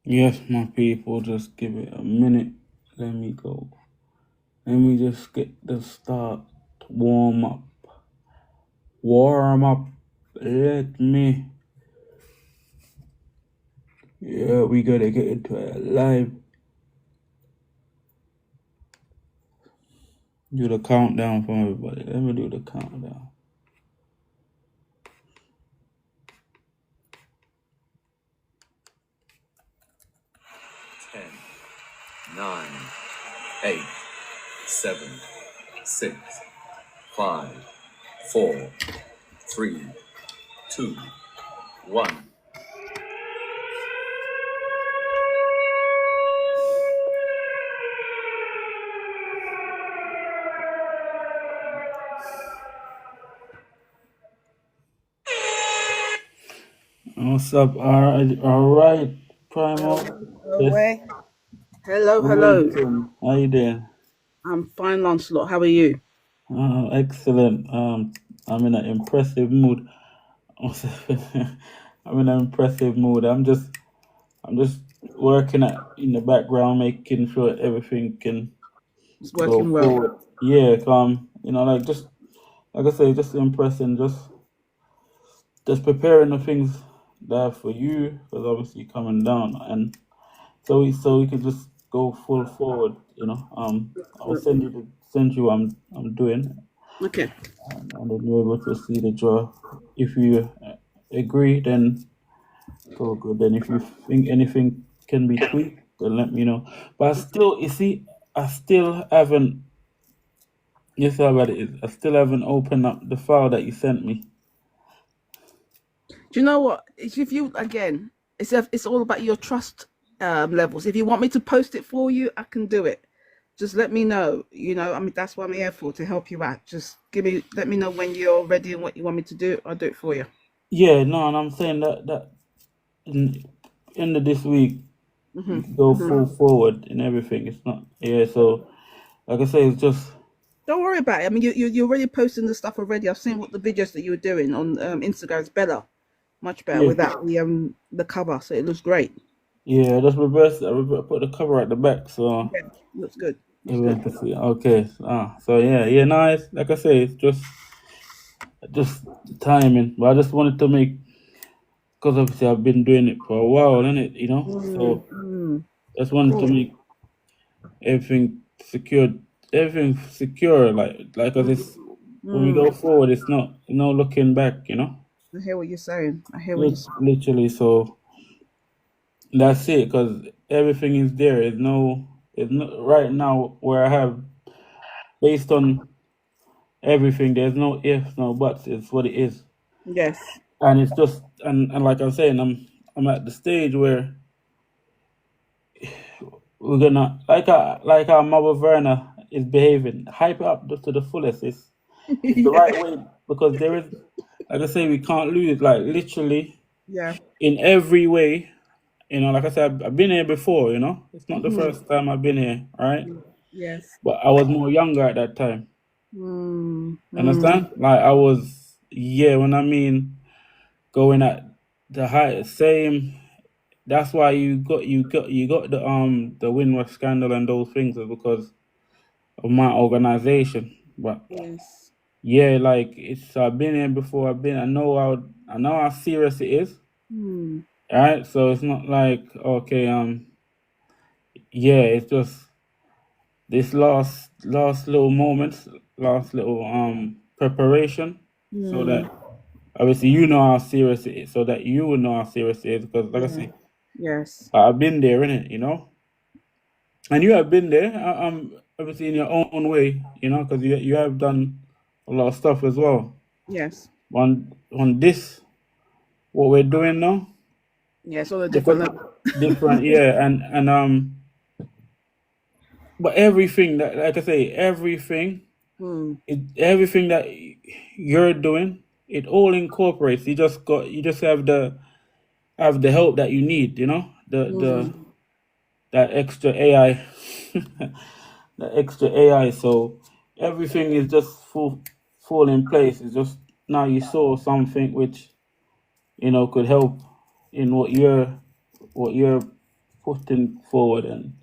Yes, my people, just give it a minute. Let me go. Let me just get the start. Warm up. Warm up. Let me. Yeah, we gotta get into it live. Do the countdown for everybody. Let me do the countdown. 10, 9, 8, 7, 6, 5, 4, 3, 2, 1. What's up? All right, Primo. Just Away. Hello, hello. waiting. How you doing? I'm fine, Lancelot. How are you? Excellent. I'm in an impressive mood. I'm in an impressive mood. I'm just working in the background, making sure everything can It's go working well. forward. Yeah, like just like I say, just impressing, just preparing the things there for you, because obviously you're coming down, and so we can just go full forward. I'll send you what I'm doing, Okay. and then you're able to see the draw. If you agree, then go good. Then if you think anything can be tweaked, then let me know. But I still, you see, I still haven't. Yes, how about it is. I still haven't opened up the file that you sent me. Do you know what? If you again, it's all about your trust levels. If you want me to post it for you, I can do it. Just let me know. I mean, that's what I'm here for, to help you out. Just let me know when you're ready and what you want me to do. I'll do it for you. Yeah, no, and I'm saying that in end of this week Hmm. you can go Hmm. full forward in everything. It's not, yeah. So like I say, it's just Don't worry about it. I mean, you're already posting the stuff already. I've seen what the videos that you were doing on Instagram. It's better, much better yeah, without the cover. So it looks great. yeah. Just reverse. Put the cover at the back, so Yeah, looks good. Looks everyone good. can see. Okay. So yeah, yeah. Nice. Like I say, it's just timing. But I just wanted to make, because obviously I've been doing it for a while, isn't it? Mm, So mm, just wanted to cool. make everything secured, everything secure. Like as it's when we Mm. go forward, it's not no looking back. I hear what you're saying. I hear what you're saying. Literally. So that's it. Because everything is there. It's no right now where I have, based on everything. There's no ifs, no buts. It's what it is, Yes. and it's just and like I'm saying, I'm at the stage where we're gonna like our mother Verna is behaving, hype it up to the fullest. It's the Yeah. right way, because there is, like I say, we can't lose. Like literally Yeah. in every way. Like I said, I've been here before. It's not the Hmm. first time I've been here, right? Yes. But I was more younger at that time. Mm, mm, Understand? Like I was, yeah. When I mean going at the high same. That's why you got the Winworth scandal and those things, is because of my organization. But yes. yeah, like it's I've been here before. I know how serious it is. Mm, Right? So it's not like, okay, yeah, it's just this last little moments, last little preparation, so that mm, obviously you know how serious it is, so that you will know how serious it is. Because like I yeah. say, Yes. I've been there, innit. And you have been there, obviously in your own way, because you have done a lot of stuff as well. Yes. On this, what we're doing now, Yes. On a different because level. different, yeah, and but everything that, like I say, Mm, everything that you're doing, it all incorporates. You just have the help that you need. The mm, that extra AI, that extra AI. So everything is just fall in place. It's just now you saw something which could help in what you're putting forward and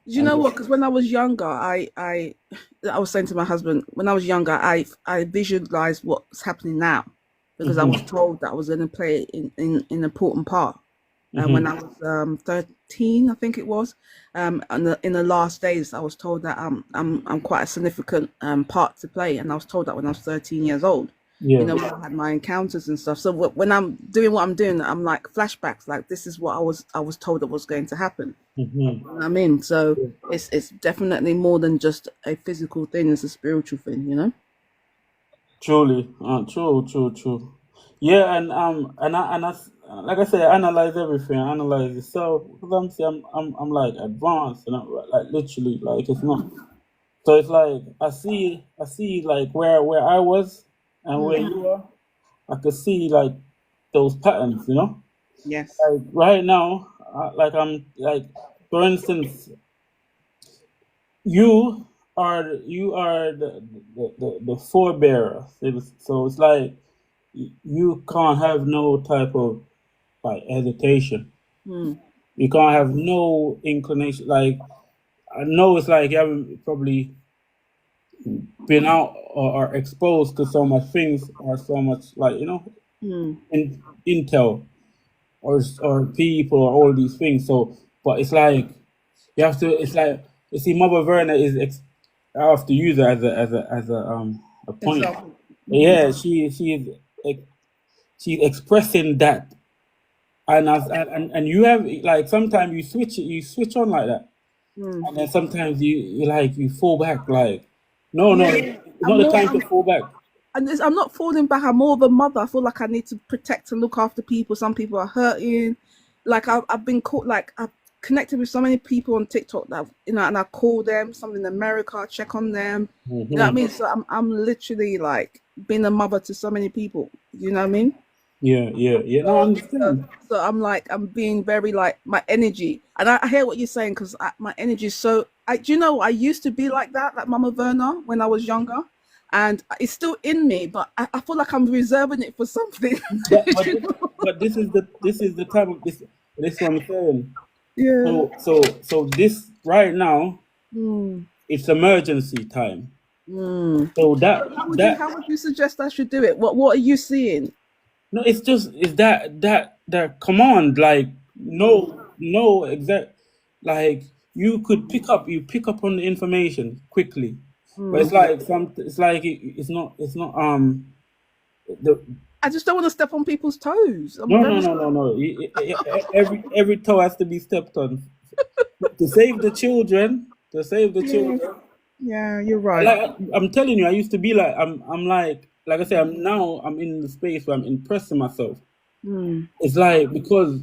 You know what? just Because when I was younger, I was saying to my husband, when I was younger, I visualized what's happening now, because I was hmm told that I was going to play in an important part. And when I hmm was 13, I think it was, in the last days, I was told that I'm quite a significant part to play, and I was told that when I was 13 years old. You yeah. know, when I had my encounters and stuff. So when I'm doing what I'm doing, I'm like flashbacks. Like this is what I was told that was going to happen. hmm You know what I mean? So it's definitely more than just a physical thing; it's a spiritual thing. You know? Truly, true. Yeah, like I said, I analyze everything. I analyze it. So because I'm like advanced, and like literally, like it's not. So it's like I see like where I was and where Mm, you are. I could see like those patterns, you know. yes. Like right now, like I'm like, for instance, you are the forebearer. So it's like you can't have no type of like hesitation. Mm, You can't have no inclination. Like I know it's like you haven't probably been out or exposed to so much things or so much like mm, in intel or people or all these things. So, but it's like you have to. It's like you see, Mother Verna I have to use her as a point. example. Hmm. Yeah, she's expressing that, and you have like sometimes you switch on like that, Mm. and then sometimes you fall back like no, Yeah, it's not the time to fall back. I'm not falling back. I'm more of a mother. I feel like I need to protect and look after people. Some people are hurting. Like I've been caught. Like I've connected with so many people on TikTok that and I call them. Some in America, I check on them. You know what I hmm mean? So I'm literally like being a mother to so many people. You know what I mean? Yeah. No, I So, understand. so I'm like, I'm being very like my energy, and I hear what you're saying because my energy is so. Do you know I used to be like that, like Mama Verna, when I was younger, and it's still in me, but I feel like I'm reserving it for something. But but You this, know? but this is the type of this is what I'm saying. Yeah. So this right now Mm, it's emergency time. mm. So So how would you suggest I should do it? What are you seeing? no, it's that command like Mm, no exact like you pick up on the information quickly, but it's mm. like it's not the I just don't want to step on people's toes. I'm no no very no no sorry. no every toe has to be stepped on to save the children, to save the Yeah, children. yeah, you're right. Like I'm telling you, I used to be like I'm like I say I'm in the space where I'm impressing myself. Mm, It's like because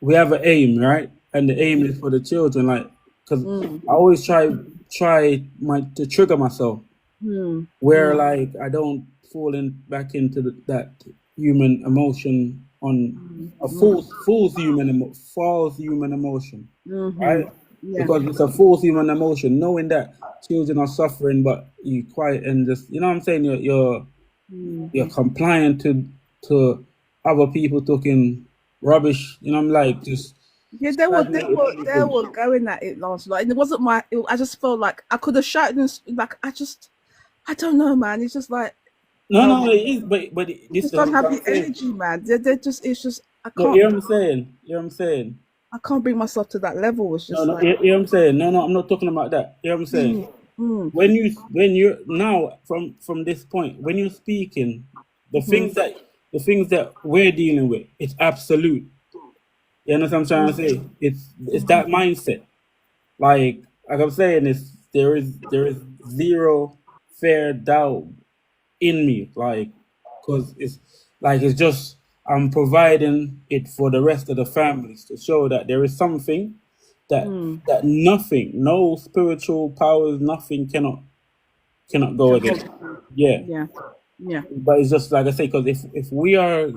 we have an aim, right? And the aim is for the children, like because mm, I always try to trigger myself mm, where mm, like I don't fall in back into that human emotion on mm, a mm. false human emotion, Mm-hmm. right? Yeah. Because it's a false human emotion, knowing that children are suffering, but you quiet and just what I'm saying, Mm. you're compliant to other people talking rubbish. I'm like just Yeah, stagnated they everything. were going at it last night, and it wasn't I just felt like I could have shouted and like I don't know, man. It's just like No, it is, but I this just is don't what have I'm the saying. energy, man. They're just it's just No, hear what I'm saying. Hear what I'm saying. I can't bring myself to that level. It's No, just no, like hear what I'm saying. No, I'm not talking about that. Hear what I'm saying. mm, mm, When you're now from this point, when you're speaking, the mm, things that the things that we're dealing with, it's absolute. You understand what I'm trying to say? It's that mindset. Like I'm saying, there is zero fair doubt in me, like, because it's just I'm providing it for the rest of the families to show that there is something that mm. that nothing, no spiritual powers, nothing cannot go Can hold against. it through. Yeah, Yeah, yeah. but it's just like I say, because if we are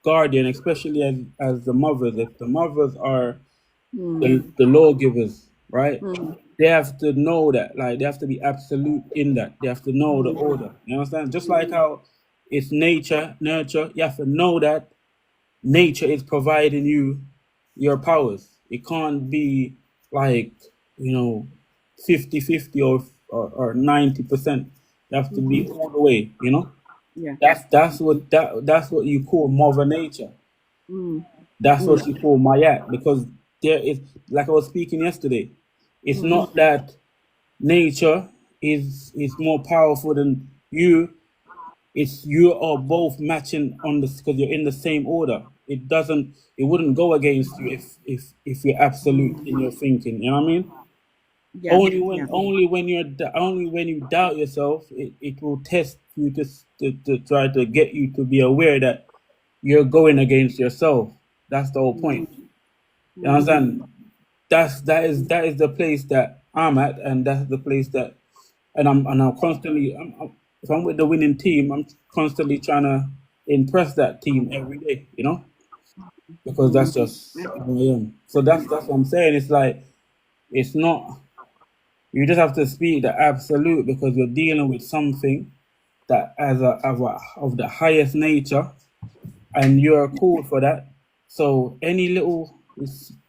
guardian, especially as the mothers, if the mothers are Mm, the lawgivers, right? mm, They have to know that, like, they have to be absolute in that. They have to know the mm, order. You understand? Just like how it's nature, nurture. You have to know that nature is providing you your powers. It can't be like, you know, 50-50 or 90%. You have to be all the way, you know? Yeah. That's what you call mother nature. Mm. That's Mm. what you call mayat, because there is, like I was speaking yesterday, it's Mm. not that nature is more powerful than you. It's you are both matching on this because you're in the same order. It wouldn't go against you if you're absolute in your thinking. You know what I mean? Yeah. Yeah. Only when you doubt yourself, it will test you to try to get you to be aware that you're going against yourself. That's the whole point. You Mm. understand? That is the place that I'm at, and that's the place that, and I'm constantly, if I'm with the winning team, I'm constantly trying to impress that team every day, you know, because that's Mm. just who I am. So that's what I'm saying. It's like, it's not, you just have to speak the absolute, because you're dealing with something that of the highest nature, and you're called for that. So any little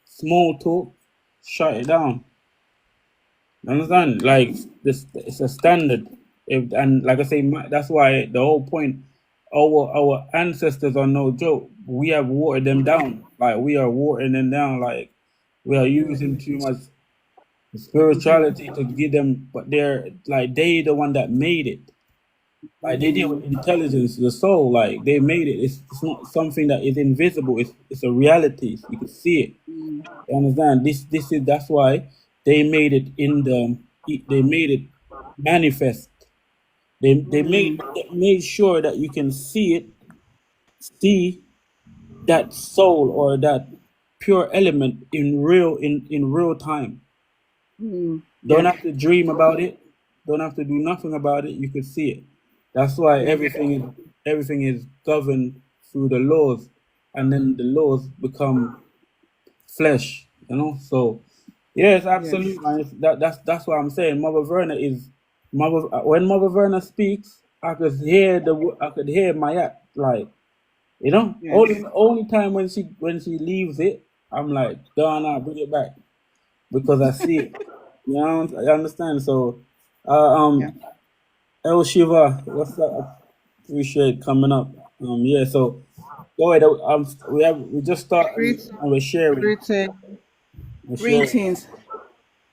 small talk, shut it down. You understand? Like, this, it's a standard. And like I say, that's why the whole point. Our ancestors are no joke. We have watered them down. Like, we are watering them down. Like, we are using too much spirituality to give them. But they're like, they the one that made it. Like, they deal with intelligence, the soul. Like, they made it. It's not something that is invisible. It's a reality. You can see it. You understand? This is That's why they made it they made it manifest. They made sure that you can see that soul or that pure element in real time. Mm. Don't Yeah. have to dream about it. Don't have to do nothing about it. You can see it. That's why Yeah. everything is governed through the laws, and then the laws become flesh. You know. So yes, Yeah. absolutely, man. That's what I'm saying. Mother. When Mother Verna speaks, I could hear Mayat, like, you know. Yeah. Only time when she leaves it, I'm like, Donna, bring it back, because I see it. You know, I understand. So, Yeah. El Shiva, what's up? Appreciate coming up. Yeah. So go ahead. We just started Greetings, and we're sharing. greetings. We're sharing. Greetings.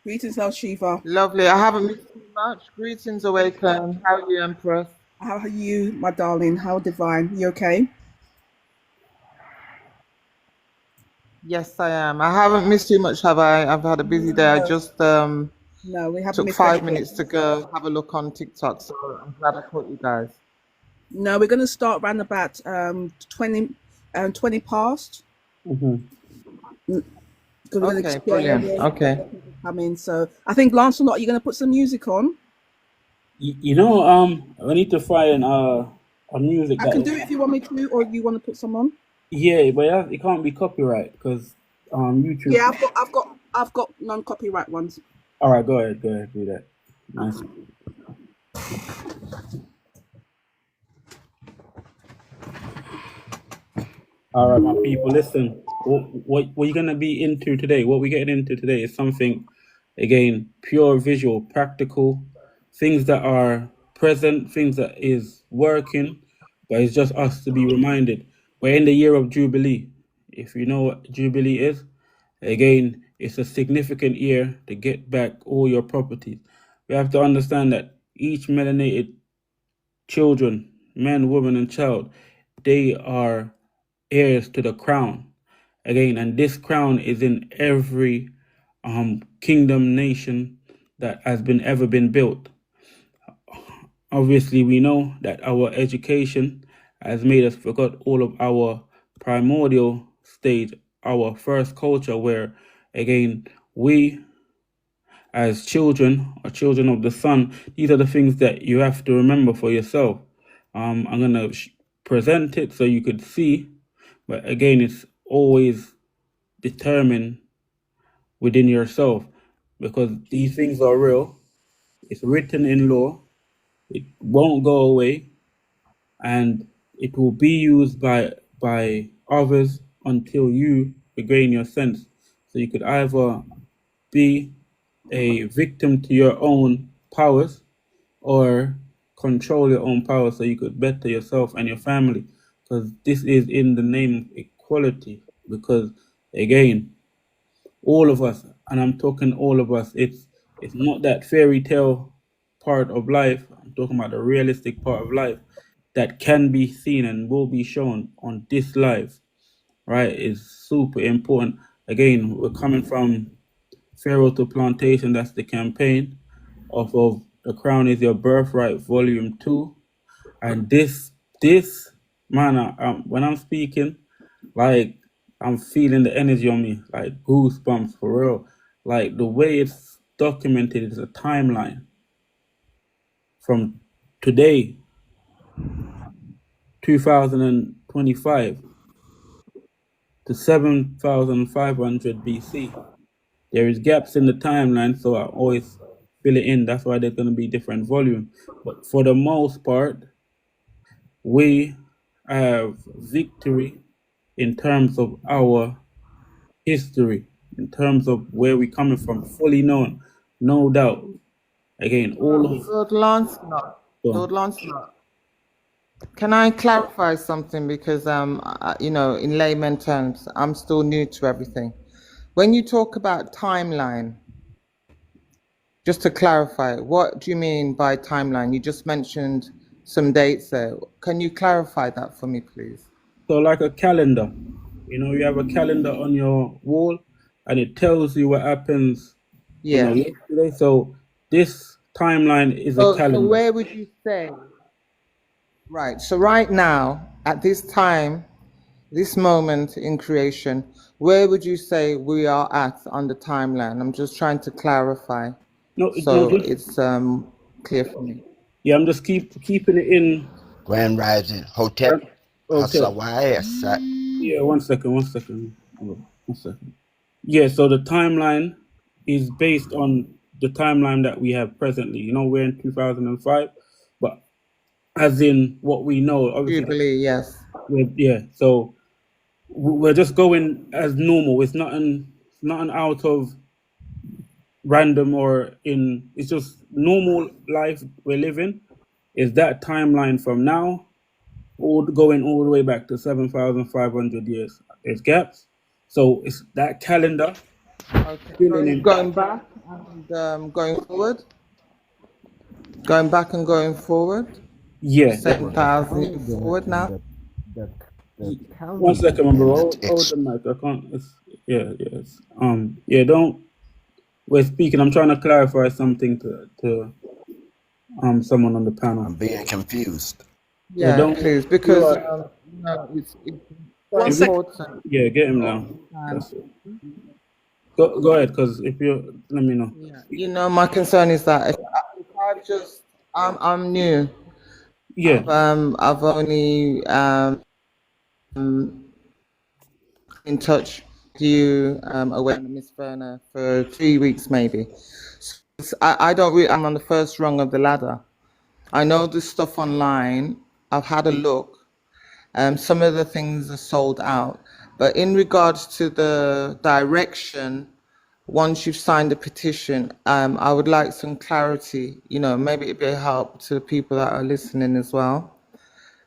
Greetings, El Shiva. Lovely. I haven't missed too much. Greetings, Awaken. How are you, Empress? How are you, my darling? How divine? You okay? Yes, I am. I haven't missed too much, have I? I've had a busy day. I No, just no, we haven't took missed 5 minutes anything. to go have a look on TikTok, so I'm glad I caught you guys. No, we're going to start around about 20 past, Mhm. because we're going to Okay, share brilliant. the Okay. people come in. So I think, Lancelot, you're going to put some music on. You know, I need to find a music I that can is, do it if you want me to, or you want to put some on. yeah, but it can't be copyright, because YouTube. Yeah, I've got non-copyright ones. All right, go ahead, do that. Nice. All right, my people, listen. What you're gonna be into today? What we're getting into today is something, again, pure visual, practical, things that are present, things that is working, but it's just us to be reminded. We're in the year of Jubilee. If you know what Jubilee is, again, it's a significant year to get back all your properties. We have to understand that each melanated children, man, woman, and child, they are heirs to the crown. Again, and this crown is in every kingdom nation that has been ever been built. Obviously, we know that our education has made us forget all of our primordial stage, our first culture, where again we as children or children of the sun, these are the things that you have to remember for yourself. I'm gonna present it so you could see, but again, it's always determined within yourself, because these things are real. It's written in law. It won't go away, and it will be used by others until you regain your sense. So you could either be a victim to your own powers or control your own power so you could better yourself and your family. Because this is in the name of equality. Because again, all of us, and I'm talking all of us, it's not that fairy tale part of life. I'm talking about the realistic part of life that can be seen and will be shown on this live, right? Is super important. Again, we're coming from Pharaoh to Plantation. That's the campaign off of The Crown is Your Birthright, Volume 2. And this, man, when I'm speaking, like, I'm feeling the energy on me, like goosebumps for real. Like, the way it's documented is a timeline from today, 2025, to 7,500 BC. There is gaps in the timeline, so I always fill it in. That's why there's going to be different volume. But for the most part, we have victory in terms of our history, in terms of where we're coming from, fully known, no doubt. Again, all of Lord Lancelot, them. Lord Lancelot, can I clarify something? Because in layman terms, I'm still new to everything. When you talk about timeline, just to clarify, what do you mean by timeline? You just mentioned some dates there. Can you clarify that for me, please? So, like a calendar, you have a calendar on your wall and it tells you what happens, Yeah. yesterday. So, this timeline is a So calendar. where would you say, right? So right now, at this time, this moment in creation, where would you say we are at on the timeline? I'm just trying to clarify No, so just, it's clear for me. yeah, I'm just keeping it in. Grand Rising, Hotep, Okay. Hasawai, Asat. Yeah, one second. Yeah, so the timeline is based on the timeline that we have presently. We're in 2005, but as in what we know, obviously, Jubilee, yes. so we're just going as normal. It's not an out of random or in. It's just normal life we're living. Is that timeline from now, going all the way back to 7,500 years? There's gaps, so it's that calendar Okay. filling in. Going back and going forward. Going back and going forward. Yeah. 7,000 years forward now. The, the One calendar second, my and the bro. Hold the mic. I can't. Yeah. Don't. We're speaking. I'm trying to clarify something to someone on the panel. I'm being confused. Yeah. Yeah, Don't. please, You because are. it's so One If you, second. important. yeah, get him now. That's it. Go ahead, because if you let me know. Yeah. My concern is that if I just, I'm new. Yeah. I've only in touch with you away from Miss Verna for 3 weeks maybe. So I don't really. I'm on the first rung of the ladder. I know the stuff online. I've had a look. Some of the things are sold out, but in regards to the direction, once you've signed the petition, I would like some clarity. Maybe it'd be a help to the people that are listening as well,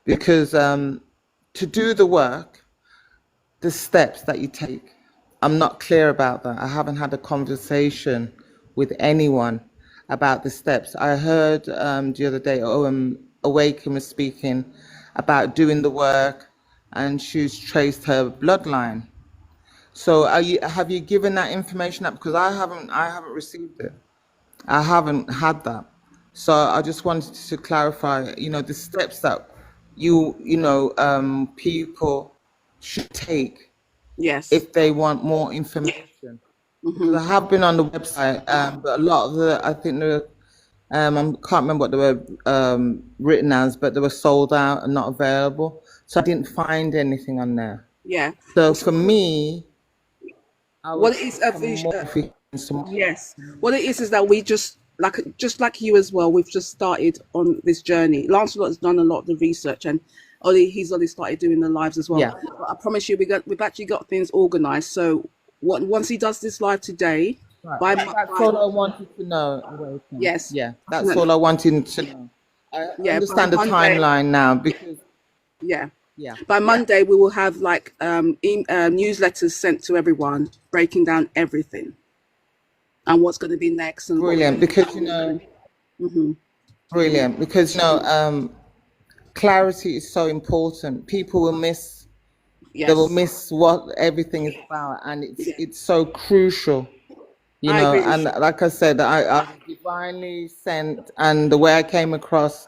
because to do the work, the steps that you take, I'm not clear about that. I haven't had a conversation with anyone about the steps. I heard the other day, Awaken was speaking about doing the work, and she's traced her bloodline. So have you given that information up? Because I haven't received it. I haven't had that. So I just wanted to clarify, the steps that people should take Yes. if they want more information. Because I have been on the website, but a lot of I think I can't remember what they were written as, but they were sold out and not available. So I didn't find anything on there. Yeah. So for me, I What would it is, yes. What it is that we just like you as well. We've just started on this journey. Lancelot has done a lot of the research, and He's already started doing the lives as well. Yeah. But I promise you, we've actually got things organised. So once he does this live today, Right. by That's all I wanted to know. Awaken. yes, Yeah, that's definitely. all I wanted to know. I Yeah, by understand the Monday. timeline now because Yeah. yeah, By Monday, we will have like newsletters sent to everyone, breaking down everything and what's going to be next and what we're brilliant. going to Because brilliant. Because clarity is so important. People will miss. They will yes. miss what everything is about, and Yeah. it's so crucial. I agree with And you. like I said, I was divinely sent, and the way I came across,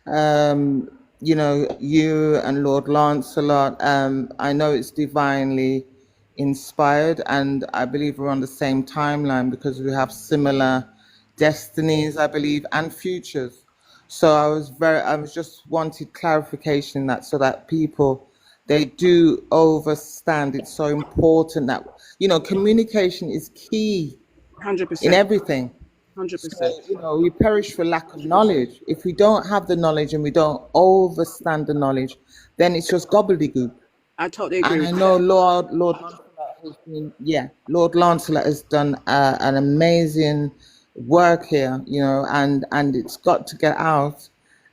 um, you and Lord Lancelot, I know it's divinely inspired, and I believe we're on the same timeline because we have similar destinies, I believe, and futures. So I was just wanted clarification that so that people they do understand it's so important that communication is key in 100%. everything. So, 100%. we perish for lack of knowledge. If we don't have the knowledge and we don't understand the knowledge, then it's just gobbledygook. I totally agree And I with know you. Lord Lancelot has done an amazing work here, and it's got to get out,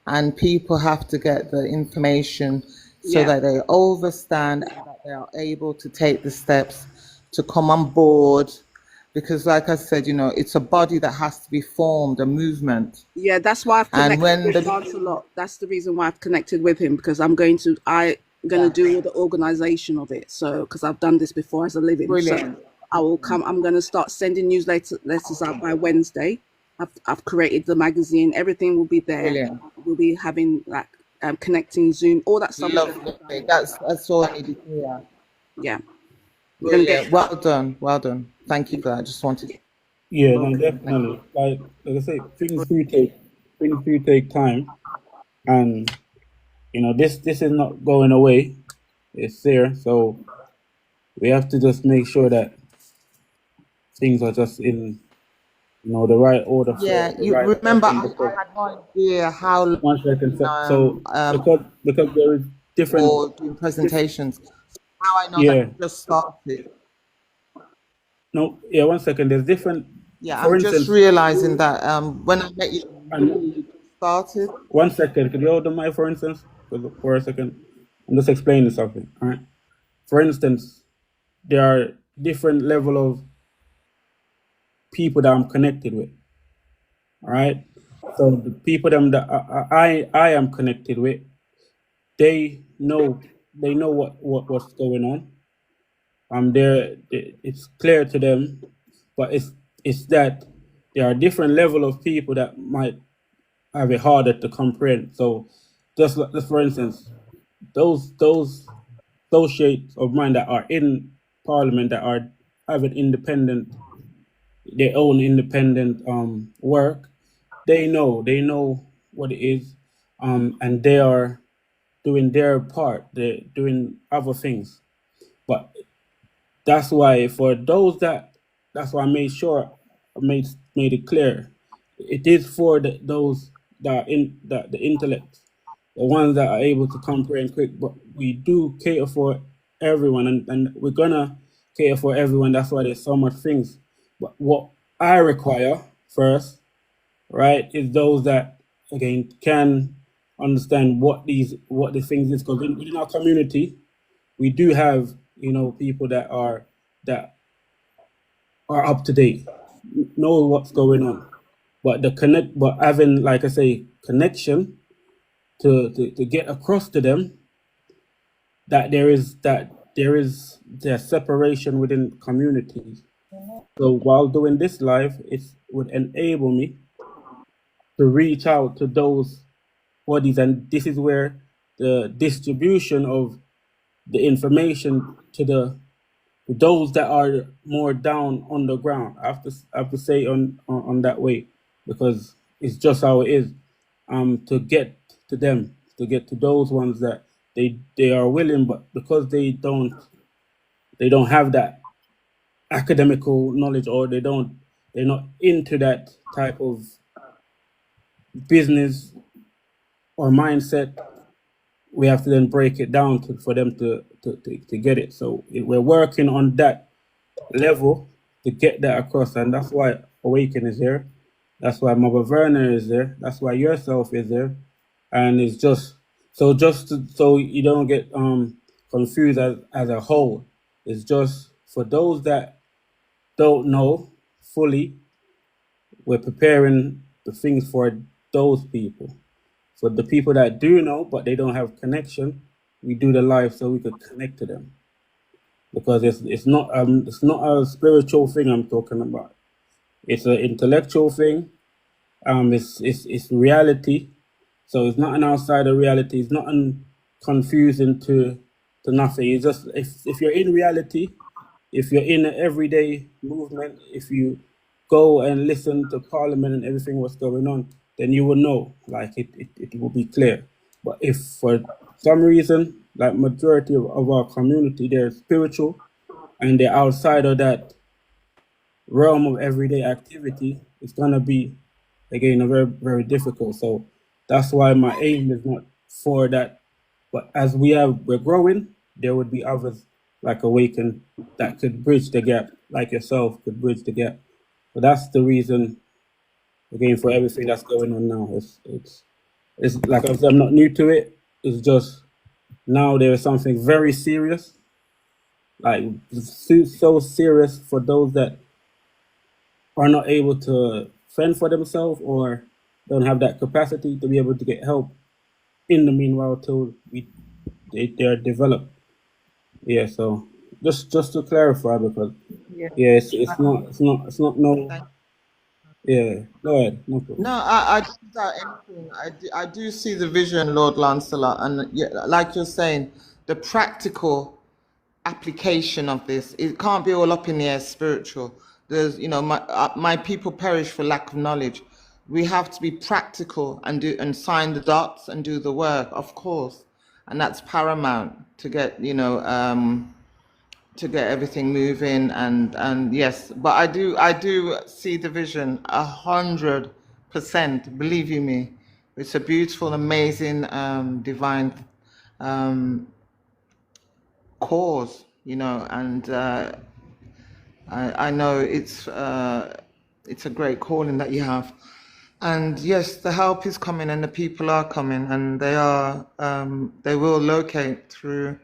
and people have to get the information so Yeah. that they understand and that they are able to take the steps to come on board. Because, like I said, it's a body that has to be formed, a movement. Yeah, that's why I've And connected when with Lance a lot. That's the reason why I've connected with him because I'm going to do all the organization of it. So because I've done this before as a living, so brilliant, I will come. I'm going to start sending letters out by Wednesday. I've created the magazine. Everything will be there. brilliant, We'll be having like connecting Zoom, all that stuff. lovely. That's all I needed to hear. Yeah, we're gonna get Brilliant. Well done. Well done. Thank you for that. I just wanted. Yeah, no, Okay. Thank you. definitely. Like I say, things do take time, and this is not going away. It's there, so we have to just make sure that things are just in the right order Yeah, for the you right remember person. I had no idea how One second. So um because there is different. or doing presentations. How I know that Yeah. you just started. No. Yeah. 1 second. There's different. Yeah, For I'm just instance, realizing that when I met you, and you just started. 1 second. Could you hold the mic for instance? For a second, I'm just explaining something. All right. For instance, there are different level of people that I'm connected with. All right. So the people them that I am connected with, they know what's going on. It's clear to them, but it's that there are different level of people that might have it harder to comprehend. So just for instance, those associates of mine that are in parliament that are having their own independent work, they know what it is, and they are doing their part. They're doing other things, but that's why for those that's why I made sure I made it clear. It is for those that are in the intellect, the ones that are able to comprehend quick. But we do cater for everyone, and we're gonna cater for everyone. That's why there's so much things. But what I require first, right, is those that again can understand what the things is, because within our community we do have people that are up to date, know what's going on, but but having, like I say, connection to get across to them that there is their separation within communities. So while doing this live, it would enable me to reach out to those bodies, and this is where the distribution of the information to those that are more down on the ground. I have to say on that way, because it's just how it is. To get to them, to get to those ones that they are willing, but because they don't have that academical knowledge, or they're not into that type of business or mindset. we have to then break it down for them to get it. So we're working on that level to get that across, and that's why Awaken is there. That's why Mother Verna is there. That's why yourself is there, and it's so you don't get confused as a whole. It's just for those that don't know fully, we're preparing the things for those people. For the people that do know but they don't have connection, we do the live so we could connect to them, because it's not a spiritual thing I'm talking about. It's an intellectual thing. It's reality. So it's not an outsider reality. It's not confusing to nothing. It's just if you're in reality, if you're in an everyday movement, if you go and listen to Parliament and everything what's going on, then you will know. Like it will be clear. But if for some reason, like majority of our community, they're spiritual and they're outside of that realm of everyday activity, it's gonna be again a very very difficult. So that's why my aim is not for that. But as we're growing, there would be others like Awaken that could bridge the gap, like yourself could bridge the gap. So that's the reason again for everything that's going on now. It's like I said, I'm not new to it. It's just now there is something very serious, like so serious for those that are not able to fend for themselves or don't have that capacity to be able to get help in the meanwhile till they're developed. Yeah, so just to clarify, because Yeah. yeah, it's not no. Yeah, go ahead, no problem. No, I don't doubt anything. I do see the vision, Lord Lancelot, and yeah, like you're saying, the practical application of this, it can't be all up in the air spiritual. There's, my people perish for lack of knowledge. We have to be practical and sign the dots and do the work, of course, and that's paramount to get, to get everything moving, and yes, but I do see the vision 100%, believe you me. It's a beautiful, amazing, divine cause, and I know it's a great calling that you have. And yes, the help is coming and the people are coming, and they will locate through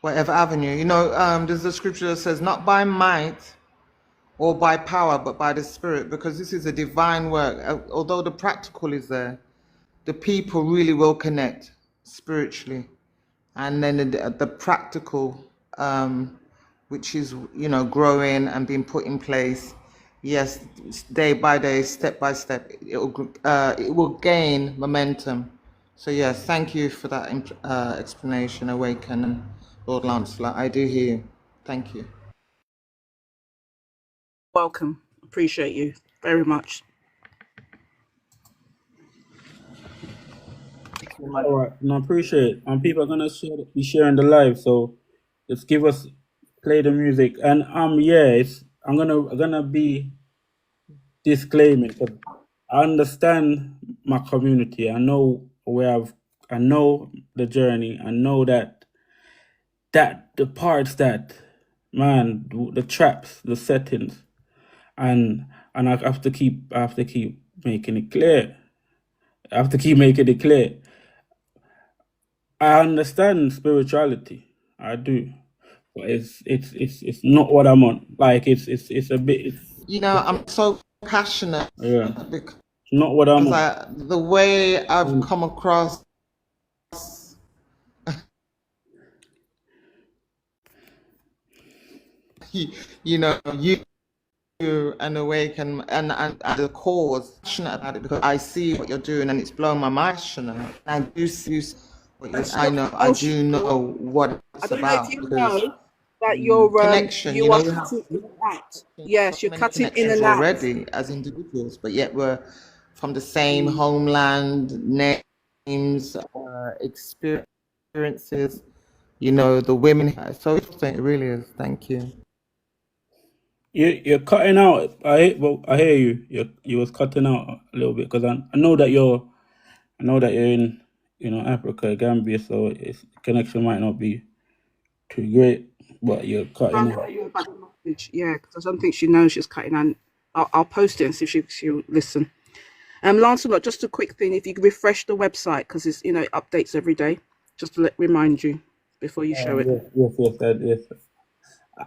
whatever avenue. There's a scripture that says, not by might or by power, but by the Spirit, because this is a divine work. Although the practical is there, the people really will connect spiritually. And then the practical, which is, growing and being put in place. Yes, day by day, step by step, it will gain momentum. So yes, thank you for that explanation, Awaken and Lord Lancelot. I do hear you. Thank you. Welcome. Appreciate you very much. All right, and I appreciate it. And people are gonna be sharing the live, so just play the music, and yeah, I'm gonna be disclaiming, because I understand my community. I know I know the journey. I know that the parts that, man, the traps, the settings, and I have to keep making it clear. I have to keep making it clear. I understand spirituality. I do. But it's not what I'm on. Like it's a bit I'm so passionate yeah. because Not what I'm on. the way I've come across you and Awaken and the cause, passionate about it because I see what you're doing and it's blown my mind. Passionate. I do see what I do know what it's I don't know about if you because know that you're connection, you are we have cutting in and out. Yes, you're many cutting in connections and out. already as individuals, but yet we're from the same homeland, names, experiences, the women. So interesting, it really is. Thank you. You're cutting out. I hear you. You was cutting out a little bit, because I know that you're in Africa, Gambia, so its connection might not be too great, but you're cutting Found out. out you about the message, yeah, because I don't think she knows she's cutting. And I'll post it and see if she'll listen. Lancelot, just a quick thing. If you could refresh the website because it's it updates every day, just to remind you before you show it. Yes.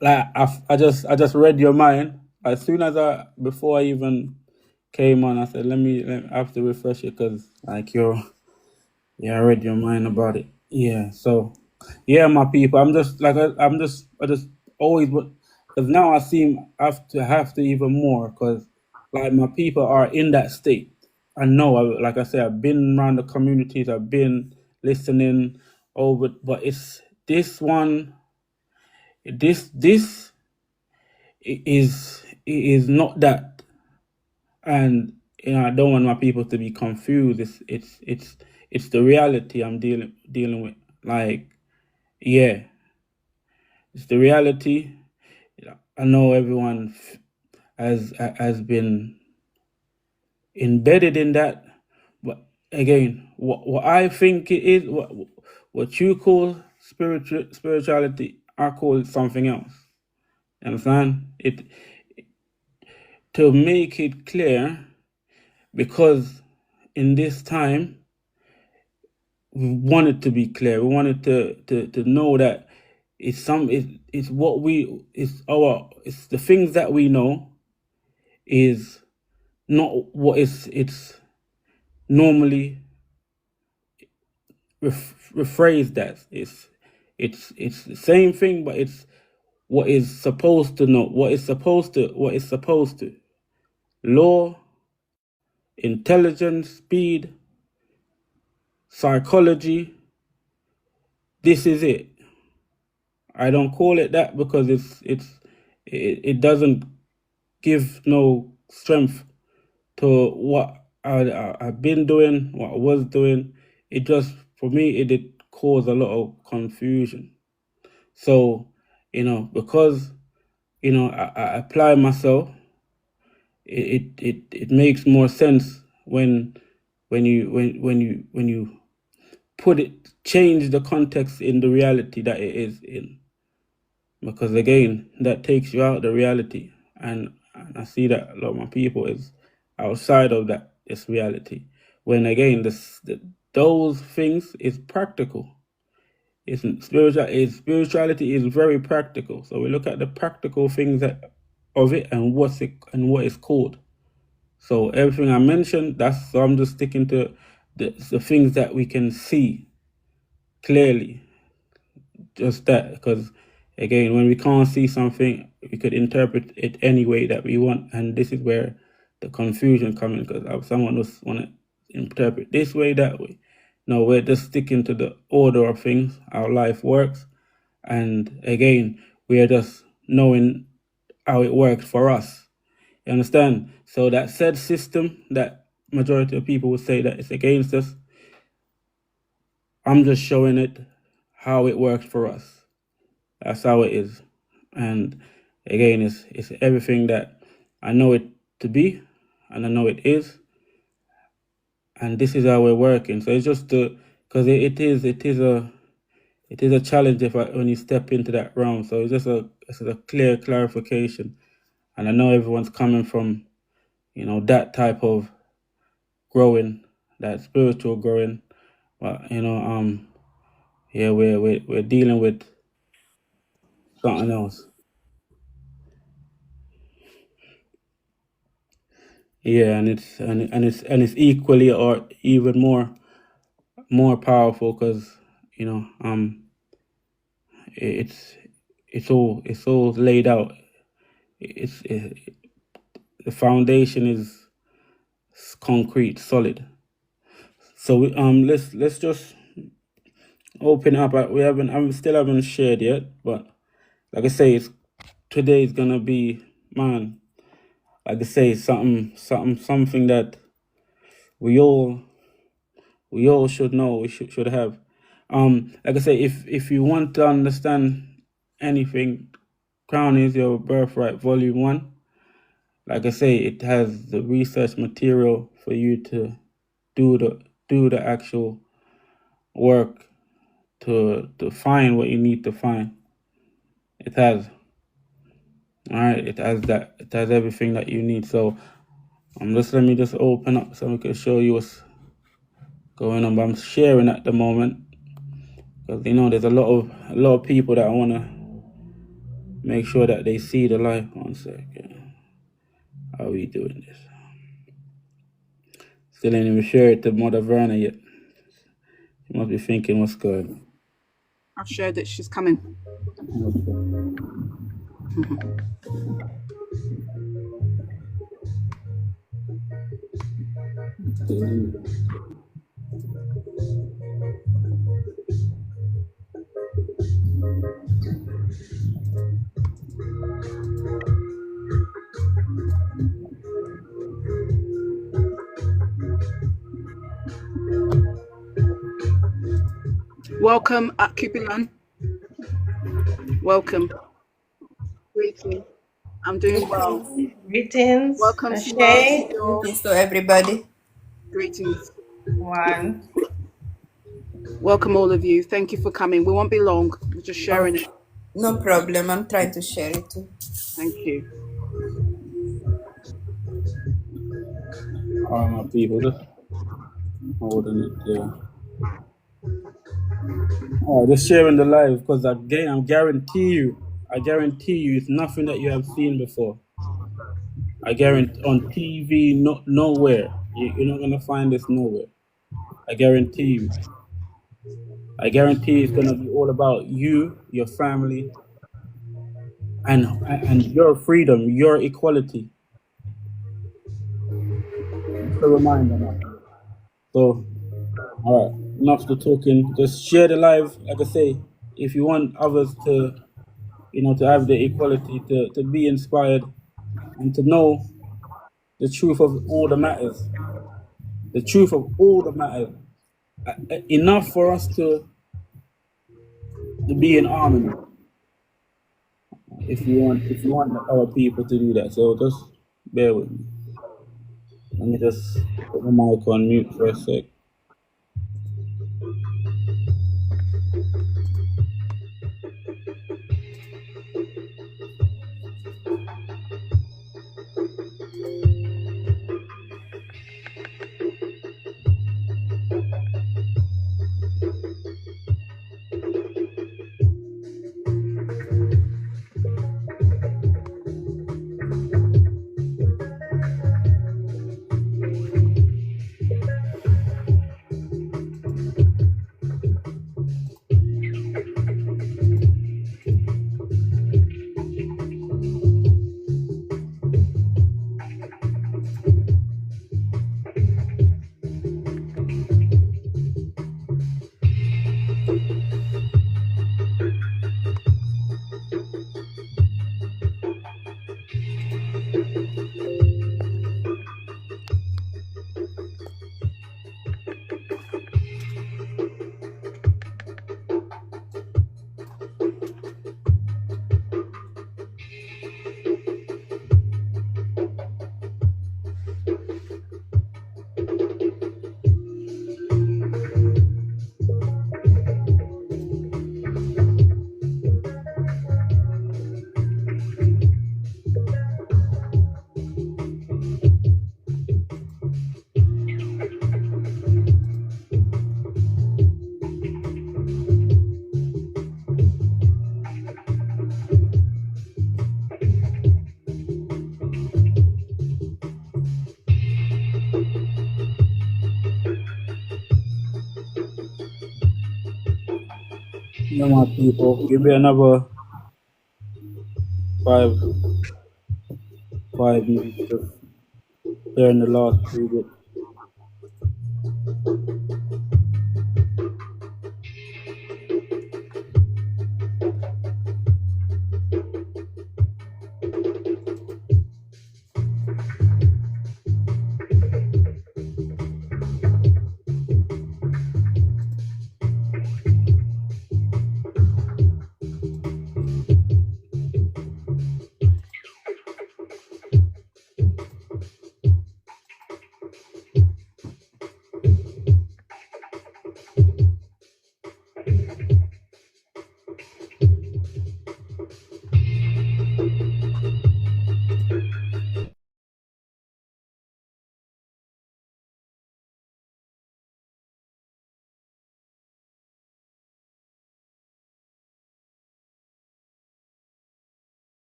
Like I just read your mind as soon as before I even came on. I said let me I have to refresh it because like I read your mind about it. Yeah, so yeah, my people. I'm just like I just always because now I seem have to even more because like my people are in that state. I know, like I said, I've been around the communities. I've been listening over, but it's this one. This is not that, and I don't want my people to be confused. It's the reality I'm dealing with. Like, yeah, it's the reality. I know everyone has been embedded in that, but again, what I think it is, what you call spirituality, I call it something else. You understand? To make it clear, because in this time we wanted to be clear. We wanted to know that it's what it's the things that we know is not what it's normally rephrased as. It's the same thing, but it's what is supposed to know, what is supposed to. Law, intelligence, speed, psychology. This is it. I don't call it that because it doesn't give no strength to what I've been doing, what I was doing. It just, for me, it did cause a lot of confusion. So, because I apply myself, it makes more sense when you change the context in the reality that it is in. Because again, that takes you out the reality, and I see that a lot of my people is outside of this reality. When again, those things is practical. Spirituality is very practical. So we look at the practical things of it and what it's called. So everything I mentioned, so I'm just sticking to the things that we can see clearly. Just that, because again, when we can't see something, we could interpret it any way that we want, and this is where the confusion comes in. Because someone just want to interpret this way, that way. No, we're just sticking to the order of things, how life works, and again, we are just knowing how it works for us. You understand? So that said system that majority of people would say that it's against us, I'm just showing it how it works for us. That's how it is. And again, it's everything that I know it to be, and I know it is, and this is how we're working. So it's just because it is a challenge when you step into that realm. So it's a clear clarification, and I know everyone's coming from that type of growing, that spiritual growing, but yeah, we're dealing with something else. Yeah, and it's equally or even more powerful because it's it's all laid out. The foundation is concrete, solid. So let's just open up. I still haven't shared yet, but like I say, today is gonna be, man. Like I say, something that we all should know. We should have. Like I say, if you want to understand anything, Crown is Your Birthright, Volume 1. Like I say, it has the research material for you to do the actual work to find what you need to find. It has. All right, it has that. It has everything that you need. So let me just open up so we can show you what's going on. But I'm sharing at the moment because there's a lot of people that I want to make sure that they see the live. 1 second. How are we doing this? Still ain't even share it to Mother Verna yet. She must be thinking what's going on. I've shared that she's coming. Welcome, Kupilan. Welcome. Greetings. I'm doing well. Greetings. Welcome, Sima. Ashay. Greetings to everybody. Greetings. One. Welcome, all of you. Thank you for coming. We won't be long. We're just sharing it. No problem. I'm trying to share it too. Thank you. All my people, just holding it there. All right, just sharing the live because again, I guarantee you, it's nothing that you have seen before. I guarantee on TV, nowhere. You're not gonna find this nowhere. I guarantee you. I guarantee it's gonna be all about you, your family, and your freedom, your equality. Just a reminder now. So, all right, enough the talking. Just share the live. Like I say, if you want others to, to have the equality, to be inspired, and to know the truth of all the matters. The truth of all the matters. Enough for us to be in harmony. If you want our people to do that, so just bear with me. Let me just put my mic on mute for a sec. You know, my people, give me another 5 minutes just sharing the last 3 bits.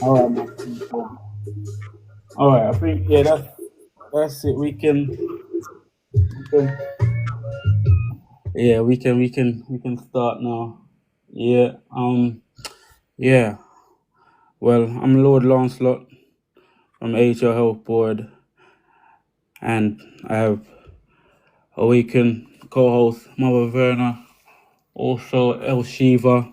All right, my people. All right, I think yeah, that's it. We can yeah, we can start now. Yeah. Yeah. Well, I'm Lord Lancelot from HR Health Board, and I have Awaken co-host Mother Verna, also El Shiva,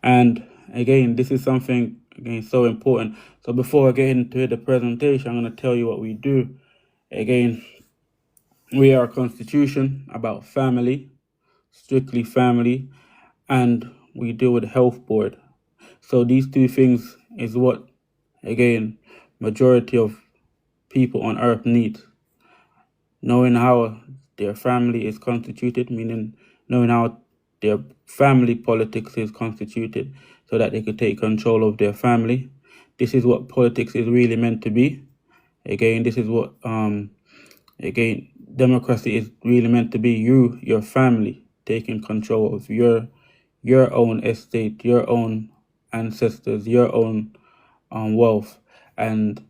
and again, this is something again so important. So before I get into the presentation, I'm going to tell you what we do. Again, we are a constitution about family, strictly family, and we deal with health board. So these two things is what, again, majority of people on earth need. Knowing how their family is constituted, meaning knowing how their family politics is constituted so that they could take control of their family. This is what politics is really meant to be. Again, this is what again democracy is really meant to be. Your family taking control of your own estate, your own ancestors, your own wealth. And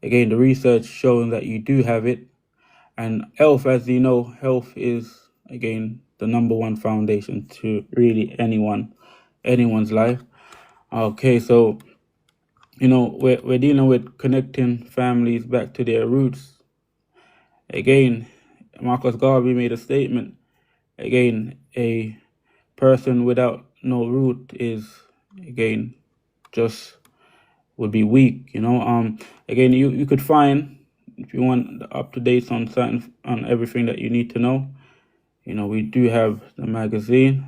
again, the research showing that you do have it. And health, as you know, health is again the number one foundation to really anyone's life. Okay, so we're dealing with connecting families back to their roots. Again, Marcus Garvey made a statement. Again, a person without no root is again just would be weak. Again, you could find, if you want the up to date on certain on everything that you need to know. We do have the magazine,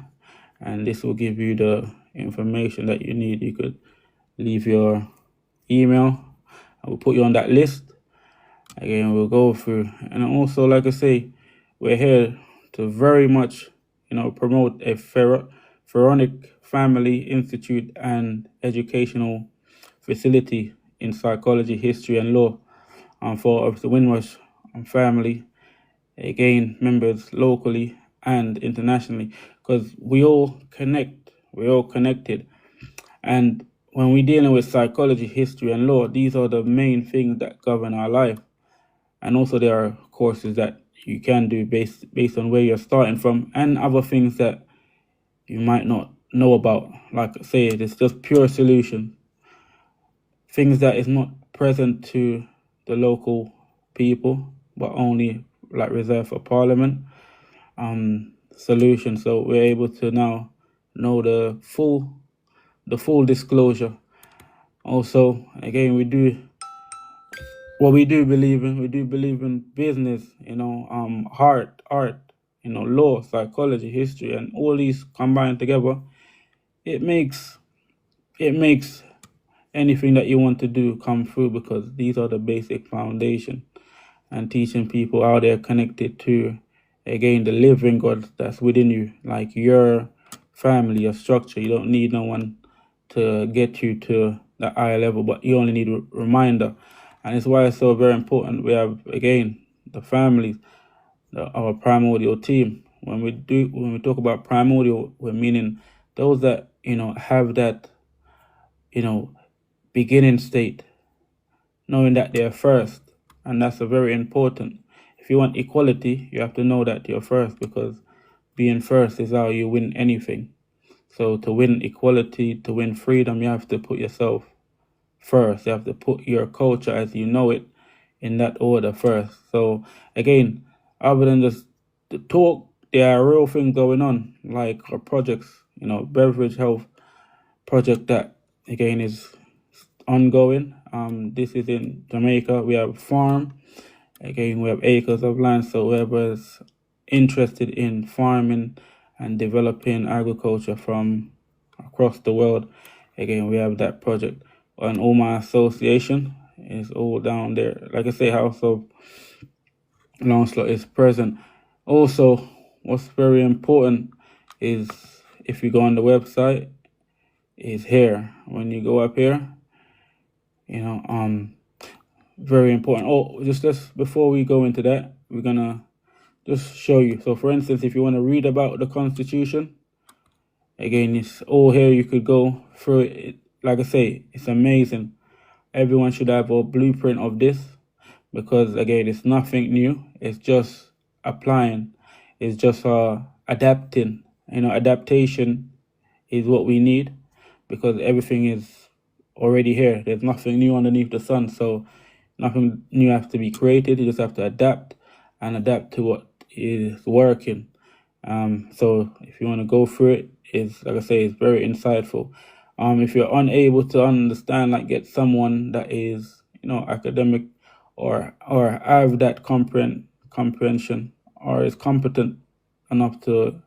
and this will give you the information that you need. You could leave your email. I will put you on that list. Again, we'll go through. And also, like I say, we're here to very much, promote a Pharaonic Family Institute and educational facility in psychology, history, and law for the Windrush family. Again, members locally and internationally, because we're all connected. And when we're dealing with psychology, history, and law, these are the main things that govern our life. And also there are courses that you can do based on where you're starting from, and other things that you might not know about. Like I say, it's just pure solution. Things that is not present to the local people, but only like reserved for Parliament. Solution. So we're able to now know the full disclosure. Also, again, we do believe in. We do believe in business, art, law, psychology, history, and all these combined together. It makes anything that you want to do come through, because these are the basic foundation, and teaching people how they're connected to, again, the living God that's within you, like your family, your structure. You don't need no one to get you to the higher level, but you only need a reminder. And it's why it's so very important. We have, again, the families, our primordial team. When we talk about primordial, we're meaning those that, have that, beginning state, knowing that they're first. And that's a very important. If you want equality, you have to know that you're first, because being first is how you win anything. So to win equality, to win freedom, you have to put yourself first. You have to put your culture as you know it in that order first. So again, other than just the talk, there are real things going on, like our projects, beverage health project that again is ongoing. This is in Jamaica. We have a farm. Again, we have acres of land. So whoever's interested in farming and developing agriculture from across the world, again, we have that project. And all my association is all down there. Like I say, House of Lancelot is present. Also, what's very important is, if you go on the website, is here. When you go up here, very important. Oh, just before we go into that, we're gonna just show you. So for instance, if you want to read about the Constitution, again, it's all here. You could go through it. like I say, it's amazing. Everyone should have a blueprint of this because again, it's nothing new. It's just applying. It's just adapting. Adaptation is what we need because everything is already here. There's nothing new underneath the sun. So nothing new has to be created. You just have to adapt and adapt to what is working. So if you want to go through it, it's like I say, it's very insightful. If you're unable to understand, like get someone that is, academic or have that comprehension or is competent enough to,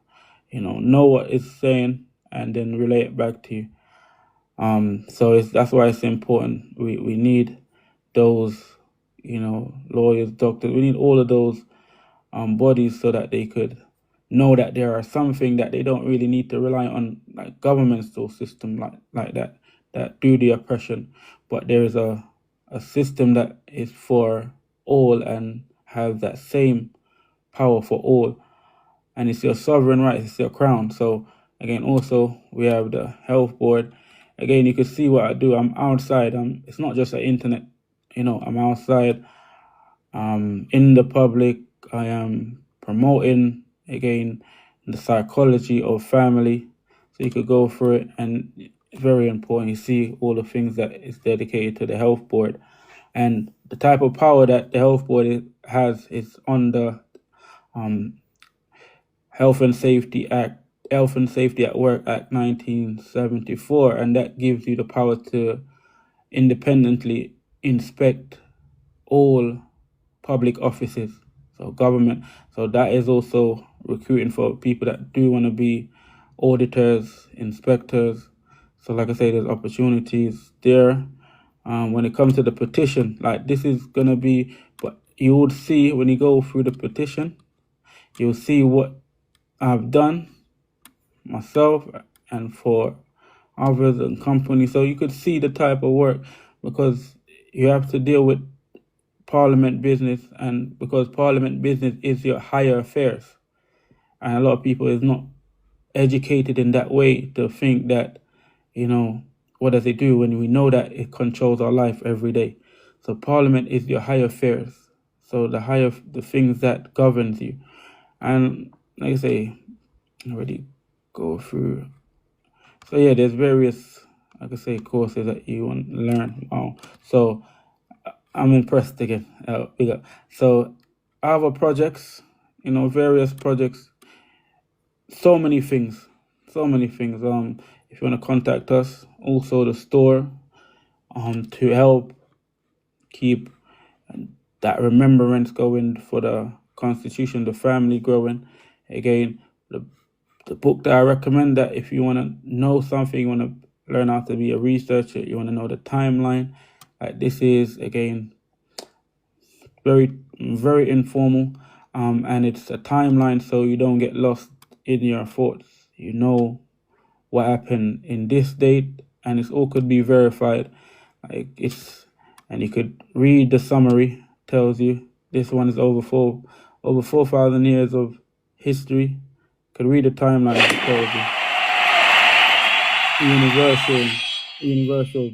know what it's saying and then relay it back to you. So that's why it's important. We need those, lawyers, doctors. We need all of those bodies so that they could know that there are something that they don't really need to rely on, like governmental system like that do the oppression, but there is a system that is for all and has that same power for all, and it's your sovereign right, it's your crown. So again, also we have the health board. Again, you can see what I do. I'm outside. It's not just the internet. I'm outside. In the public. I am promoting again the psychology of family. So you could go through it, and it's very important. You see all the things that is dedicated to the health board, and the type of power that the health board has is on the Health and Safety at Work Act 1974, and that gives you the power to independently inspect all public offices, so government. So that is also recruiting for people that do want to be auditors, inspectors. So like I say, there's opportunities there. When it comes to the petition, like this is going to be, but you would see when you go through the petition, you'll see what I've done myself and for others and companies. So you could see the type of work, because you have to deal with Parliament business, and because Parliament business is your higher affairs, and a lot of people is not educated in that way to think that, what does it do when we know that it controls our life every day. So Parliament is your higher affairs, so the things that governs you. And like I say, I already go through. So yeah, there's various, like I say, courses that you want to learn. So I'm impressed again. Big up. So other projects, various projects, so many things. If you want to contact us, also the store, to help keep that remembrance going for the Constitution, the family growing. Again, the book that I recommend, that if you want to know something, you want to learn how to be a researcher, you want to know the timeline, like this is, again, very, very informal, and it's a timeline so you don't get lost in your thoughts. You know what happened in this date, and it's all could be verified. And you could read the summary, tells you this one is over 4,000 years of history. Could read the timeline, it tells you universal.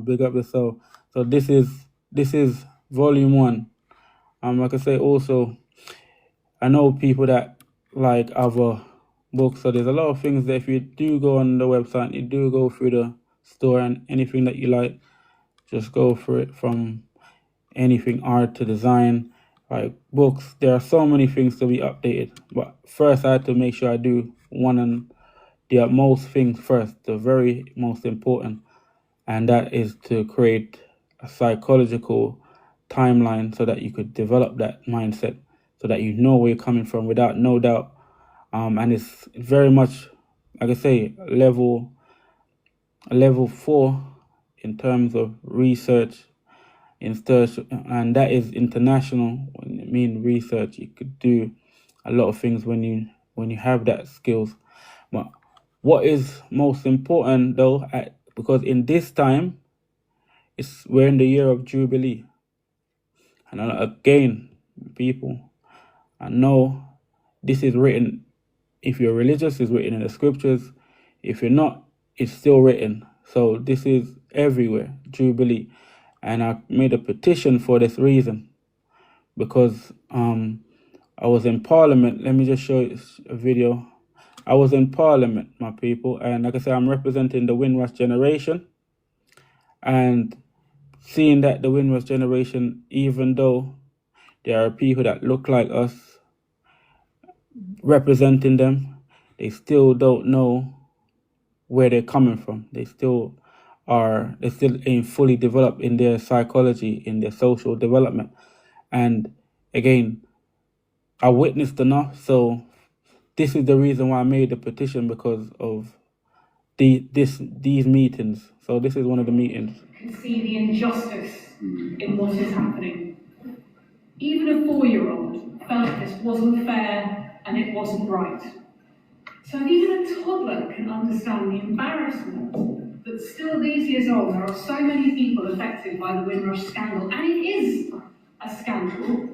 Big up yourself. So this is volume 1. Like I say, also, I know people that like other books, so there's a lot of things that if you do go on the website, you do go through the store, and anything that you like, just go through it, from anything art to design, like books. There are so many things to be updated, but first I had to make sure I do one and the utmost things first, the very most important, and that is to create a psychological timeline so that you could develop that mindset, so that you know where you're coming from without no doubt. And it's very much, like I say, level 4 in terms of research, and that is international. When you mean research, you could do a lot of things when you have that skills. But what is most important though, because in this time, we're in the year of Jubilee. And again, people, I know this is written, if you're religious, it's written in the scriptures. If you're not, it's still written. So this is everywhere, Jubilee. And I made a petition for this reason, because I was in Parliament. Let me just show you a video. I was in Parliament, my people, and like I said, I'm representing the Windrush generation. And seeing that the Windrush generation, even though there are people that look like us representing them, they still don't know where they're coming from. They still ain't fully developed in their psychology, in their social development. And again, I witnessed enough. So this is the reason why I made the petition, because of these meetings. So this is one of the meetings. Can see the injustice in what is happening. Even a 4-year-old felt this wasn't fair and it wasn't right. So even a toddler can understand the embarrassment that still these years old there are so many people affected by the Windrush scandal, and it is a scandal.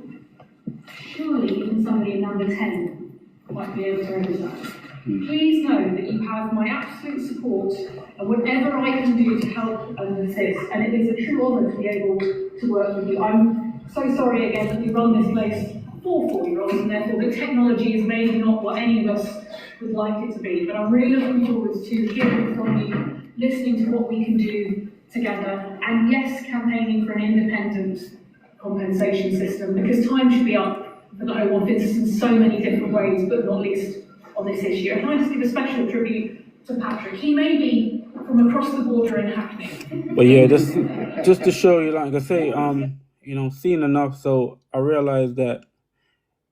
Surely even somebody in number 10 might be able to understand. Please know that you have my absolute support and whatever I can do to help and assist, and it is a true honour to be able to work with you. I'm so sorry again that we run this place for 4-year-olds, and therefore the technology is maybe not what any of us would like it to be, but I'm really looking forward to hearing from you, listening to what we can do together, and yes, campaigning for an independent compensation system, because time should be up for the Home Office in so many different ways, but not least on this issue. And can I just give a special tribute to Patrick? He may be from across the border in Hackney. But yeah, just to show you, like I say, seen enough. So I realized that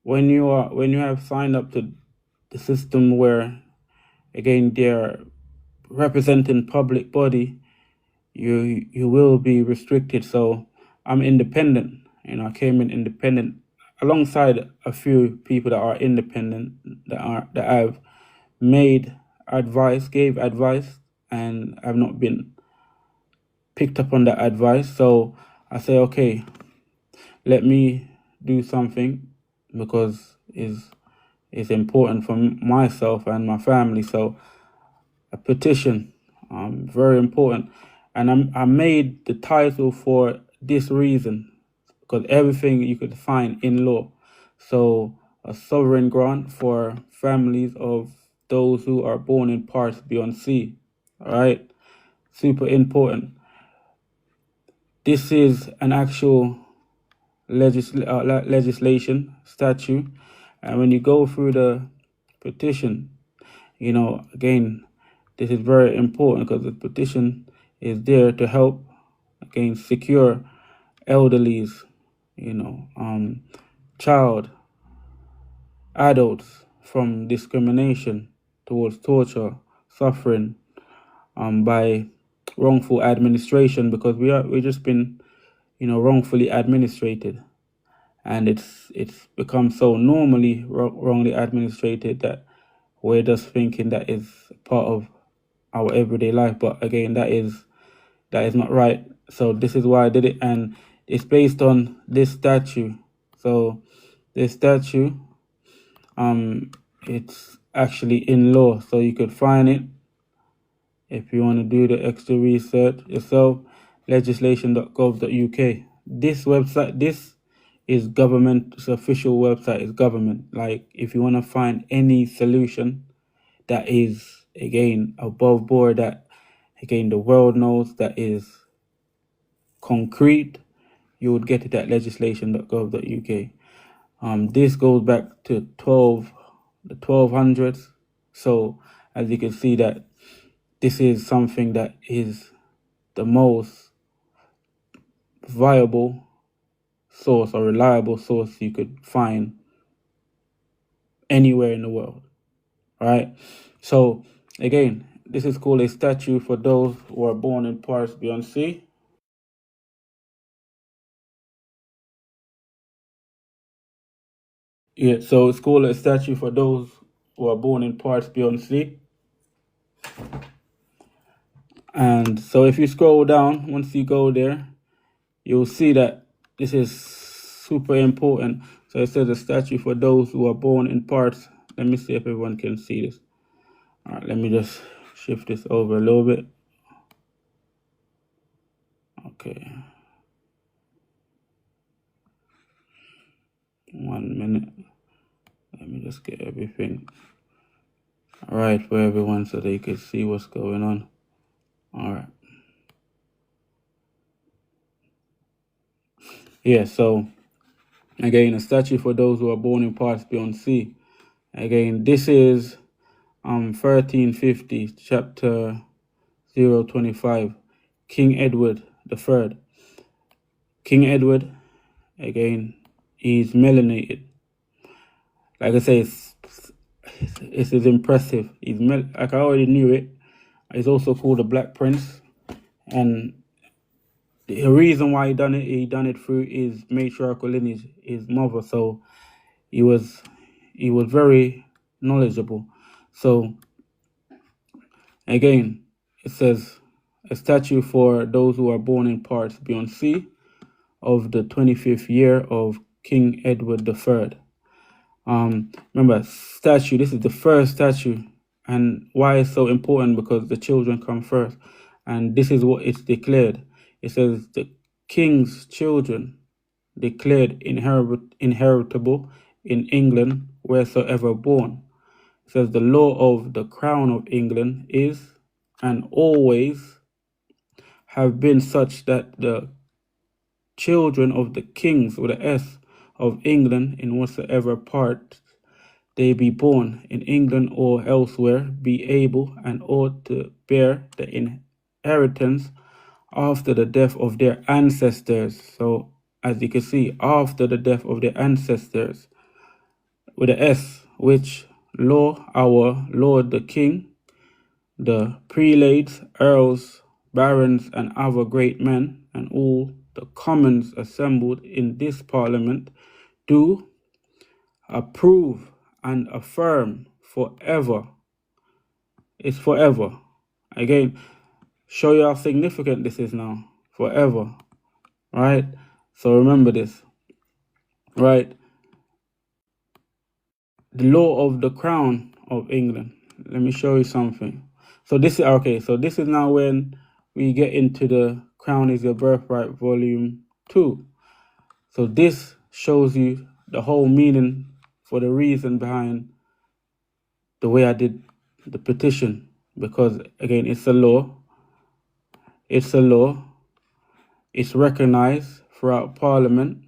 when you have signed up to the system where, again, they're representing public body, you will be restricted. So I'm independent. I came in independent alongside a few people that are independent, that I've gave advice, and I've not been picked up on that advice. So I say, okay, let me do something, because it's important for myself and my family. So a petition, very important. And I made the title for this reason, because everything you could find in law. So a sovereign grant for families of those who are born in parts beyond sea. All right, super important. This is an actual legislation statute, and when you go through the petition, again, this is very important, because the petition is there to help, again, secure elderlies, child, adults from discrimination towards torture, suffering by wrongful administration, because we've just been, wrongfully administrated, and it's become so normally wrongly administrated that we're just thinking that is part of our everyday life. But again, that is not right. So this is why I did it, and it's based on this statute. So this statute, it's actually in law, so you could find it if you want to do the extra research yourself. Legislation.gov.uk. This website, this is government. It's official website. It's government. Like, if you want to find any solution that is, again, above board, that, again, the world knows, that is concrete, you would get it at legislation.gov.uk. This goes back to the 1200s. So as you can see, that this is something that is the most viable source or reliable source you could find anywhere in the world. All right. So again, this is called a statute for those who are born in parts beyond sea. Yeah, so it's called a statute for those who are born in parts beyond sea. And so if you scroll down, once you go there, you'll see that this is super important. So it says a statute for those who are born in parts. Let me see if everyone can see this. All right, let me just shift this over a little bit. Okay. 1 minute. Let me just get everything right for everyone so they can see what's going on. All right. Yeah, so again, a statue for those who are born in parts beyond sea. Again, this is 1350, chapter 025, King Edward the Third. King Edward, again, he's melanated. Like I say, it's impressive. Like I already knew it. He's also called the Black Prince, and the reason why he done it through his matriarchal lineage, his mother. So he was very knowledgeable. So again, it says a statue for those who are born in parts beyond sea of the 25th year of King Edward III. Remember, statue, this is the first statue. And why it's so important? Because the children come first. And this is what it's declared. It says the king's children declared inheritable in England wheresoever born. It says the law of the crown of England is and always have been such that the children of the kings with the S of England in whatsoever part they be born in England or elsewhere be able and ought to bear the inheritance after the death of their ancestors. So as you can see, after the death of their ancestors with the S, which law our Lord the King, the prelates, earls, barons, and other great men, and all the commons assembled in this parliament do approve and affirm forever. It's forever. Again, show you how significant this is now. Forever. Right? So remember this. Right? The law of the crown of England. Let me show you something. So this is okay. So this is now when we get into the Crown is Your Birthright, Volume 2. So this shows you the whole meaning for the reason behind the way I did the petition. Because again, it's a law. It's a law. It's recognized throughout Parliament.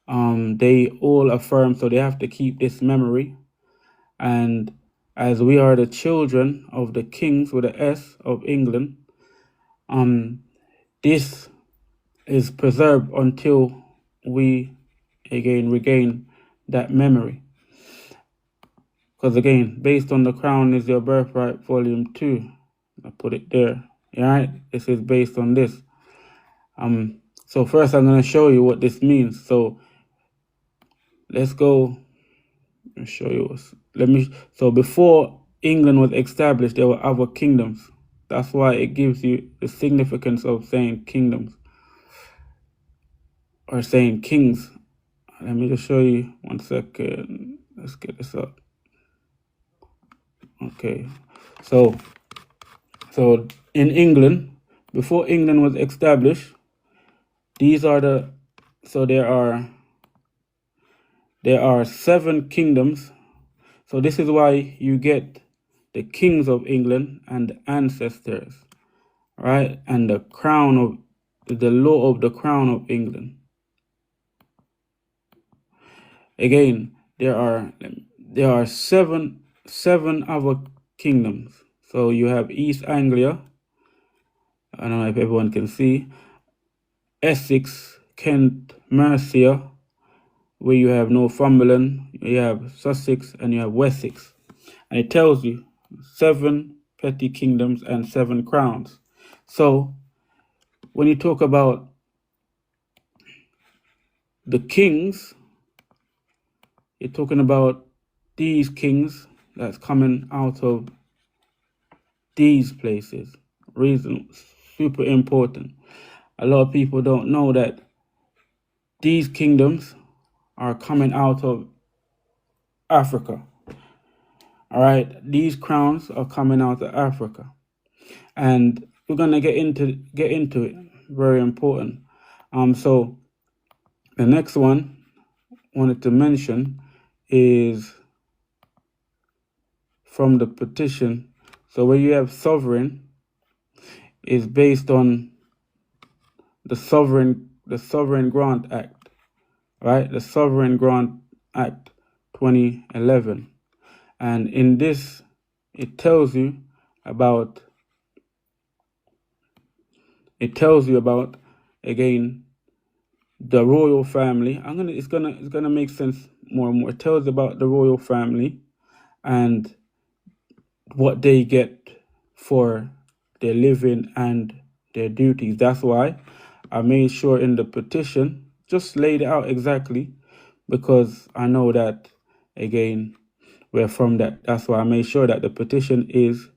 They all affirm, so they have to keep this memory. And as we are the children of the kings with the S of England, this is preserved until we again regain that memory. Because again, based on the Crown is Your Birthright, Volume 2, I put it there. All right, this is based on this. So first I'm going to show you what this means. So let's go and show you. So before England was established, there were other kingdoms. That's why it gives you the significance of saying kingdoms or saying kings. Let me just show you 1 second. Let's get this up. Okay. So in England, before England was established, there are 7 kingdoms. So this is why you get the kings of England and the ancestors, right? And the law of the crown of England. Again, there are seven other kingdoms. So you have East Anglia. I don't know if everyone can see. Essex, Kent, Mercia, where you have Northumberland, you have Sussex, and you have Wessex. And it tells you 7 petty kingdoms and 7 crowns. So when you talk about the kings, you're talking about these kings that's coming out of these places. Reason, super important. A lot of people don't know that these kingdoms are coming out of Africa. All right, these crowns are coming out of Africa, and we're gonna get into it. very important. So the next one I wanted to mention is from the petition. So where you have sovereign is based on the Sovereign Grant Act, right? The Sovereign Grant Act 2011. And in this, it tells you about again the royal family. It's gonna make sense more and more. It tells about the royal family and what they get for their living and their duties. That's why I made sure in the petition just laid it out exactly, because I know that again we're from that. That's why I made sure that the petition is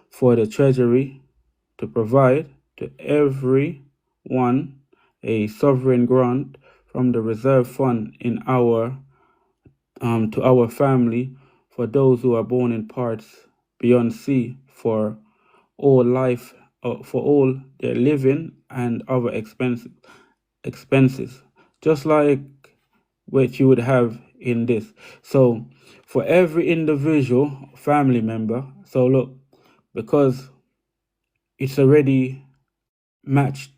for the Treasury to provide to everyone a sovereign grant from the reserve fund in our to our family for those who are born in parts beyond sea for all life for all their living and other expenses, just like what you would have in this. So for every individual family member, so look, because it's already matched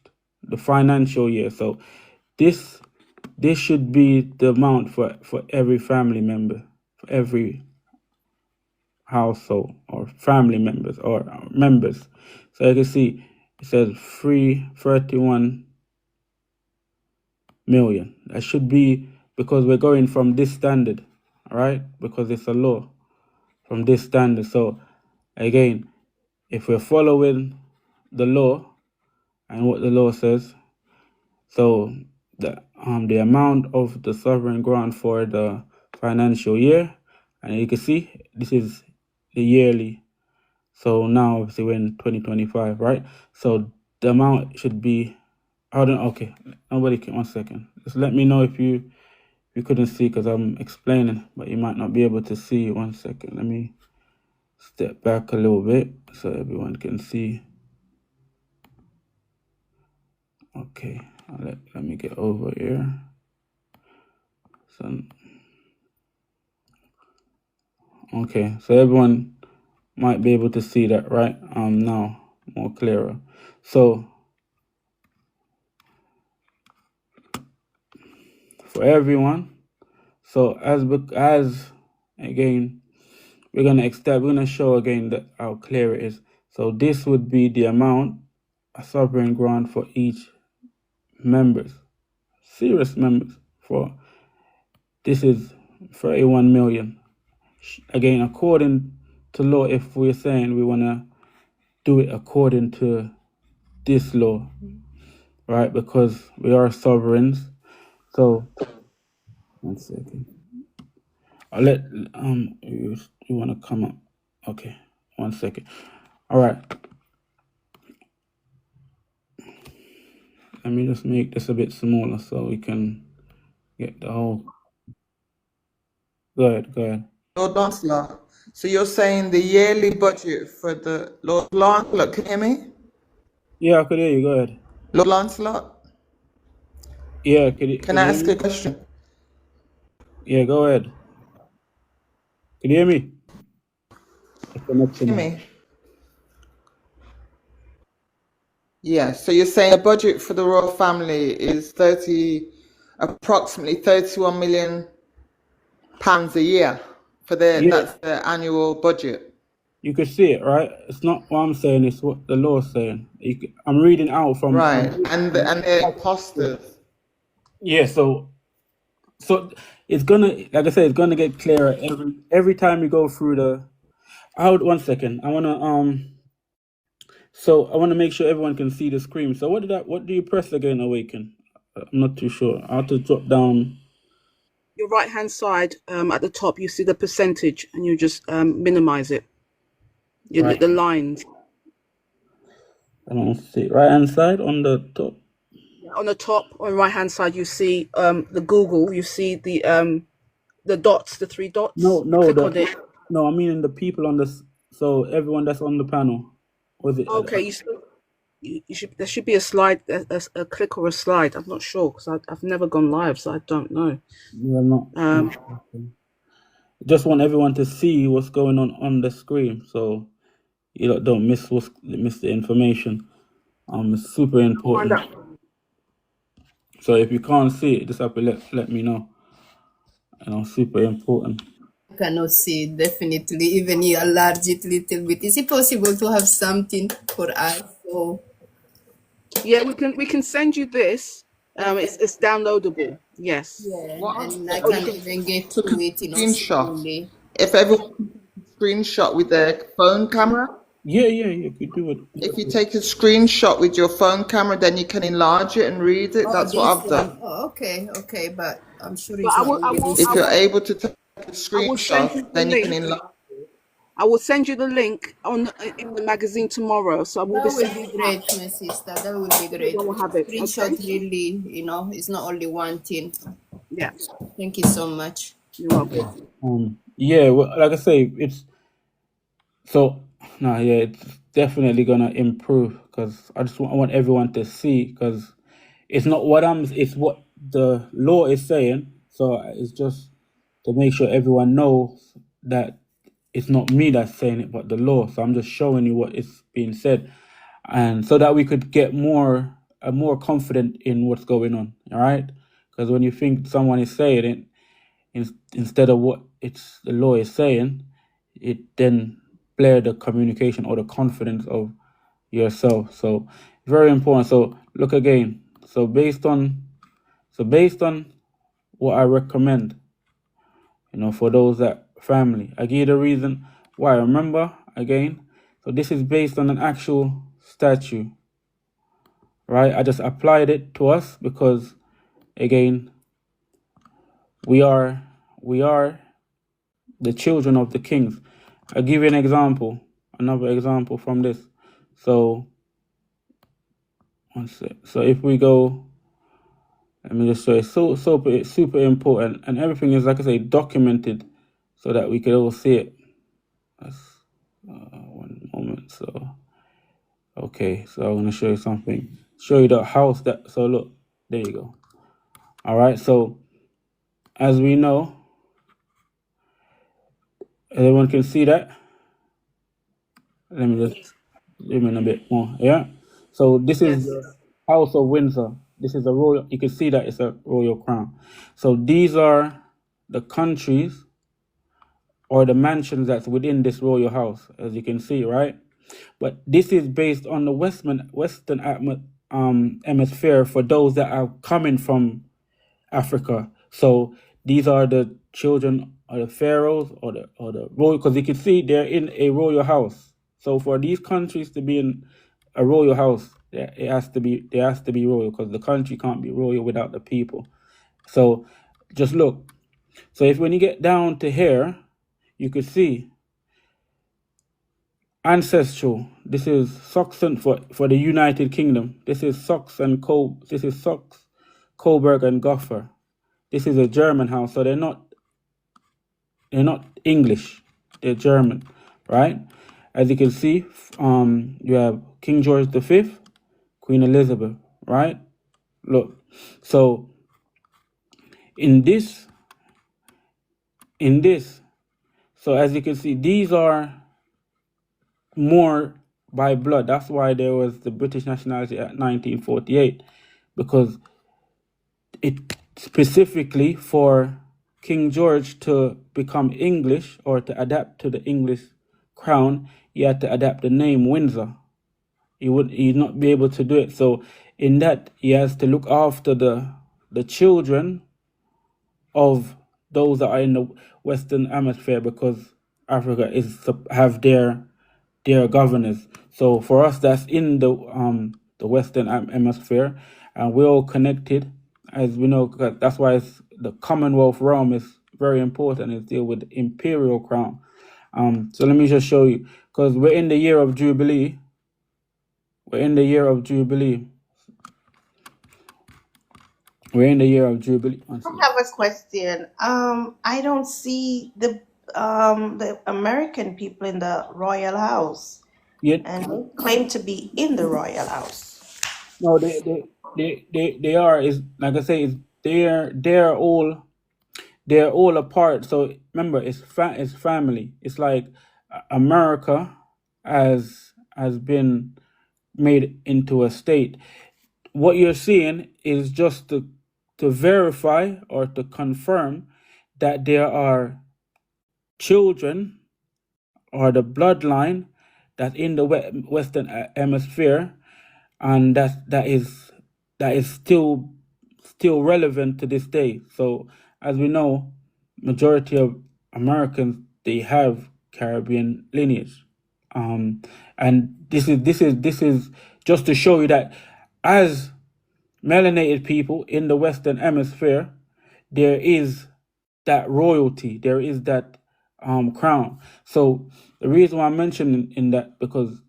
the financial year, so this should be the amount for every family member, for every household or family members or members. So you can see it says 331 million. That should be, because we're going from this standard, all right? Because it's a law from this standard. So again, if we're following the law and what the law says, so the amount of the sovereign grant for the financial year, and you can see this is the yearly. So now obviously we're in 2025, right? So the amount should be, hold on, okay, nobody can, 1 second. Just let me know if you couldn't see, because I'm explaining, but you might not be able to see. 1 second, let me step back a little bit so everyone can see. Okay, let me get over here. So, okay, so everyone might be able to see that, right? Now more clearer. So for everyone, so as again, we're gonna show again that how clear it is. So this would be the amount a sovereign grant for each members, serious members. For this is 31 million. Again, according to law, if we're saying we wanna do it according to this law, right? Because we are sovereigns. So 1 second. I'll let you wanna come up. Okay, 1 second. All right. Let me just make this a bit smaller so we can get the whole. Go ahead. Lord Lancelot. So you're saying the yearly budget for the Lord Lancelot? Can you hear me? Yeah, I could hear you. Go ahead. Lord Lancelot, Yeah, can could I you hear ask a me? question? Yeah, go ahead. Can you hear me? The Hear connection. me? Yeah. So you're saying the budget for the royal family is approximately 31 million pounds a year for Yeah, that's the annual budget. you could see it, right? It's not what I'm saying; it's what the law's saying. I'm reading out from. Right. And the imposters. Yeah, so it's gonna, like I said, it's gonna get clearer every time you go through the. Hold 1 second. I wanna So I want to make sure everyone can see the screen. So what do you press again, Awaken? I'm not too sure. I have to drop down. Your right hand side, at the top, you see the percentage, and you just minimize it. Right. The lines I don't see. Right hand side on the top. on the top, on the right hand side, you see the Google. You see the dots, the three No, dots. You no, click on it. I mean the people on this. So everyone that's on the panel. Was it? Okay, you should there should be a slide, a click or a slide. I'm not sure because I've never gone live, so I don't know. Yeah, I'm not. Um, Just want everyone to see what's going on the screen, so you don't miss the information. It's super find important. out. So if you can't see it, just have to let me know. Super important. I cannot see it, definitely. Even you enlarge it a little bit. Is it possible to have something for us? So, Yeah, we can send you this. It's downloadable. Yes. yeah, What I'm and I Or you can saying can. is even get took through a it, screenshot. slowly. If everyone can take a screenshot with their phone camera, Yeah, you could do it. if you take a screenshot with your phone camera, then you can enlarge it and read it. Oh, That's what this I've one. done. Oh, okay, but I'm sure But it's not only this If you're one. able to take a I will send you screenshot, the then you can link. enlarge. I will send you the link in the magazine tomorrow. So I will be That will sending be it out. great, my sister. That will be great. Everyone will have it. Screenshot Okay. really, it's not only one thing. Yeah. Thank you so much. You're welcome. Yeah, well, like I say, it's so no, yeah, it's definitely gonna improve because I want everyone to see because it's not it's what the law is saying. So it's just to make sure everyone knows that it's not me that's saying it, but the law. So I'm just showing you what is being said, and so that we could get more confident in what's going on. All right, because when you think someone is saying it instead of what it's the law is saying, it then blur the communication or the confidence of yourself. So very important. So look again. So based on what I recommend, for those that family, I give you the reason why. Remember again. So this is based on an actual statue, right? I just applied it to us because again, we are the children of the kings. I'll give you another example from this. So, one sec. So if we go, let me just show you. It's super important, and everything is, like I say, documented, so that we can all see it. That's one moment. So, okay. So I'm gonna show you something. Show you the house that. So look, there you go. All right. So as we know, everyone can see that. Let me just zoom in a bit more. Yeah. So this is Yes. the House of Windsor. This is a royal. You can see that it's a royal crown. So these are the countries or the mansions that's within this royal house, as you can see, right? But this is based on the Western hemisphere for those that are coming from Africa. So these are the children of the pharaohs or the royal, because you can see they're in a royal house. So for these countries to be in a royal house, it has to be royal, because the country can't be royal without the people. So just look. So if when you get down to here, you could see ancestral. This is Saxon for the United Kingdom. This is Sox, Coburg and Goffer. This is a German house, so they're not English, they're German, right? As you can see, you have King George V, Queen Elizabeth, right? Look, so in this, so as you can see, these are more by blood. That's why there was the British nationality at 1948, because it specifically for King George to become English or to adapt to the English crown, he had to adapt the name Windsor. He'd not be able to do it. So in that, he has to look after the children of those that are in the Western Hemisphere, because Africa have their governors. So for us, that's in the Western Hemisphere, and we're all connected, as we know. 'Cause that's why the Commonwealth realm is very important. It's deal with the imperial crown. So let me just show you, because we're in the year of Jubilee. We're in the year of Jubilee. We're in the year of Jubilee. I have a question. I don't see the American people in the royal house. Yeah, and they claim to be in the royal house. no, they are, is like I say, is they're all a part. So remember, it's family. It's like America has been made into a state. What you're seeing is just to verify or to confirm that there are children or the bloodline that's in the Western Hemisphere, and that is still relevant to this day. So as we know, majority of Americans, they have Caribbean lineage, and this is just to show you that as melanated people in the Western Hemisphere, there is that royalty, there is that crown. So the reason why I'm mentioning in that, because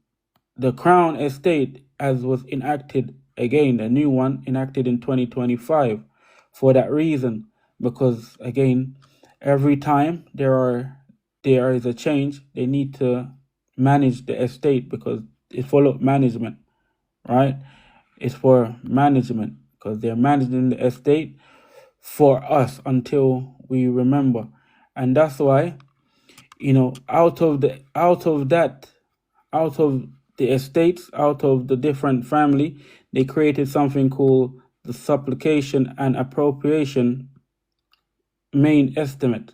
the Crown Estate, as was enacted again, a new one enacted in 2025, for that reason, because again, every time there is a change, they need to manage the estate because it's full of management, right? It's for management because they're managing the estate for us until we remember, and that's why, out of the estates, out of the different family, they created something called the supplication and appropriation main estimate.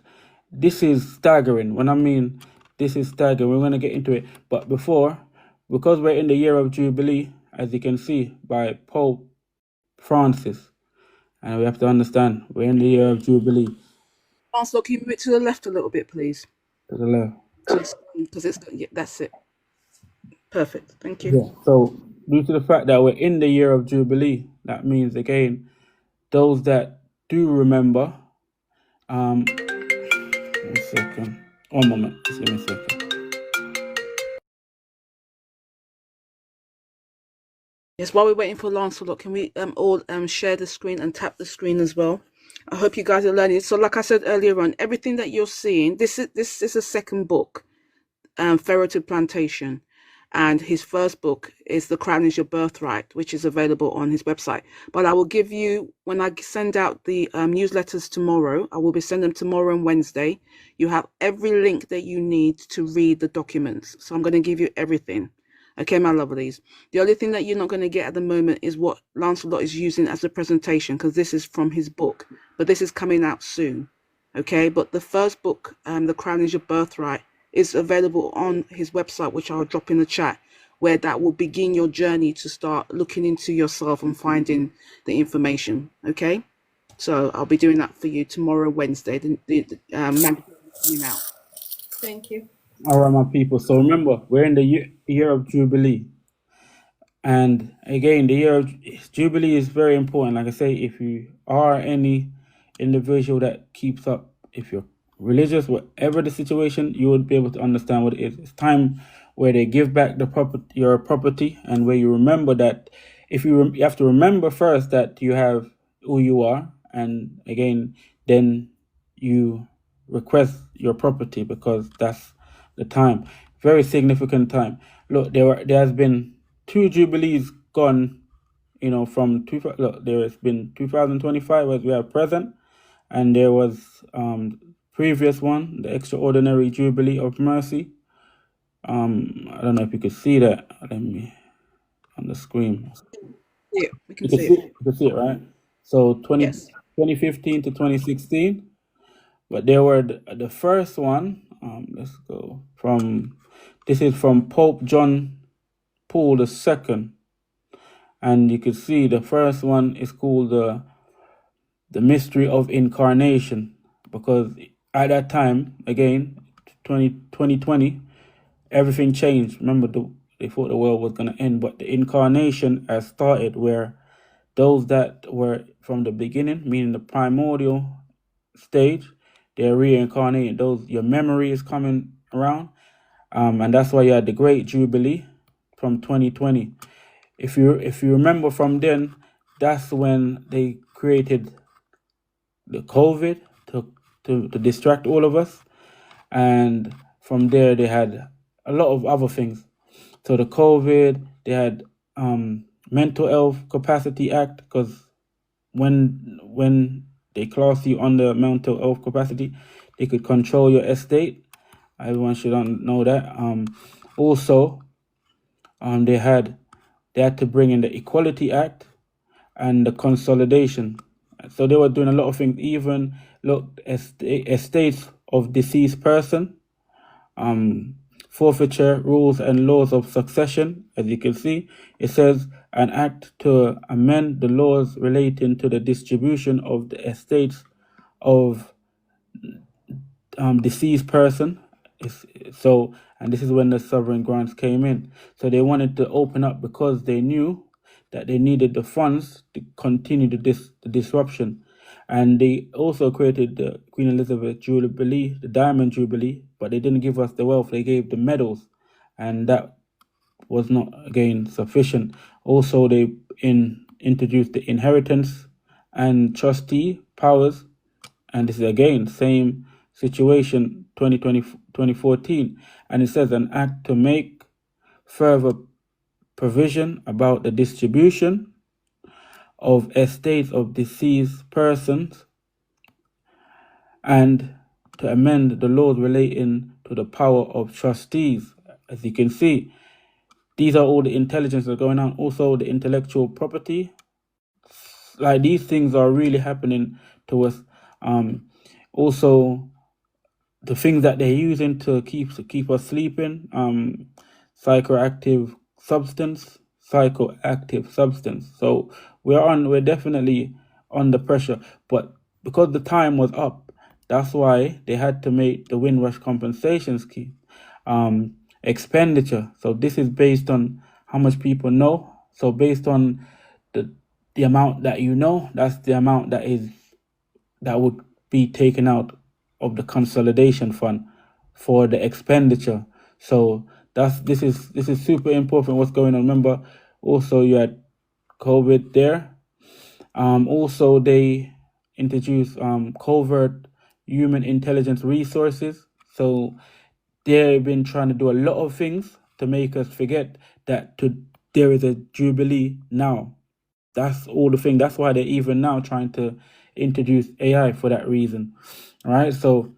This is staggering. When I mean this is staggering, we're going to get into it. But because we're in the year of Jubilee, as you can see by Pope Francis, and we have to understand we're in the year of Jubilee. Lancelot, can you move it to the left a little bit, please? To the left. Because it's yeah, that's it. Perfect. Thank you. Yeah. So due to the fact that we're in the year of Jubilee, that means again, those that do remember, 1 second, 1 moment, just give me a second. Yes, while we're waiting for Lancelot, can we all share the screen and tap the screen as well? I hope you guys are learning. So, like I said earlier on, everything that you're seeing, this is a second book, Pharaoh to Plantation, and his first book is The Crown is Your Birthright, which is available on his website. But I will give you, when I send out the newsletters tomorrow, I will be sending them tomorrow and Wednesday. You have every link that you need to read the documents. So I'm going to give you everything. Okay, my lovelies. The only thing that you're not going to get at the moment is what Lancelot is using as a presentation, because this is from his book, but this is coming out soon. Okay, but the first book, The Crown is Your Birthright, is available on his website, which I'll drop in the chat, where that will begin your journey to start looking into yourself and finding the information. Okay, so I'll be doing that for you tomorrow, Wednesday. The magazine is coming out. Thank you. All right, my people. So remember, we're in the year of Jubilee. And again, the year of Jubilee is very important. Like I say, if you are any individual that keeps up, if you're religious, whatever the situation, you would be able to understand what it is. It's time where they give back your property, and where you remember that you have to remember first that you have who you are, and again, then you request your property, because that's the time. Very significant time. Look, there has been 2 jubilees gone, from look, there has been 2025 as we are present, and there was previous one, the extraordinary jubilee of mercy. I don't know if you could see that. Let me on the screen. Yeah, we can You can see see it. it. You can see it, right? So Yes. 2015 to 2016. But there were the first one. Let's go from. This is from Pope John Paul II, and you can see the first one is called the mystery of incarnation, because at that time, again, 2020, everything changed. Remember, they thought the world was going to end, but the incarnation has started, where those that were from the beginning, meaning the primordial stage, they're reincarnated. Your memory is coming around, and that's why you had the Great Jubilee from 2020. If you remember from then, that's when they created the COVID to distract all of us, and from there they had a lot of other things. So the COVID, they had Mental Health Capacity Act, because when they class you under mental health capacity, they could control your estate. Everyone should know that. Also, they had to bring in the Equality Act and the consolidation. So they were doing a lot of things. Even look, estates of deceased person, forfeiture rules and laws of succession. As you can see, it says an act to amend the laws relating to the distribution of the estates of deceased person. So, and this is when the sovereign grants came in. So they wanted to open up because they knew that they needed the funds to continue the disruption. And they also created the Queen Elizabeth Jubilee, the Diamond Jubilee, but they didn't give us the wealth, they gave the medals. And that was not, again, sufficient. Also, they introduced the inheritance and trustee powers. And this is, again, same situation, 2014. And it says an act to make further provision about the distribution of estates of deceased persons and to amend the laws relating to the power of trustees. As you can see, these are all the intelligence that are going on. Also, the intellectual property. Like, these things are really happening to us. Also, the things that they're using to keep us sleeping, psychoactive substance. So we're definitely under pressure. But because the time was up, that's why they had to make the Windrush compensation scheme expenditure. So this is based on how much people know. So based on the amount that you know, that's the amount that would be taken out of the consolidation fund for the expenditure. So this is super important what's going on. Remember, also you had COVID there. Also they introduced covert human intelligence resources. So they've been trying to do a lot of things to make us forget that there is a jubilee now. That's all the thing. That's why they're even now trying to introduce AI for that reason. All right. So,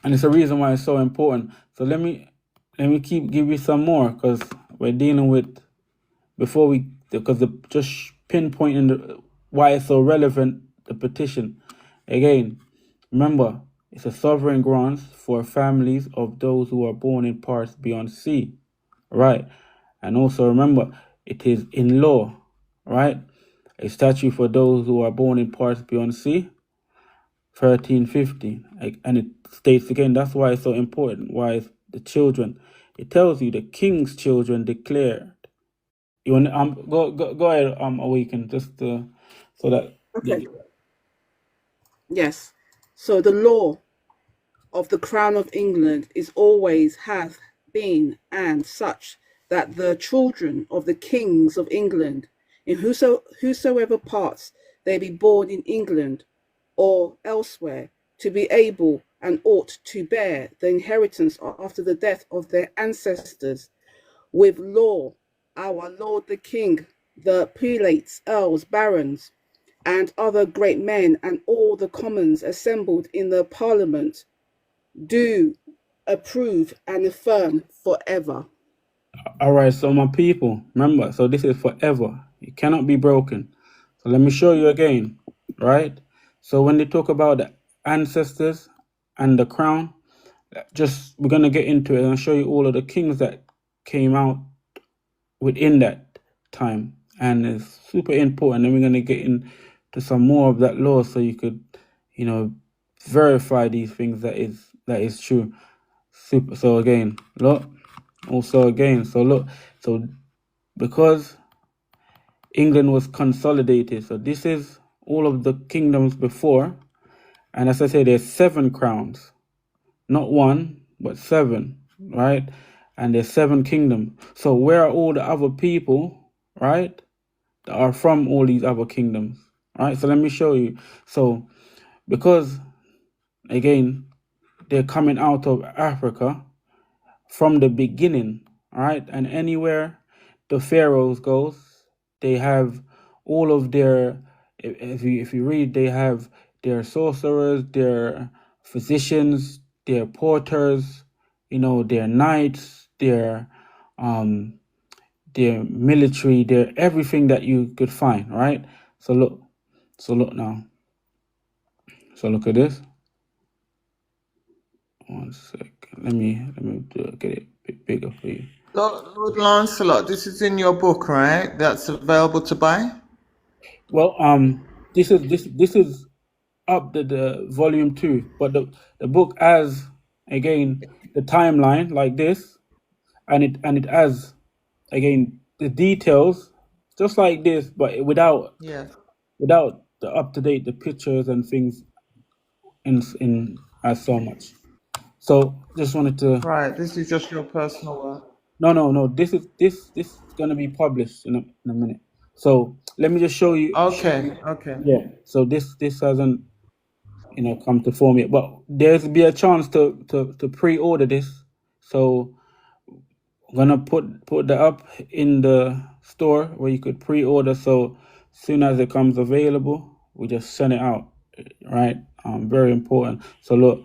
and it's a reason why it's so important. So let me give you some more, because we're dealing with because the just pinpointing why it's so relevant, the petition. Again, remember, it's a sovereign grant for families of those who are born in parts beyond sea. Right. And also remember, it is in law, right? A statute for those who are born in parts beyond sea, 1350. And it states again, that's why it's so important. Why it's the children. It tells you the king's children declared. You want go ahead, Awaken, just so that Okay. Yes. So the law of the Crown of England is always, hath been, and such that the children of the kings of England, in whosoever parts they be born in England or elsewhere, to be able and ought to bear the inheritance after the death of their ancestors, with law, our Lord the King, the prelates, earls, barons, and other great men, and all the commons assembled in the Parliament, do approve and affirm forever. All right, so my people, remember, so this is forever. It cannot be broken. So let me show you again, right? So when they talk about the ancestors and the crown, we're going to get into it and show you all of the kings that came out within that time. And it's super important. And we're going to get into some more of that law so you could, verify these things that is true. Super. So again, look. Also again, so because England was consolidated, so this is all of the kingdoms before, and as I say, there's 7 crowns, not 1 but 7, right? And there's 7 kingdoms. So where are all the other people, right, that are from all these other kingdoms, right? So let me show you. So because again, they're coming out of Africa from the beginning. All right, and anywhere the pharaohs goes, they have all of their. If you read, they have their sorcerers, their physicians, their porters, their knights, their military, their everything that you could find. Right. So look now. So look at this. One second. Let me get it a bit bigger for you. Lord Lancelot, this is in your book, right? That's available to buy? Well, this is up the volume 2, but the book has again the timeline like this, and it has again the details just like this, but without Yes. the up to date the pictures and things in as so much. So just wanted to Right. This is just your personal work. no, this is gonna be published in a minute. So let me just show you. Okay. Okay. Yeah. So this hasn't come to form yet, but there's be a chance to pre-order this. So I'm gonna put that up in the store where you could pre-order. So soon as it comes available, we just send it out. Right. Very important. So look,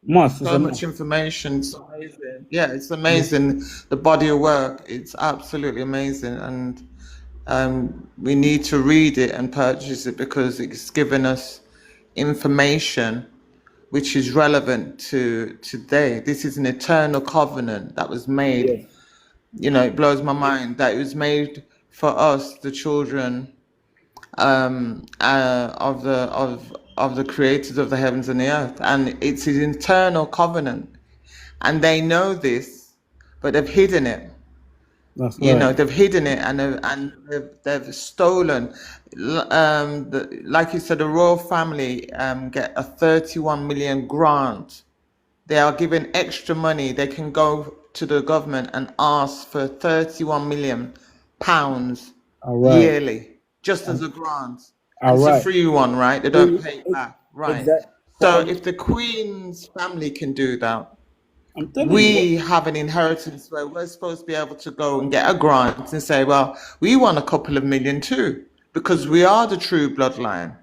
it's So a much must. information. It's amazing. Yeah, it's amazing. The body of work. It's absolutely amazing, and we need to read it and purchase it because it's given us information which is relevant to today. This is an eternal covenant that was made. Yes. It blows my mind that it was made for us, the children of the creators of the heavens and the earth, and it's an eternal covenant. And they know this, but they've hidden it. That's right. They've hidden it, and they've stolen. Like you said, the royal family get a 31 million grant. They are given extra money. They can go to the government and ask for 31 million pounds All right. yearly, just as a grant. All And it's a right. free one, right? They don't pay it back, right? Exactly. So if the Queen's family can do that, I'm telling you. we have an inheritance where we're supposed to be able to go and get a grant and say, well, we want a couple of million too, because we are the true bloodline.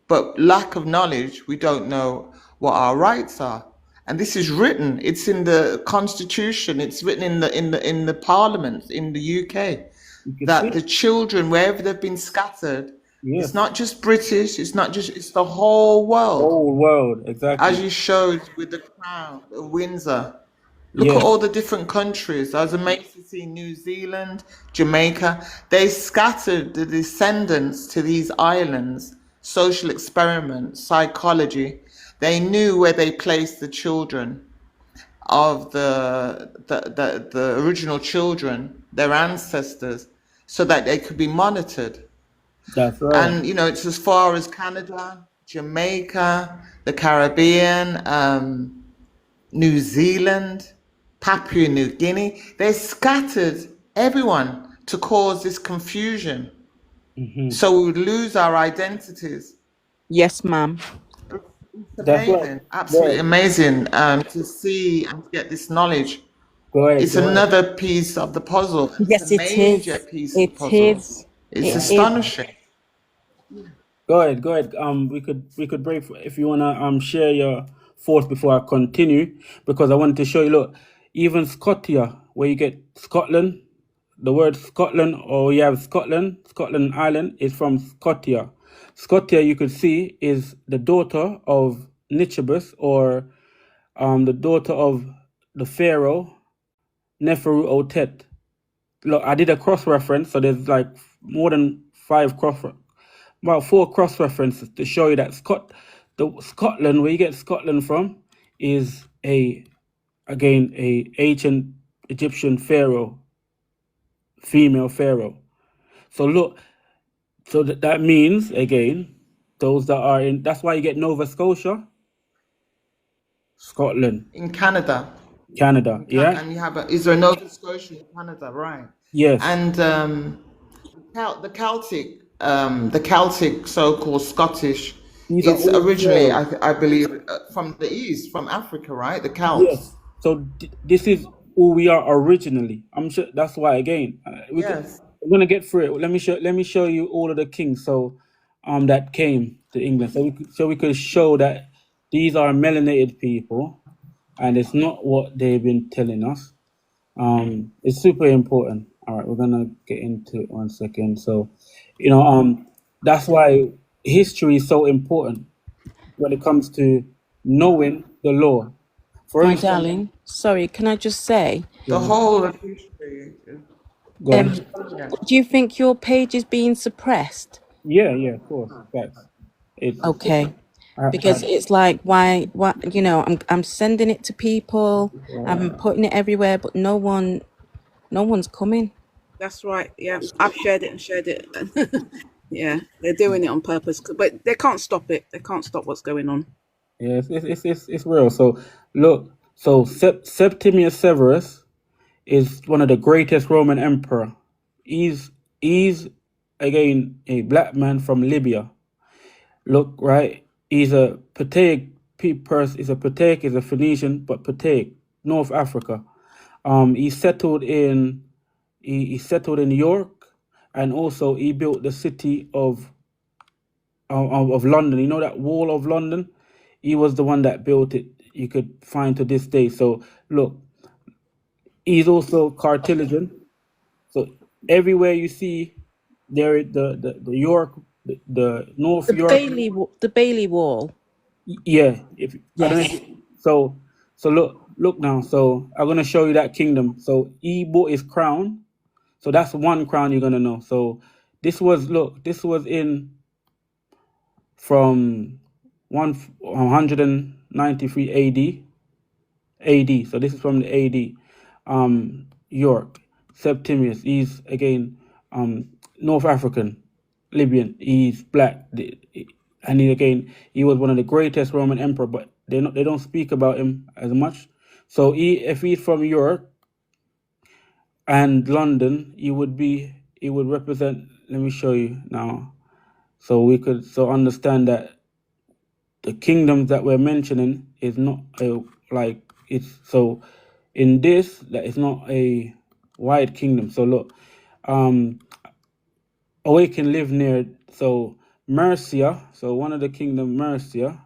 But lack of knowledge, we don't know what our rights are. And this is written, it's in the constitution, it's written in the parliament in the UK, You can that see. the children, wherever they've been scattered, it's Yes. not just British, it's the whole world. Whole world. As Exactly. you showed with the crown of Windsor. Look at Yes. all the different countries. I was amazed to see New Zealand, Jamaica. They scattered the descendants to these islands, social experiment, psychology. They knew where they placed the children of the original children, their ancestors, so that they could be monitored. That's right. And it's as far as Canada, Jamaica, the Caribbean, New Zealand, Papua New Guinea. They scattered everyone to cause this confusion. So we would lose our identities. Yes, ma'am. It's That's right. amazing, absolutely amazing to see and get this knowledge. Go ahead. It's Go ahead. another piece of the puzzle. It's Yes, a it major is. piece of the It puzzle. is. It's It is. astonishing. Go ahead. Go ahead. We could break if you wanna share your thoughts before I continue, because I wanted to show you. Look, even Scotia, where you get Scotland, the word Scotland, or you have Scotland Island is from Scotia. Scotia, you could see, is the daughter of Nichabus, or the daughter of the Pharaoh Neferu Otet. Look, I did a cross reference, so there's like more than about 4 cross references to show you that Scotland, where you get Scotland from, is a ancient Egyptian pharaoh, female pharaoh. So look, so that means again, those that are in. That's why you get Nova Scotia, Scotland, In Canada. Canada. Yeah. And you have is there a Nova Scotia in Canada, right? Yes. And the Celtic so-called Scottish, These are is all originally, pharaohs. I believe, from the east, from Africa, right? The Yes. Celts. So this is who we are originally. I'm sure that's why again Yes. we're gonna get through it. Let me show you all of the kings that came to England. So we could show that these are melanated people and it's not what they've been telling us. It's super important. All right, we're gonna get into it 1 second. So, that's why history is so important when it comes to knowing the law. For My instance, darling, sorry, can I just say, The go whole of history. go on. Yeah. do you think your page is being suppressed? Yeah, yeah, of course, facts. It's Okay. I, Because it's like, why, I'm sending it to people, I'm putting it everywhere, but no one's coming. That's right. Yeah, I've shared it and shared it. Yeah, they're doing it on purpose, but they can't stop it. They can't stop what's going on. yeah, it's real. So look, so Septimius Severus is one of the greatest Roman emperor. He's again a black man from Libya. Look, right? He's a Pataic person. He's a Pataic. He's a Phoenician, but Pataic, North Africa. He settled in he settled in York, and also he built the city of London. You know that Wall of London? He was the one that built it. You could find to this day. So look, he's also Cartesian. So everywhere you see there, the York, the North The York. Bailey Wall. Yeah, if I don't know. Yes. So look now. So I'm gonna show you that kingdom. So he bought his crown. So that's one crown you're gonna know. So this was in from 193 AD. So this is from the AD. York, Septimius. He's again North African, Libyan. He's black, and he was one of the greatest Roman emperor. But they don't speak about him as much. So if he's from York and London, he would represent. Let me show you now, so we could understand that the kingdoms that we're mentioning is not like it's so in this that it's not a wide kingdom. So look, we can live near Mercia. So one of the kingdom Mercia.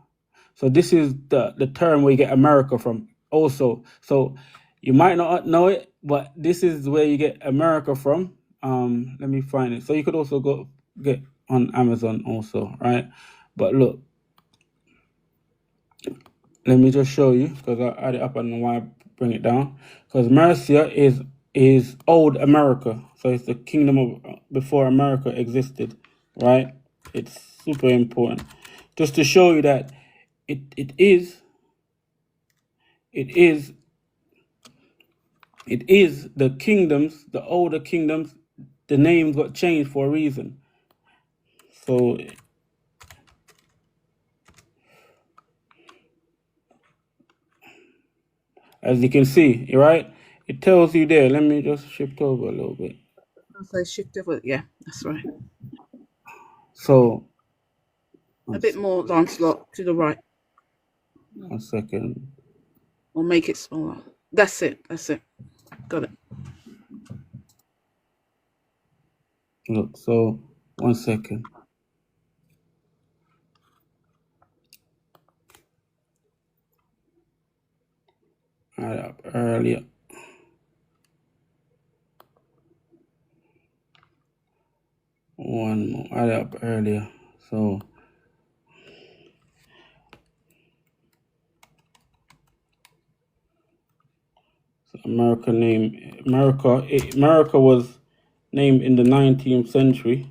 So this is the term where you get America from. Also, so you might not know it, but this is where you get America from. Let me find it. So you could also go get on Amazon also, right? But look, let me just show you because I add it up. I don't know why I bring it down. Because Mercia is old America, so it's the kingdom of before America existed, right? It's super important, just to show you that it is the kingdoms, the older kingdoms. The names got changed for a reason. So as you can see, right, it tells you there. Let me just shift over a little bit. So shift over. Yeah, that's right. So A bit more, Lancelot, to the right, 1 second. or make it smaller. That's it. That's it. Got it. Look, so 1 second. Add up earlier. One more. Add up earlier. So America was named in the 19th century.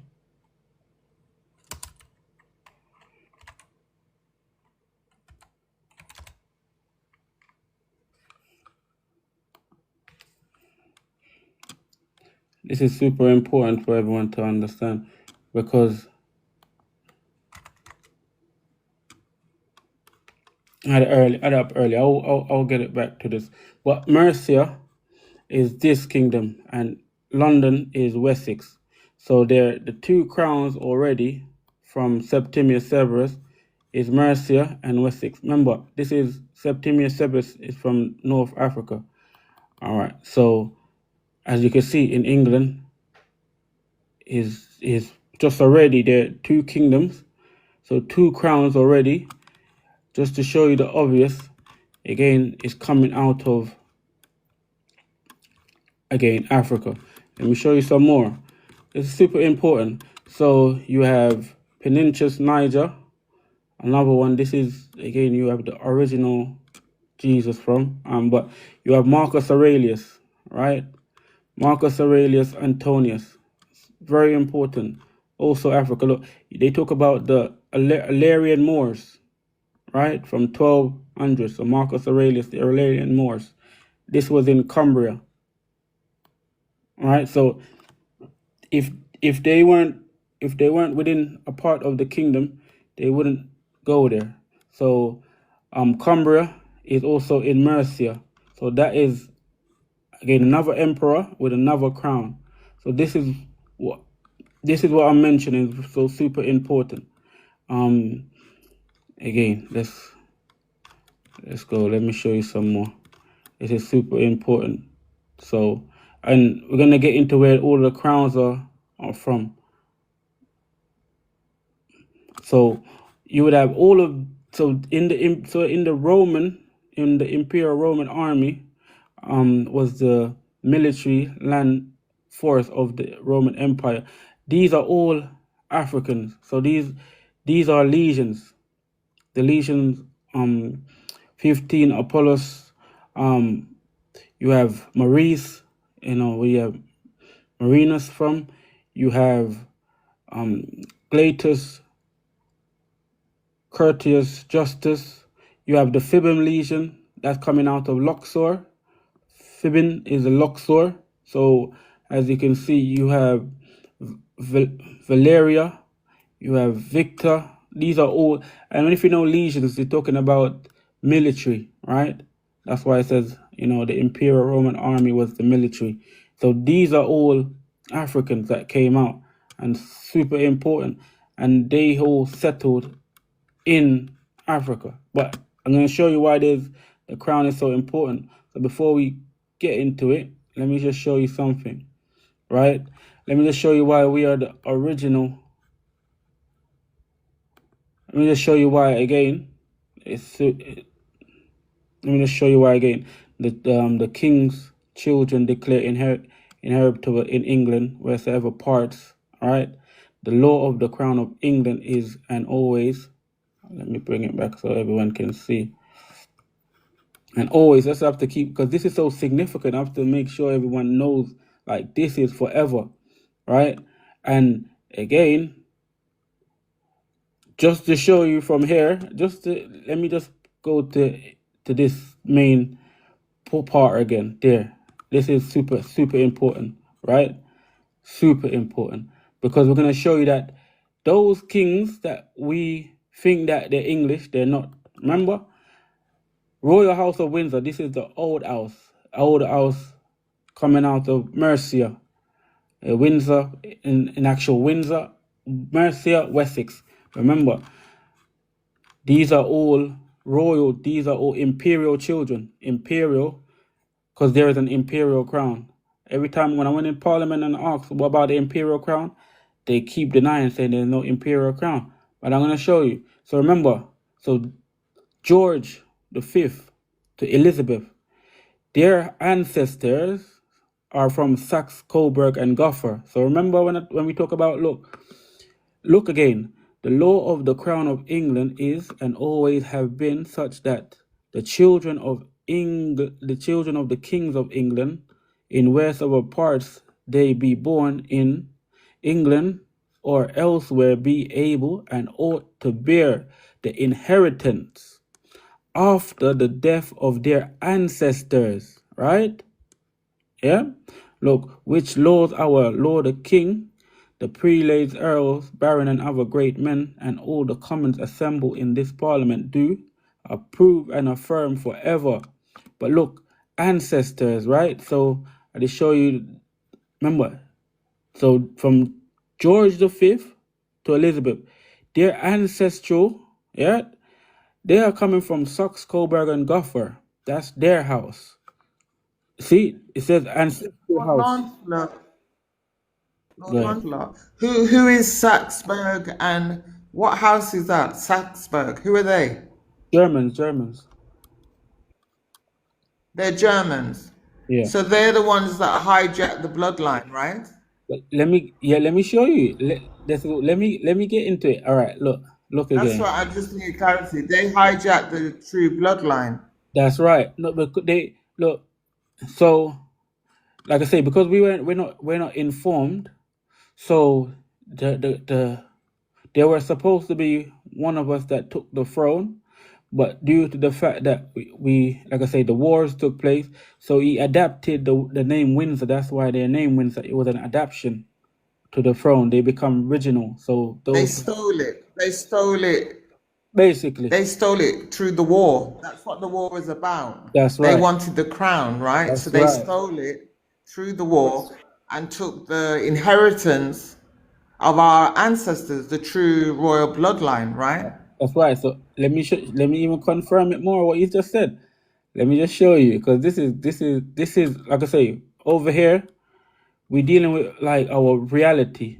This is super important for everyone to understand because add up early. I'll get it back to this. But Mercia is this kingdom, and London is Wessex. So they're the two crowns already from Septimius Severus is Mercia and Wessex. Remember, this is Septimius Severus is from North Africa. All right. So as you can see in England, is just already there are 2 kingdoms, so 2 crowns already. Just to show you the obvious, again, is coming out of Africa. Let me show you some more. It's super important. So you have Peninsula Niger, another one. This is again, you have the original Jesus from, but you have Marcus Aurelius, right? Marcus Aurelius Antonius, very important. Also Africa. Look, they talk about the Illyrian Moors, right? From 1200. So Marcus Aurelius, the Illyrian Moors. This was in Cumbria, right? So if if they weren't within a part of the kingdom, they wouldn't go there. So Cumbria is also in Mercia. So that is again another emperor with another crown. So this is what I'm mentioning. So super important. Again, let's go. Let me show you some more. This is super important. So, and we're gonna get into where all the crowns are from. So you would have all of in the Imperial Roman army was the military land force of the Roman Empire. These are all Africans. So these are legions. The legions 15 Apollos, you have Maurice, we have Marinus from, you have Glatus, Curtius, Justus, you have the Fibim Legion that's coming out of Luxor. Fibin is a Luxor. So as you can see, you have Valeria, you have Victor. These are all, and if you know legions, they're talking about military, right? That's why it says, the Imperial Roman army was the military. So these are all Africans that came out and super important, and they all settled in Africa. But I'm going to show you why the crown is so important. So before we get into it, let me just show you something, right? Let me just show you why we are the original. Let me just show you why again. Let me just show you why again. The king's children declare inheritable in England wheresoever parts. All right. The law of the crown of England is and always. Let me bring it back so everyone can see. And always, let's have to keep, because this is so significant. I have to make sure everyone knows, like, this is forever, right? And again, just to show you from here, let me just go to this main part again. There, this is super important, right? Super important, because we're going to show you that those kings that we think that they're English, they're not. Remember, Royal House of Windsor. This is the old house coming out of Mercia, Windsor, in actual Windsor, Mercia, Wessex. Remember, these are all royal, these are all imperial children. Imperial, because there is an imperial crown. Every time when I went in Parliament and asked, what about the imperial crown? They keep denying, saying there's no imperial crown. But I'm going to show you. So remember, George V to Elizabeth, their ancestors are from Saxe, Coburg, and Gotha. So remember when we talk about, look again, the law of the crown of England is and always have been such that the children of the kings of England, in wheresoever parts they be born in England or elsewhere, be able and ought to bear the inheritance after the death of their ancestors, right? Yeah? Look, which laws our Lord the King, the prelates, earls, baron, and other great men, and all the commons assembled in this parliament do approve and affirm forever. But look, ancestors, right? So I just show you, remember, so from George V to Elizabeth, their ancestral, yeah, they are coming from Saxe, Coburg, and Gotha. That's their house. See, it says ancestral Lord house. Lancelot, Lord Right. Lancelot. Who is Saxburg and what house is that? Saxburg. Who are they? Germans. They're Germans. Yeah. So they're the ones that hijacked the bloodline, right? But let me show you. Let me get into it. All right, look That's again. what I just need clarity. They hijacked the true bloodline. That's right. No, but they look. So, like I say, because we're not informed. So the there were supposed to be one of us that took the throne, but due to the fact that we like I say, the wars took place, so he adapted the name Windsor. That's why their name Windsor. It was an adaptation to the throne. They become original. So They those stole it. They stole it. basically. They stole it through the war. That's what the war was about. That's They right. wanted the crown, right? So That's they right. stole it through the war and took the inheritance of our ancestors, the true royal bloodline, right? That's right. So let me even confirm it more what you just said. Let me just show you because this is like I say over here we're dealing with like our reality,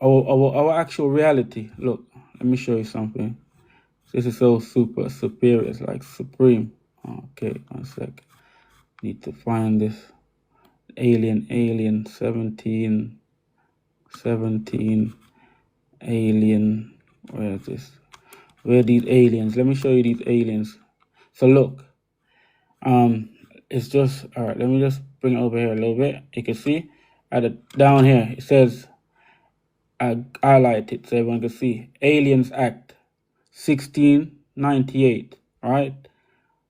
our actual reality. Look, let me show you something. This is so super superior. It's like supreme. Okay, 1 sec. Need to find this alien 17 alien. Where is this? Where are these aliens? Let me show you these aliens. So look, it's just all right. Let me just bring it over here a little bit. You can see at the down here it says I highlight it so everyone can see. Aliens Act 1698. All right,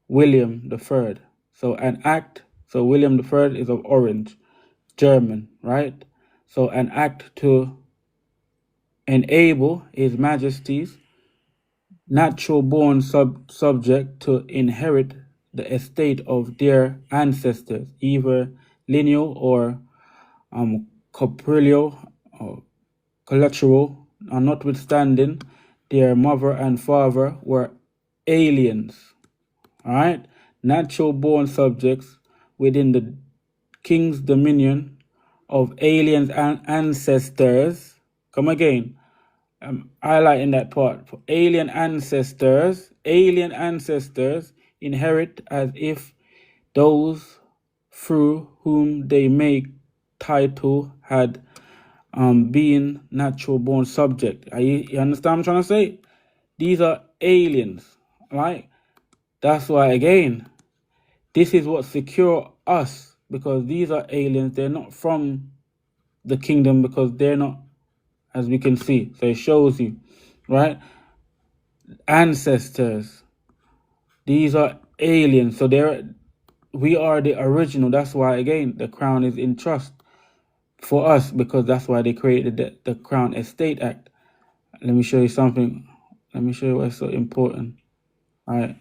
William the Third. So an act. So William the Third is of Orange, German, right? So an act to enable His Majesty's natural born subject to inherit the estate of their ancestors, either lineal or corporeal or collateral, and notwithstanding their mother and father were aliens. All right, natural born subjects within the king's dominion of aliens and ancestors. Come again. Highlighting that part. For alien ancestors inherit as if those through whom they make title had been natural born subject. You understand what I'm trying to say? These are aliens, right? That's why again, this is what secure us because these are aliens. They're not from the kingdom because they're not, as we can see. So it shows you, right? Ancestors. These are aliens. So we are the original. That's why again the crown is in trust for us because that's why they created the Crown Estate Act. Let me show you something. Let me show you what's so important. All right.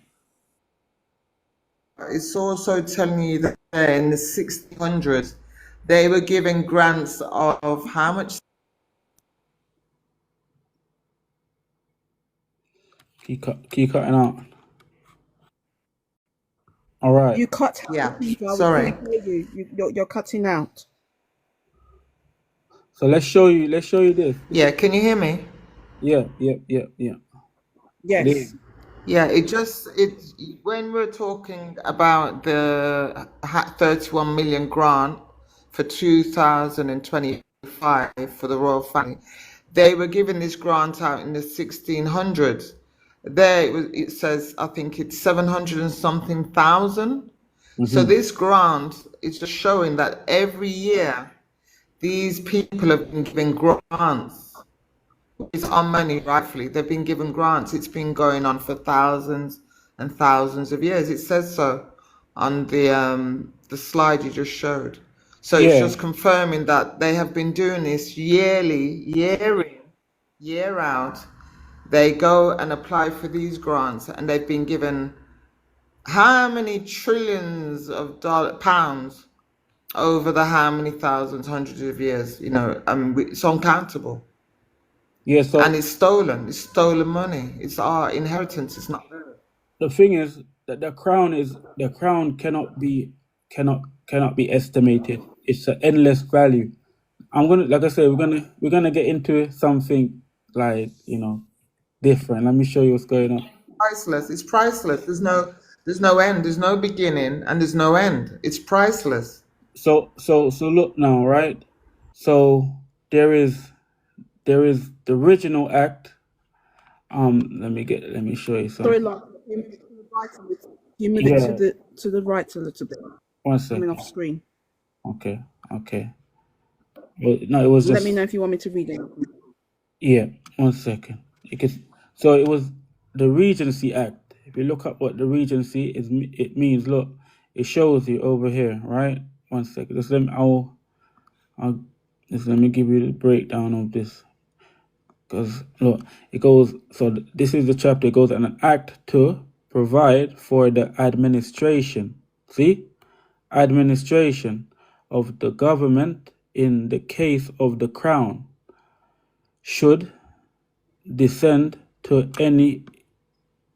It's also telling you that in the 1600s, they were giving grants of how much? Keep cutting out. All right. You cut out, Yeah, Eva. We sorry. couldn't hear you. You're cutting out. So let's show you this. Yeah, can you hear me? Yeah. It is. Yes. Yeah, when we're talking about the 31 million grant for 2025 for the royal family, they were giving this grant out in the 1600s. It says, I think it's 700 and something thousand. So Mm-hmm. this grant is just showing that every year these people have been given grants. It's our money, rightfully. They've been given grants. It's been going on for thousands and thousands of years. It says so on the slide you just showed. So it's Yeah. just confirming that they have been doing this yearly, year in, year out. They go and apply for these grants, and they've been given how many trillions of pounds over the how many thousands, hundreds of years? It's uncountable. Yeah. And So it's stolen. It's stolen money. It's our inheritance. It's not theirs. the thing is that the crown cannot be cannot be estimated. It's an endless value. I'm gonna, like I said, we're gonna get into something like, different. Let me show you what's going on. Priceless. It's priceless. There's no end. There's no beginning, and there's no end. It's priceless. So look now, right? So there is the original act. Let me show you Sorry, something. like you move it Yeah, to the right a little bit. one Coming second. off screen. Okay, okay. Well, no, it was Let me just, know if you want me to read it. yeah. 1 second. So it was the Regency Act. If you look up what the Regency is, it means. Look, it shows you over here, right? 1 second. I'll just let me give you the breakdown of this. Because look, it goes. So this is the chapter. It goes, an act to provide for the administration. See, administration of the government in the case of the crown should descend to any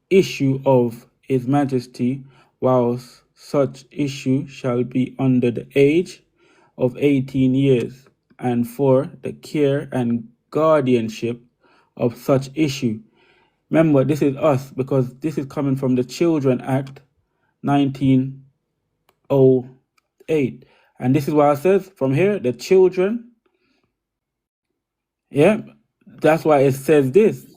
issue of His Majesty, whilst such issue shall be under the age of 18 years, and for the care and guardianship of such issue. Remember, this is us, because this is coming from the Children Act 1908. And this is what it says from here, the children, yeah, that's why it says this.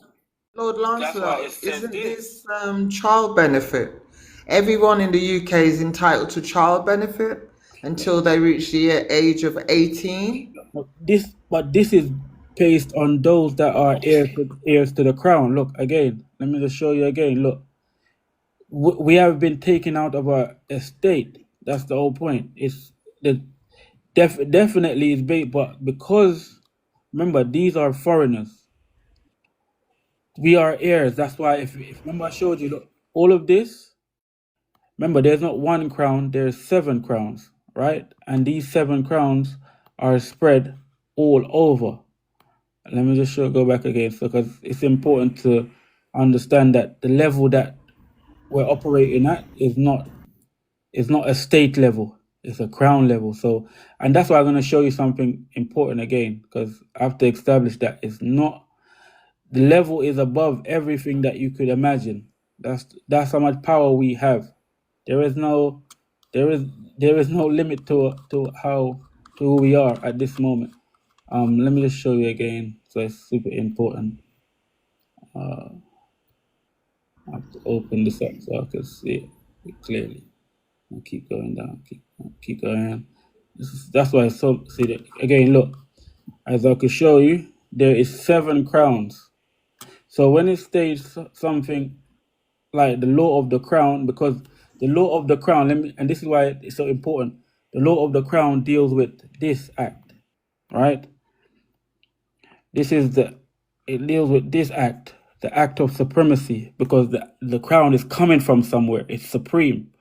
Lord Lancelot, isn't this child benefit? Everyone in the UK is entitled to child benefit until they reach the age of 18. But this is based on those that are heirs to the crown. Look again. Let me just show you again. Look, we have been taken out of our estate. That's the whole point. It's the definitely is big, but because remember these are foreigners, we are heirs. That's why if remember I showed you, look, all of this. Remember, there's not one crown. There's 7 crowns, right? And these 7 crowns are spread all over. Let me just go back again, so because it's important to understand that the level that we're operating at is not a state level; it's a crown level. So, and that's why I'm going to show you something important again, because I have to establish that it's not, the level is above everything that you could imagine. That's how much power we have. There is no limit to who we are at this moment. Let me just show you again. So it's super important. I have to open this up so I can see it clearly. I'll keep going down. Keep going. That's why it's so. See that again. Look, as I could show you, there is 7 crowns. So when it states something like the law of the crown, because the law of the crown, and this is why it's so important. The law of the crown deals with this act, right? It deals with this act, the act of supremacy, because the crown is coming from somewhere. It's supreme,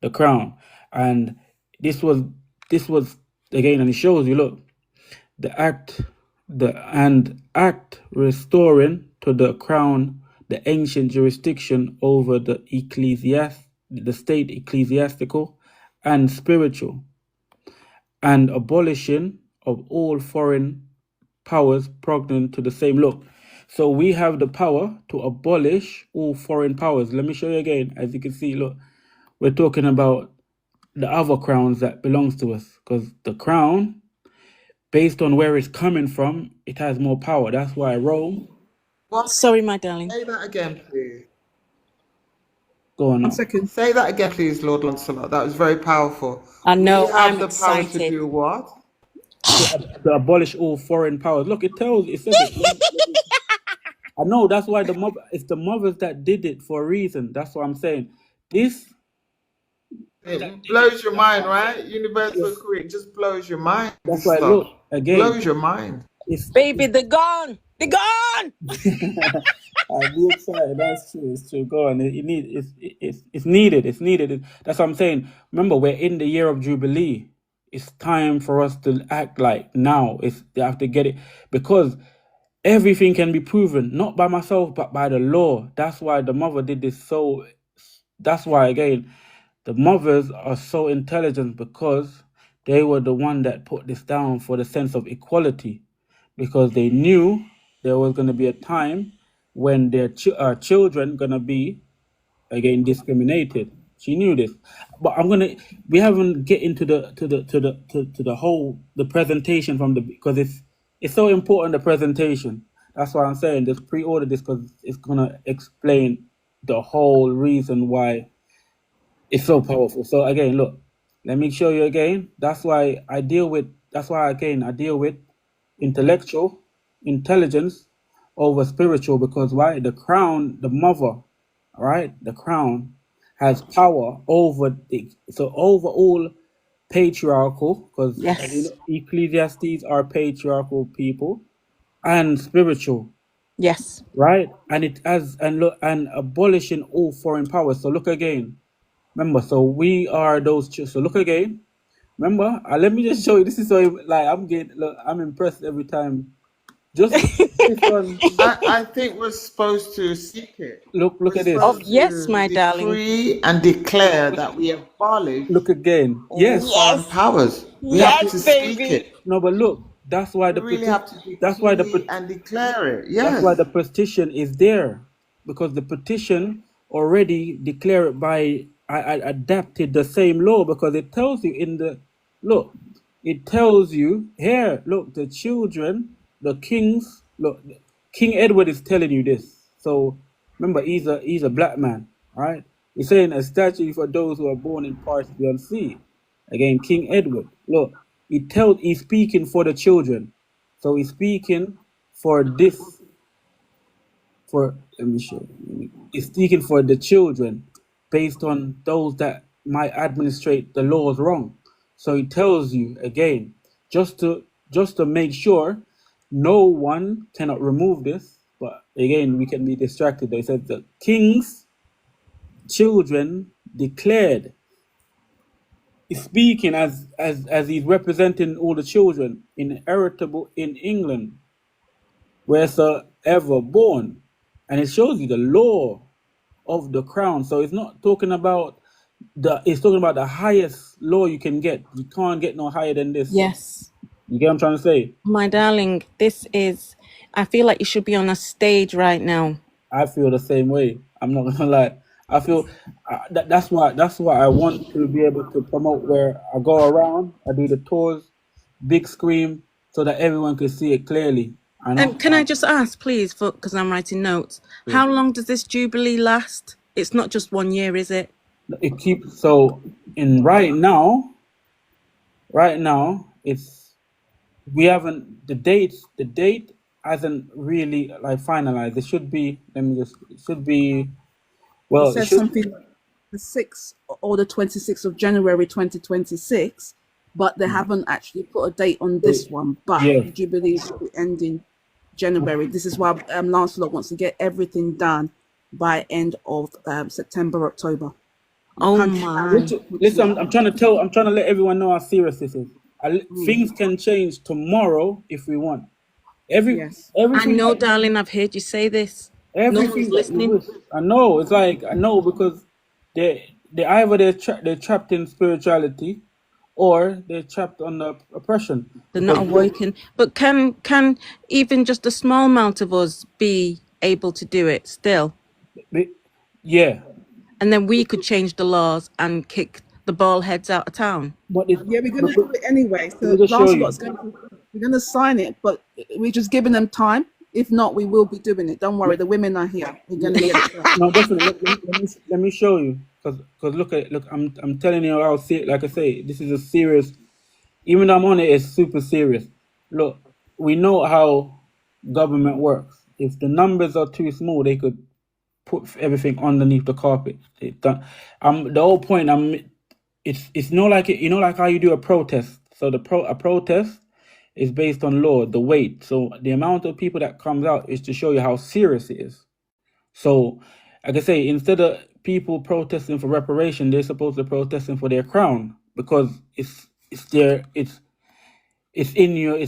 the crown. And this was again, and it shows you, look, the act restoring to the crown the ancient jurisdiction over the state ecclesiastical and spiritual, and abolishing of all foreign powers pregnant to the same. Look, so we have the power to abolish all foreign powers. Let me show you again. As you can see, look, we're talking about the other crowns that belongs to us, because the crown, based on where it's coming from, it has more power. That's why Rome. What? Sorry, my darling. Say that again, please. Go on 1 now. second. Say that again, please, Lord Lancelot. That was very powerful. I know, We have I'm the power to excited. do what? To abolish all foreign powers. Look, it says it. I know, that's why it's the mothers that did it for a reason. That's what I'm saying. This It blows your mind, right? Universal Creed just blows your mind. That's This why. stuff Look again. blows your mind. Baby, they're gone. They're gone. I'll be excited. That's true. It's true. Go on. It's needed. It's needed. That's what I'm saying. Remember, we're in the year of Jubilee. It's time for us to act like now. They have to get it, because everything can be proven, not by myself, but by the law. That's why the mother did this. So that's why, again, The mothers are so intelligent because they were the one that put this down for the sense of equality, because they knew there was going to be a time when their children going to be again discriminated. She knew this, but we haven't get into the whole the presentation from the, because it's so important, the presentation. That's why I'm saying just pre-order this, because it's gonna explain the whole reason why it's so powerful. So again, look, let me show you again. That's why again I deal with intellectual intelligence over spiritual, because why? The crown, the mother, all right, the crown has power over over all patriarchal, because Yes. Ecclesiastes are patriarchal people, and spiritual, Yes. right? And it has, and look, and abolishing all foreign powers. So look again. Remember, so we are those. So look again. Remember, let me just show you. This is so like I'm impressed every time. Just this one. I think we're supposed to seek it. Look We're at this. Oh, supposed yes, to my darling. decree and declare that we abolish Look again. all Yes. foreign Yes. powers. We have Yes, to speak baby. it. No, but look. That's why We the really petition. have to That's why the decree and declare it. That's why Yes. the petition is there, because the petition already declared by I adapted the same law, because it tells you in the look, it tells you here, look, the children, the kings, look, King Edward is telling you this. So remember, he's a black man, all right? He's saying a statue for those who are born in parts beyond sea. Again, King Edward. Look, he's speaking for the children. So he's speaking for this, for let me show you. He's speaking for the children based on those that might administrate the laws wrong. So he tells you again, just to make sure no one cannot remove this. But again, we can be distracted. They said the king's children declared. He's speaking as he's representing all the children inheritable in England, wheresoever born. And it shows you the law of the crown. So it's not talking about it's talking about the highest law you can get. You can't get no higher than this. Yes. You get what I'm trying to say? My darling, I feel like you should be on a stage right now. I feel the same way. I'm not gonna lie. I feel that's why I want to be able to promote, where I go around, I do the tours, big screen, so that everyone can see it clearly. I know. Can I just ask, please, because I'm writing notes, how long does this jubilee last? It's not just 1 year, is it? It keeps, so in right now it's, we haven't, the date hasn't really like finalized. It should be, it should be, It well, it says should, something like the 6th or the 26th of January 2026, but they haven't actually put a date on this one. But yeah. the Jubilee will be ending January. This is why Lancelot wants to get everything done by end of September, October. Oh Country- my. Listen, I'm trying to let everyone know how serious this is. Things can change tomorrow if we want. Yes. I Everything know, that, darling, I've heard you say this. No everything one's that you listening. wish. I know. It's like, I know, because they either they're trapped in spirituality, or they're trapped under oppression. They're not awoken. But can even just a small amount of us be able to do it still? Yeah, And then we could change the laws and kick the bald heads out of town. but it's, Yeah, we're gonna do it anyway. let So me just show you. Lancelot's we're gonna sign it, but we're just giving them time. If not, we will be doing it. Don't worry, the women are here. We're gonna get it done. No, definitely. Let me show you, because look, I'm telling you how like I say, this is a serious. Even though I'm on it, it's super serious. Look, we know how government works. If the numbers are too small, they could put everything underneath the carpet. The whole point. It's not like it. You know, like how you do a protest. So a protest is based on law, the weight. So the amount of people that comes out is to show you how serious it is. So, like I say, instead of people protesting for reparation, they're supposed to protesting for their crown, because it's in you.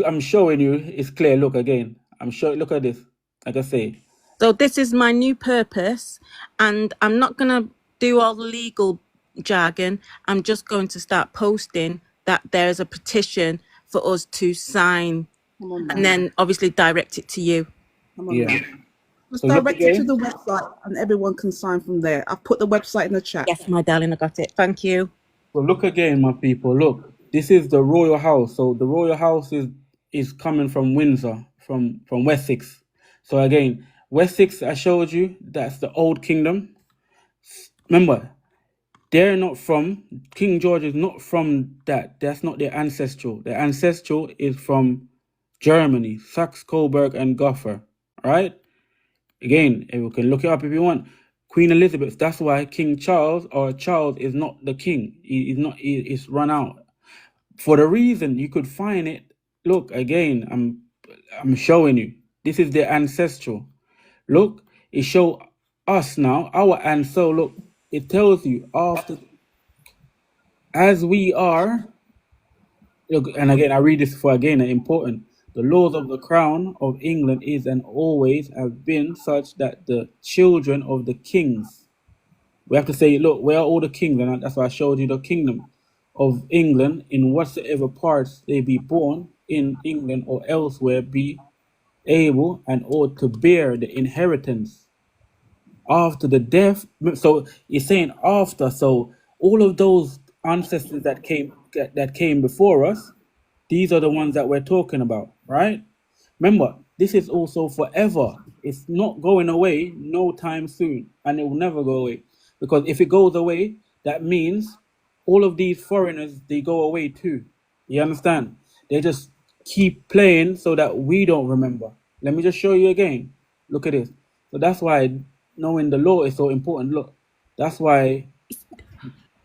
I'm showing you. It's clear. Look again. Look at this. Like I say, So this is my new purpose, and I'm not going to do all the legal jargon. I'm just going to start posting that there's a petition for us to sign, Come on now. and then obviously direct it to you. Come on Yeah. now. Just So look direct it to again. the website and everyone can sign from there. I've put the website in the chat. Yes, my darling, I got it. Thank you. So look again, my people. Look, this is the royal house. So the royal house is coming from Windsor, from Wessex. So again, Wessex, I showed you, that's the old kingdom. Remember, they're not from King George is not from that. That's not their ancestral. Their ancestral is from Germany, Saxe, Coburg, and Gotha. Right? Again, and we can look it up if you want. Queen Elizabeth. That's why King Charles or Charles is not the king. He's not. He's run out for the reason you could find it. Look again. I'm showing you. This is their ancestral. Look, it show us now our ancestral. Look, it tells you after as we are. Look, and again, I read this for again important. The laws of the crown of England is and always have been such that the children of the kings, we have to say, look, where are all the kings? And that's why I showed you the kingdom of England in whatsoever parts they be born in England or elsewhere be able and ought to bear the inheritance after the death. So he's saying after. So all of those ancestors that came before us, these are the ones that we're talking about, right? Remember, this is also forever. It's not going away no time soon, and it will never go away. Because if it goes away, that means all of these foreigners they go away too. You understand? They just keep playing so that we don't remember. Let me just show you again. Look at this. So that's why knowing the law is so important. Look, that's why.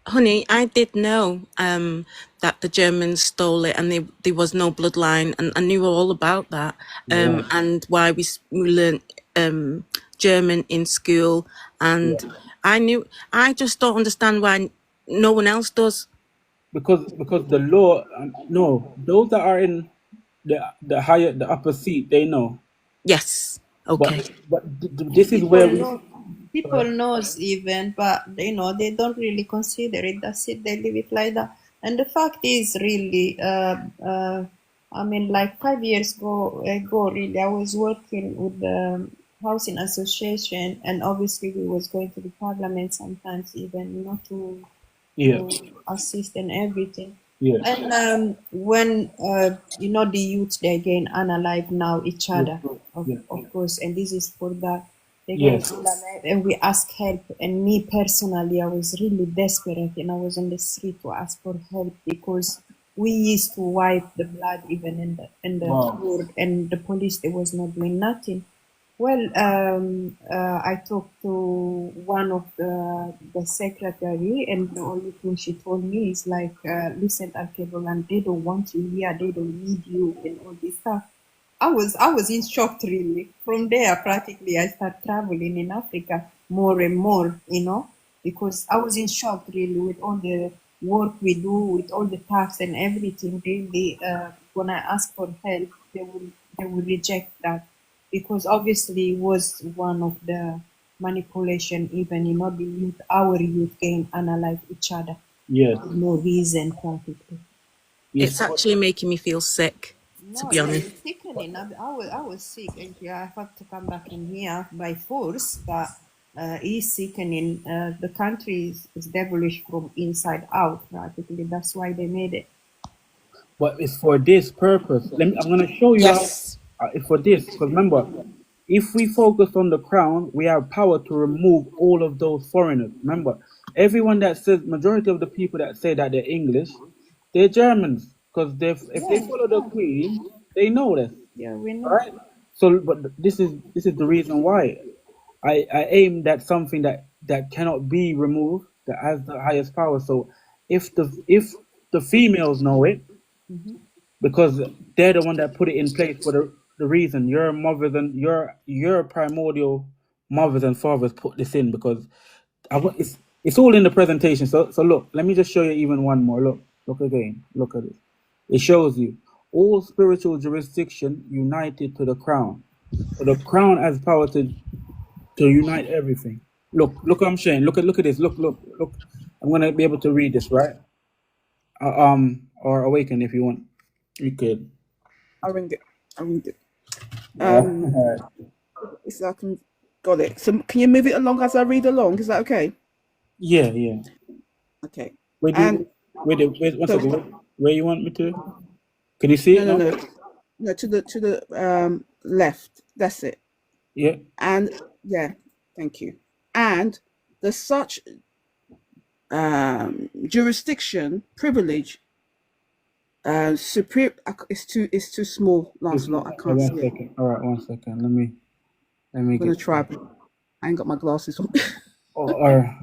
Honey, I did know that the Germans stole it and there was no bloodline, and I knew all about that, Yeah, and why we learned German in school, and yeah. I just don't understand why no one else does. Because the law, no, those that are in the upper seat, they know. Yes, But okay. this is People where we. know, people knows even, but they don't really consider it. That's it. They leave it like that. And the fact is, really, I mean, like 5 years ago, really, I was working with the housing association, and obviously we was going to the parliament sometimes, even to Yeah, assist and everything. yeah, And when the youth they again analyze now each yeah, other, of, yeah, of course, and this is for that they again yes, analyze, and we ask help. And me personally, I was really desperate, and I was on the street to ask for help because we used to wipe the blood even in the wow, court, and the police they was not doing nothing. Well, I talked to one of the secretary, and the only thing she told me is like, listen, Alkebulan, they don't want you here, they don't need you, and all this stuff. I was in shock really. From there, practically, I start traveling in Africa more and more, because I was in shock really with all the work we do, with all the tax and everything. Really, when I ask for help, they will reject that because obviously it was one of the manipulation. Even the youth, our youth can analyze each other yes, for no reason practically. It's yes, actually making me feel sick, to No, be honest. it's sickening. I was sick, and yeah, I had to come back in here by force. But it's sickening. The country is devilish from inside out. Practically, that's why they made it. but it's for this purpose. I'm gonna show you how. Yes. It's for this because remember, if we focus on the crown, we have power to remove all of those foreigners. Remember, everyone that says majority of the people that say that they're English, they're Germans because if they Yeah, follow the Queen, they know this. yeah, we All know. right. So, but this is the reason why I aimed at something that cannot be removed, that has the highest power. So, if the females know it, because they're the one that put it in place for the reason your mothers and your primordial mothers and fathers put this in because it's all in the presentation. So look, let me just show you even one more. Look again. Look at it. It shows you all spiritual jurisdiction united to the crown. So the crown has power to unite everything. Look what I'm saying. Look at this. Look. I'm gonna be able to read this, right? Or awaken if you want. You could. I'll read it. I'll read it. Alright. So I can got it. So can you move it along as I read along? Is that okay? Yeah, yeah. Okay. Where do And you wait one so second. Where you want me to? Can you see it now? no, to the left. That's it. Yeah. And yeah, thank you. And the such jurisdiction, privilege, superior. It's too small, Lancelot. I Hey, can't one see it. second. All right, one second. Let me I'm gonna get. try, but I ain't got my glasses on. Oh, all right.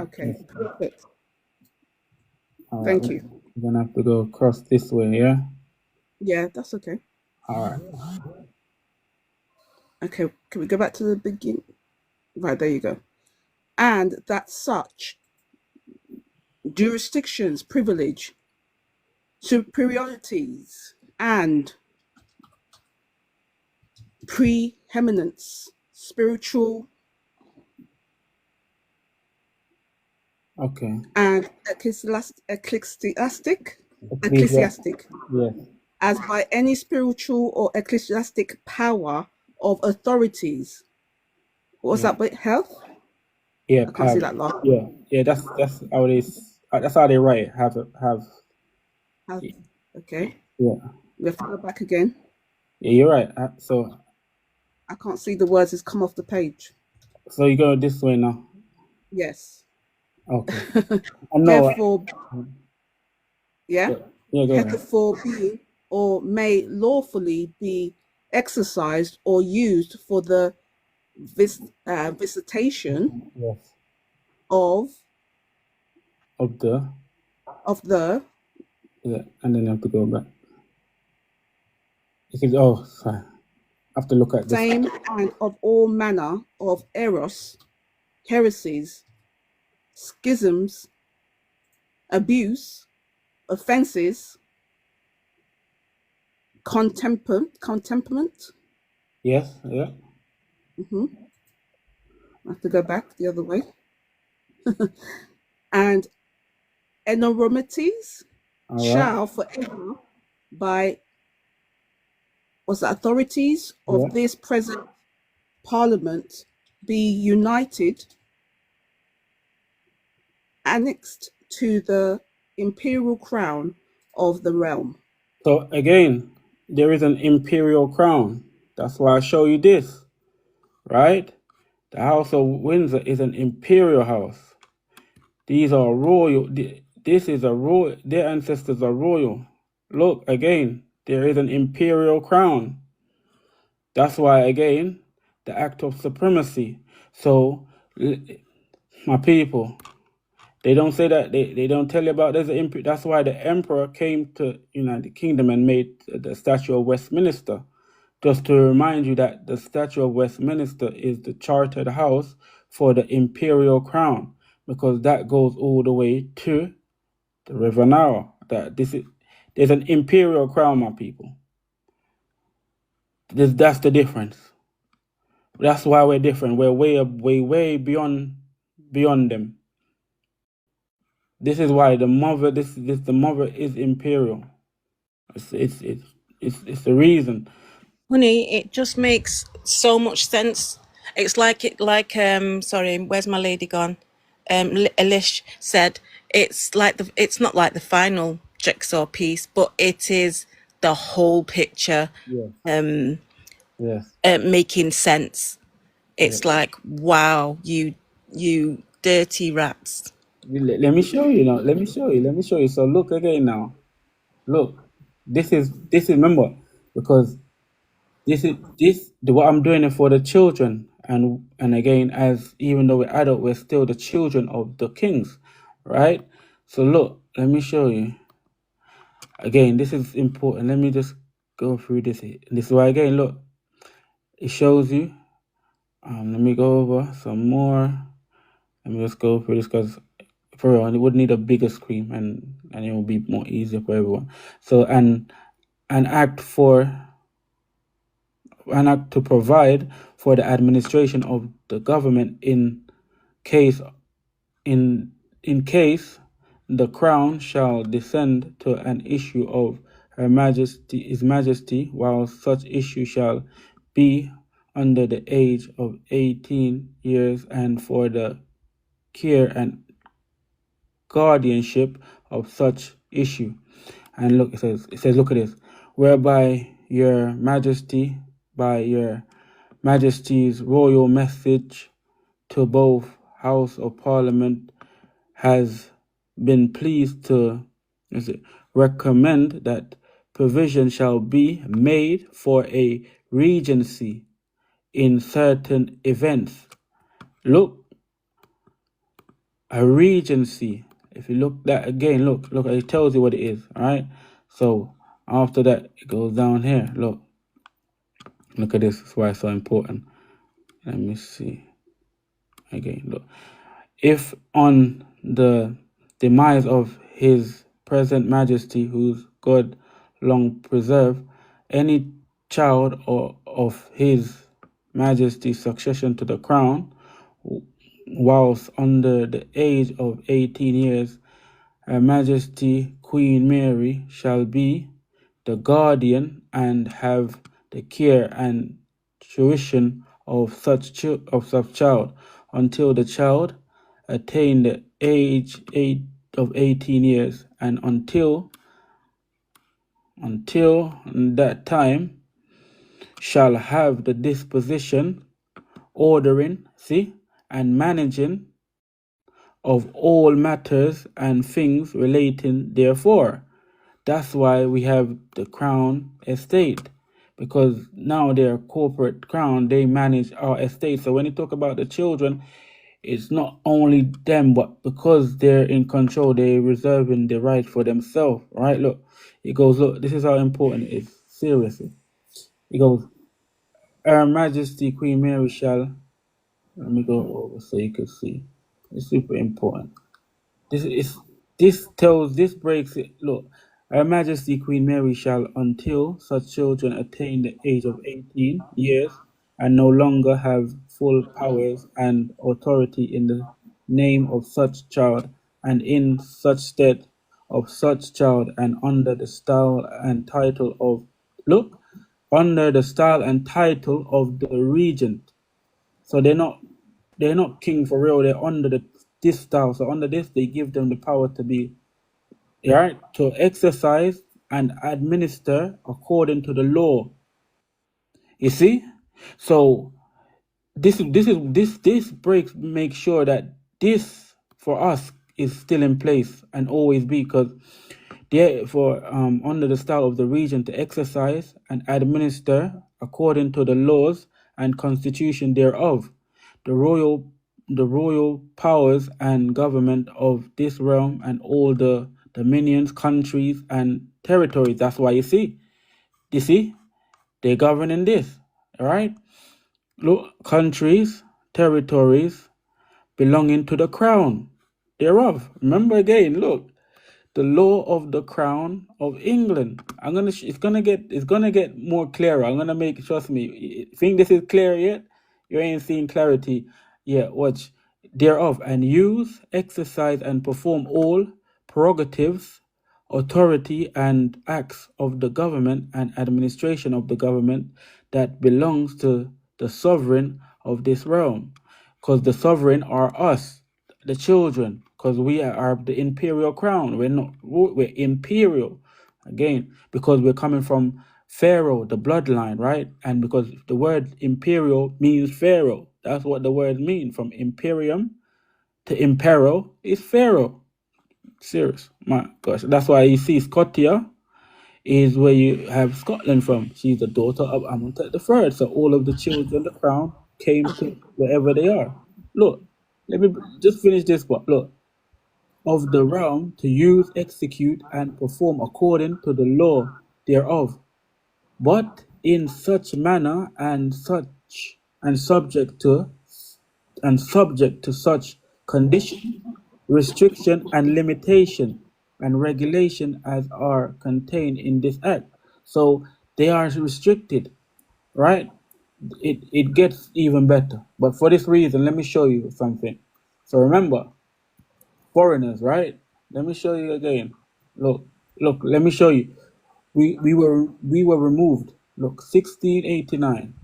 Okay, perfect. All right. Thank you. We're gonna have to go across this way. Yeah. Yeah, that's okay. All right. Okay, can we go back to the beginning? Right, there you go. And that such jurisdictions, privilege, superiorities, and preeminence, spiritual Okay. and Ecclesia. ecclesiastic, Yes. as by any spiritual or ecclesiastic power of authorities. What was Yeah. that bit? Health? Yeah. I can't see Power. that last. Yeah. Yeah. That's how they. That's how they write it. Have. Health. Okay. Yeah. We have to go back again. Yeah. You're right. So I can't see the words. It's come off the page. you go this way now. Yes. Okay. I know. Herefore, yeah. Yeah. Go ahead. Herefore be or may lawfully be exercised or used for the visitation Yes. of Of the. the Yeah. And then you have to go back. You can. Oh, sorry. I have to look at this. same and of all manner of errors, heresies, schisms, abuse, offences, contempt. Yes. Yeah. I have to go back the other way. And enormities All right. shall forever by the authorities of Yeah. this present parliament be united, annexed to the imperial crown of the realm. So again, there is an imperial crown. That's why I show you this, right? The House of Windsor is an imperial house. These are royal. This is a royal. Their ancestors are royal. Look again. There is an imperial crown. That's why again, the act of supremacy. So, my people, they don't say that. They don't tell you about there's an That's why the emperor came to United Kingdom and made the Statue of Westminster. Just to remind you that the Statue of Westminster is the chartered house for the imperial crown, because that goes all the way to the River Nile. There's an imperial crown, my people. That's the difference. That's why we're different. We're way beyond them. This is why the mother is imperial. It's the reason. Honey, it just makes so much sense. It's sorry, where's my lady gone? Elish said it's not like the final jigsaw piece, but it is the whole picture Yes. Yes. making sense. It's like, wow, you dirty rats. Let me show you now. Let me show you. So look again now. Look, this is remember, because what I'm doing it for the children, and again, as even though we're adult, we're still the children of the kings, right? So look, let me show you. Again, this is important. Let me just go through this. This is why again, look, it shows you. Let me go over some more. Let me just go through this, because for real, it would need a bigger screen, and it will be more easier for everyone. So an act to provide for the administration of the government in case in case the crown shall descend to an issue of his majesty, while such issue shall be under the age of 18 years, and for the care and guardianship of such issue. And look, it says, look at this, whereby your majesty, by your majesty's royal message to both House of Parliament, has been pleased to recommend that provision shall be made for a regency in certain events. Look, a regency. If you look that again, look, it tells you what it is. All right. So after that, it goes down here. Look at this. That's why it's so important. Let me see. Again, look. If on the demise of his present majesty, whose God long preserve, any child or of his majesty's succession to the crown, whilst under the age of 18 years, Her Majesty Queen Mary shall be the guardian and have the care and tuition of such child until the child attain the age of 18 years, and until that time shall have the disposition, ordering, and managing of all matters and things relating therefore. That's why we have the crown estate, because now they're corporate crown, they manage our estate. So when you talk about the children, it's not only them, but because they're in control, they're reserving the right for themselves. Right? Look, it goes, look, this is how important it is. Seriously. It goes, Her Majesty Queen Mary shall, let me go over so you can see. It's super important. This breaks it. Look, Her Majesty Queen Mary shall, until such children attain the age of 18 years and no longer have full powers and authority in the name of such child and in such stead of such child and under the style and title of, look, under the style and title of the regent. So they're not king for real. They're under this style. So under this, they give them the power to be, right, to exercise and administer according to the law. You see, so this breaks make sure that this for us is still in place and always be, because therefore under the style of the regent to exercise and administer according to the laws and constitution thereof, the royal powers and government of this realm and all the dominions, countries, and territories. That's why you see, they govern in this, all right? Look, countries, territories belonging to the crown thereof. Remember again, look, the law of the crown of England. It's gonna get more clearer. I'm gonna make, trust me. Think this is clear yet? You ain't seeing clarity yet. Watch thereof, and use, exercise, and perform all prerogatives, authority, and acts of the government and administration of the government that belongs to the sovereign of this realm, because the sovereign are us, the children, because we are the imperial crown. We're imperial again, because we're coming from Pharaoh, the bloodline, right? And because the word imperial means Pharaoh. That's what the word means. From imperium to impero is Pharaoh. Serious, my gosh. That's why you see Scotia is where you have Scotland from. She's the daughter of Amenhotep III. So all of the children, the crown, came to wherever they are. Look, let me just finish this part. Look, of the realm to use, execute, and perform according to the law thereof, but in such manner and subject to such condition, restriction, and limitation and regulation as are contained in this act. So they are restricted, right? It gets even better. But for this reason, let me show you something. So remember, foreigners, right? Let me show you again. Look, look. Let me show you. We were removed. Look, 1689.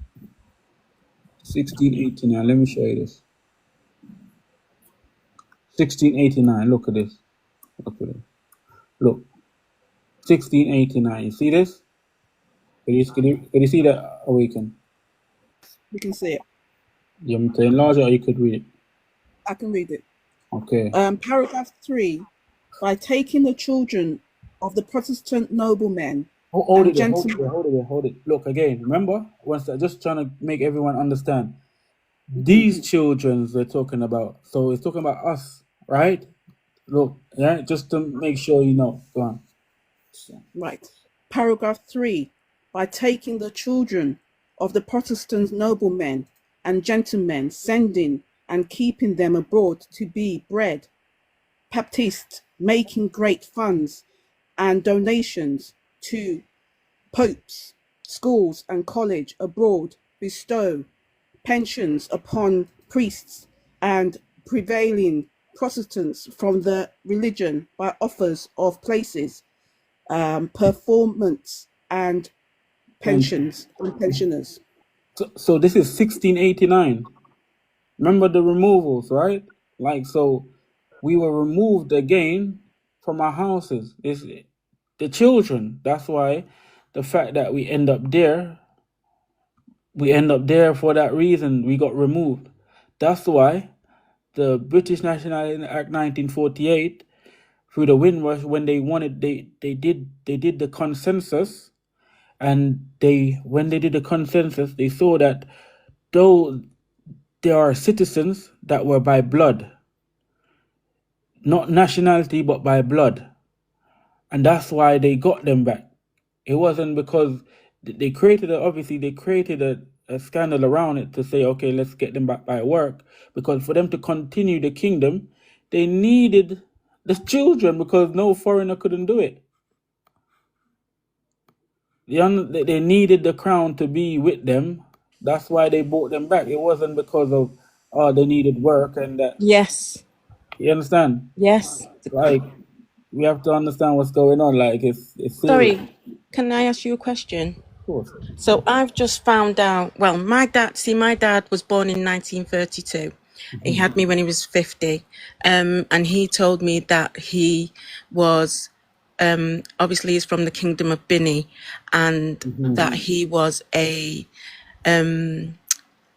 1689. Let me show you this. 1689. Look at this. Look at it. Look. 1689. You see this? Can you see that awaken? We can see it. You want me to enlarge it or you could read it? I can read it. Okay. Paragraph 3. By taking the children of the Protestant noblemen Hold and it there, hold it gentlemen. there, hold it there, hold it. Look again. Remember, once I'm just trying to make everyone understand. These children they're talking about. So it's talking about us, right? Look, yeah, just to make sure you know. Go on. Right. Paragraph 3. By taking the children of the Protestant noblemen and gentlemen, sending and keeping them abroad to be bred, Baptist, making great funds and donations to popes, schools, and college abroad, bestow pensions upon priests and prevailing Protestants from the religion by offers of places, performance, and And pensions and pensioners. so this is 1689. Remember the removals, right? Like so, we were removed again from our houses. This the children. That's why the fact that we end up there for that reason. We got removed. That's why the British Nationality Act 1948 through the Windrush when they wanted they did the consensus, and when they did the consensus they saw that though there are citizens that were by blood, not nationality but by blood, and that's why they got them back. It wasn't because they created a scandal around it to say, okay, let's get them back by work, because for them to continue the kingdom they needed the children because no foreigner couldn't do it. They needed the crown to be with them. That's why they brought them back. It wasn't because of they needed work and that. Yes. You understand? Yes. Like we have to understand what's going on. Like it's serious. Sorry, can I ask you a question? Of course. So I've just found out, well, my dad was born in 1932. He had me when he was 50. And he told me that he was, obviously he's from the Kingdom of Bini, and that he was a,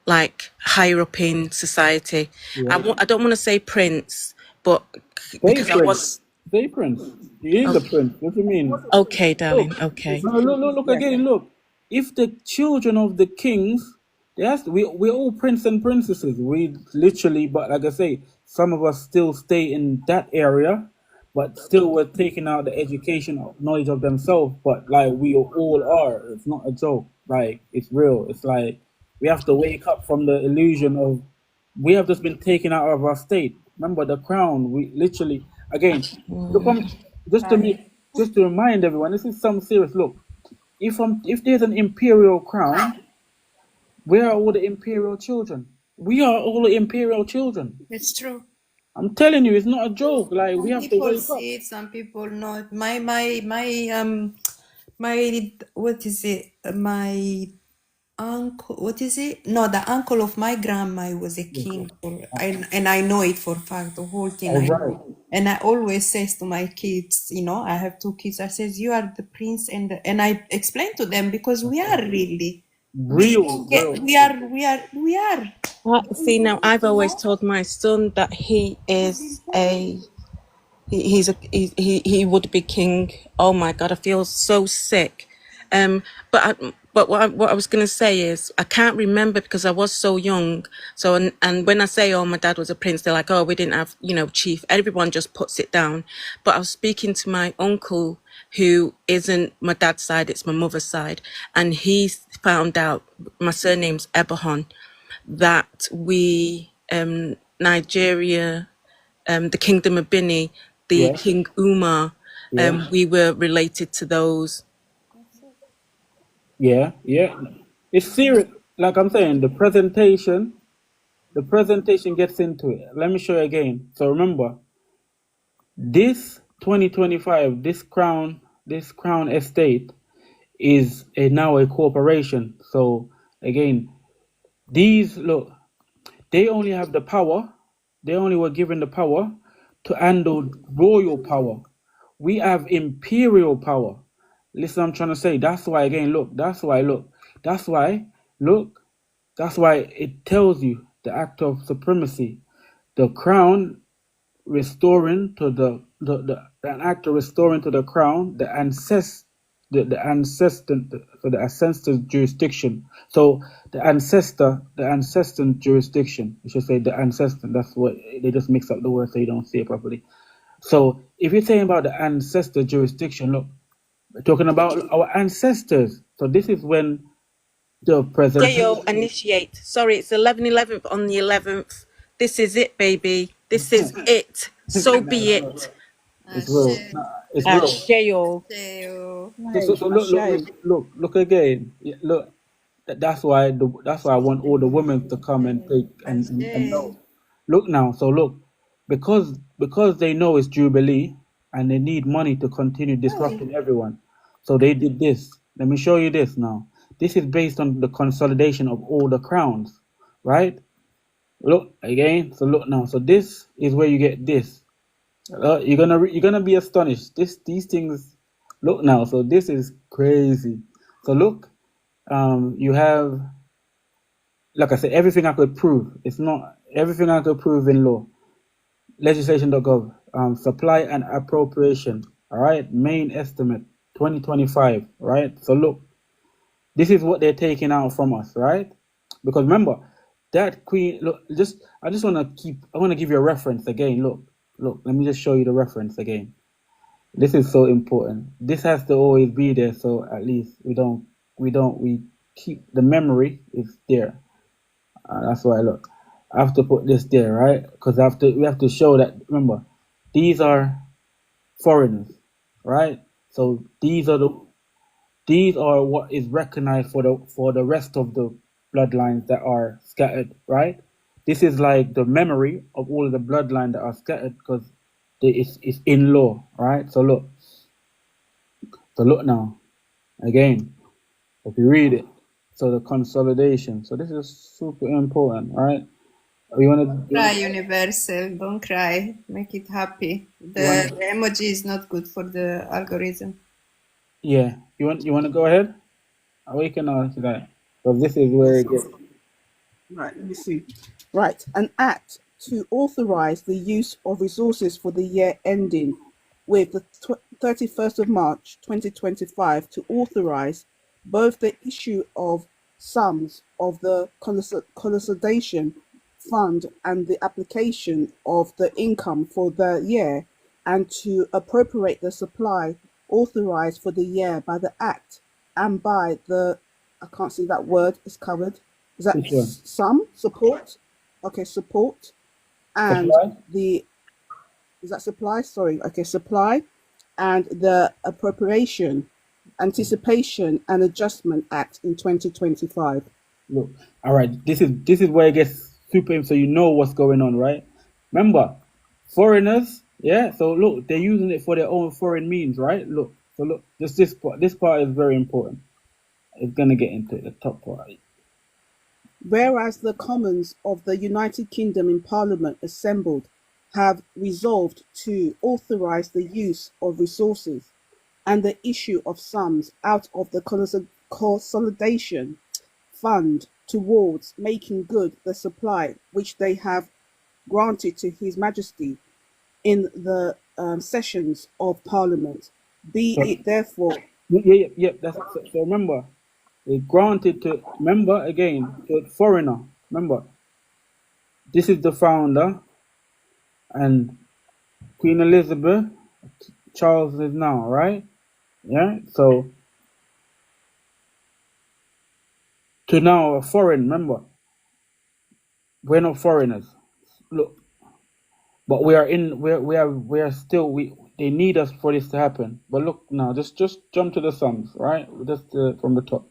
like higher up in society. Yeah. I don't want to say prince, but Say because I prince. was, Say prince. He is a prince. What do you mean? okay, darling, Look, okay. no, look again. Look, if the children of the kings, yes, we're all prince and princesses. We literally, but like I say, some of us still stay in that area, but still we're taking out the education knowledge of themselves. But like we all are. It's not a joke. Like it's real. It's like we have to wake up from the illusion of we have just been taken out of our state. Remember the crown. We literally again look just to remind everyone. This is some serious. Look, if there's an imperial crown, where are all the imperial children? We are all the imperial children. It's true. I'm telling you, it's not a joke. Like we Some have to people wake up. see it, some people not. My what is it? My uncle, what is it? No, the uncle of my grandma was a king, and I know it for a fact. The whole thing All I right, know. And I always says to my kids, you know, I have two kids. I says you are the prince, and I explain to them because we are really. We real, get, real. we are. See, now I've always told my son that he is he would be king. Oh my God, I feel so sick. But what I was gonna say is I can't remember because I was so young. So and when I say oh my dad was a prince, they're like oh we didn't have chief. Everyone just puts it down. But I was speaking to my uncle who isn't my dad's side, it's my mother's side, and he found out my surname's Ebahon, that we Nigeria, the Kingdom of Bini, the Yeah, King Umar, yeah, we were related to those. yeah, yeah. It's serious. Like I'm saying, the presentation gets into it. Let me show you again. So remember, This 2025, this crown estate is now a corporation. So again, these look, they only have the power. They only were given the power to handle royal power. We have imperial power. Listen, I'm trying to say. That's why again, look. That's why look. That's why look. That's why it tells you the act of supremacy. The crown restoring to the an act of restoring to the crown the ancestor so the ancestor jurisdiction. So the ancestor jurisdiction. You should say the ancestor. That's what they just mix up the words so you don't say it properly. So if you're saying about the ancestor jurisdiction, look, we're talking about our ancestors. So this is when the Deo presentation. initiate. Sorry, it's 11/11 on the 11th. This is it, baby. This is it. So Nah, be it. it's real. Ashe, Nah, it's real. Asheo. Ashe. So look again. Yeah, look, that's why I want all the women to come and take and Ashe. know. Look now, so look, because they know it's Jubilee and they need money to continue disrupting everyone. So they did this. Let me show you this now. This is based on the consolidation of all the crowns, right? Look again. So look now. So this is where you get this. You're gonna be astonished. These things. Look now. So this is crazy. So look, you have, like I said, everything I could prove. It's not everything I could prove in law. Legislation.gov. Supply and appropriation. All right. Main estimate 2025. Right. So look, this is what they're taking out from us. Right. Because remember, that queen. Look, I just want to keep. I want to give you a reference again. Look. Let me just show you the reference again. This is so important. This has to always be there, so at least we keep the memory is there. That's why look, I have to put this there, right? Because we have to show that. Remember, these are foreigners, right? So these are what is recognized for the rest of the bloodlines that are scattered, right? This is like the memory of all of the bloodline that are scattered because it's in law, right? So look now, again, if you read it, so the consolidation. So this is super important, right? You Cry, wanna Universal. Don't cry. Make it happy. you wanna The emoji is not good for the algorithm. yeah, you wanna go ahead? Awaken us to that. Because this is where it gets Right, let me see. Right, an act to authorize the use of resources for the year ending with the 31st of March 2025 to authorize both the issue of sums of the consolidation fund and the application of the income for the year and to appropriate the supply authorized for the year by the act and by the, I can't see that word, is covered. Is that which one? some support? Okay, support and Supply? the, is that supply? Sorry. Okay, supply and the appropriation, anticipation and adjustment act in 2025. Look, all right. This is where it gets super. So you know what's going on, right? Remember, foreigners. Yeah. So look, they're using it for their own foreign means, right? Look. So look, this part is very important. It's gonna get into the top part. Whereas the Commons of the United Kingdom in Parliament assembled have resolved to authorise the use of resources and the issue of sums out of the consolidation fund towards making good the supply which they have granted to His Majesty in the sessions of Parliament. Be So it therefore, yeah. So remember, they granted to remember again to foreigner. Remember, this is the founder and Queen Elizabeth. Charles is now right. Yeah. So to now a foreign. Remember, we're not foreigners. Look, but we are still they need us for this to happen. But look now, just jump to the sums, right? Just from the top.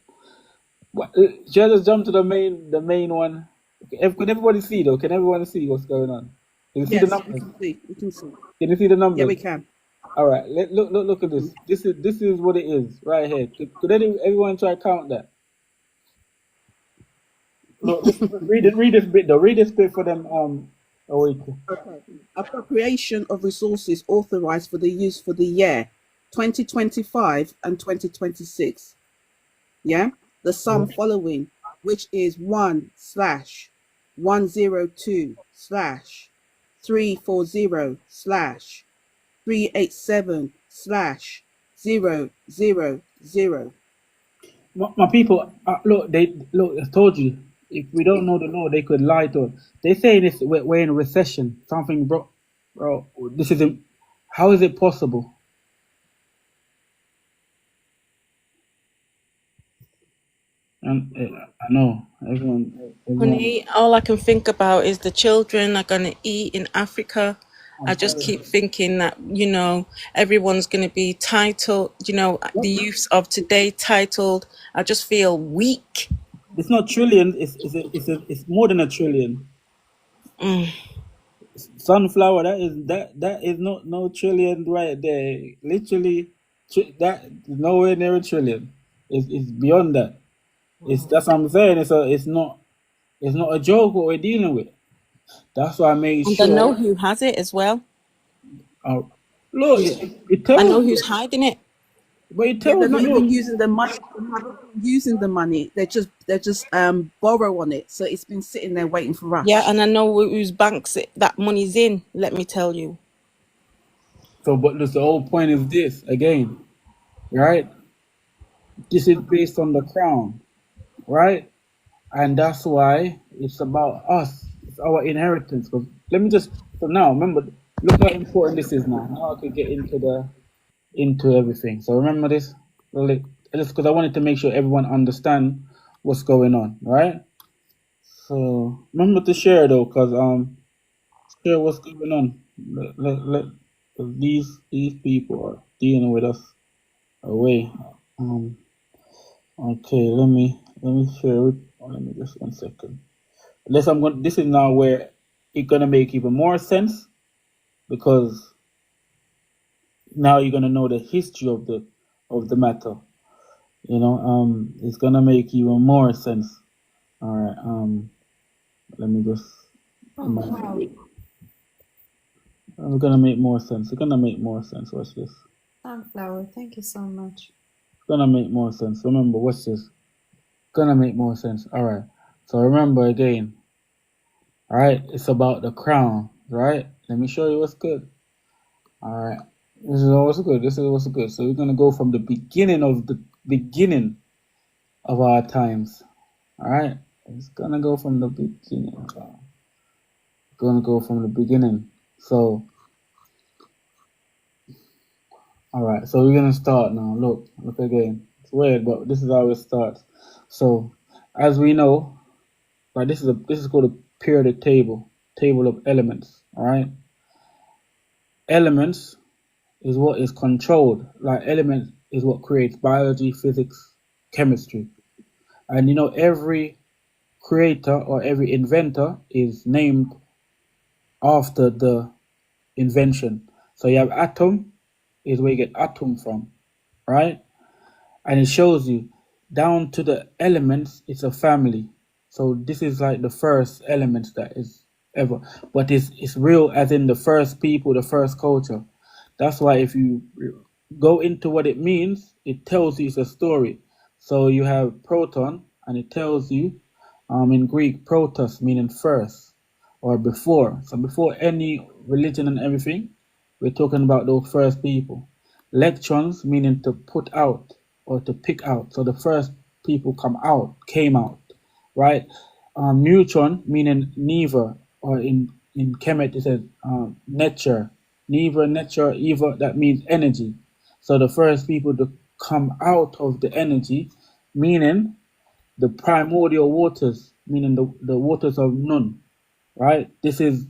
Shall I just jump to the main one? Can everybody see though? Can everyone see what's going on? Can you see the Yes, we numbers? can see. We can see. Can you see the Yeah, numbers? we can. All right. Look at this. This is what it is right here. Could everyone try to count that? Look, read this bit though. Read this bit for them. Oh wait. Okay. Appropriation of resources authorized for the use for the year 2025 and 2026. Yeah. The sum following, which is 1/102 slash 340 slash 387 slash 000. My people, look. I told you. If we don't know the law, they could lie to us. They say this. We're in a recession. Something, bro. This isn't. How is it possible? And I know everyone. Honey, all I can think about is the children are going to eat in Africa. I I'm just telling keep thinking that, everyone's going to be titled, the you. youths of today titled. I just feel weak. It's not trillion. It's more than a trillion. Sunflower. That is not no trillion right there. Literally, that is nowhere near a trillion. It's beyond that. That's what I'm saying. It's not a joke what we're dealing with. That's why I made And I know sure. who has it as well. Uh, look, it I tells know you, who's hiding it. but it Yeah, they're tells you. not even Look, using the money. They're not even using the money. They're just borrow on it. So it's been sitting there waiting for Yeah, us. and I know whose banks that money's in, let me tell you. so but the whole point is this again, right? This is based on the crown, right? And that's why it's about us. It's our inheritance. 'Cause let me just for now remember. Look how important this is now. Now I could get into everything. So remember this, really, just because I wanted to make sure everyone understand what's going on, right? So remember to share though, because share what's going on. Let 'cause these people are dealing with us away. Um. Okay. Let me share it. Let me just 1 second. Unless I'm going. This is now where it's gonna make even more sense because now you're gonna know the history of the matter. It's gonna make even more sense. All right. Let me just. Oh, wow. It's gonna make more sense. It's gonna make more sense. Watch this. Sunflower, thank you so much. It's gonna make more sense. Remember, watch this. Gonna make more sense. All right. So remember again. All right. It's about the crown. Right. Let me show you what's good. All right. This is what's good. This is what's good. So we're gonna go from the beginning of our times. All right. It's gonna go from the beginning. Gonna go from the beginning. So, all right. So we're gonna start now. Look again. It's weird, but this is how it starts. So, as we know, right, this is called a periodic table of elements. All right. Elements is what is controlled. Like elements is what creates biology, physics, chemistry, and every creator or every inventor is named after the invention. So you have atom is where you get atom from, right? And it shows you down to the elements, it's a family. So this is like the first elements that is ever, but it's real as in the first people, the first culture. That's why if you go into what it means, it tells you it's a story. So you have proton, and it tells you, in Greek, protos meaning first or before. So before any religion and everything, we're talking about those first people. Electrons meaning to put out or to pick out. So the first people came out, right? Neutron meaning neither, or in Kemet it says nature, neither, nature, either. That means energy. So the first people to come out of the energy, meaning the primordial waters, meaning the waters of none, right? This is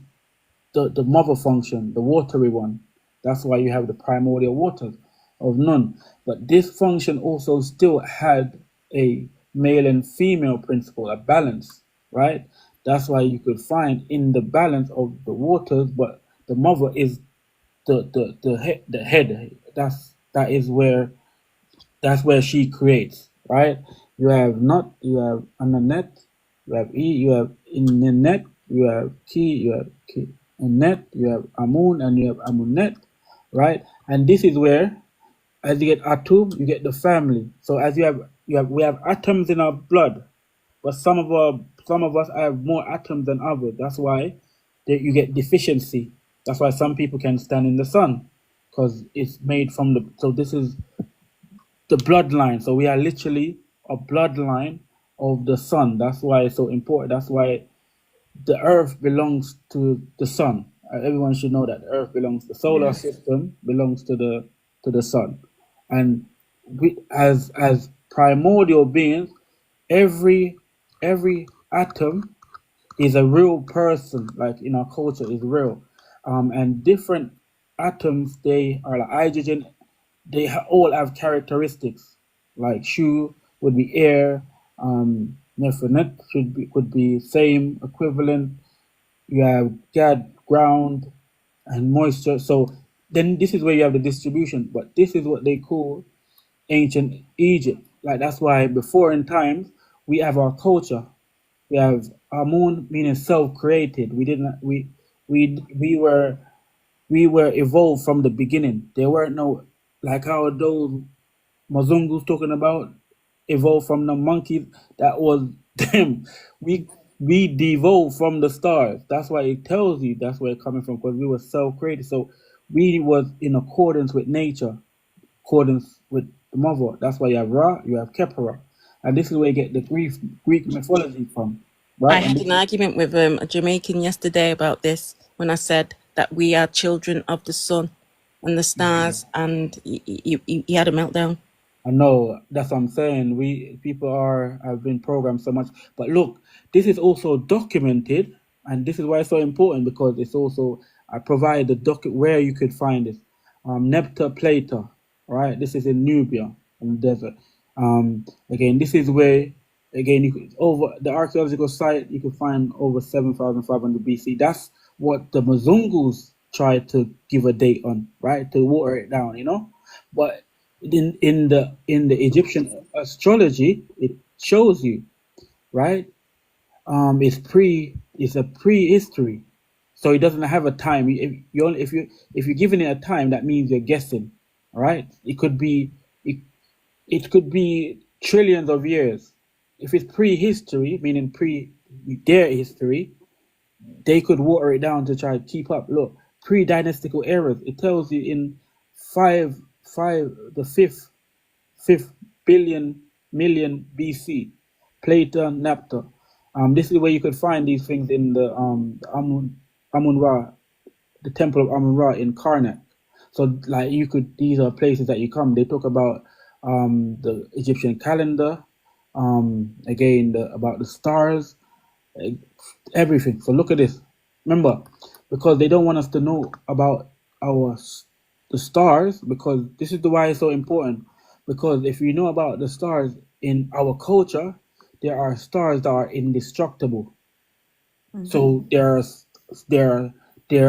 the mother function, the watery one. That's why you have the primordial waters of none. But this function also still had a male and female principle, a balance, right? That's why you could find in the balance of the waters, but the mother is the head. That's where she creates, right? You have not, you have Ananet, you have E, you have Innet, you have Ki, you have Ki, Net, you have Amun, and you have Amunet, right? And this is where, as you get Atum, you get the family. So as we have atoms in our blood, but some of us have more atoms than others. That's why you get deficiency. That's why some people can stand in the sun, because it's made from the. So this is the bloodline. So we are literally a bloodline of the sun. That's why it's so important. That's why the earth belongs to the sun. Everyone should know that the earth belongs. The solar Yes. system belongs to the sun, and we as primordial beings, every every atom is a real person. Like in our culture, is real, and different atoms, they are like hydrogen, all have characteristics. Like Shu would be air, Nephinet could be same equivalent. You have Gad, ground, and moisture. So then this is where you have the distribution. But this is what they call ancient Egypt. Like that's why before in times we have our culture. We have Amun, meaning self-created. We didn't. We were evolved from the beginning. There weren't no, like how those Mazungu's talking about, evolved from the monkeys. That was them. We devolved from the stars. That's why it tells you that's where it's coming from, because we were self-created. So we was in accordance with nature, accordance with the mother. That's why you have Ra, you have Kepera, and this is where you get the Greek mythology from, I right? And had this an is, argument with a Jamaican yesterday about this when I said that we are children of the sun and the stars, and he had a meltdown. I know that's what I'm saying. We people have been programmed so much, but look, this is also documented, and this is why it's so important, because it's also I provide the where you could find it. Nepta Plata, right? This is in Nubia, in the desert. Again, this is where again you could, over the archaeological site you could find over 7,500 BC. That's what the Mazungus tried to give a date on, right? To water it down, but in the Egyptian astrology, it shows you, right? It's a prehistory, so it doesn't have a time. If you're giving it a time, that means you're guessing, right? It could be trillions of years. If it's prehistory, meaning pre their history, they could water it down to try to keep up. Look, pre-dynastical eras. It tells you in the fifth billion million BC, Plato, Naphtha. This is where you could find these things in the Amun Ra, the temple of Amun Ra in Karnak. So like these are places that you come. They talk about the Egyptian calendar, again about the stars, eh, everything. So look at this. Remember, because they don't want us to know about the stars, because this is the why it's so important. Because if you know about the stars in our culture, there are stars that are indestructible. So there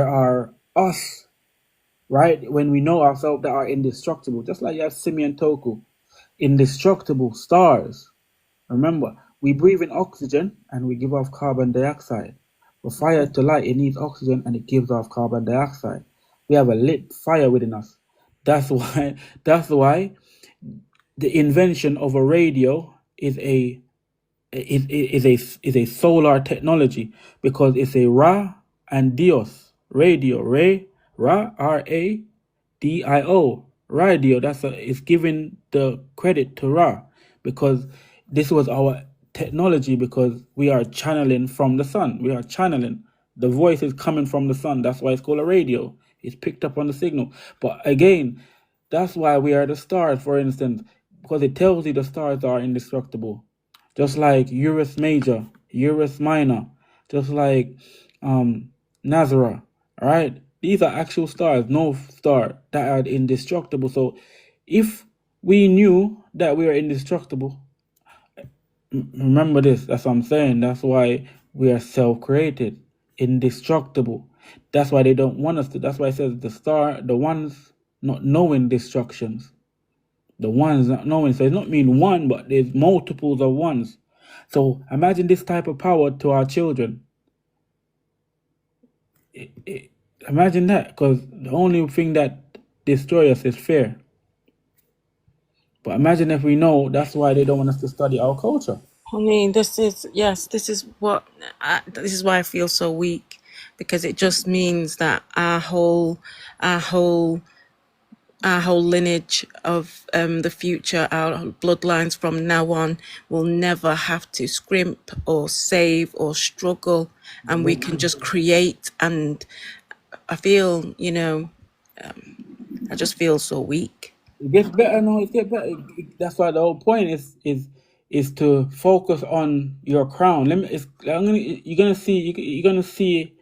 are us, right? When we know ourselves, that are indestructible, just like you have Simeon Toku, indestructible stars. Remember, we breathe in oxygen and we give off carbon dioxide. For fire to light, it needs oxygen and it gives off carbon dioxide. We have a lit fire within us. That's why. That's why the invention of a radio is a solar technology, because it's a Ra and Dios radio. Ra Radio radio. It's giving the credit to Ra, because this was our technology, because we are channeling from the sun. We are channeling. The voice is coming from the sun. That's why it's called a radio. It's picked up on the signal. But again, that's why we are the stars, for instance, because it tells you the stars are indestructible. Just like Urus Major, Urus Minor, just like Nazareth, all right? These are actual stars, North Star, that are indestructible. So if we knew that we are indestructible, remember this, that's what I'm saying. That's why we are self-created, indestructible. That's why they don't want us to. That's why it says the ones not knowing destructions. The ones not knowing. So it's not mean one, but there's multiples of ones. So imagine this type of power to our children. Imagine that, because the only thing that destroys us is fear. But imagine if we know that's why they don't want us to study our culture. I mean, this is this is why I feel so weak, because it just means that our whole lineage of the future, our bloodlines from now on, will never have to scrimp or save or struggle, and we can just create. And I feel, I just feel so weak. It gets better. No, it gets better. That's why the whole point is to focus on your crown. You're gonna see. You're gonna see,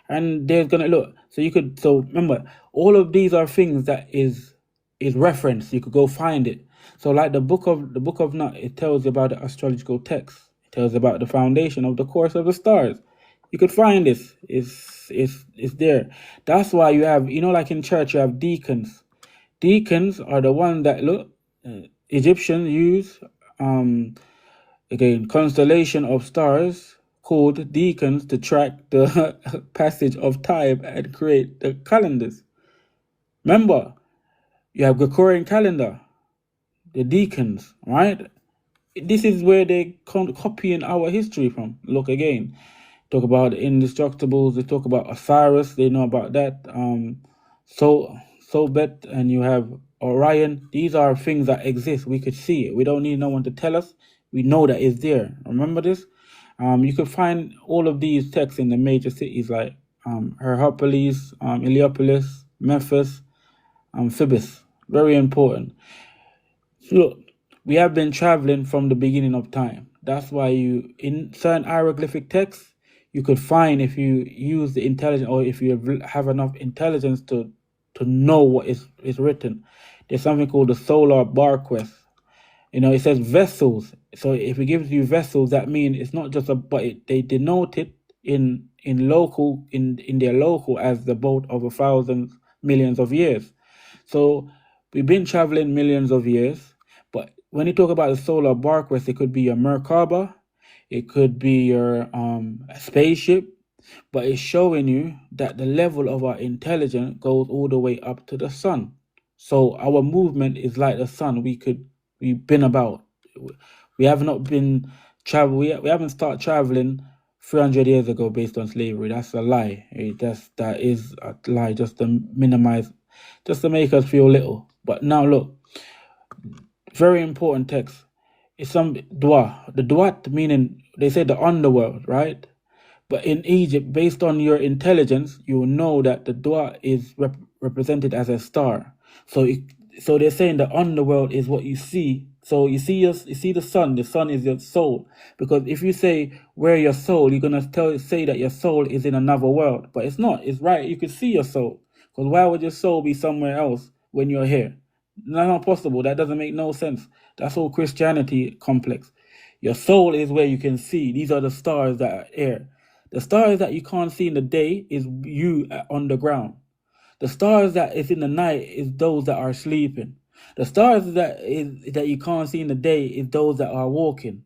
and there's gonna look. So you could. So remember, all of these are things that is reference. You could go find it. So like the book of Nut, it tells you about the astrological text. It tells you about the foundation of the course of the stars. You could find this. It's there. That's why you have, like in church, you have deacons. Deacons are the ones that Egyptians use, again, constellation of stars called deacons to track the passage of time and create the calendars. Remember, you have Gregorian calendar, the deacons, right? This is where they copying our history from. Look again. Talk about the indestructibles. They talk about Osiris. They know about that. Sobet, and you have Orion. These are things that exist. We could see it. We don't need no one to tell us. We know that it's there. Remember this? You could find all of these texts in the major cities like Hermopolis, Heliopolis, Memphis, Thebes. Very important. Look, we have been traveling from the beginning of time. That's why in certain hieroglyphic texts, you could find, if you use the intelligence, or if you have enough intelligence to know what is written, there's something called the solar bar quest. It says vessels. So if it gives you vessels, that means it's not just they denote it in their local as the boat of 1,000 millions of years. So we've been traveling millions of years, but when you talk about the solar bar quest, it could be your Merkaba, it could be your spaceship, but it's showing you that the level of our intelligence goes all the way up to the sun. So our movement is like the sun. We've been about. We have not been travel. We haven't started traveling 300 years ago based on slavery. That's a lie. That is a lie, just to minimize, just to make us feel little. But now look, very important text. It's some dua. The duat meaning, they say the underworld, right? But in Egypt, based on your intelligence, you will know that the dua is represented as a star. So they're saying the underworld is what you see. So you see the sun. The sun is your soul. Because if you say where your soul, you're gonna say that your soul is in another world. But it's not. It's right. You can see your soul. Because why would your soul be somewhere else when you're here? That's not possible. That doesn't make no sense. That's all Christianity complex. Your soul is where you can see. These are the stars that are here. The stars that you can't see in the day is you on the ground. The stars that is in the night is those that are sleeping. The stars that you can't see in the day is those that are walking.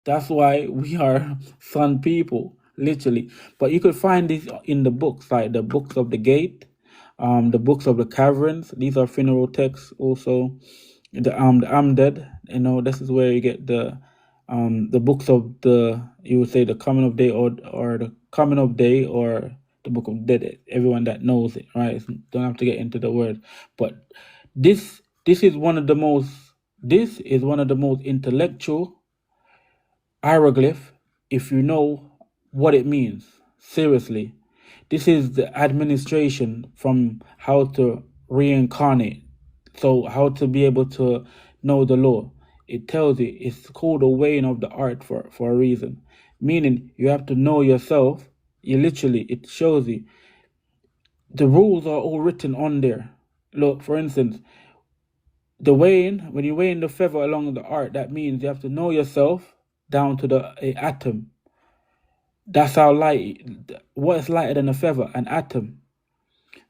That's why we are sun people, literally. But you could find this in the books, like the books of the gate, the books of the caverns. These are funeral texts also. The Amdad, this is where you get the books of you would say the coming of day, or the coming of day, or the book of dead. Everyone that knows it, right? Don't have to get into the word, but this is one of the most intellectual hieroglyph, if you know what it means. Seriously, this is the administration from how to reincarnate. So how to be able to know the law. It tells you, it's called a weighing of the art for a reason. Meaning you have to know yourself. It shows you. The rules are all written on there. Look, for instance, when you weigh in the feather along the art, that means you have to know yourself down to the atom. That's how light. What is lighter than a feather? An atom.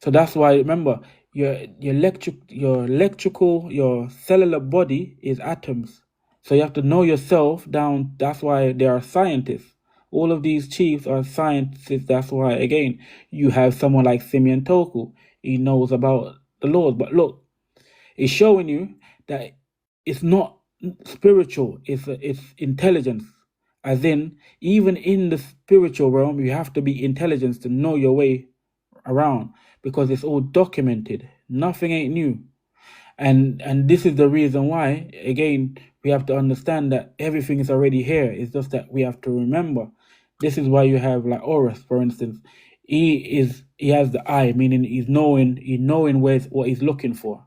So that's why remember your electrical, your cellular body is atoms. So you have to know yourself down. That's why there are scientists. All of these chiefs are scientists. That's why again you have someone like Simeon Toku. He knows about the Lord. But look, it's showing you that it's not spiritual. It's intelligence. As in, even in the spiritual realm, you have to be intelligent to know your way around because it's all documented. Nothing ain't new. And this is the reason why, again, we have to understand that everything is already here. It's just that we have to remember. This is why you have like Horus, for instance. He has the eye, meaning he's knowing what he's looking for.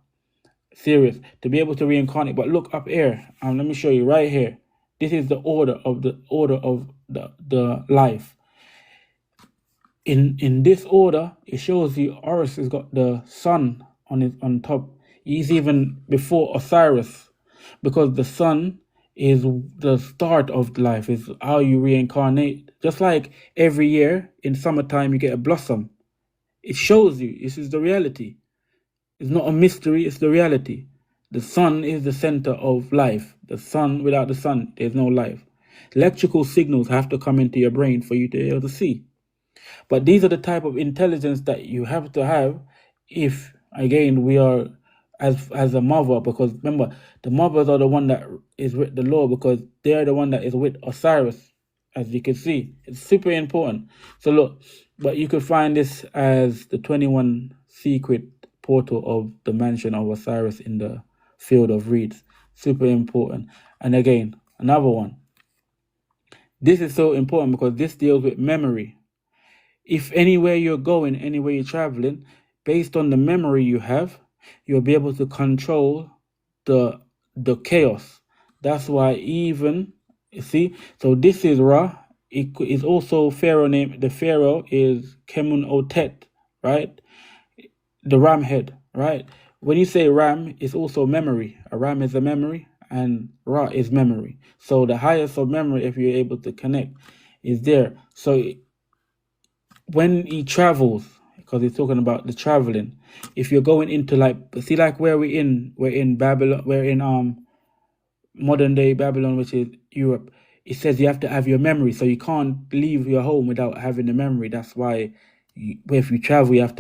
Serious. To be able to reincarnate. But look up here. Let me show you right here. This is the order of the life. In this order, it shows you Horus has got the sun on top. He's even before Osiris, because the sun is the start of life, is how you reincarnate. Just like every year in summertime you get a blossom. It shows you this is the reality. It's not a mystery, it's the reality. The sun is the center of life. The sun, without the sun, there's no life. Electrical signals have to come into your brain for you to be able to see. But these are the type of intelligence that you have to have if, again, we are as a mother, because remember, the mothers are the one that is with the Lord, because they are the one that is with Osiris, as you can see. It's super important. So look, but you could find this as the 21 secret portal of the mansion of Osiris in the field of reeds. Super important. And again, another one. This is so important because this deals with memory. If anywhere you're going, anywhere you're traveling, based on the memory you have, you'll be able to control the chaos. That's why even, you see, so this is Ra. It is also Pharaoh name. The Pharaoh is Kemun Otet, right? The ram head, right? When you say ram, it's also memory. A ram is a memory, and Ra is memory. So the highest of memory, if you're able to connect, is there. So when he travels, because he's talking about the traveling, if you're going into like, see, like where we're in Babylon, we're in modern day Babylon, which is Europe. It says you have to have your memory, so you can't leave your home without having the memory. That's why if you travel, you have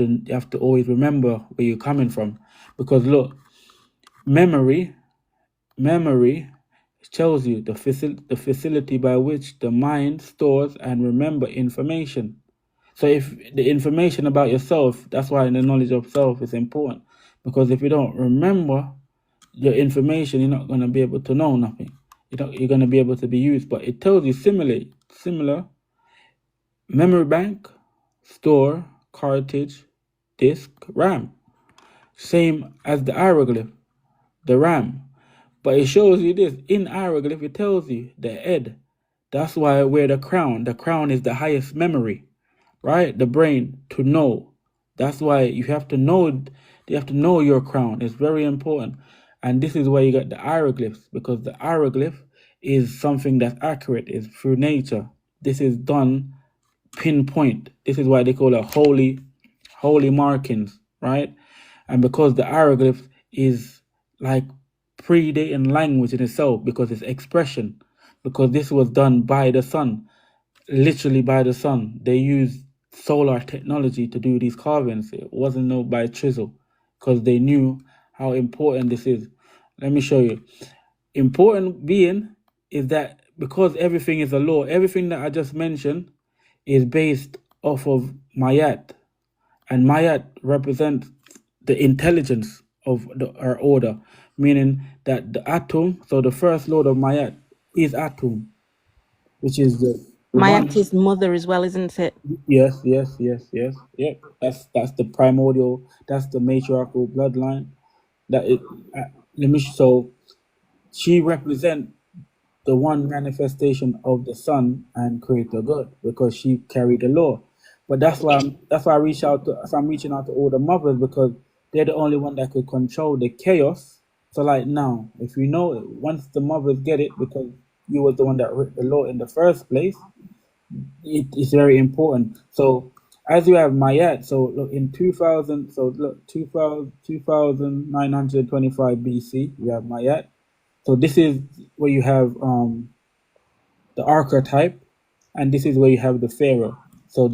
to always remember where you're coming from, because look, memory tells you the facility by which the mind stores and remember information. So if the information about yourself, that's why the knowledge of self is important. Because if you don't remember your information, you're not going to be able to know nothing. You're going to be able to be used. But it tells you similar memory bank, store, cartridge, disk, RAM. Same as the hieroglyph, the RAM. But it shows you this. In hieroglyph, it tells you the head. That's why I wear the crown. The crown is the highest memory, right? The brain to know. That's why you have to know. You have to know your crown. It's very important. And this is why you got the hieroglyphs, because the hieroglyph is something that's accurate. It's through nature. This is done pinpoint. This is why they call it holy markings, right? And because the hieroglyph is like predating language in itself, because it's expression, because this was done by the sun, literally by the sun. They used solar technology to do these carvings. It wasn't no by chisel, because they knew how important this is. Let me show you. Important being is that because everything is a law, everything that I just mentioned is based off of Mayat. And Mayat represents the intelligence of our order, meaning that the atom, so the first lord of Mayat is atom, which is the one. Mayati's mother as well, isn't it? Yes. Yep. That's the primordial. That's the matriarchal bloodline. That it. Let me. So she represents the one manifestation of the Son and Creator God, because she carried the law. But that's why I reach out to. So I'm reaching out to all the mothers, because they're the only one that could control the chaos. So like now, if you know, once the mothers get it, because you was the one that wrote the law in the first place, it's very important. So as you have Mayat, so look in 2000, so look 2000, 2925 BC, you have Mayat. So this is where you have the archetype, and this is where you have the pharaoh. So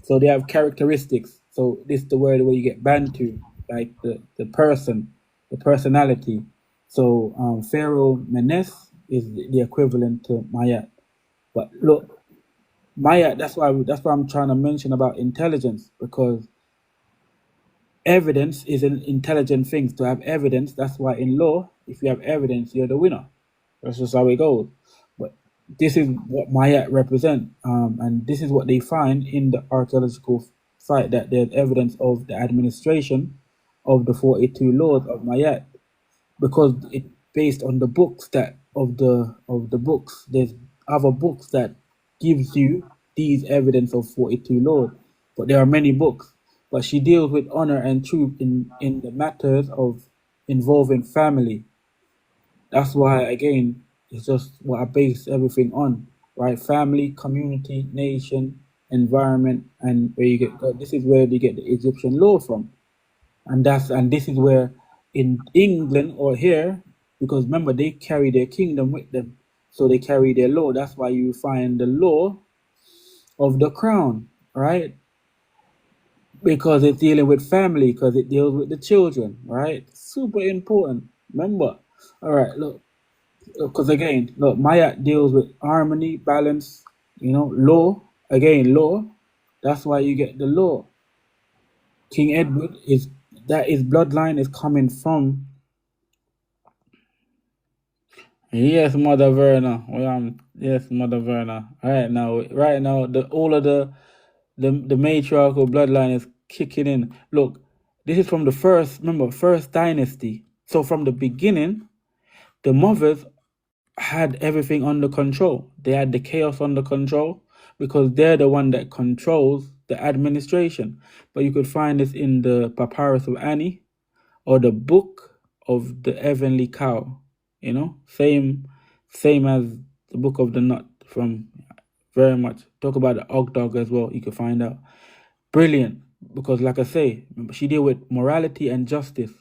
so they have characteristics. So this is the word where you get Bantu, like the person, the personality. So Pharaoh Menes is the equivalent to Mayat. But look, Maya, that's why I'm trying to mention about intelligence, because evidence is an intelligent thing. To have evidence, that's why in law, if you have evidence, you're the winner. That's just how it goes. But this is what Maya represent, and this is what they find in the archaeological site, that there's evidence of the administration of the 42 laws of Maya, because it based on the books that of the books. There's other books that gives you these evidence of 42 laws, but there are many books. But she deals with honor and truth in the matters of involving family. That's why again it's just what I base everything on, right? Family, community, nation, environment, and where you get this is where they get the Egyptian law from. And this is where in England or here, because remember they carry their kingdom with them, so they carry their law. That's why you find the law of the crown, right? Because it's dealing with family, because it deals with the children, right? Super important. Remember. All right, look, because again, look, Maya deals with harmony, balance, law. Again, law. That's why you get the law. King Edward is that his bloodline is coming from. Yes, Mother Verna. Yes, Mother Verna. Right now, the all of the matriarchal bloodline is kicking in. Look, this is from the first. Remember, first dynasty. So from the beginning, the mothers had everything under control. They had the chaos under control because they're the one that controls the administration. But you could find this in the Papyrus of Annie or the Book of the Heavenly Cow. Same as the Book of the Nut from very much. Talk about the Og Dog as well. You can find out. Brilliant, because like I say, she deal with morality and justice.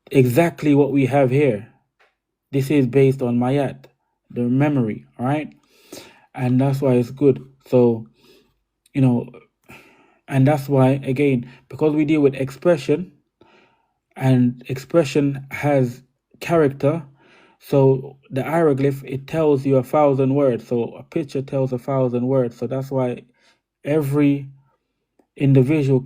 Exactly what we have here. This is based on Mayat, the memory, all right? And that's why it's good. So, and that's why, again, because we deal with expression, and expression has character, so the hieroglyph, it tells you 1,000 words. So a picture tells 1,000 words. So that's why every individual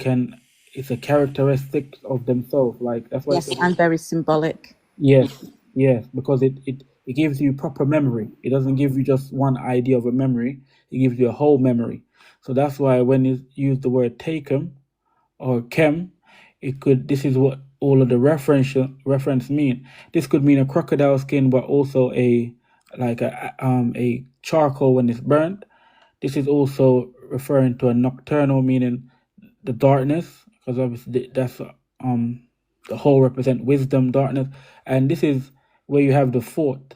it's a characteristic of themselves. Like that's why Yes, and very symbolic. yes, because it gives you proper memory. It doesn't give you just one idea of a memory. It gives you a whole memory. So that's why when you use the word taken or chem, this is what all of the reference mean. This could mean a crocodile skin, but also a charcoal when it's burnt. This is also referring to a nocturnal, meaning the darkness, because obviously that's the whole represent wisdom, darkness, and this is where you have the fort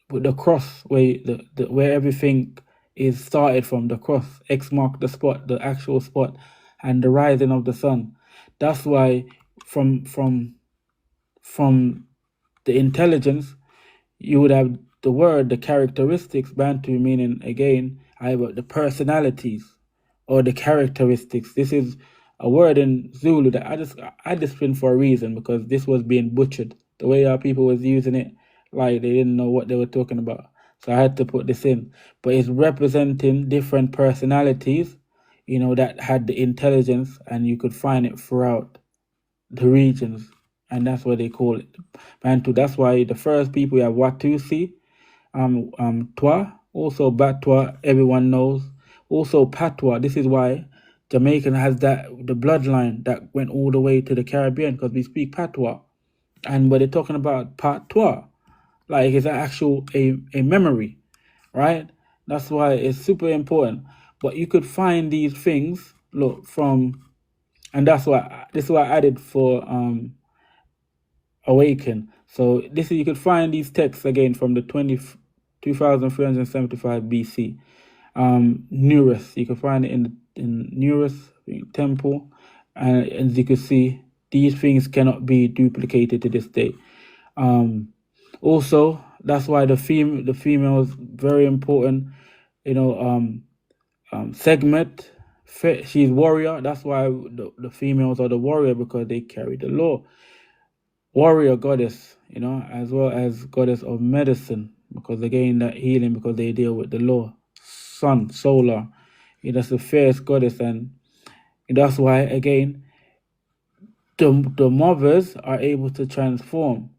with the cross, where where everything is started from. The cross X mark the spot, the actual spot, and the rising of the sun. That's why from the intelligence, you would have the word, the characteristics, Bantu, meaning again either the personalities or the characteristics. This is a word in Zulu that I just put for a reason, because this was being butchered. The way our people was using it, like they didn't know what they were talking about. So I had to put this in. But it's representing different personalities, that had the intelligence, and you could find it throughout the regions, and that's what they call it, Bantu. That's why the first people you have Watusi, Twa, also Batwa, everyone knows. Also Patwa. This is why Jamaican has the bloodline that went all the way to the Caribbean, because we speak Patwa, and when they're talking about Patwa, like it's a memory, right? That's why it's super important. But you could find these things, look, and this is why I added for awaken. So you could find these texts again from the 2375 BC. Nearest. You can find it in Nearest temple, and as you can see, these things cannot be duplicated to this day. Also, that's why the female is very important. You know, segment. She's warrior. That's why the females are the warrior, because they carry the law. Warrior goddess, you know, as well as goddess of medicine, because again that healing, because they deal with the law. Sun, solar, that's the fierce goddess, and that's why again the mothers are able to transform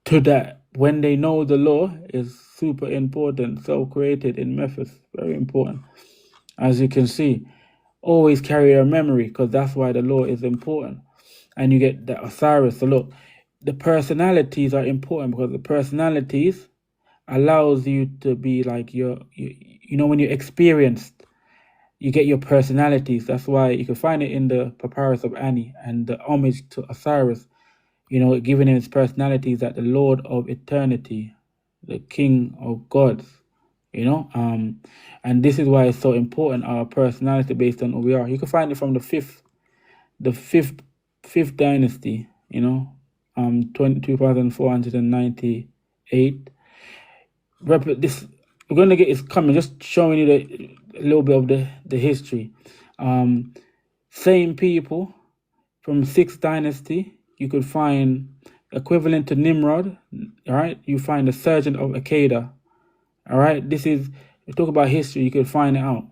to that when they know the law is super important. Self-created in Memphis, very important. As you can see, always carry a memory, because that's why the law is important. And you get the Osiris. So look, the personalities are important, because the personalities allows you to be like you know, when you're experienced, you get your personalities. That's why you can find it in the Papyrus of Ani and the homage to Osiris, you know, giving him his personalities, that the Lord of eternity, the King of gods, you know. And this is why it's so important, our personality based on who we are. You can find it from the fifth dynasty, you know, 2498. This we're gonna get is coming, just showing you a little bit of the history. Same people from sixth dynasty, you could find equivalent to Nimrod. All right, you find the Sergeant of Akkada. All right, this is, you talk about history, you can find it out.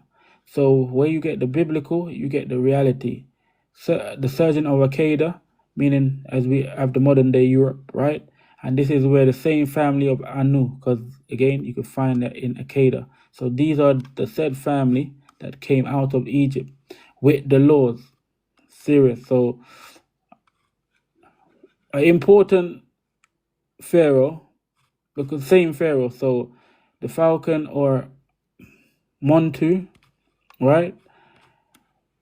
So where you get the biblical, you get the reality. So the Sergeant of Akkada, meaning as we have the modern day Europe, right? And this is where the same family of Anu, because again, you can find that in Akkada. So these are the said family that came out of Egypt with the laws. Serious. So an important pharaoh, because same pharaoh. So the falcon or Montu, right?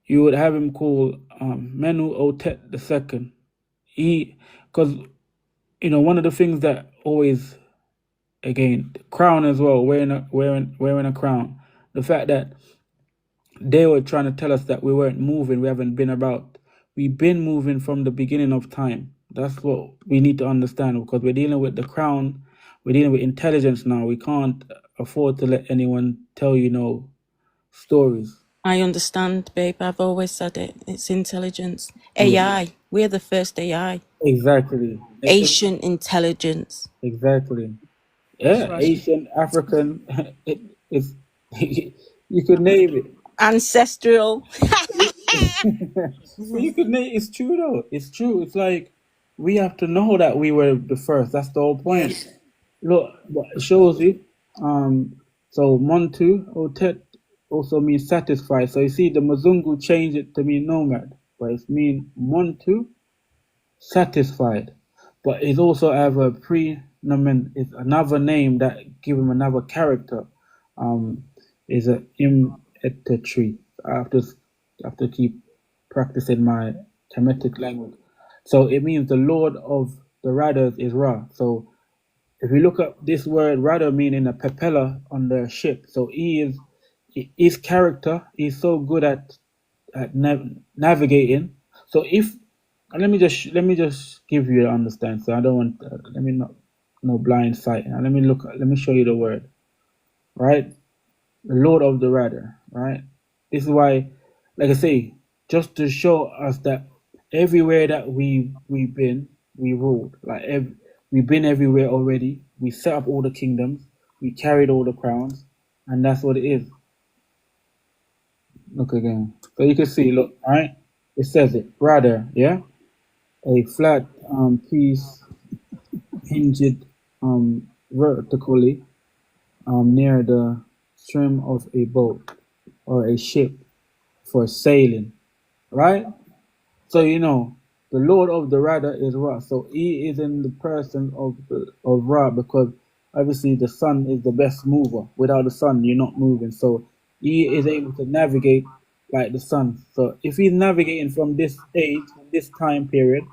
You would have him called Menu Otet II. Because you know, one of the things that always, again, the crown as well, wearing a crown. The fact that they were trying to tell us that we weren't moving, we haven't been about. We've been moving from the beginning of time. That's what we need to understand, because we're dealing with the crown, we're dealing with intelligence now. We can't afford to let anyone tell you no stories. I understand, babe. I've always said it. It's intelligence. Yeah. AI. We're the first AI. Exactly. Asian intelligence. Exactly. That's Yeah, right. Asian, African, it's you could name it. Ancestral. So you could name, it's true though. It's true. It's like we have to know that we were the first. That's the whole point. Yes. Look, but it shows you. So Montu Otet also means satisfied. So you see, the Mzungu changed it to mean nomad, but it's mean Montu, satisfied. But it also have a prenomen, it's another name that give him another character. Is a tree. I have to keep practicing my Kemetic language. So it means the Lord of the Riders is Ra. So if you look up this word rudder, meaning a propeller on the ship, so his character is so good at navigating. So if and let me just give you the understand. So I don't want let me not no blind sight. And let me show you the word, right? The Lord of the Rudder, right? This is why, like I say, just to show us that everywhere that we've been, we ruled. We've been everywhere already. We set up all the kingdoms. We carried all the crowns, and that's what it is. Look again, so you can see. Look, all right. It says it. Rudder, yeah, a flat piece hinged vertically near the stern of a boat or a ship for sailing, right? So you know the Lord of the Rudder is Ra. So he is in the person of Ra, because obviously the sun is the best mover. Without the sun, you're not moving. So he is able to navigate like the sun. So if he's navigating from this age, from this time period,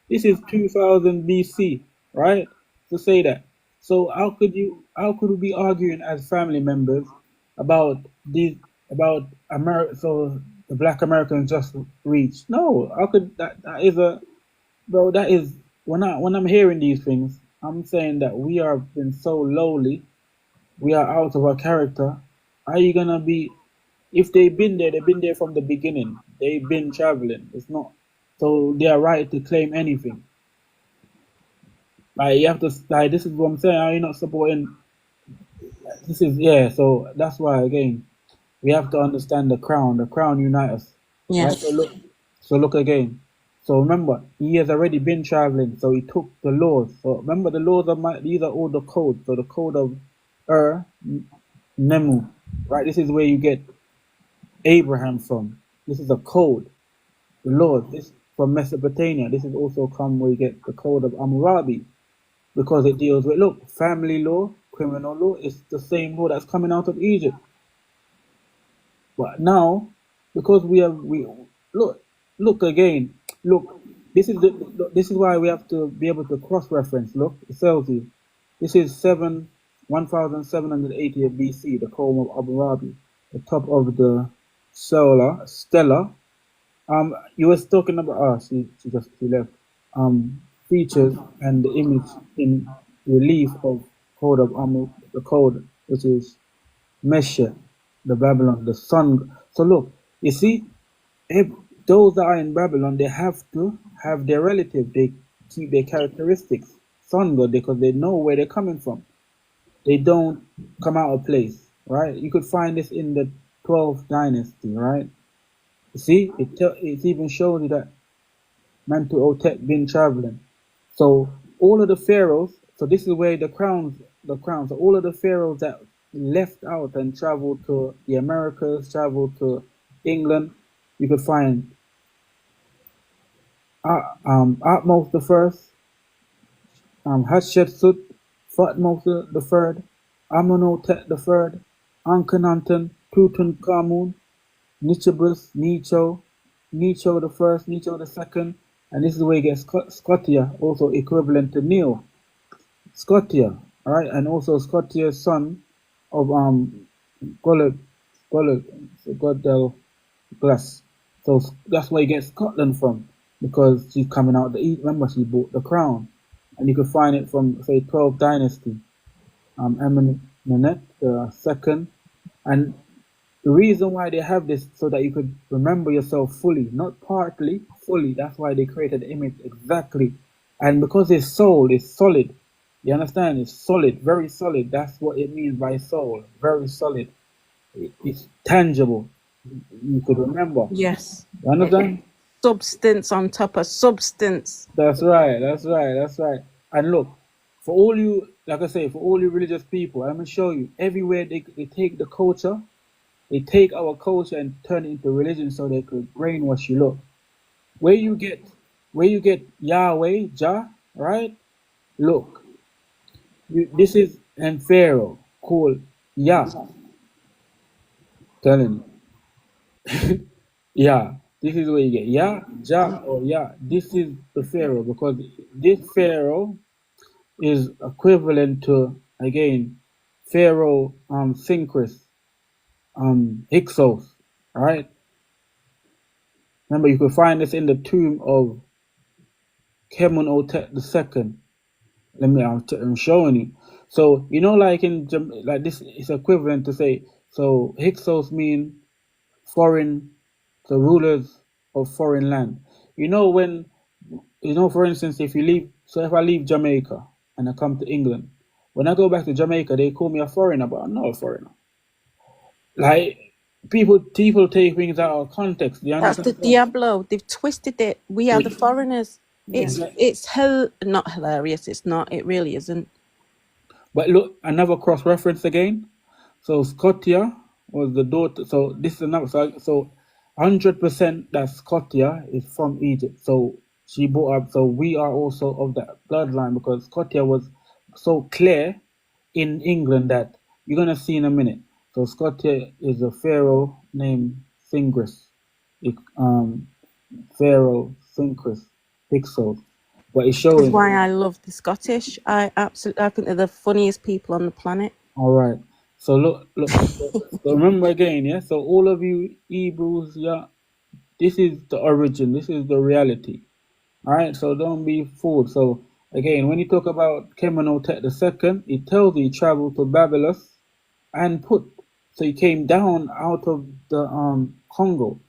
this is 2000 BC, right? To say that. So how could we be arguing as family members about these about America. So the Black Americans just reach. No, how could that is a bro? That is when I'm hearing these things, I'm saying that we are been so lowly. We are out of our character. Are you gonna be? If they've been there, they've been there from the beginning. They've been traveling. It's not so they are right to claim anything. Like you have to like this is what I'm saying. Are you not supporting? This is yeah. So that's why again we have to understand the crown. The crown unites us, right? So Yes. look. So look again. So remember, he has already been traveling. So he took the laws. So remember, the laws of my. These are all the codes. So the code of Nemu, right? This is where you get Abraham from. This is a code. The laws. This from Mesopotamia. This is also come where you get the code of Hammurabi because it deals with look family law, criminal law. It's the same law that's coming out of Egypt. But now, because we look again, look. This is why we have to be able to cross reference. Look, it tells you. This is 1780 BC, the comb of Abu Dhabi, the top of the Stella. You was talking about she left. Features and the image in relief of code of the code, which is Mesha, the Babylon, the sun. So look, you see, if those that are in Babylon, they have to have their relative. They keep their characteristics, sun god, because they know where they're coming from. They don't come out of place, right? You could find this in the 12th dynasty, right? You see, it even shows you that Mentuhotep been traveling. So all of the pharaohs. So this is where the crowns. So all of the pharaohs that left out and traveled to the Americas, traveled to England, you could find Atmos the first, Hatshepsut, Thutmose the third, Amenhotep the third, Akhenaten, Tutankhamun, Nichibus, Necho the first, Necho the second, and this is where you get Scotia, also equivalent to Neil. Scotia, all right, and also Scotia's son of Golod, Godel Glass. So that's where you get Scotland from, because she's coming out the east. Remember, she bought the crown, and you can find it from say 12th dynasty. Amenemhet the second, and the reason why they have this so that you could remember yourself fully, not partly, fully. That's why they created the image exactly. And because his soul is solid, you understand? It's solid, very solid. That's what it means by soul, very solid. It's tangible. You could remember. Yes. You understand? Substance on top of substance. That's right. That's right. That's right. And look, for all you, like I say, for all you religious people, I'm gonna show you everywhere they take the culture. They take our culture and turn it into religion so they could brainwash you. Look, where you get Yahweh, Jah, right? Look, this is and Pharaoh called Yah. Telling you, Yah. This is where you get Yah, Jah, or Yah. This is the Pharaoh because this Pharaoh is equivalent to again Pharaoh Synchris Hyksos. All right. Remember, you can find this in the tomb of Kemunhotep II. I'm showing you. So you know, like like this is equivalent to say. So Hyksos mean foreign, the rulers of foreign land. You know for instance, if you leave. So if I leave Jamaica and I come to England, when I go back to Jamaica, they call me a foreigner, but I'm not a foreigner. Like people take things out of context. Do you That's the understand? Diablo. They've twisted it. We are the foreigners. Yes. It's not hilarious. It's not. It really isn't. But look, another cross reference again. So Scotia was the daughter. So this is another. So 100% that Scotia is from Egypt. So she brought up. So we are also of that bloodline because Scotia was so clear in England that you're gonna see in a minute. So Scotia is a pharaoh named Singris. Pharaoh Synchris Pixels. But it's This is showing. why I love the Scottish. I think they're the funniest people on the planet. All right. So look. So remember again, yeah. So all of you Hebrews, yeah, this is the origin. This is the reality. All right. So don't be fooled. So again, when you talk about Kemenhotep II, it tells you he traveled to Babylon and put. So he came down out of the Congo.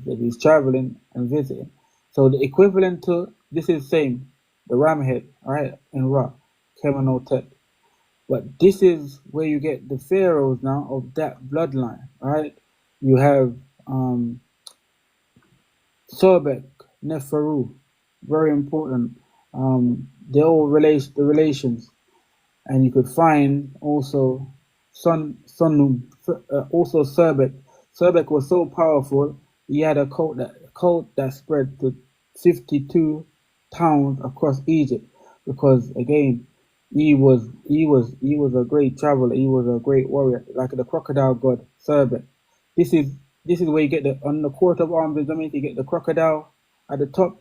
That he's traveling and visiting. So the equivalent to this is same, the ram head, right, in Ra, Kemenhotep. But this is where you get the pharaohs now of that bloodline, right? You have Sobek, Neferu, very important. They all relate the relations, and you could find also Sunum, also Sebek. Sebek was so powerful, he had a cult that spread to 52 towns across Egypt, because again, he was a great traveler, he was a great warrior, like the crocodile god Sebek. This is this is where you get the on the coat of arms in Jamaica, you get the crocodile at the top,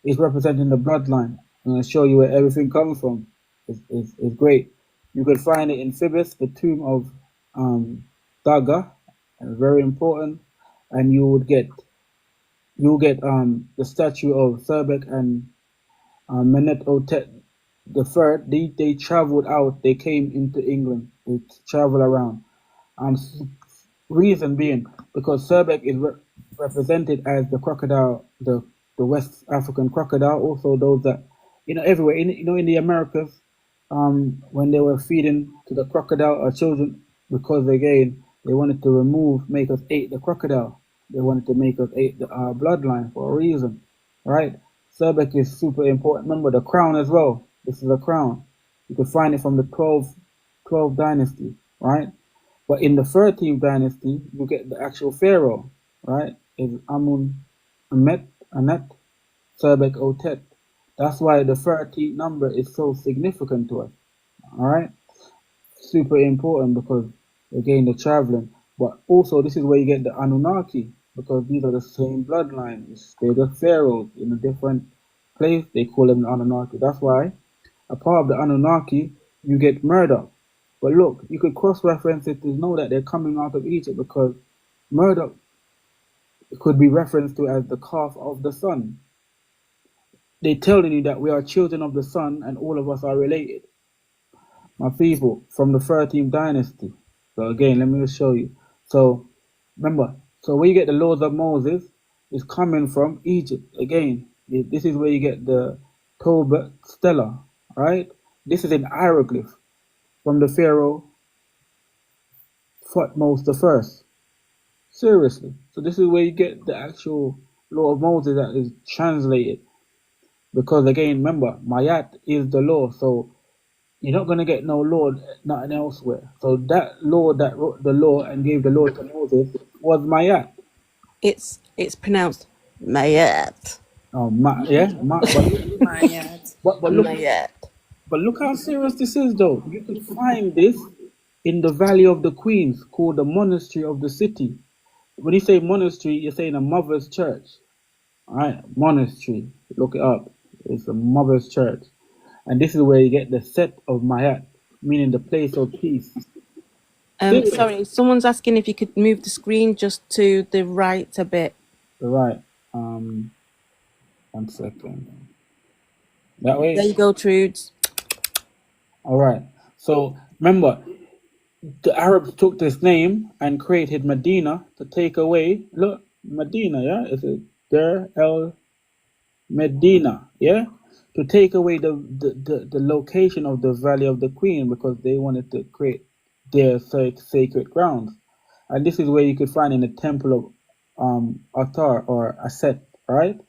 is representing the bloodline. I'm going to show you where everything comes from. It's great. You could find it in Thebes, the tomb of Daga, very important. And you'll get the statue of Sebek and Menet Otet the third. They traveled out. They came into England. They travel around. Um, Reason being because Sebek is represented as the crocodile, the West African crocodile. Also, those that everywhere in the Americas, when they were feeding to the crocodile our children, because again they wanted to make us eat the crocodile. They wanted to make us eat our bloodline for a reason, right? Sebek is super important. Remember the crown as well. This is a crown. You can find it from the 12 dynasty, right? But in the 13th dynasty, you get the actual pharaoh, right? Is Amun, Anet, Sebek, Otet. That's why the 13th number is so significant to us, all right? Super important because, again, the traveling. But also, this is where you get the Anunnaki, because these are the same bloodlines. They're the pharaohs in a different place. They call them the Anunnaki. That's why a part of the Anunnaki, you get Murdoch. But look, you could cross-reference it to know that they're coming out of Egypt, because Murdoch could be referenced to as the calf of the sun. They're telling you that we are children of the sun and all of us are related. My people, from the 13th dynasty. So again, let me just show you. So remember, so where you get the laws of Moses is coming from Egypt. Again, this is where you get the Tobit Stela, right? This is an hieroglyph from the Pharaoh Thutmose the First. Seriously. So this is where you get the actual law of Moses that is translated. Because again, remember, Mayat is the law. So you're not going to get no law, nothing elsewhere. So that law that wrote the law and gave the law to Moses was Mayat. It's pronounced Mayat. Oh, yeah, Mayat. but look, Mayat. but look how serious this is, though. You could find this in the Valley of the Queens, called the Monastery of the City. When you say monastery, you're saying a mother's church. All right, monastery. Look it up. It's a mother's church, and this is where you get the set of Mayat, meaning the place of peace. Serious. Sorry, someone's asking if you could move the screen just to the right a bit. Right. 1 second. That way. There you go, Trudes. All right. So remember, the Arabs took this name and created Medina to take away. Look, Medina, yeah, is it there? El Medina, yeah, to take away the location of the Valley of the Queen, because they wanted to create their sacred grounds, and this is where you could find in the temple of Atar or Aset, right?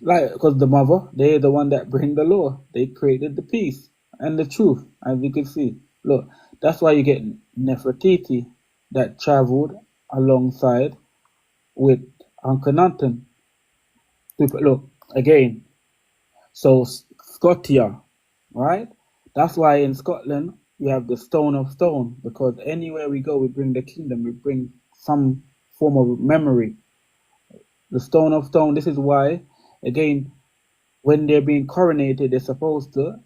Like, because the mother, they're the one that bring the law. They created the peace and the truth, as you can see. Look, that's why you get Nefertiti that traveled alongside with Akhenaten. Look, again, so Scotia, right? That's why in Scotland we have the Stone of Stone, because anywhere we go, we bring the kingdom, we bring some form of memory. The Stone of Stone, this is why, again, when they're being coronated, they're supposed to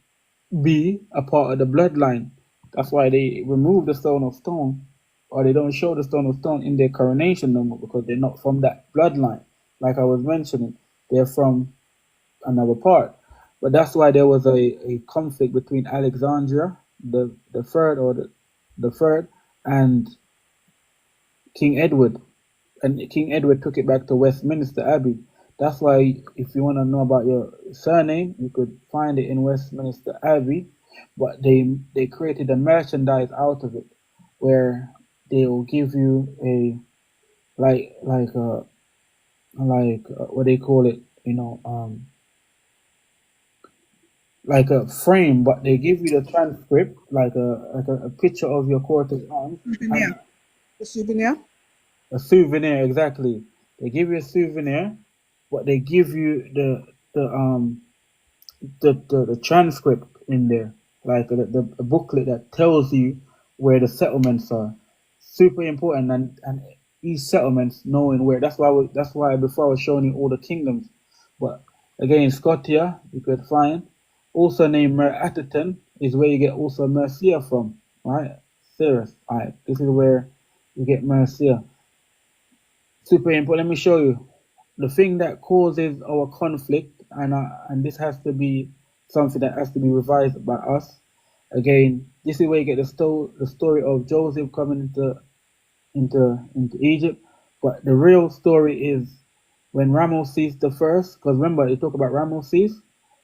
be a part of the bloodline. That's why they remove the stone of stone, or they don't show the stone of stone in their coronation no more, because they're not from that bloodline. Like I was mentioning, they're from another part. But that's why there was a conflict between Alexandria, the third, or the third, and King Edward. And King Edward took it back to Westminster Abbey. That's why, if you want to know about your surname, you could find it in Westminster Abbey. But they created a merchandise out of it, where they will give you a what they call it, like a frame, but they give you the transcript, like a picture of your coat of arms, and Souvenir. The souvenir. a souvenir. Exactly, they give you a souvenir, but they give you the um the transcript in there, like the booklet that tells you where the settlements are. Super important, and each settlements knowing where. That's why before I was showing you all the kingdoms, but again, Scotia you could find. Also named Mer Atherton is where you get also Mercia from, right? Cirrus. Alright, this is where you get Mercia. Super important. Let me show you the thing that causes our conflict, and this has to be something that has to be revised by us. Again, this is where you get the story of Joseph coming into Egypt, but the real story is when Ramesses the first. Because remember, they talk about Ramesses.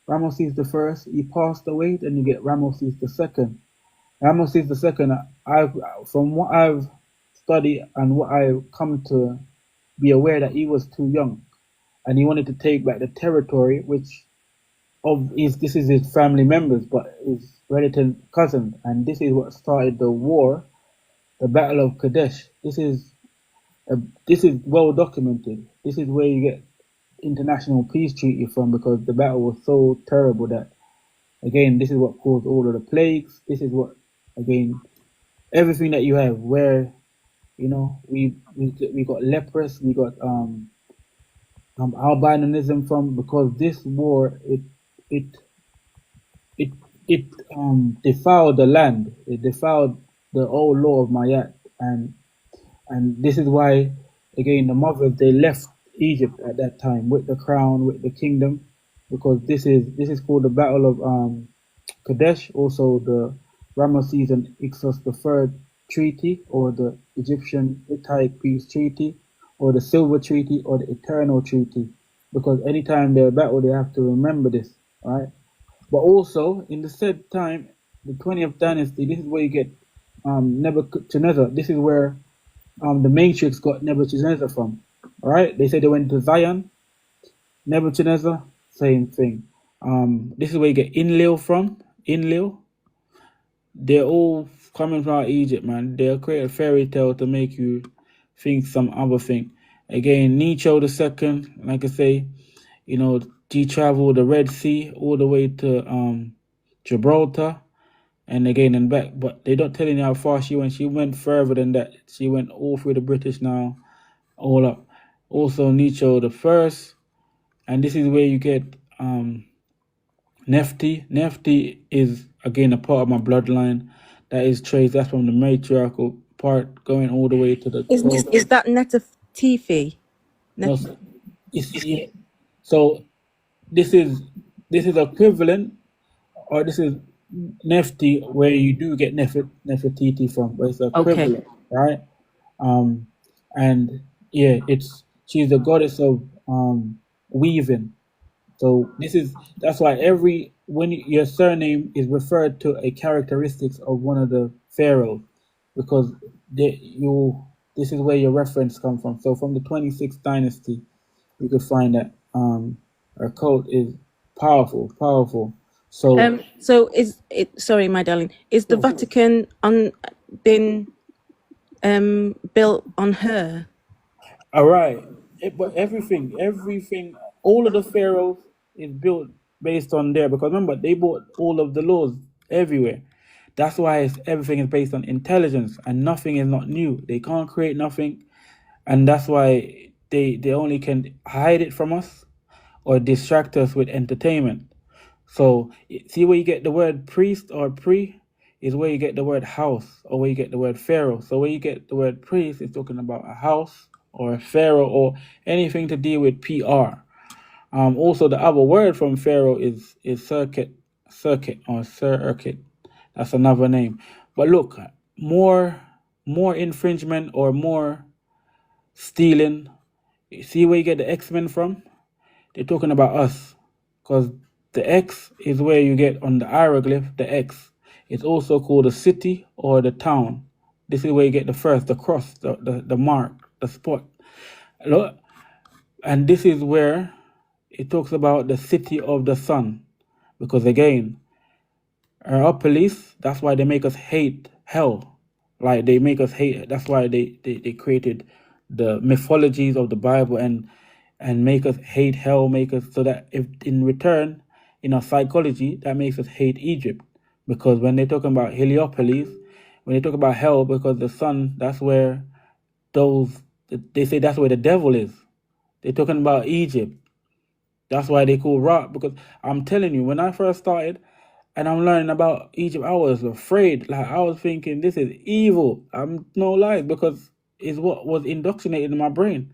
Ramesses the first, he passed away. Then you get Ramesses the second. Ramesses the second, from what I've studied and what I've come to be aware, that he was too young, and he wanted to take back the territory, which this is his family members, but his relative cousin, and this is what started the war, the Battle of Kadesh. This is well documented. This is where you get international peace treaty from, because the battle was so terrible that, again, this is what caused all of the plagues. This is what, again, everything that you have, where we got leprous, we got albinism from, because this war it it defiled the land, it defiled the old law of Mayat, and this is why, again, the mothers, they left Egypt at that time with the crown, with the kingdom, because this is called the Battle of Kadesh, also the Ramesses and Ixos the Third Treaty, or the Egyptian Hittite Peace Treaty, or the Silver Treaty, or the Eternal Treaty, because anytime they battle, they have to remember this, right? But also in the said time, the 20th dynasty, this is where you get Nebuchadnezzar. This is where the Matrix got Nebuchadnezzar from. All right, they say they went to Zion. Nebuchadnezzar, same thing. This is where you get Enlil from. Enlil, they're all coming from Egypt, man. They'll create a fairy tale to make you think some other thing. Again, Nietzsche the second, like I say, he traveled the Red Sea all the way to Gibraltar, and again and back. But they don't telling you how far she went. She went further than that. She went all through the British now, all up. Also Nietzsche the first, and this is where you get Nephti. Nephti is again a part of my bloodline. That is traced. That's from the matriarchal part going all the way to the Is 12th. is that Netatifi? No, yeah. So this is equivalent, or this is Nephti, where you do get Nefertiti from, but it's equivalent, right? And yeah, she's the goddess of weaving. So that's why when your surname is referred to a characteristics of one of the pharaohs, because this is where your reference come from. So from the 26th dynasty, you could find that our cult is powerful, powerful. So is it? Sorry, my darling. Is the Vatican been built on her? All right, but everything, all of the pharaohs is built based on there, because remember they brought all of the laws everywhere. That's why everything is based on intelligence, and nothing is not new. They can't create nothing, and that's why they only can hide it from us or distract us with entertainment. So see where you get the word priest or pre, is where you get the word house or where you get the word Pharaoh. So where you get the word priest, it's talking about a house or a Pharaoh or anything to deal with PR. Also, the other word from Pharaoh is circuit or circuit. That's another name. But look, more infringement or more stealing. You see where you get the X-Men from? They're talking about us, because the X is where you get on the hieroglyph the X. It's also called the city or the town. This is where you get the first, the cross, the mark, the spot. Look, and this is where it talks about the city of the sun, because again, our police, that's why they make us hate hell. Like they make us hate. That's why they created the mythologies of the Bible and make us hate hell, make us so that if in return, in our psychology, that makes us hate Egypt. Because when they're talking about Heliopolis, when they talk about hell, because the sun, that's where they say that's where the devil is. They're talking about Egypt. That's why they call rock. Because I'm telling you, when I first started and I'm learning about Egypt, I was afraid. Like I was thinking, this is evil. I'm no lies, because it's what was indoctrinated in my brain.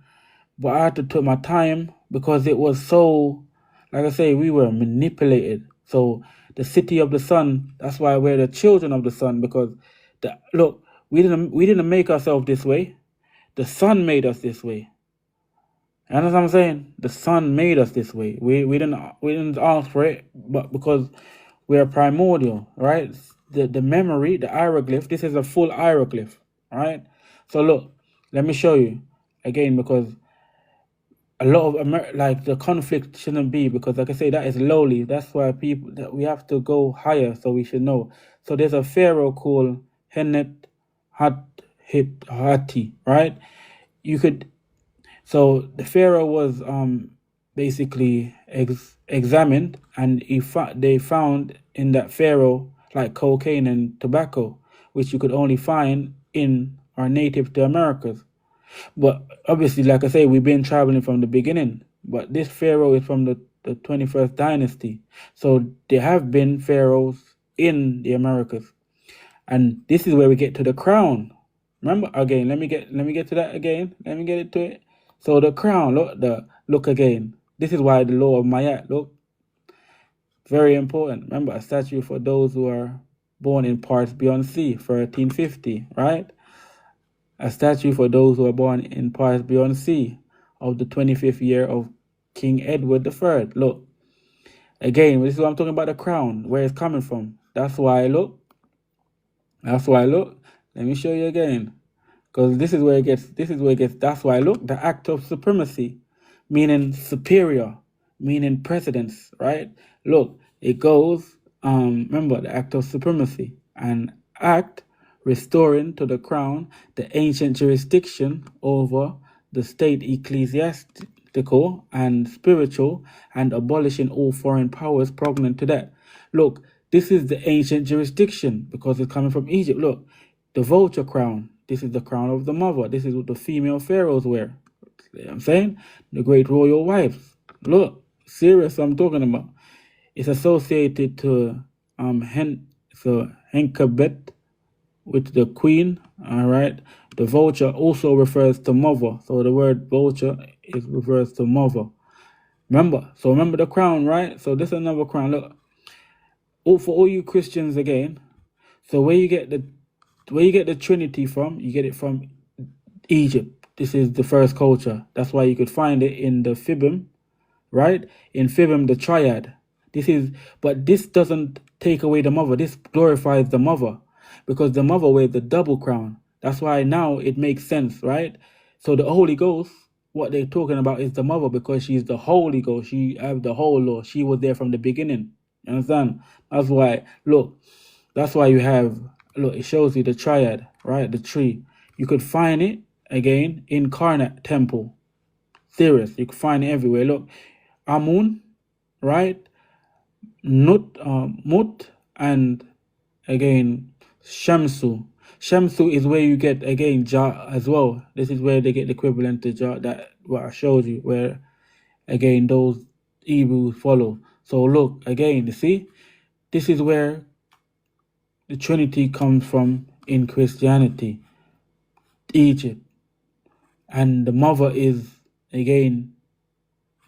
But I had to take my time because it was so, like I say, we were manipulated. So the city of the sun, that's why we're the children of the sun, because look, we didn't make ourselves this way. The sun made us this way. You understand what I'm saying? The sun made us this way. We didn't ask for it, but because we are primordial, right? The memory, the hieroglyph, this is a full hieroglyph, right? So look, let me show you again, because a lot of like the conflict shouldn't be, because like I say, that is lowly. That's why people that we have to go higher, so we should know. So there's a pharaoh called Henet Hati, right? You could. So the pharaoh was basically examined, and they found in that pharaoh like cocaine and tobacco, which you could only find in our native to Americas. But obviously, like I say, we've been traveling from the beginning. But this pharaoh is from the 21st dynasty. So there have been pharaohs in the Americas. And this is where we get to the crown. Remember again, let me get to that again. Let me get it to it. So the crown, look again. This is why the law of Mayat, look, very important. Remember, a statue for those who are born in parts beyond sea, 1350, right? A statue for those who are born in parts beyond sea of the 25th year of King Edward III. Look, again, this is what I'm talking about, the crown, where it's coming from. That's why, look. Let me show you again. Because this is where it gets, that's why, look, the act of supremacy, meaning superior, meaning precedence, right? Look, it goes, remember, the act of supremacy, and act restoring to the crown the ancient jurisdiction over the state ecclesiastical and spiritual, and abolishing all foreign powers prominent to that. Look, this is the ancient jurisdiction because it's coming from Egypt. Look, the vulture crown. This is the crown of the mother. This is what the female pharaohs wear. You know what I'm saying? The great royal wives. Look, serious I'm talking about. It's associated to Henkabet with the queen. All right. The vulture also refers to mother. So the word vulture is refers to mother. Remember the crown, right? So this is another crown. Look, for all you Christians again. So where you get the Trinity from, you get it from Egypt. This is the first culture. That's why you could find it in the Fibim, right? In Fibim, the triad. But this doesn't take away the mother. This glorifies the mother, because the mother wears the double crown. That's why now it makes sense, right? So the Holy Ghost, what they're talking about is the mother, because she's the Holy Ghost. She have the whole law. She was there from the beginning. You understand? That's why, look, that's why you have, look, it shows you the triad, right? The tree. You could find it, again, in Karnak temple. Serious. You can find it everywhere. Look, Amun, right? Mut, and again, Shamsu. Shamsu is where you get, again, Jah as well. This is where they get the equivalent to Jah, that what I showed you, where, again, those Hebrews follow. So look, again, you see? This is where the Trinity comes from in Christianity, Egypt, and the mother is again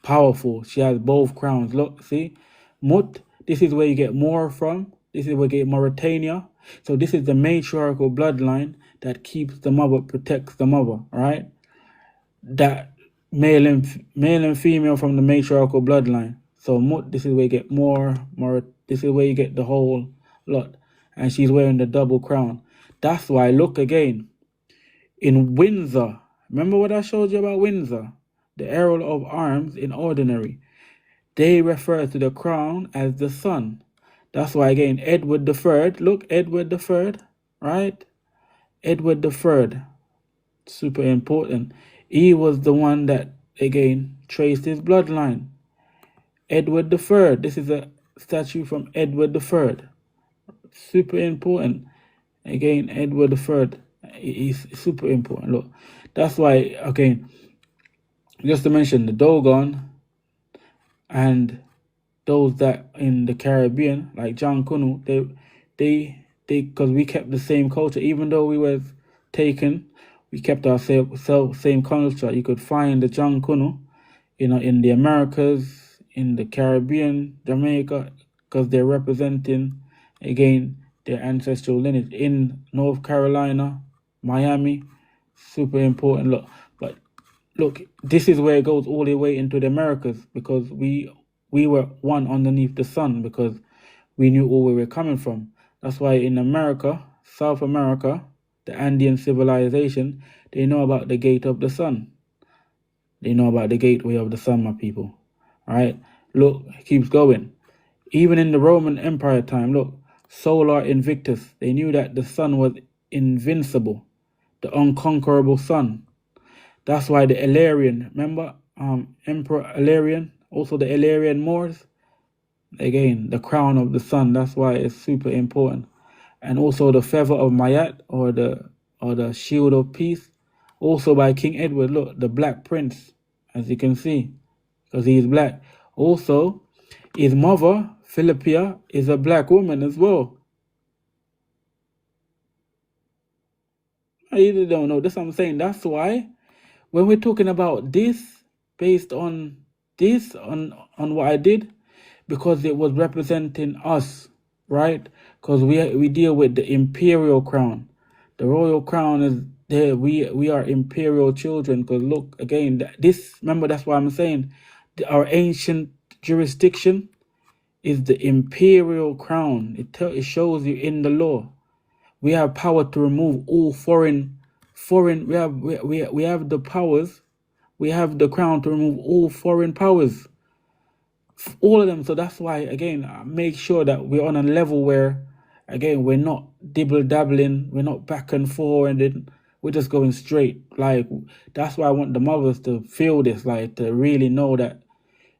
powerful. She has both crowns. Look, see, Mut. This is where you get more from. This is where you get Mauritania. So this is the matriarchal bloodline that keeps the mother, protects the mother. Right? That male and female from the matriarchal bloodline. So Mut. This is where you get more. This is where you get the whole lot. And she's wearing the double crown. That's why. Look again in Windsor. Remember what I showed you about Windsor? The herald of arms in ordinary. They refer to the crown as the sun. That's why again, Edward the Third. Look, Edward the Third, right? Edward the Third, super important. He was the one that again traced his bloodline. Edward the Third. This is a statue from Edward the Third. Super important. Again, Edward the Third is super important. Look, that's why again, just to mention the Dogon and those that in the Caribbean, like John Kunu, because we kept the same culture, even though we was taken, we kept our same culture. You could find the John Kunu, in the Americas, in the Caribbean, Jamaica, because they're representing again their ancestral lineage in North Carolina, Miami, super important. Look, this is where it goes all the way into the Americas because we were one underneath the sun because we knew where we were coming from. That's why in America, South America, the Andean civilization, they know about the gate of the sun. They know about the gateway of the sun, my people. All right? Look, it keeps going. Even in the Roman Empire time, look, Solar Invictus. They knew that the sun was invincible, the unconquerable sun. That's why the Illyrian, remember Emperor Illyrian, also the Illyrian Moors, again, the crown of the sun. That's why it's super important. And also the feather of Mayat or the shield of peace, also by King Edward. Look, the Black Prince, as you can see, because he's black. Also, his mother, Philippia, is a black woman as well. I really don't know. That's what I'm saying. That's why when we're talking about this, based on this, on what I did, because it was representing us, right? Because we deal with the imperial crown. The royal crown is there. We are imperial children. Because look again, remember that's why I'm saying our ancient jurisdiction is the imperial crown. It shows you in the law. We have power to remove all foreign. We have the powers. We have the crown to remove all foreign powers, all of them. So that's why again, make sure that we're on a level where, again, we're not dibble dabbling. We're not back and forth, and then we're just going straight. Like that's why I want the mothers to feel this, like to really know that.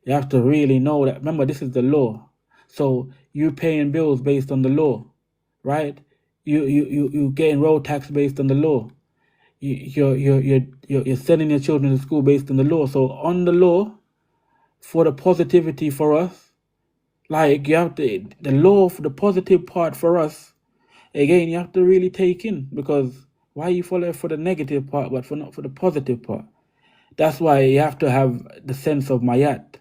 You have to really know that. Remember, this is the law. So you paying bills based on the law, right? You getting road tax based on the law. You're sending your children to school based on the law. So on the law, for the positivity for us, like you have to the law for the positive part for us. Again, you have to really take in, because why you follow for the negative part, but not for the positive part. That's why you have to have the sense of Mayat.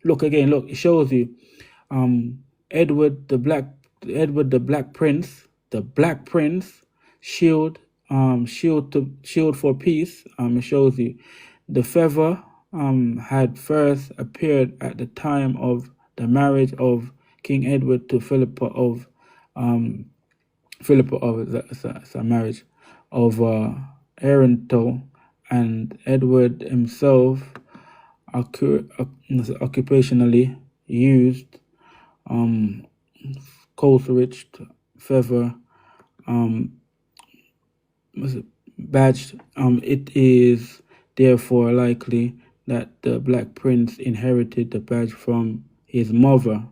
Look again, look, it shows you Edward the Black Prince, shield, shield for peace. It shows you the feather had first appeared at the time of the marriage of King Edward to Philippa of it's a marriage of Arental, and Edward himself occupationally used coal-rich feather badged. It is therefore likely that the Black Prince inherited the badge from his mother,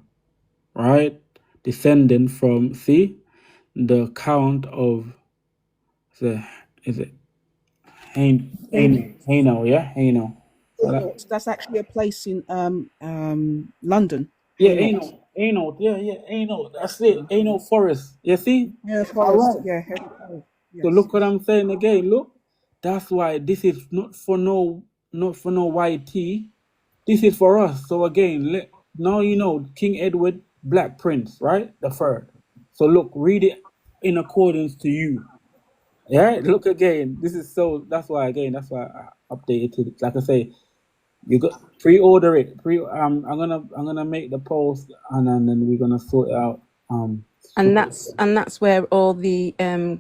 right? Descending from, the Count of is it Hainault, yeah? Hainault. So Hainault. That's actually a place in London. yeah, Hainault. Anal, yeah, anal. That's it. Anal forest. You see? Yeah, All forest. right. Yeah, heavy forest. So Yes, look what yes. I'm saying again. Look, that's why this is not for no YT. This is for us. So again, now you know King Edward, Black Prince, right? The third. So look, read it in accordance to you. Yeah, look again. This is so. That's why I updated it. Like I say, you got pre-order it. I'm gonna make the post and then we're gonna sort it out. And Super. that's where all the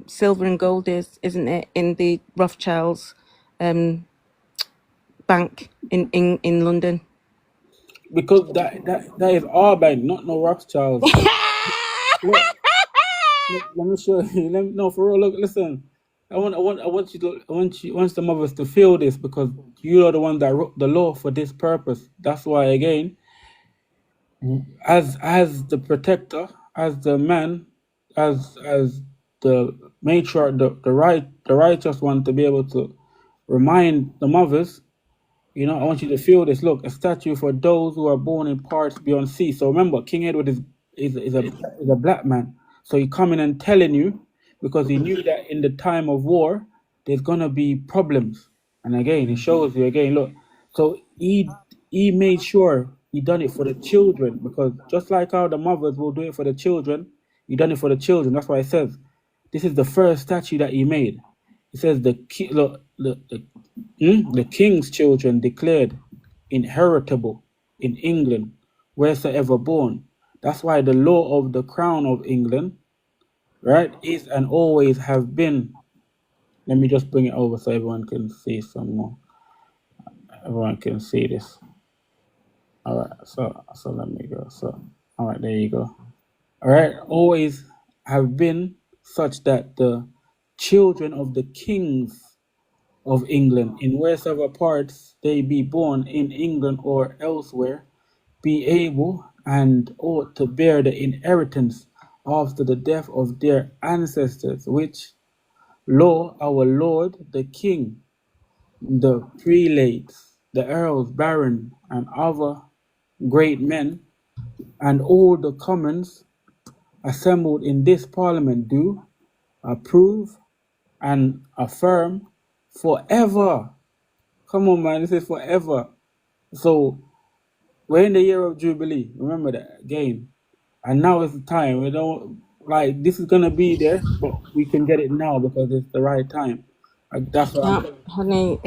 silver and gold is, isn't it? In the Rothschilds um, bank in London. Because that is our bank, not no Rothschilds. Look, let me show you. No, for real. Look, listen. I want the mothers to feel this because you are the one that wrote the law for this purpose. That's why again, as the protector, as the man, as the matriarch, the righteous one to be able to remind the mothers. I want you to feel this. Look, a statue for those who are born in parts beyond sea. So remember, King Edward is a black man. So he coming and telling you because he knew that in the time of war there's gonna be problems. And again, it shows you again. Look, so he made sure he done it for the children because just like how the mothers will do it for the children, he done it for the children. That's why it says this is the first statue that he made. It says look, the king's children declared inheritable in England, wheresoever born. That's why the law of the crown of England, right, is and always have been. Let me just bring it over so everyone can see some more. Everyone can see this. All right, so let me go. So, all right, there you go. All right, always have been such that the children of the kings of England, in wheresoever parts they be born in England or elsewhere, be able and ought to bear the inheritance after the death of their ancestors, which law our Lord the King, the prelates, the earls, baron, and other great men, and all the commons assembled in this parliament do approve and affirm forever. Come on, man, this is forever. So we're in the year of Jubilee. Remember that again. And now is the time. We don't like this is gonna be there, but we can get it now because it's the right time. Like, that's what I'm Yeah, saying. honey,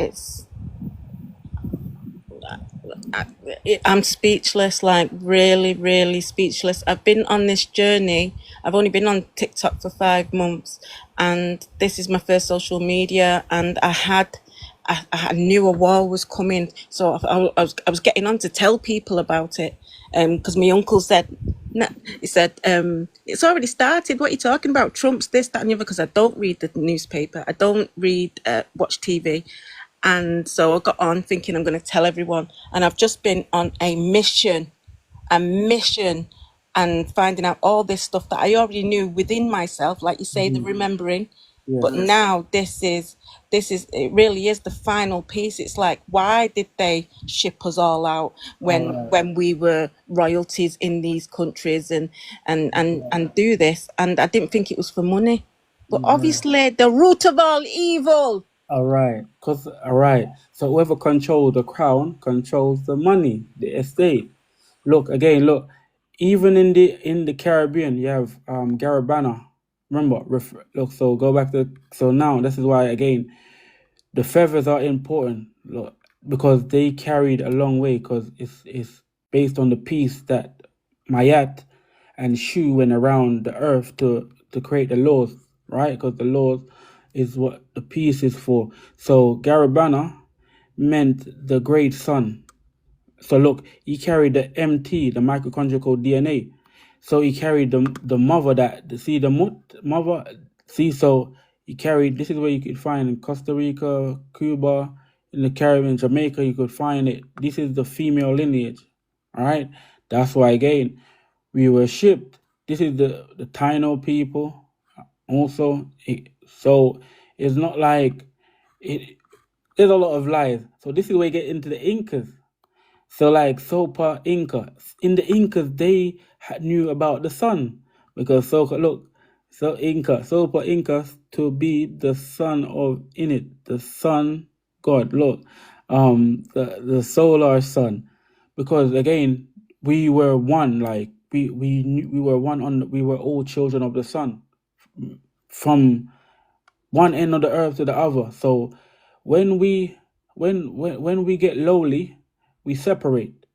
I'm speechless, like really, really speechless. I've been on this journey. I've only been on TikTok for 5 months, and this is my first social media. And I knew a war was coming, so I was getting on to tell people about it, because my uncle said, no, he said, it's already started. What are you talking about? Trump's this, that, and the other. Because I don't read the newspaper, I don't watch TV. And so I got on thinking I'm going to tell everyone. And I've just been on a mission, and finding out all this stuff that I already knew within myself, like you say, the remembering. But Yeah. now it really is the final piece. It's like, why did they ship us all out All when right. when we were royalties in these countries and do this? And I didn't think it was for money. But Yeah. obviously the root of all evil. All right. All right. So whoever controls the crown controls the money, the estate. Look again. Look, even in the Caribbean, you have Garabana. Remember, look. So go back to so now. This is why again the feathers are important. Look, because they carried a long way. Because it's based on the peace that Mayat and Shu went around the earth to create the laws, right? Because the laws is what the peace is for. So Garabana meant the great sun. So look, he carried the MT, the mitochondrial DNA. So he carried the mother mother. See, so he carried. This is where you could find in Costa Rica, Cuba, in the Caribbean, Jamaica. You could find it. This is the female lineage. All right. That's why again we were shipped. This is the Taino people. Also, so it's not like it. There's a lot of lies. So this is where you get into the Incas. So like Sopa Inca, in the Incas they knew about the sun because Sopa Inca to be the son of Init, the sun god. Look, the solar sun, because again we were one. Like we were one we were all children of the sun from one end of the earth to the other. So when we when we get lowly, we separate.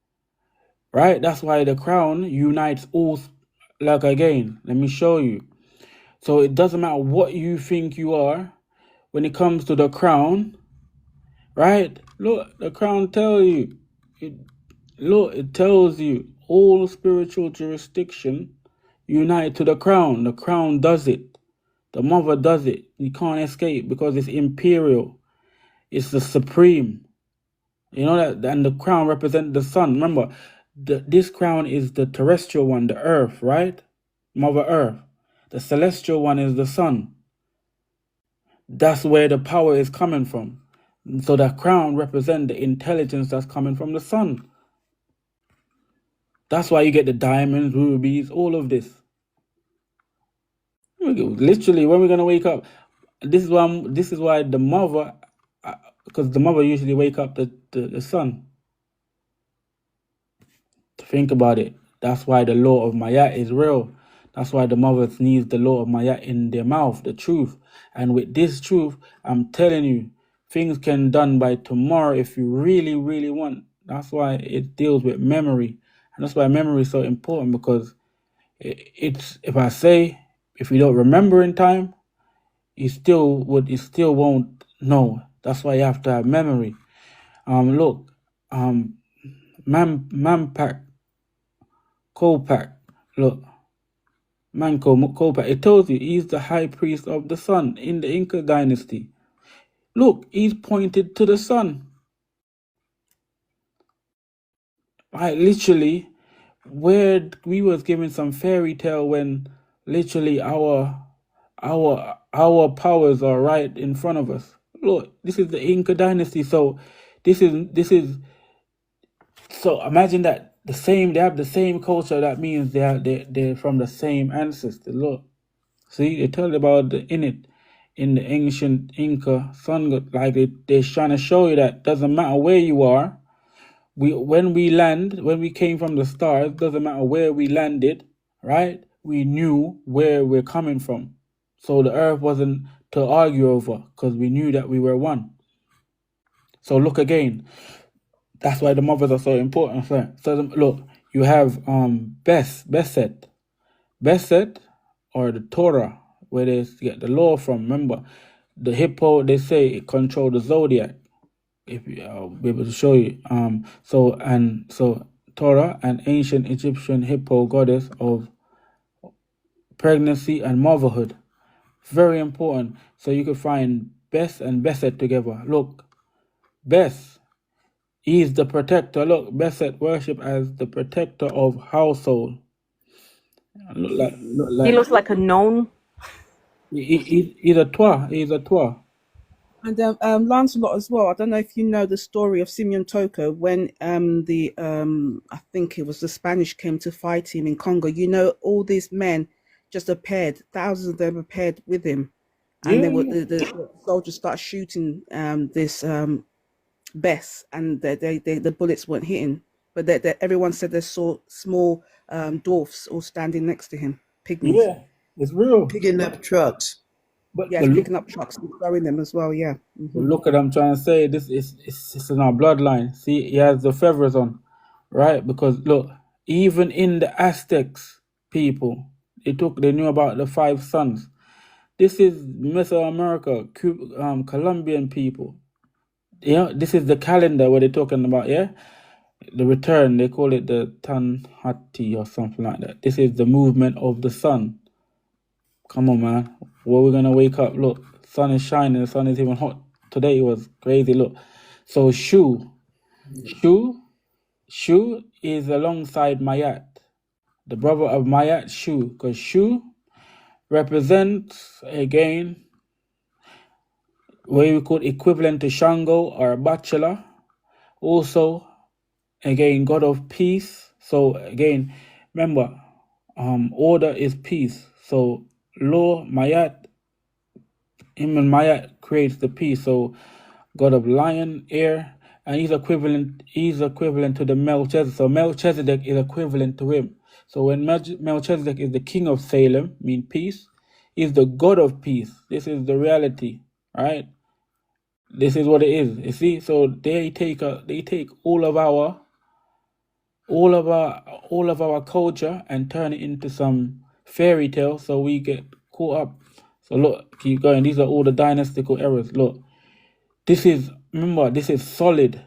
Right? That's why the crown unites all. Like again, let me show you. So it doesn't matter what you think you are when it comes to the crown, right? Look, the crown tells you. It tells you all spiritual jurisdiction unite to the crown. The crown does it. The mother does it. You can't escape because it's imperial. It's the supreme. You know that, and the crown represents the sun. Remember, this crown is the terrestrial one, the earth, right? Mother Earth. The celestial one is the sun. That's where the power is coming from. So the crown represents the intelligence that's coming from the sun. That's why you get the diamonds, rubies, all of this. Literally, when we're gonna wake up, this is why the mother, because the mother usually wake up the sun. Think about it. That's why the law of Mayat is real. That's why the mothers needs the law of Mayat in their mouth, the truth. And with this truth, I'm telling you, things can done by tomorrow if you really, really want. That's why it deals with memory. And that's why memory is so important, because it's, if you don't remember in time, you still won't know. That's why you have to have memory. Look, Mampak, Kolpak, look, Manco Kolpak, it tells you he's the high priest of the sun in the Inca dynasty. Look, he's pointed to the sun. Literally, where we was given some fairy tale when literally our powers are right in front of us. Look, this is the Inca dynasty, so this is so imagine that they have the same culture. That means they're from the same ancestor. Look, see, they tell you about the Init in the ancient Inca sun god. Like they're trying to show you that doesn't matter where you are. When we came from the stars, doesn't matter where we landed, right? We knew where we're coming from. So the earth wasn't to argue over, because we knew that we were one. So look again. That's why the mothers are so important. So look, you have Beset, or the Torah, where they get the law from. Remember, the hippo, they say it control the zodiac. If I'll be able to show you. So Torah, an ancient Egyptian hippo goddess of pregnancy and motherhood, very important. So you can find Bes and Beset together. Look, Bes, he's the protector. Look, Beset worship as the protector of household. Look He like looks like a gnome. he's a Twa. He's a Twa. And Lancelot as well. I don't know if you know the story of Simeon Toko when I think it was the Spanish came to fight him in Congo. You know, all these men just appeared, thousands of them appeared with him, and Yeah, they were yeah. the soldiers start shooting this Bess, and the bullets weren't hitting, but everyone said they saw small dwarfs all standing next to him, pygmies. Yeah, it's real. Picking up trucks. Yeah, But it's look, picking up trucks and throwing them as well. Yeah. but look at I'm trying to say. This is it's in our bloodline. See, he has the feathers on, right? Because look, even in the Aztecs people, they knew about the five sons. This is Mesoamerica, Colombian people. This is the calendar what they're talking about. Yeah, the return. They call it the Tanhati or something like that. This is the movement of the sun. Come on, man. Where we gonna wake up? Look, sun is shining. The sun is even hot. Today it was crazy. Look, so Shu is alongside Mayat, the brother of Mayat, Shu, because Shu represents again what we call equivalent to Shango or a bachelor. Also, again, God of peace. So again, remember, order is peace. So law, Mayat, him and Mayat creates the peace. So God of lion, air, and he's equivalent. He's equivalent to the Melchizedek. So Melchizedek is equivalent to him. So when Melchizedek is the king of Salem, mean peace, he's the God of peace. This is the reality, right? This is what it is. You see, so they take all of our culture and turn it into some fairy tale, so we get caught up. So look, keep going. These are all the dynastical errors. Look, remember, this is solid.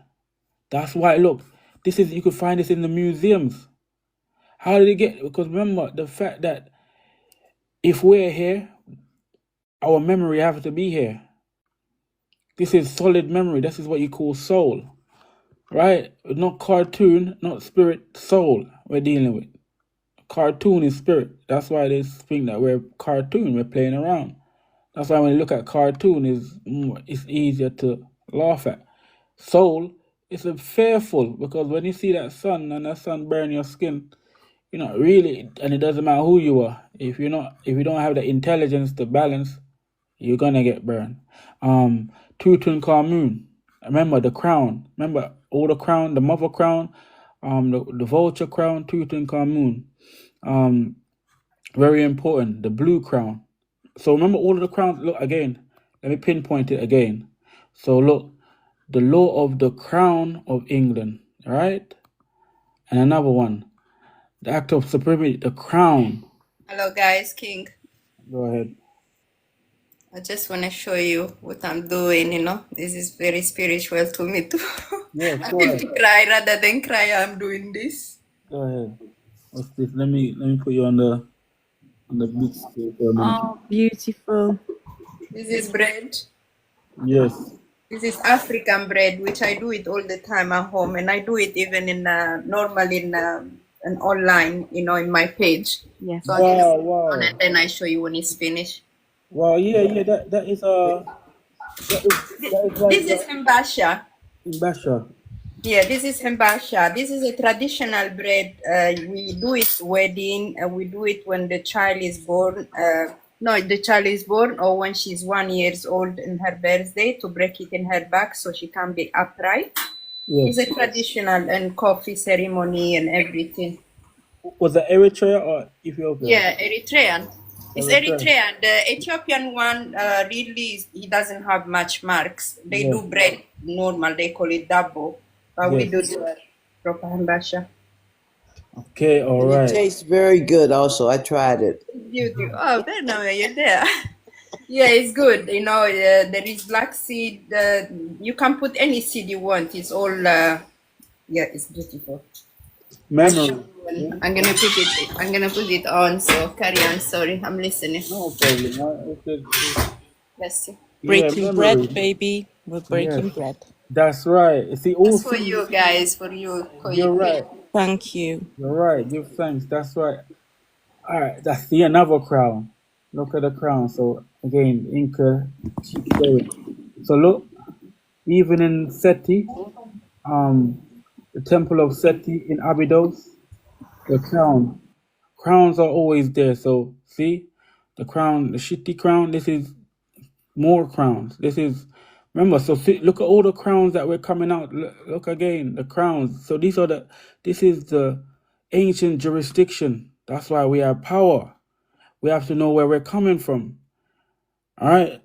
That's why, look, you could find this in the museums. How did it get? Because remember the fact that if we're here, our memory has to be here. This is solid memory. This is what you call soul, right? Not cartoon, not spirit, soul we're dealing with. Cartoon is spirit. That's why they think that we're cartoon, we're playing around. That's why when you look at cartoon, it's easier to laugh at. Soul is a fearful, because when you see that sun and that sun burn your skin, really, and it doesn't matter who you are. If you don't have the intelligence to balance, you're gonna get burned. Tutankhamun. Remember the crown. Remember all the crown, the mother crown, the vulture crown, Tutankhamun. Very important. The blue crown. So remember all of the crowns. Look again. Let me pinpoint it again. So look, the law of the crown of England, right? And another one, the act of supremacy, the crown. Hello guys, King. Go ahead. I just want to show you what I'm doing, This is very spiritual to me too. Yeah, I go feel ahead. to cry rather than cry. I'm doing this. Go ahead. What's this? Let me put you on the big screen for a minute. Oh, beautiful. This is bread. Yes. This is African bread, which I do it all the time at home, and I do it even in normally in an online, in my page. Yes. So I just put it Wow. on and then I show you when it's finished. Wow. Yeah. That is like This is Mbasha. Basha. Yeah, this is Hembasha. This is a traditional bread. We do it wedding. We do it when the child is born. No, the child is born, or when she's 1 year old in her birthday, to break it in her back so she can be upright. Yes. It's a traditional and coffee ceremony and everything. Was it Eritrea or Ethiopia? Yeah, Eritrean. It's Eritrea. Eritrean. The Ethiopian one really he doesn't have much marks. They Yes. do bread normal. They call it double, but we Yes. do the proper Hembasha. Okay. All And it right. tastes very good also. I tried it. Beauty. Oh, Bernard, you're there. Yeah, it's good. There is black seed. You can put any seed you want. It's all, yeah, it's beautiful. Memory. I'm gonna put it on. So carry on. Sorry, I'm listening. No problem. Bless you. Breaking memory. bread, baby. We're breaking Yes. bread. That's right. You see, all That's for things. you guys. For you. You're right. Thank you. You're right. Give thanks. That's right. All right. That's the another crown. Look at the crown. So again, Inca. Keep going. So look, even in Seti, the temple of Seti in Abydos, the crowns are always there. So see, the crown, the shitty crown. This is more crowns. This is, remember. So see, look at all the crowns that were coming out. Look again, the crowns. So this is the ancient jurisdiction. That's why we have power. We have to know where we're coming from. All right.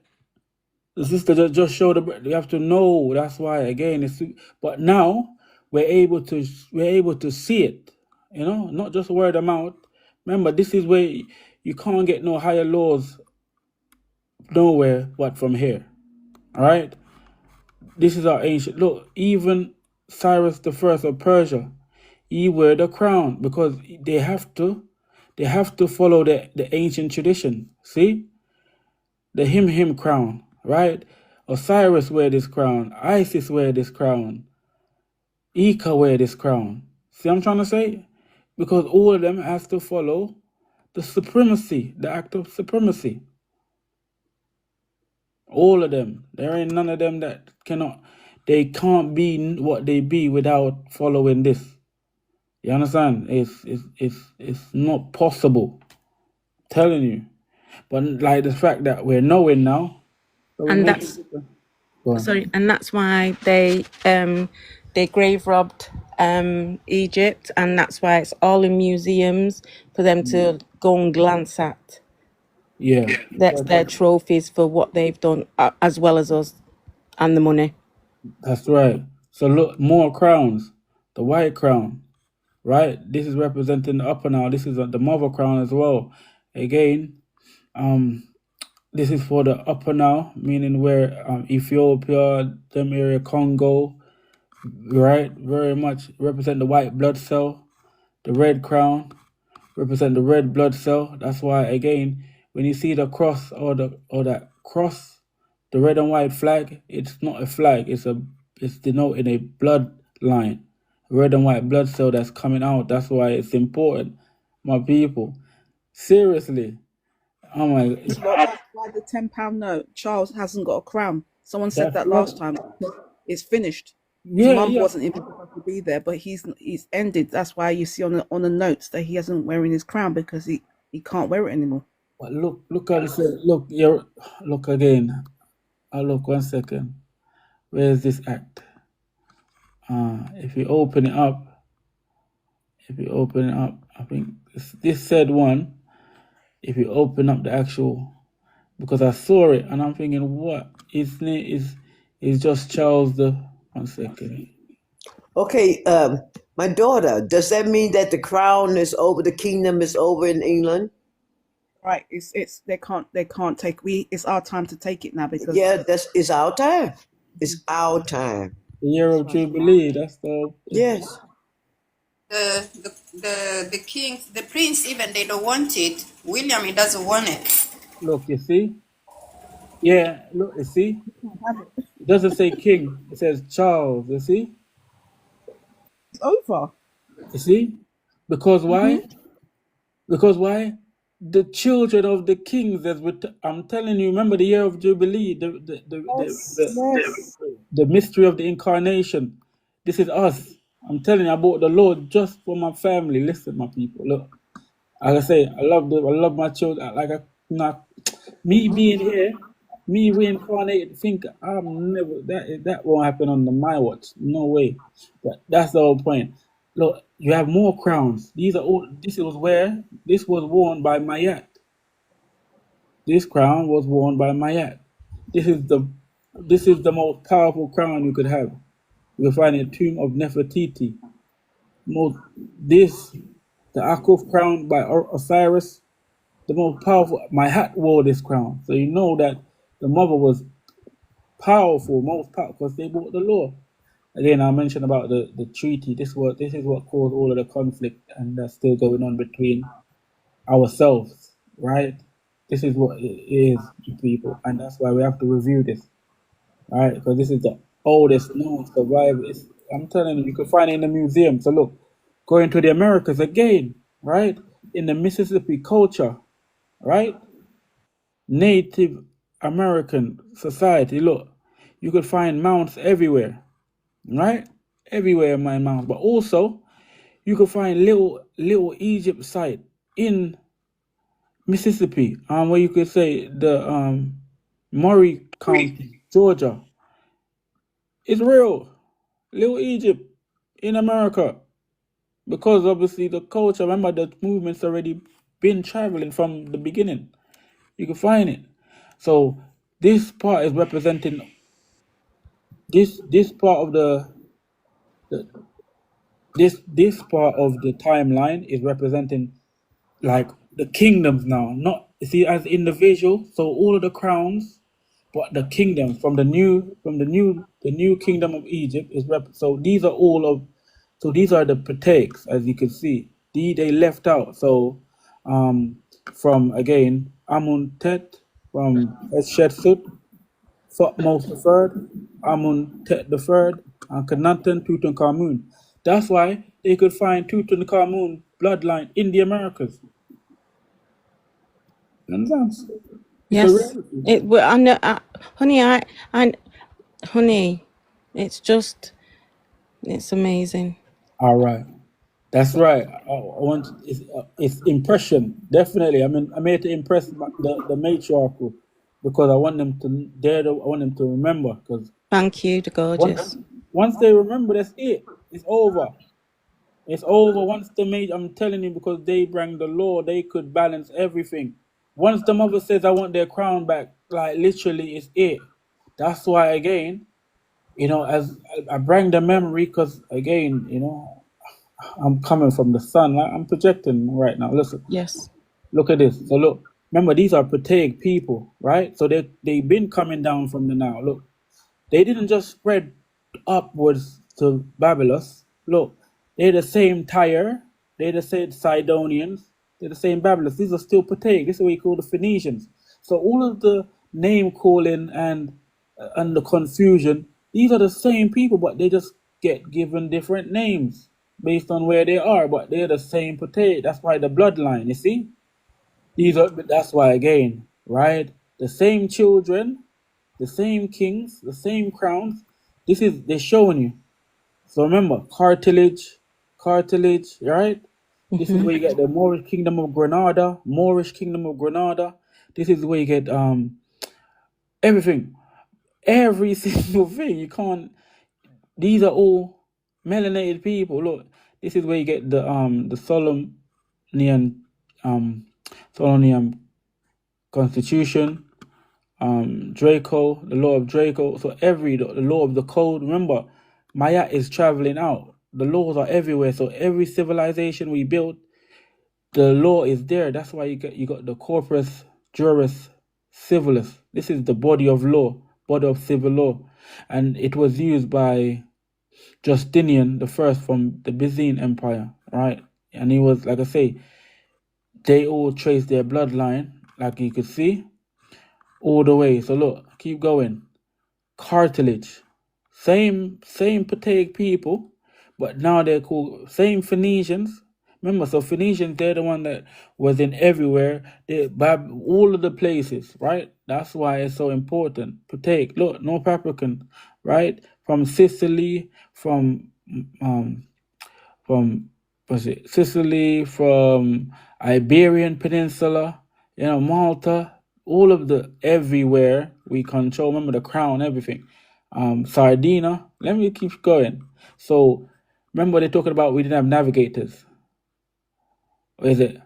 The sister just showed we have to know. That's why again. But now we're able to see it. Not just word of mouth. Remember, this is where you can't get no higher laws nowhere but from here. All right. This is our ancient. Look, even Cyrus the First of Persia, he wear the crown because they have to follow the ancient tradition. See, the him crown, right? Osiris wear this crown. Isis wear this crown. Ika wear this crown. See what I'm trying to say? Because all of them has to follow the supremacy, the act of supremacy. All of them. There ain't none of them that cannot. they can't be what they be without following this. You understand? It's not possible. I'm telling you. But like the fact that we're knowing now, so we're And making that's different. Go on. sorry, and that's why they grave robbed Egypt, and that's why it's all in museums for them to go and glance at. Yeah, That's their trophies for what they've done, as well as us and the money. that's right. So look, more crowns. The white crown, right? This is representing the upper now. This is the mother crown as well. Again, this is for the upper now, meaning where Ethiopia, them area, Congo, right? Very much represent the white blood cell. The red crown represent the red blood cell. That's why again, when you see the cross or that cross, the red and white flag, it's not a flag. It's denoting a bloodline, red and white blood cell that's coming out. That's why it's important, my people. Seriously, oh my, Look, that's why the £10 note. Charles hasn't got a crown. Someone said that's that right. last time. It's finished. His Yeah, mum yeah. wasn't even supposed to be there, but he's ended. That's why you see on the notes that he isn't wearing his crown because he can't wear it anymore. But look at this. Look, look again. Look 1 second. Where's this act? If you open it up, I think this said one. If you open up the actual, because I saw it and I'm thinking, what his name is just Charles the 1 second. Okay, my daughter, does that mean that the crown is over, the kingdom is over in England? Right? It's they can't take it's our time to take it now because Yeah, it's our time. It's our time. The year of Jubilee. That's the Yes. The king, the prince, even they don't want it. William, he doesn't want it. look. You see? Yeah. Look. You see? It doesn't say king. It says Charles. You see? it's over. You see? Because why? Because why? The children of the kings, I'm telling you, remember the year of Jubilee, Yes. the mystery of the incarnation. This is us. I'm telling you, I bought the Lord just for my family. Listen, my people, look. Like I say, I love my children. Me being here, me reincarnated. Think I'm never that won't happen on my watch. No way. But that's the whole point. Look, you have more crowns. These are all. This was worn by Mayat. This crown was worn by Mayat. This is the most powerful crown you could have. You will find in the tomb of Nefertiti. The Akuf crown by Osiris, the most powerful. Mayat wore this crown, so you know that the mother was powerful, most powerful, because they brought the law. Again, I mentioned about the treaty. This is what caused all of the conflict, and that's still going on between ourselves, right? This is what it is, people, and that's why we have to review this, right? Because this is the oldest known survivor. I'm telling you, you can find it in the museum. So look, going to the Americas again, right? In the Mississippi culture, right? Native American society. Look, you could find mounts everywhere, right? Everywhere, my mounts, but also you could find little Egypt site in Mississippi, where you could say the Murray County, Georgia. It's real. Little Egypt in America. Because obviously the culture, remember the movement's already been traveling from the beginning. You can find it. So this part is representing this part of the this part of the timeline is representing like the kingdoms now, not see as individual. So all of the crowns, but the kingdoms the new kingdom of Egypt is so these are all of so these are the patakes, as you can see. They left out. So from again Amun-Tet, from Hatshepsut, Thutmose the third, Amun-Tet the third, and Akhenaten, Tutankhamun. That's why they could find Tutankhamun bloodline in the Americas. You understand? It's a Yes, reality. I know, honey. Honey, It's amazing. All right. That's right. I want it's impression definitely. I mean, I'm here to impress the matriarch because I want them to I want them to remember because Thank you, the gorgeous. once they remember, that's it. It's over. It's over. Once the mate, I'm telling you, because they bring the law, they could balance everything. Once the mother says, "I want their crown back," like literally, it's it. That's why again, as I bring the memory, because again, I'm coming from the sun. Like, I'm projecting right now. Listen, Yes. look at this. So look, remember these are Patek people, right? So they've been coming down from the Nile. Look, they didn't just spread upwards to Babylus. Look, they're the same Tyre. They're the same Sidonians. They're the same Babylus. These are still Patek. This is what we call the Phoenicians. So all of the name calling and the confusion, these are the same people, but they just get given different names based on where they are. But they're the same Patek. That's why the bloodline. You see, that's why again, right? The same children, the same kings, the same crowns. They're showing you. So remember, cartilage, right? This is where you get the Moorish kingdom of Granada. This is where you get everything, every single thing. You can't. These are all melanated people. Look, this is where you get the Solomonian Solomonian constitution, Draco, the law of Draco. So the law of the code. Remember, Maya is traveling out. The laws are everywhere. So every civilization we built, the law is there. That's why you got the corpus juris civilis. This is the body of law, body of civil law, and it was used by Justinian the first from the Byzantine Empire, right? And he was, like I say, they all trace their bloodline, like you could see, all the way. So look, keep going. Cartilage, same Patek people, but now they're called same Phoenicians. Remember, so Phoenicians, they're the one that was in everywhere. They all of the places, right? That's why it's so important. Patek, look, North African, right? From Sicily, from was it Sicily, from Iberian Peninsula, Malta, all of the everywhere we control. Remember the crown, everything. Sardinia. Let me keep going. So remember they're talking about we didn't have navigators. Or is it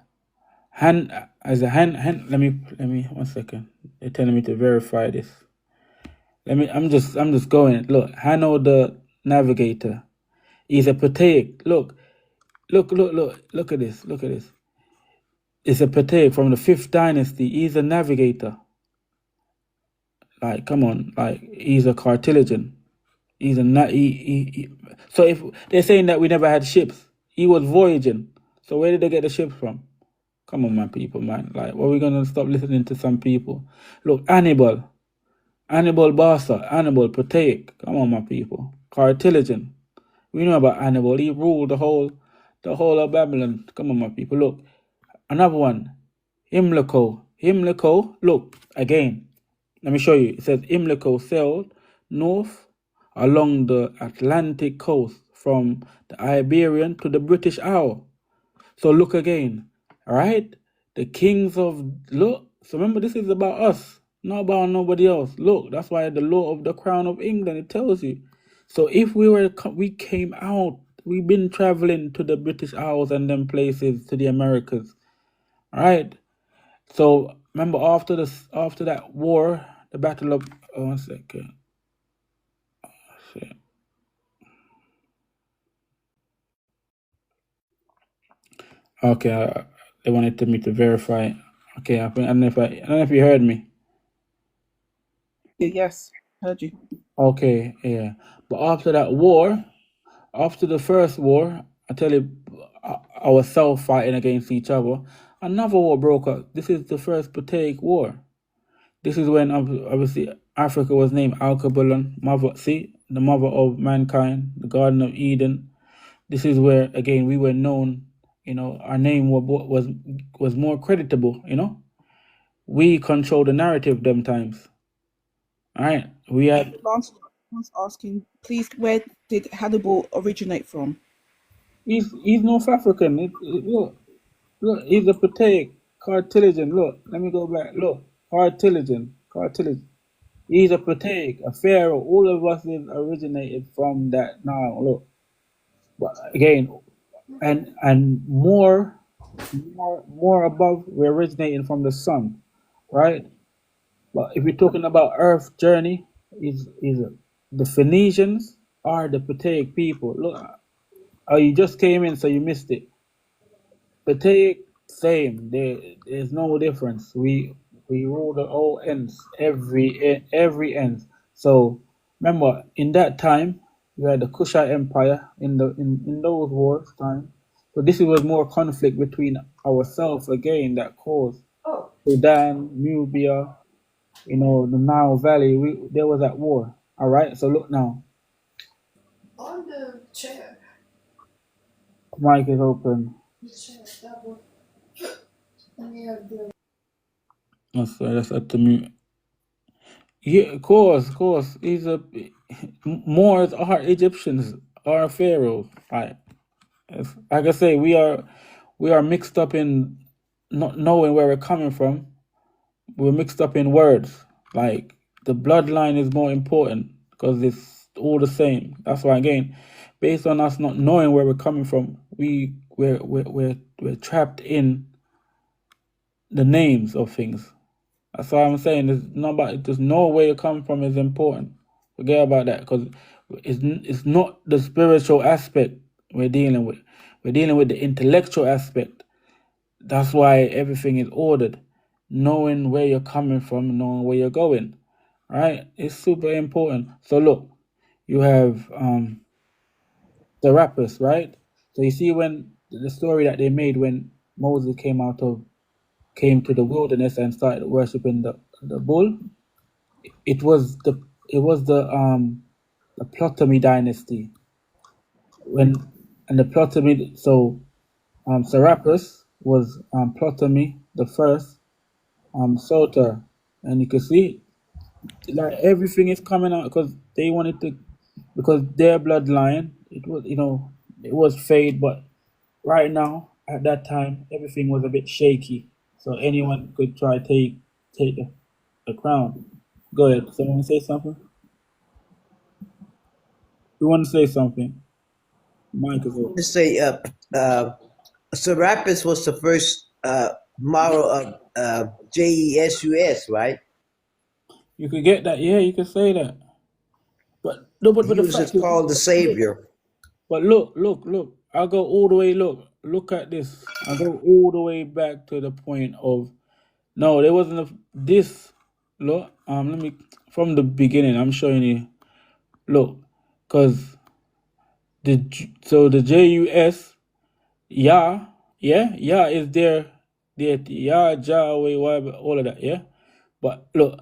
hand as a hand? Let me 1 second. They're telling me to verify this. I'm just going. Look, Hanno the navigator. He's a Patek. Look at this. Look at this. It's a Patek from the 5th dynasty. He's a navigator. Like, come on. Like, he's a Cartelian. He's a So if they're saying that we never had ships, he was voyaging. So where did they get the ships from? Come on, my people, man. Like, what are we gonna stop listening to some people? Look, Hannibal Barca, Hannibal Patek. Come on, my people. Cartelian. We know about Hannibal. He ruled the whole of Babylon. Come on, my people. Look, another one. Himlico. Look again. Let me show you. It says Himlico sailed north along the Atlantic coast from the Iberian to the British Isle. So look again. All right, the kings of look. So remember, this is about us, not about nobody else. Look, that's why the law of the crown of England, it tells you. So if we came out, we've been traveling to the British Isles and them places to the Americas. All right. So remember, after that war, the battle of 1 second. Okay, they wanted me to verify. Okay, I don't know if you heard me. Yes, heard you. Okay, yeah. But after that war, after the first war, I tell you, ourselves fighting against each other, another war broke out. This is the first Patek War. This is when obviously Africa was named Alkebulan, the mother of mankind, the Garden of Eden. This is where again we were known. Our name was more creditable. We control the narrative them times. All right, we had was asking, please, where did Hannibal originate from? He's North African. Look, he's a Pataic, Cartelian. Look, let me go back. Look, Cartelian. He's a Pataic, a Pharaoh. All of us is originated from that now. Look, but again, and more above, we're originating from the sun, right? But if we're talking about Earth journey, is the Phoenicians are the Pataic people. Look, oh, you just came in, so you missed it. Pataic, same. There's no difference. We rule the all ends, every ends. So remember, in that time, you had the Kushite Empire in those wars time. So this was more conflict between ourselves again that caused Sudan, Nubia, the Nile Valley. There was that war. All right. So look now, On the chair. mic is open. The chair, that one. Near the. That's at the mute. Yeah, of course. He's a Moors are Egyptians, are pharaohs. Right. Like I say, we are mixed up in not knowing where we're coming from. We're mixed up in words. Like the bloodline is more important because it's all the same. That's why again, based on us not knowing where we're coming from, we're trapped in the names of things. That's why I'm saying there's no where you come from is important. Forget about that because it's not the spiritual aspect we're dealing with. We're dealing with the intellectual aspect. That's why everything is ordered. Knowing where you're coming from, knowing where you're going. Right? It's super important. So look, you have the rappers, right? So you see when the story that they made when Moses came to the wilderness and started worshiping the bull. It was the Ptolemy dynasty when and the Ptolemy Serapis was Ptolemy the first Soter, and you can see like everything is coming out because they wanted to because their bloodline it was fade, but right now at that time everything was a bit shaky, so anyone could try take the crown. Go ahead. Someone say something. You want to say something? Mike is To open. say, Serapis was the first model of Jesus, right? You could get that. Yeah, you could say that. But no, but He the was just fact is, called the Savior. but look. I'll go all the way. Look at this. I'll go all the way back to the point of no, there wasn't this. Look, let me from the beginning. I'm showing you. Look, because the JUS, yeah is there, yeah, Yahweh, whatever, all of that, yeah. But look,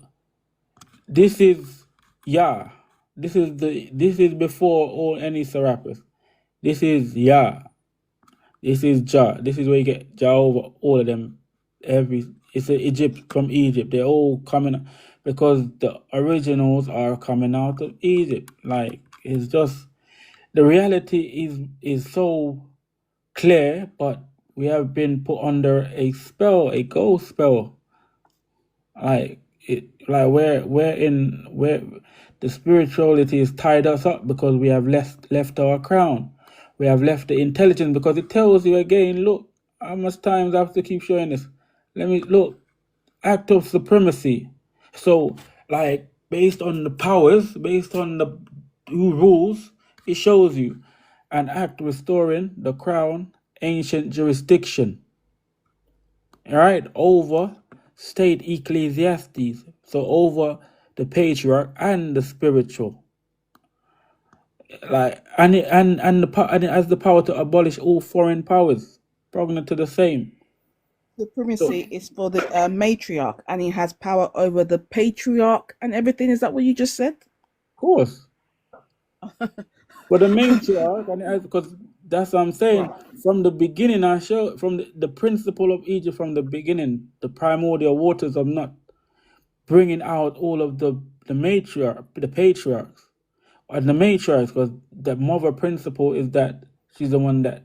this is Yah. This is before all any Serapis. This is Yah. This is Jah. This is where you get Jehovah. All of them. It's Egypt from Egypt. They're all coming because the originals are coming out of Egypt. Like it's just the reality is so clear, but we have been put under a spell, a ghost spell. Like where the spirituality is tied us up because we have left our crown. We have left the intelligence because it tells you again, look, how much times I have to keep showing this. Let me look, act of supremacy. So like based on the powers, based on the who rules, it shows you an act restoring the crown, ancient jurisdiction. All right, over state ecclesiastes, so over the patriarch and the spiritual, like and it has the power to abolish all foreign powers, prognant to the same. So, Supremacy is for the matriarch, and he has power over the patriarch and everything. Is that what you just said? of course, but the matriarch and it has because that's what I'm saying. From the beginning, I show from the principle of Egypt from the beginning, the primordial waters of Nut, bringing out all of the patriarchs. and the matriarchs, because the mother principle is that she's the one that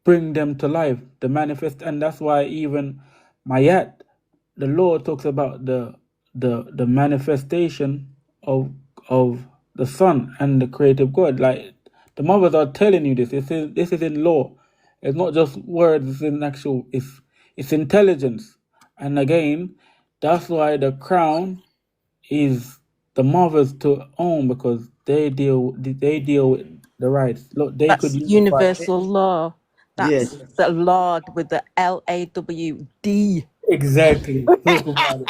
bring them to life, the manifest, and that's why even Mayat, the Lord talks about the manifestation of the Son and the creative God. Like the mothers are telling you this. This is in law. It's not just words. It's in actual. It's intelligence. And again, that's why the crown is the mothers to own, because they deal with the rights. Look, they could That's unify. universal law. Yes. That's the Lord with the LAWD. Exactly. Talk about it.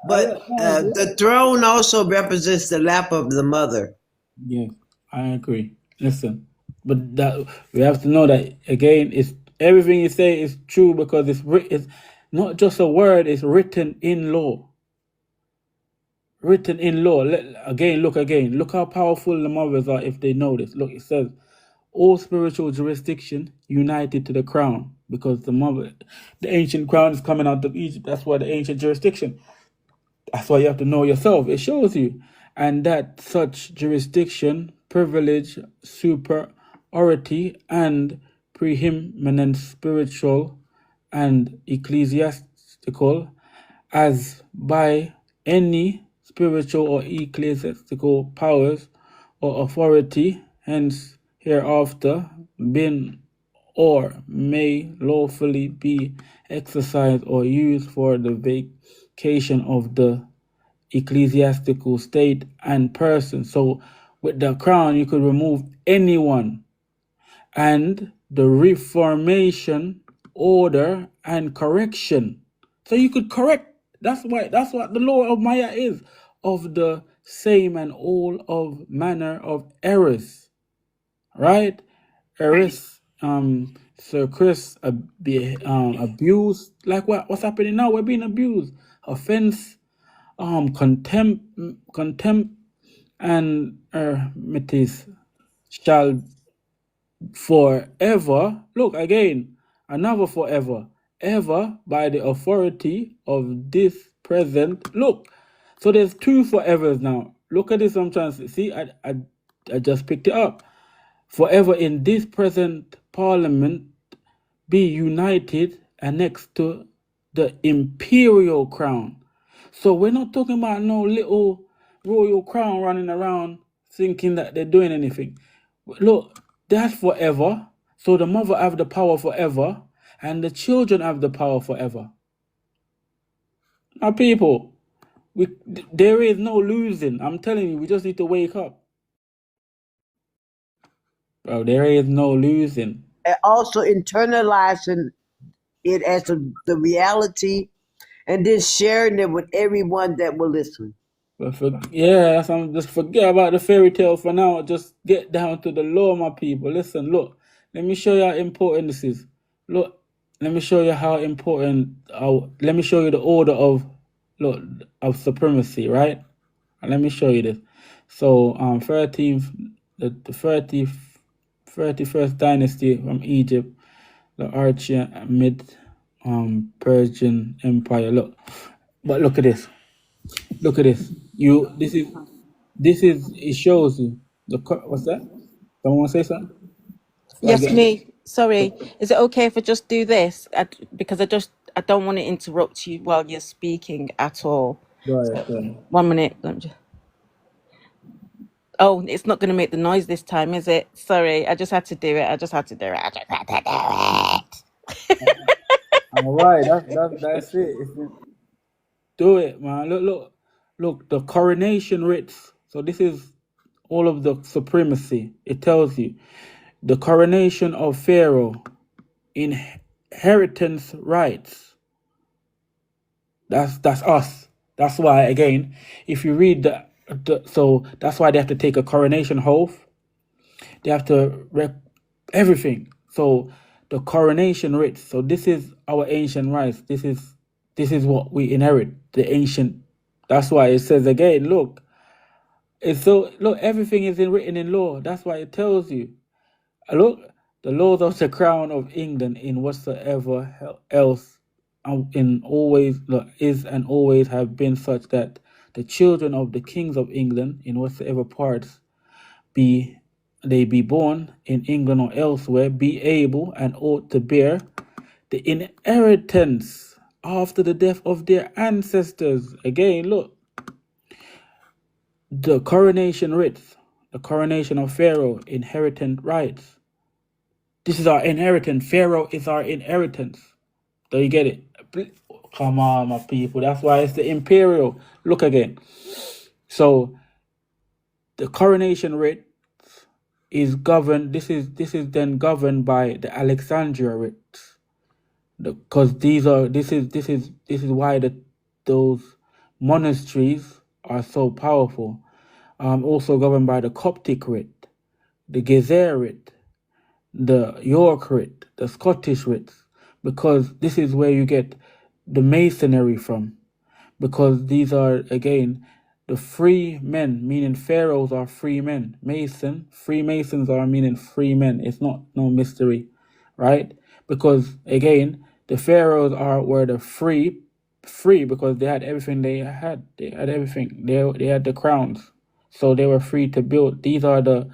But I agree. the throne also represents the lap of the mother. Yes, I agree. Listen, but that we have to know that again. It's everything you say is true because it's not just a word. It's written in law. Written in law. Again, look again. Look how powerful the mothers are if they know this. Look, it says all spiritual jurisdiction united to the crown, because the ancient crown is coming out of Egypt. That's why the ancient jurisdiction. That's why you have to know yourself. It shows you. And that such jurisdiction, privilege, superiority, and preeminence spiritual and ecclesiastical, as by any spiritual or ecclesiastical powers or authority, hence hereafter, been or may lawfully be exercised or used for the vacation of the ecclesiastical state and person. So with the crown, you could remove anyone. And the reformation, order, and correction. So you could correct. That's what the law of Maya is, of the same and all of manner of errors. Right? Errors. Sir Chris, abuse. Like what's happening now? We're being abused. Offense, contempt, and metis shall forever. Look again, another forever, ever by the authority of this present. Look, so there's two forevers now. Look at this. I'm trying to see. I just picked it up. Forever in this present parliament be united and next to the imperial crown. So we're not talking about no little royal crown running around thinking that they're doing anything. Look, that's forever. So the mother have the power forever, and the children have the power forever. Now, people, there is no losing. I'm telling you, we just need to wake up. Bro, there is no losing. And also internalizing it as the reality and then sharing it with everyone that will listen. But just forget about the fairy tale for now. Just get down to the law, my people. Listen, look, let me show you how important this is. Look, let me show you how important. Let me show you the order of supremacy, right? And let me show you this. So, 13th, the 31st dynasty from Egypt, the Archean mid Persian Empire. Look, but look at this. Look at this. This is it shows you what's that? Someone want to say something? So I Yes, get me. Sorry. Is it okay if I just do this? Because I don't want to interrupt you while you're speaking at all. go ahead, go ahead. 1 minute. Oh, it's not going to make the noise this time, is it? Sorry, I just had to do it. I just had to do it. I just had to do it. All right, that's it. Do it, man. Look. The coronation writs. So this is all of the supremacy. It tells you the coronation of Pharaoh, inheritance rights. That's us. That's why again, if you read so that's why they have to take a coronation oath. They have to everything. So the coronation writs. So this is our ancient rights. This is what we inherit. The ancient. That's why it says again. Look, everything is written in law. That's why it tells you. Look, the laws of the crown of England in whatsoever else in always is and always have been such that the children of the kings of England, in whatsoever parts be they be born, in England or elsewhere, be able and ought to bear the inheritance after the death of their ancestors. Again, look, the coronation writs, the coronation of Pharaoh, inheritance rights. This is our inheritance. Pharaoh is our inheritance. Do you get it? Come on, my people. That's why it's the imperial. Look again. So the coronation writ is governed. This is then governed by the Alexandria writs, because this is why those monasteries are so powerful. Also governed by the Coptic writ, the Gezer writ, the York writ, the Scottish writs, because this is where you get the masonry from. Because these are, again, the free men, meaning pharaohs are free men. Freemasons are meaning free men. It's not no mystery, right? Because again, the pharaohs were the free because they had everything they had. They had everything. They had the crowns, so they were free to build. These are the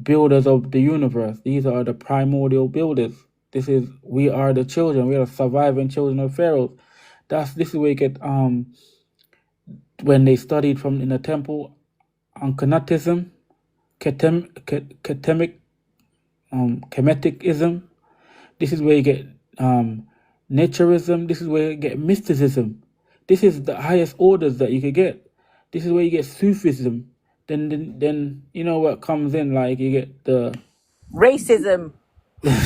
builders of the universe. These are the primordial builders. We are the children. We are the surviving children of pharaohs. This is where you get when they studied from in the temple, Kemetism, Kemeticism. This is where you get naturism. This is where you get mysticism. This is the highest orders that you could get. This is where you get Sufism. Then you know what comes in, like you get the Racism. yeah,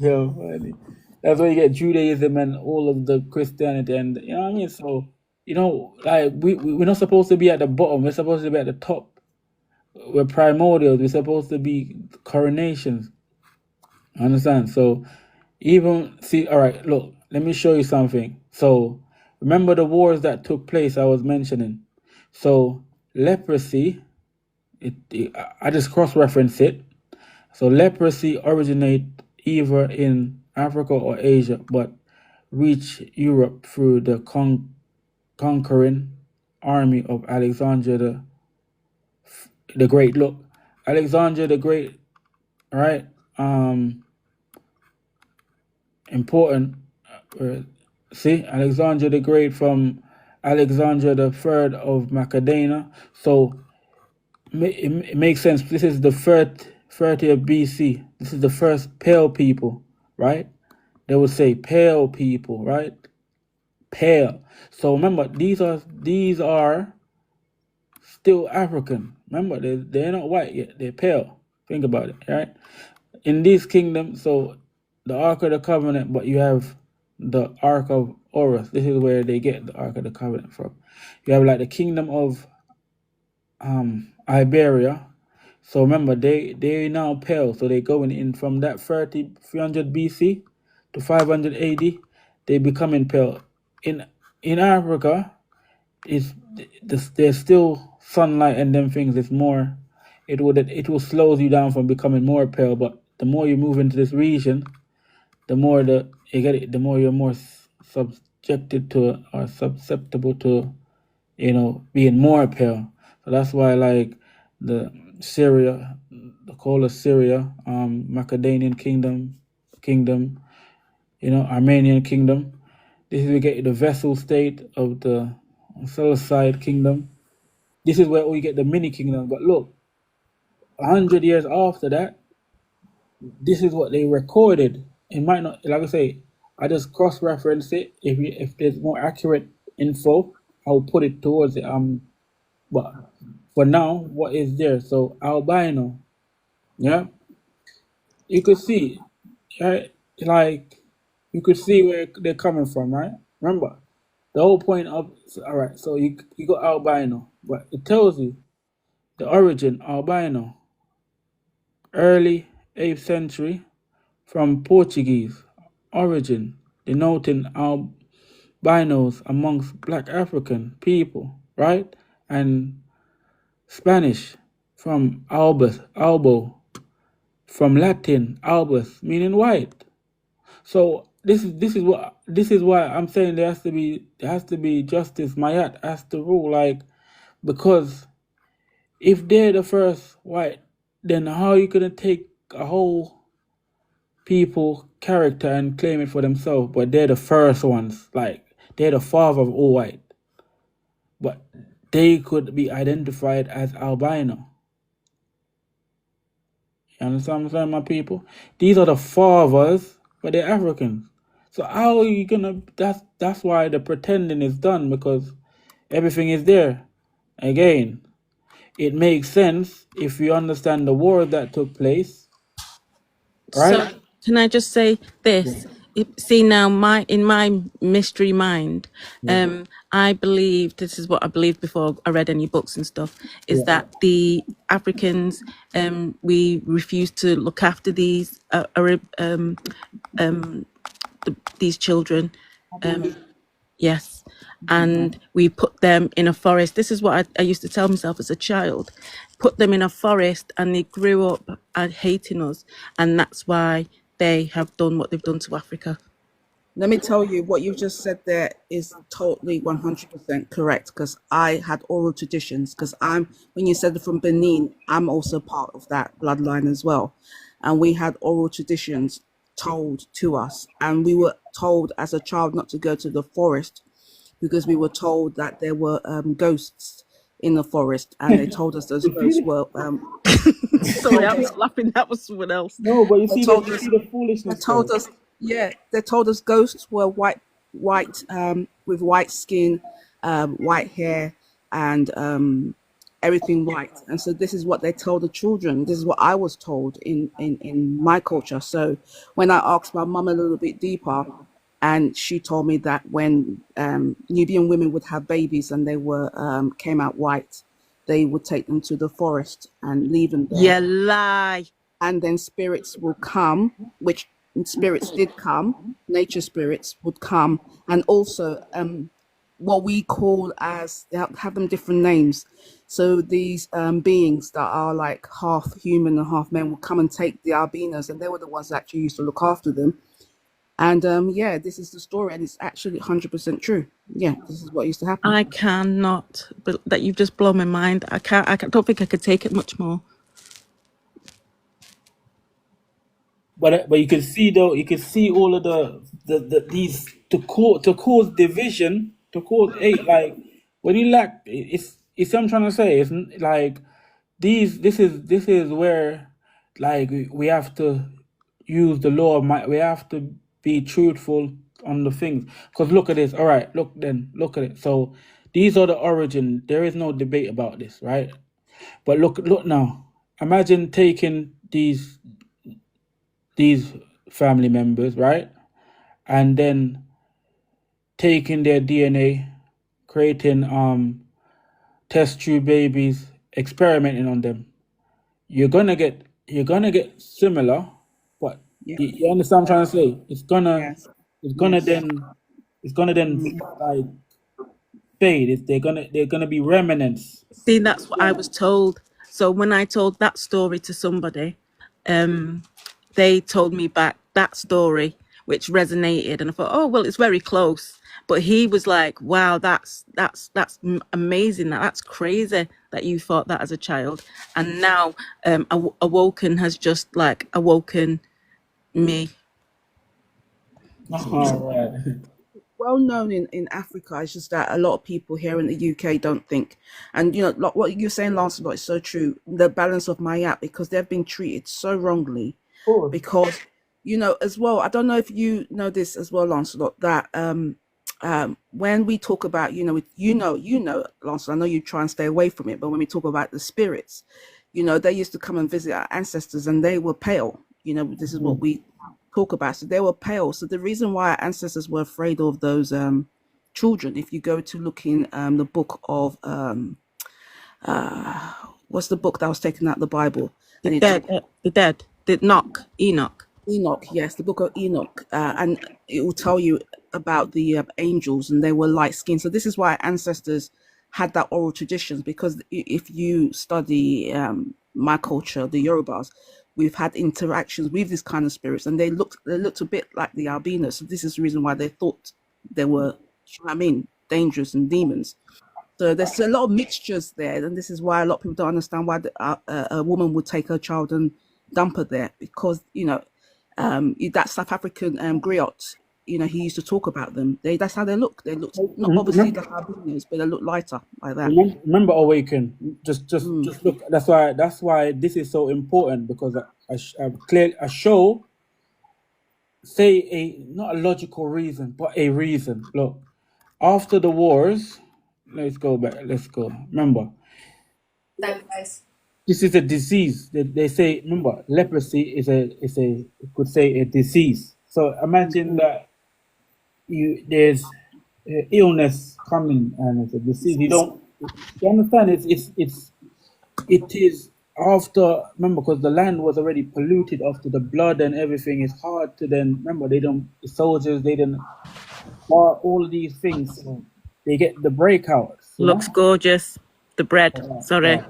funny. That's where you get Judaism and all of the Christianity, and you know what I mean. So like we're not supposed to be at the bottom. We're supposed to be at the top. We're primordials. We're supposed to be coronations. Understand? So all right, look, let me show you something. So remember the wars that took place I was mentioning. So leprosy, I just cross-reference it. So leprosy originate either in Africa or Asia, but reach Europe through the conquering army of Alexander the Great. Look, Alexander the Great, right? Important. See, Alexander the Great from Alexander the Third of Macedonia. So it makes sense. This is the 30th BC. This is the first pale people, right? They would say pale people, right? Pale. So remember, these are still African. Remember, they're not white yet. They're pale. Think about it, right? In these kingdoms, so the Ark of the Covenant, but you have the Ark of Horus. This is where they get the Ark of the Covenant from. You have like the kingdom of Iberia. So remember, they now pale. So they going in from that 300 BC to 500 AD. They becoming pale. In Africa, there's still sunlight and them things. It's more. It will slow you down from becoming more pale. But the more you move into this region, the more the more you're more subjected to or susceptible to, being more pale. So that's why like the Syria, the call of Syria, Macedonian kingdom, Armenian kingdom. This is where we get the vessel state of the Seleucid kingdom. This is where we get the mini kingdom. But look, 100 years after that, this is what they recorded. It might not, like I say, I just cross-reference it. If there's more accurate info, I'll put it towards it. But for now, what is there? So albino, yeah, you could see, right? Like you could see where they're coming from, right? Remember, the whole point of all right. So you got albino, but it tells you the origin albino, early 8th century, from Portuguese origin, denoting albinos amongst Black African people, right? And Spanish from albo, from Latin albus, meaning white. So this is why I'm saying there has to be justice. Mayat has to rule, like, because if they're the first white, then how are you gonna take a whole people character and claim it for themselves? But they're the first ones, like they're the father of all white, but they could be identified as albino. You understand what I'm saying, my people? These are the fathers, but they're Africans. So how are you gonna? That's why the pretending is done, because everything is there. Again, it makes sense if you understand the war that took place, So right? can I just say Yeah. this? See now, in my mystery mind, Yeah. I believe this is what I believed before I read any books and stuff. Is Yeah. that the Africans, we refuse to look after these these children. Yes. And we put them in a forest. This is what I used to tell myself as a child. Put them in a forest and they grew up hating us. And that's why they have done what they've done to Africa. Let me tell you what you just said there is totally 100% correct, because I had oral traditions, because when you said from Benin, I'm also part of that bloodline as well. And we had oral traditions told to us, and we were told as a child not to go to the forest because we were told that there were ghosts in the forest, and they told us those You see ghosts the, were Sorry, told I'm us not laughing. That was someone else. no, but they told you us see the they foolishness told though. us, yeah, they told us ghosts were white, with white skin, white hair, and everything white. And so this is what they told the children. This is what I was told in my culture. So when I asked my mum a little bit deeper, and she told me that when Nubian women would have babies and they were came out white, they would take them to the forest and leave them there, Yeah, lie. and then spirits will come, which spirits did come, nature spirits would come, and also what we call as, they have them different names. So these beings that are like half human and half men will come and take the albinos, and they were the ones that actually used to look after them. And yeah, this is the story, and it's actually 100% true. Yeah, this is what used to happen. I cannot, but that you've just blown my mind. Don't think I could take it much more. But you can see though, you can see all of these to cause division, to cause hate. Like when you lack, it's what I'm trying to say. Like this is where, like, we have to use the law of my. We have to be truthful on the things. Because look at this. All right, look at it. So these are the origin. There is no debate about this, right? But look now. Imagine taking these family members, right? And then taking their DNA, creating test tube babies, experimenting on them. You're gonna get similar, but Yeah. you understand what I'm trying to say? Yes. It's gonna Yes. then like fade. They're gonna be remnants. See, that's what I was told. So when I told that story to somebody, they told me back that story, which resonated, and I thought, oh well, it's very close. But he was like, wow, amazing. That's crazy that you thought that as a child, and now awoken has just like awoken me. So All right. well known in Africa. It's just that a lot of people here in the UK don't think. And you know, like what you're saying, Lancelot, is so true. The balance of my app, because they've been treated so wrongly. Of course. Because, you know, as well, I don't know if you know this as well, Lancelot, that when we talk about, Lancelot, I know you try and stay away from it, but when we talk about the spirits, they used to come and visit our ancestors and they were pale. This is what we talk about. So they were pale. So the reason why our ancestors were afraid of those children, if you go to look in the book of what's the book that was taken out of the Bible, The and it dead, talk the dead, the Enoch. Enoch, yes, the book of Enoch, and it will tell you about the angels, and they were light skinned. So this is why ancestors had that oral traditions, because if you study my culture, the Yorubas, we've had interactions with these kind of spirits, and they looked a bit like the albinos. So this is the reason why they thought they were, you know what I mean, dangerous and demons. So there's a lot of mixtures there, and this is why a lot of people don't understand why a woman would take her child and dump her there, because that South African griot, he used to talk about them. That's how they look. They looked not obviously Remember, like albinos, but they look lighter like that. remember Awaken. Just look. That's why this is so important, because a show say not a logical reason, but a reason. Look, after the wars, let's go back. Let's go. Remember, Time guys. this is a disease. They say, remember, leprosy is a you could say a disease. So imagine that there's illness coming and it's a disease. You understand? It is after, remember, because the land was already polluted after the blood and everything. It's hard to then remember. The soldiers, they didn't all of these things. So they get the breakouts. Looks gorgeous. The bread. Sorry. Yeah.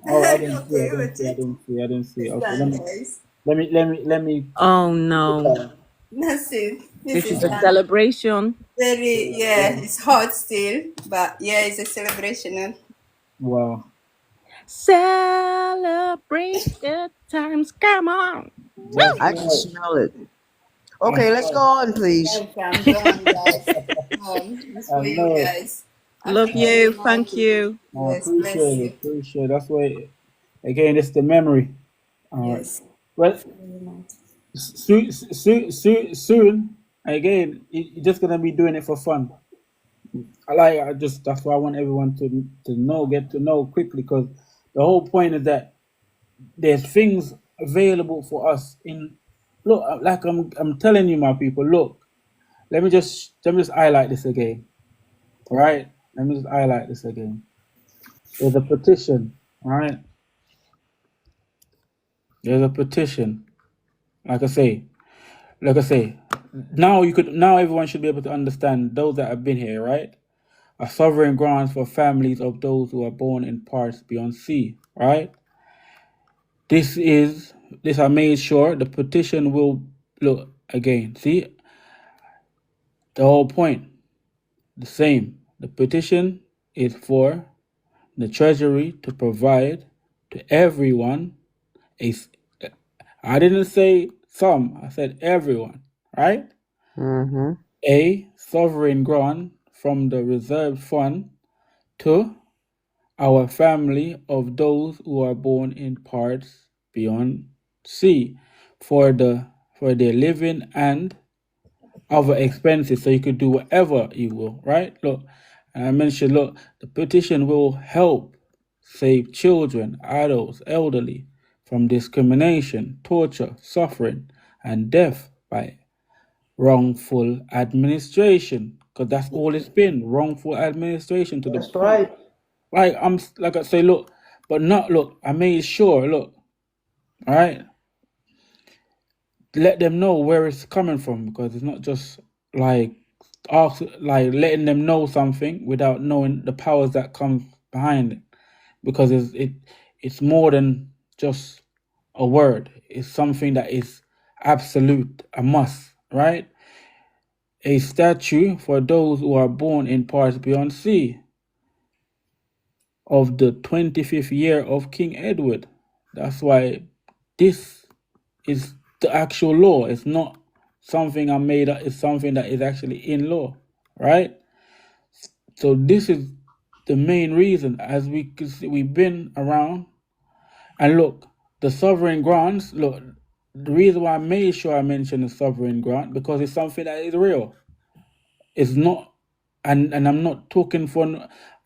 Oh, I didn't see. I Okay, didn't see. I Richard. didn't see. I didn't see. It's Okay, done, guys. let me. Oh no. That's it. This This is is a done. celebration. Very, yeah, it's hot still, but yeah, it's a celebration. Wow. Celebrate good times. Come on. That's I can right. smell it. Okay, let's go on, please. Welcome, go on, guys. It's I for you know. guys. Love Happy you. July Thank to you. you. I Yes, bless appreciate you. it. Appreciate it. That's why. Again, it's the memory. All right. Yes. Well, Very nice. soon. Again, you're just gonna be doing it for fun. That's why I want everyone to get to know quickly, because the whole point is that there's things available for us in. Look, like I'm telling you, my people. Look, let me just highlight this again. All right, let me just highlight this again. There's a petition. All right, there's a petition. Like I say, now everyone should be able to understand, those that have been here, right? A sovereign grant for families of those who are born in parts beyond sea, right? This I made sure the petition will look again. See the whole point, the same. The petition is for the treasury to provide to everyone a. I didn't say some. I said everyone, right? Mm-hmm. A sovereign grant from the reserved fund to our family of those who are born in parts beyond sea for their living and other expenses. So you could do whatever you will, right? Look, and I mentioned, look, the petition will help save children, adults, elderly from discrimination, torture, suffering, and death by wrongful administration, because that's all it's been, wrongful administration to the That's point. right. Like I say, look, but not look. I made sure, look, all right, let them know where it's coming from, because it's not just like letting them know something without knowing the powers that come behind it, because it's more than just a word. It's something that is absolute, a must, right? A statue for those who are born in parts beyond sea of the 25th year of King Edward. That's why this is the actual law. It's not something I made up, it's something that is actually in law, right? So this is the main reason, as we can see, we've been around. And look, the sovereign grants, look, the reason why I made sure I mentioned the sovereign grant, because it's something that is real. It's not, and I'm not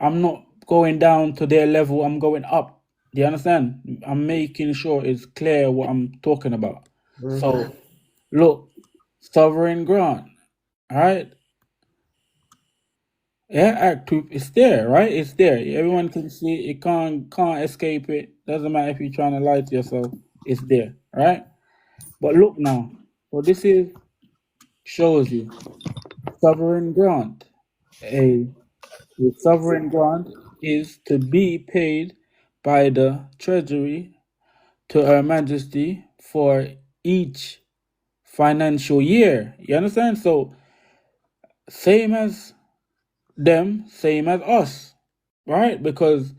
I'm not going down to their level, I'm going up. Do you understand? I'm making sure it's clear what I'm talking about. So, look, sovereign grant, all right? Yeah, Act 2, it's there, right? It's there. Everyone can see it. You can't escape it. Doesn't matter if you're trying to lie to yourself. It's there, right? But look now, what this is shows you sovereign grant. The sovereign grant is to be paid by the treasury to Her Majesty for each financial year. You understand? So same as them, same as us, right? Because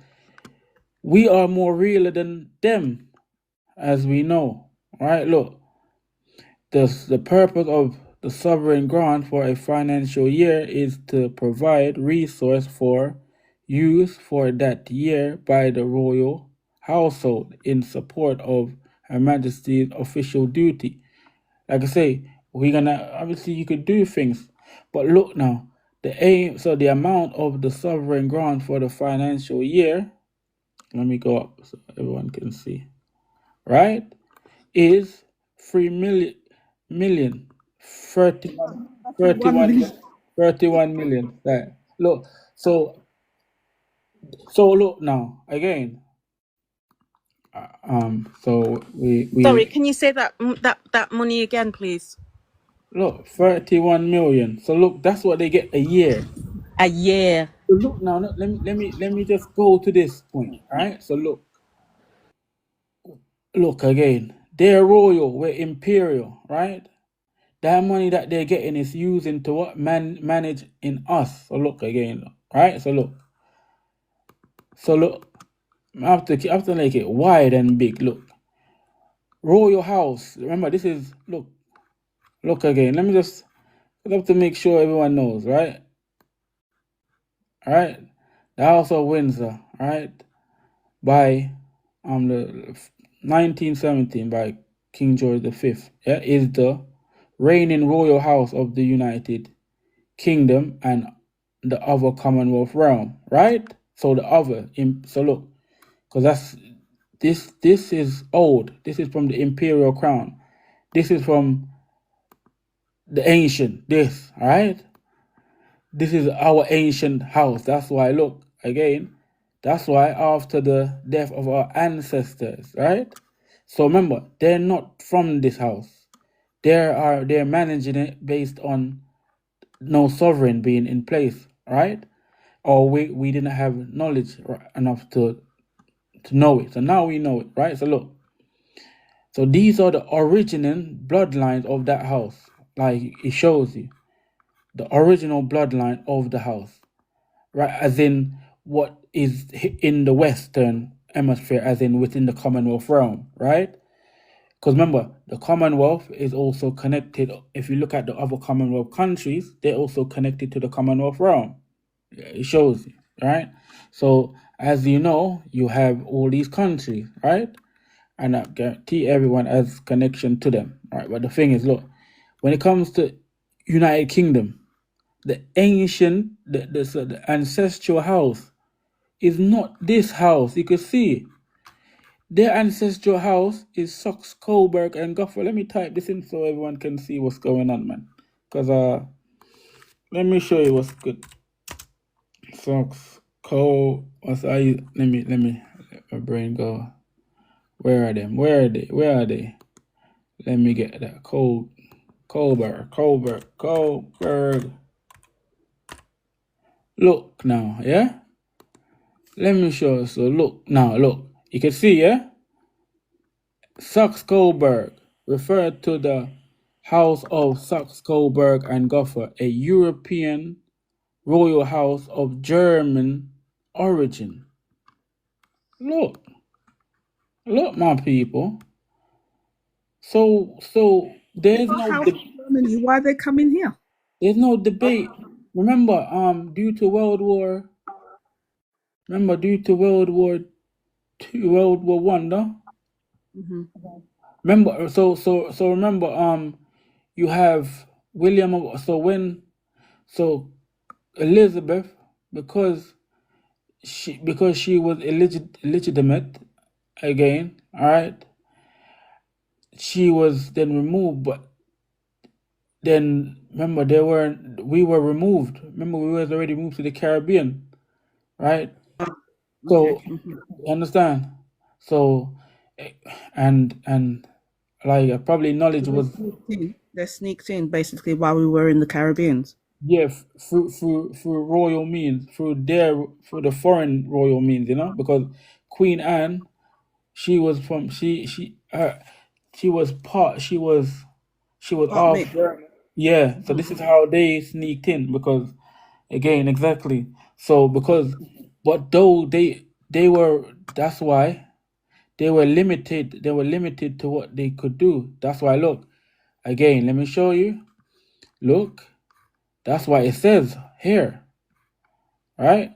we are more realer than them, as we know, right? Look, the purpose of the sovereign grant for a financial year is to provide resource for use for that year by the royal household in support of Her Majesty's official duty. Like I say, we're gonna obviously you could do things, but look now, the aim. So the amount of the sovereign grant for the financial year. Let me go up so everyone can see. Right, is 3 million 31 1 31 million. 31 million. Right. Look, so look now again. So Sorry, we can you say that money again, please? look 31 million. So look, that's what they get a year. A year. So look now, let me just go to this point, all right? So look again. They're royal, we're imperial, right? That money that they're getting is using to what manage in us. So look again, right? So look, I have to make it wide and big. Look, royal house. Remember, this is look again. Let me just I have to make sure everyone knows, right? All right, the House of Windsor, right? By the 1917 by King George V, yeah, is the reigning royal house of the United Kingdom and the other Commonwealth realm, right? So the other, so look, because this is old. This is from the imperial crown. This is from the ancient. This, all right? This is our ancient house. That's why, look, again, that's why after the death of our ancestors, right? So remember, they're not from this house. They're managing it based on no sovereign being in place, right? Or we didn't have knowledge enough to know it. So now we know it, right? So look, so these are the original bloodlines of that house. Like it shows you the original bloodline of the house, right? As in what is in the Western hemisphere, as in within the Commonwealth realm, right? Because remember, the Commonwealth is also connected. If you look at the other Commonwealth countries, they're also connected to the Commonwealth realm. It shows you, right? So as you know, you have all these countries, right? And I guarantee everyone has connection to them, right? But the thing is, look, when it comes to United Kingdom, the ancient, the ancestral house is not this house. You can see their ancestral house is Sox, Coburg, and Guffer. Let me type this in so everyone can see what's going on, man. Because let me show you what's good. Sox, what's let my brain go. Where are them? Where are they? Where are they? Let me get that. Coburg. Look now, yeah? Let me show you. So look now, look. You can see, yeah? Saxe-Coburg referred to the House of Saxe-Coburg and Gotha, a European royal house of German origin. Look, my people. So there's Got no house in Germany. Why are they coming here? there's no debate. Remember, due to World War Two, World War One, no? Hmm. Remember, so remember, you have William. So Elizabeth, because she was illegitimate again, all right. She was then removed, but then remember we were removed. Remember we was already moved to the Caribbean, right? Okay. So you understand? So eh, and like probably knowledge So they was sneaked in. They sneaked in basically while we were in the Caribbeans. yeah through royal means through the foreign royal means, because Queen Anne, She was from she was part she was Part half mid. German. Yeah, so this is how they sneaked in because again exactly. So because but though they were that's why they were limited to what they could do. That's why look again, let me show you. Look, that's why it says here, right?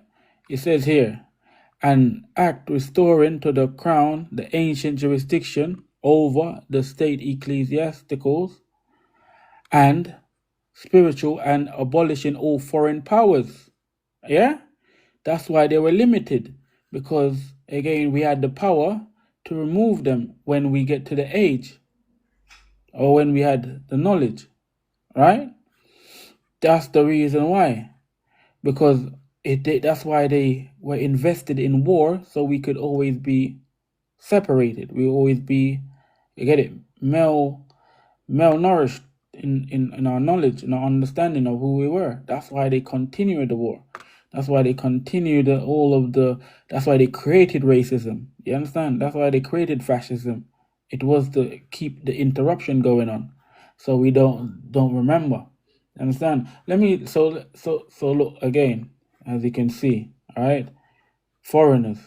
It says here, an act restoring to the crown the ancient jurisdiction over the state ecclesiasticals and spiritual and abolishing all foreign powers. Yeah? That's why they were limited because, again, we had the power to remove them when we get to the age or when we had the knowledge, right? That's the reason why. Because that's why they were invested in war so we could always be separated. We always be, you get it, malnourished in our knowledge, in our understanding of who we were. That's why they continued the war. That's why they continued that's why they created racism. You understand? That's why they created fascism. It was to keep the interruption going on. So we don't remember. Understand? So look again, as you can see, all right? Foreigners.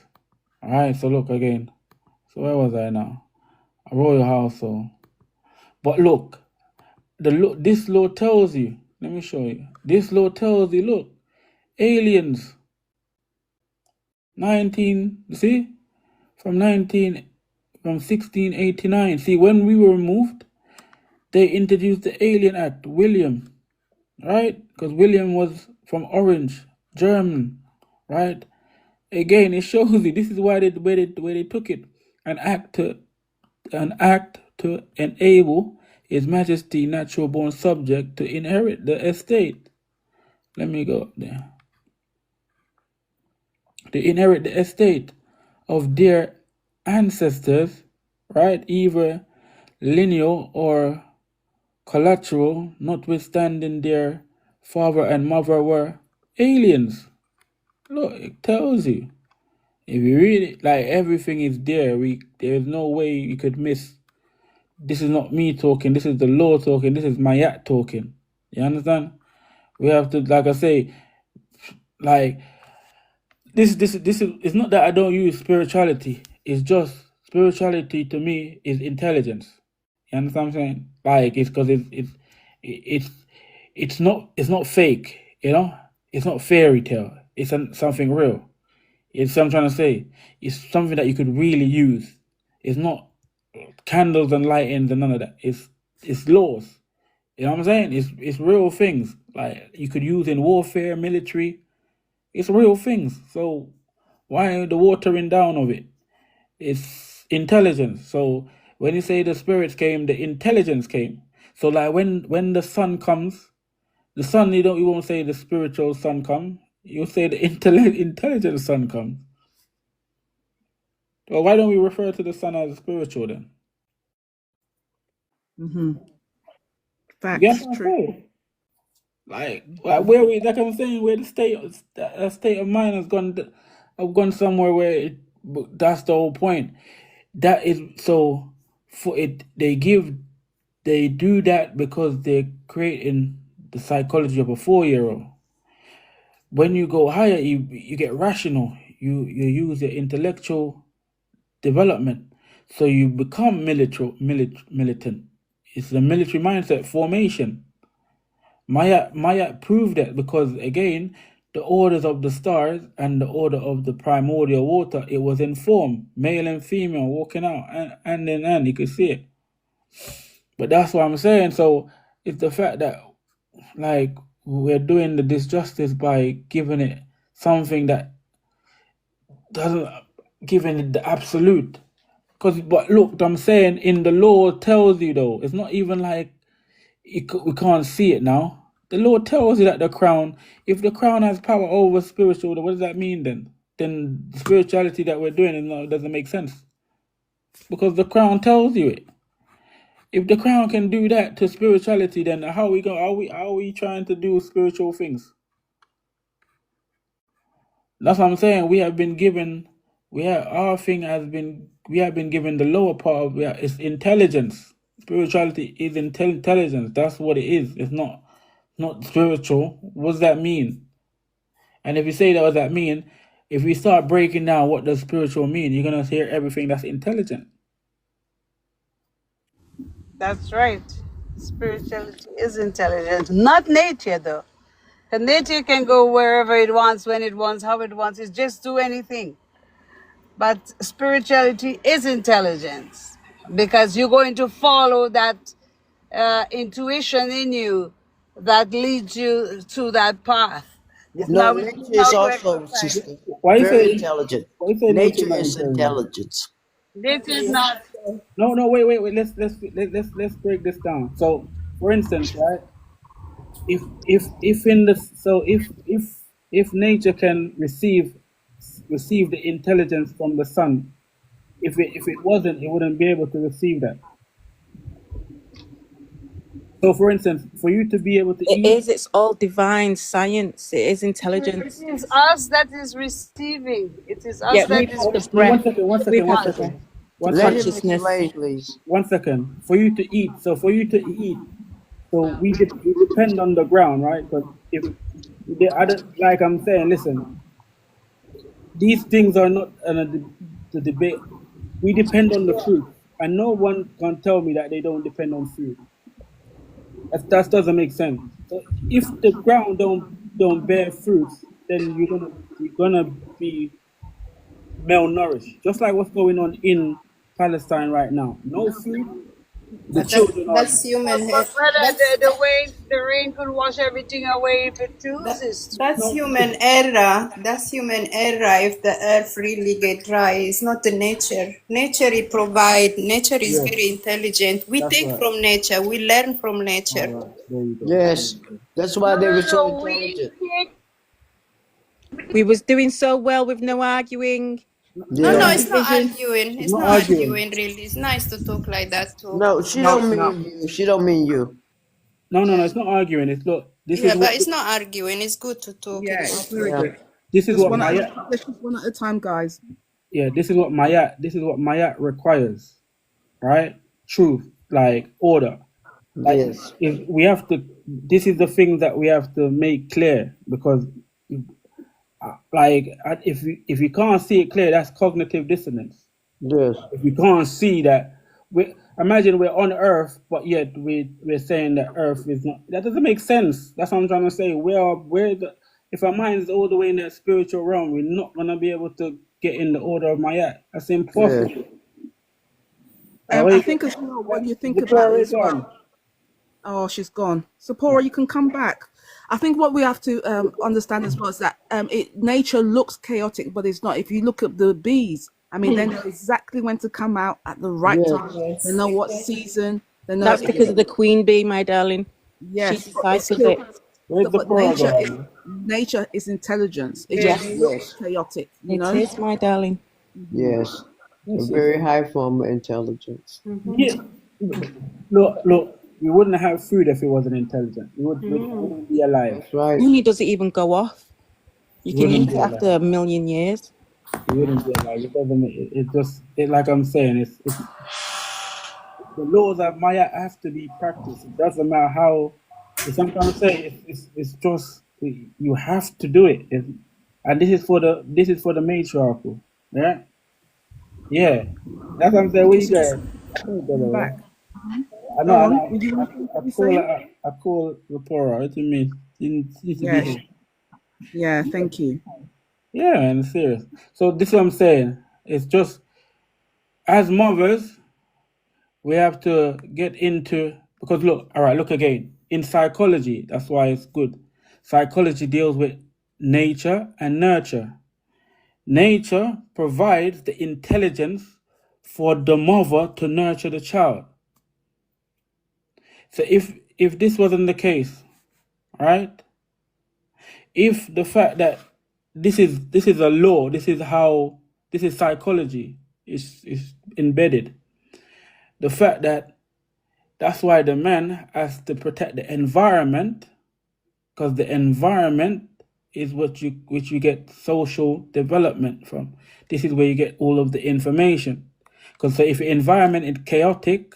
All right, so look again. So where was I now? A royal household. But look, this law tells you. Let me show you. This law tells you. Look, aliens. 19. See, from 1689. See, when we were removed, they introduced the Alien Act. William, right? Because William was from Orange, German, right? Again, it shows you. This is why where they took it. An act to enable His Majesty natural born subject to inherit the estate. Let me go up there. To inherit the estate of their ancestors, right? Either lineal or collateral, notwithstanding their father and mother were aliens. Look, it tells you. If you read it, like everything is there. There's no way you could miss. This is not me talking. This is the law talking. This is Mayat talking. You understand? We have to, like I say, like this is. It's not that I don't use spirituality. It's just spirituality to me is intelligence. You understand what I'm saying? Like it's because it's it's not fake. You know, it's not fairy tale. It's something real. It's what I'm trying to say. It's something that you could really use. It's not candles and lightings and none of that. It's laws. You know what I'm saying? It's real things like you could use in warfare, military. It's real things. So why the watering down of it? It's intelligence. So when you say the spirits came, the intelligence came. So like when the sun comes, the sun you won't say the spiritual sun come. You'll say the intelligent sun comes. Well, why don't we refer to the sun as spiritual then? You get Facts. what I'm True. saying? Like where we like I'm saying where the state of mind has gone. I've gone somewhere where that's the whole point. That is so for it. They do that because they're creating the psychology of a 4-year-old. When you go higher, you get rational. You use your intellectual development, so you become militant. It's the military mindset formation. Maya proved that because again, the orders of the stars and the order of the primordial water, it was in form, male and female walking out, and then you could see it. But that's what I'm saying. So it's the fact that like we're doing the disjustice by giving it something that doesn't giving it the absolute. But look, I'm saying in the law tells you though, it's not even like we can't see it now. The law tells you that the crown, if the crown has power over spiritual, what does that mean then? Then the spirituality that we're doing doesn't make sense. Because the crown tells you it. If the crown can do that to spirituality, then how are we trying to do spiritual things? That's what I'm saying. We have been given we have been given the lower part of it's intelligence. Spirituality is intelligence. That's what it is. It's not spiritual. What does that mean? And if you say that, what does that mean? If we start breaking down what does spiritual mean, you're gonna hear everything that's intelligent. That's right. Spirituality is intelligence, not nature though. And nature can go wherever it wants, when it wants, how it wants. It just do anything. But spirituality is intelligence because you're going to follow that intuition in you that leads you to that path. It's No, not nature within is how to also, exercise. sister, Why you very say intelligent. why you say nature Nature not is intelligent? intelligence. Nature is not. No, wait. Let's break this down. So, for instance, right? If in the so if nature can receive the intelligence from the sun, if it wasn't, it wouldn't be able to receive that. So, for instance, for you to be able to It eat, is. It's all divine science. It is It intelligence. is us that is receiving. It is us Yeah, that we is have the no, breath. one second, one We second, one have the receiving. breath. second, The one Let second, him consciousness. explain, please. one second. For you to eat, so for you to eat, so we depend on the ground, right? Because if the other, like I'm saying, listen, these things are not the debate. We depend on the fruit, and no one can tell me that they don't depend on food. That doesn't make sense. So if the ground don't bear fruits, then you're gonna be malnourished. Just like what's going on in Palestine right now. No food. The children are. That's human But whether that's the rain could wash everything away if it chooses to. that's No, human error. That's human error. If the earth really get dry, it's not the nature. Nature it provide. Nature is yes, very intelligent. We that's take right. from nature. We learn from All nature. right, there you go. There Yes, you go. that's why No, they no, were so no. intelligent. We was doing so well with no arguing, No, no no, Yeah. it's not division. arguing. She's It's not not arguing. arguing. Really, it's nice to talk like that too. No, she No, don't it's not. mean you. She don't mean you. No, it's not arguing. It's look. This is Yeah, but what. it's not arguing. It's good to talk. Yeah, It's it's very Yeah. good. This is Just what one at a, Maya. let's just one at a time, guys. Yeah, this is what Mayat. This is what Mayat requires, right? Truth, like order. Like Yes. if we have to. This is the thing that we have to make clear because, if you can't see it clear, that's cognitive dissonance. Yes. If you can't see that, imagine we're on Earth, but yet we're saying that Earth is not. That doesn't make sense. That's what I'm trying to say. If our mind is all the way in that spiritual realm, we're not gonna be able to get in the order of Mayat. That's Yes. impossible. I Wait, think as well, what you think about Victoria it as well. gone. Oh, she's gone. Sapora, you can come back. I think what we have to understand as well is that nature looks chaotic, but it's not. If you look at the bees, I mean, they know exactly when to come out at the right Yes. time. They Yes, know what exactly. season. They know That's because of the queen bee, my darling. She yes, but it's deciphers still, it. Where's the but Pora gone? nature is intelligence. It just Yes, looks Yes. chaotic, you it know. is, my darling. Yes. A Yes, very high form of intelligence. yeah. Look. We wouldn't have food if it wasn't intelligent. We wouldn't be alive. That's right. Uni doesn't even go off. You We can wouldn't eat be it after alive. a million years. We wouldn't be alive. It doesn't. It just. Like I'm saying, it's the laws of Maya have to be practiced. It doesn't matter how. It's I'm trying to say. It's just you have to do it. And this is for the matriarchal. Yeah. Yeah. That's what I'm saying. Thank Where you, you sis. going? I know, I'm brother. back. I know. Go I on. know. Would you I, want to I be call. saying? I call Rapora. What do you mean? You need to be Yes. here. Yeah. Thank you. Yeah, man. Serious. So this is what I'm saying. It's just as mothers, we have to get into because look. All right. Look again in psychology. That's why it's good. Psychology deals with nature and nurture. Nature provides the intelligence for the mother to nurture the child. So if this wasn't the case, right? If the fact that this is a law, this is psychology is embedded. The fact that that's why the man has to protect the environment because the environment is which you get social development from. This is where you get all of the information. Because so if your environment is chaotic,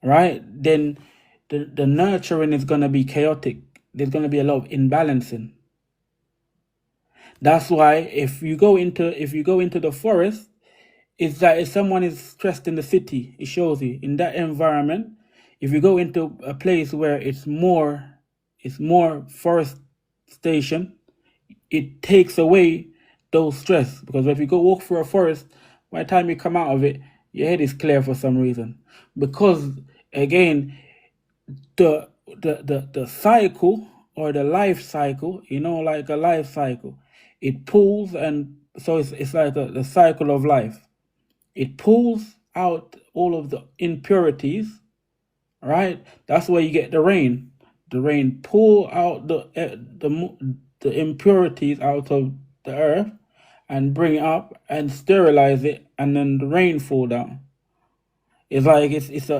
right, then the nurturing is going to be chaotic. There's going to be a lot of imbalancing. That's why if you go into the forest, it's that if someone is stressed in the city, it shows you in that environment. If you go into a place where it's more forestation, it takes away those stress. Because if you go walk through a forest, by the time you come out of it, your head is clear for some reason. Because again, the cycle or the life cycle, like a life cycle, it pulls, and so it's like the cycle of life. It pulls out all of the impurities, right? That's where you get the rain. The rain pull out the impurities out of the earth and bring it up and sterilize it, and then the rain fall down. It's like it's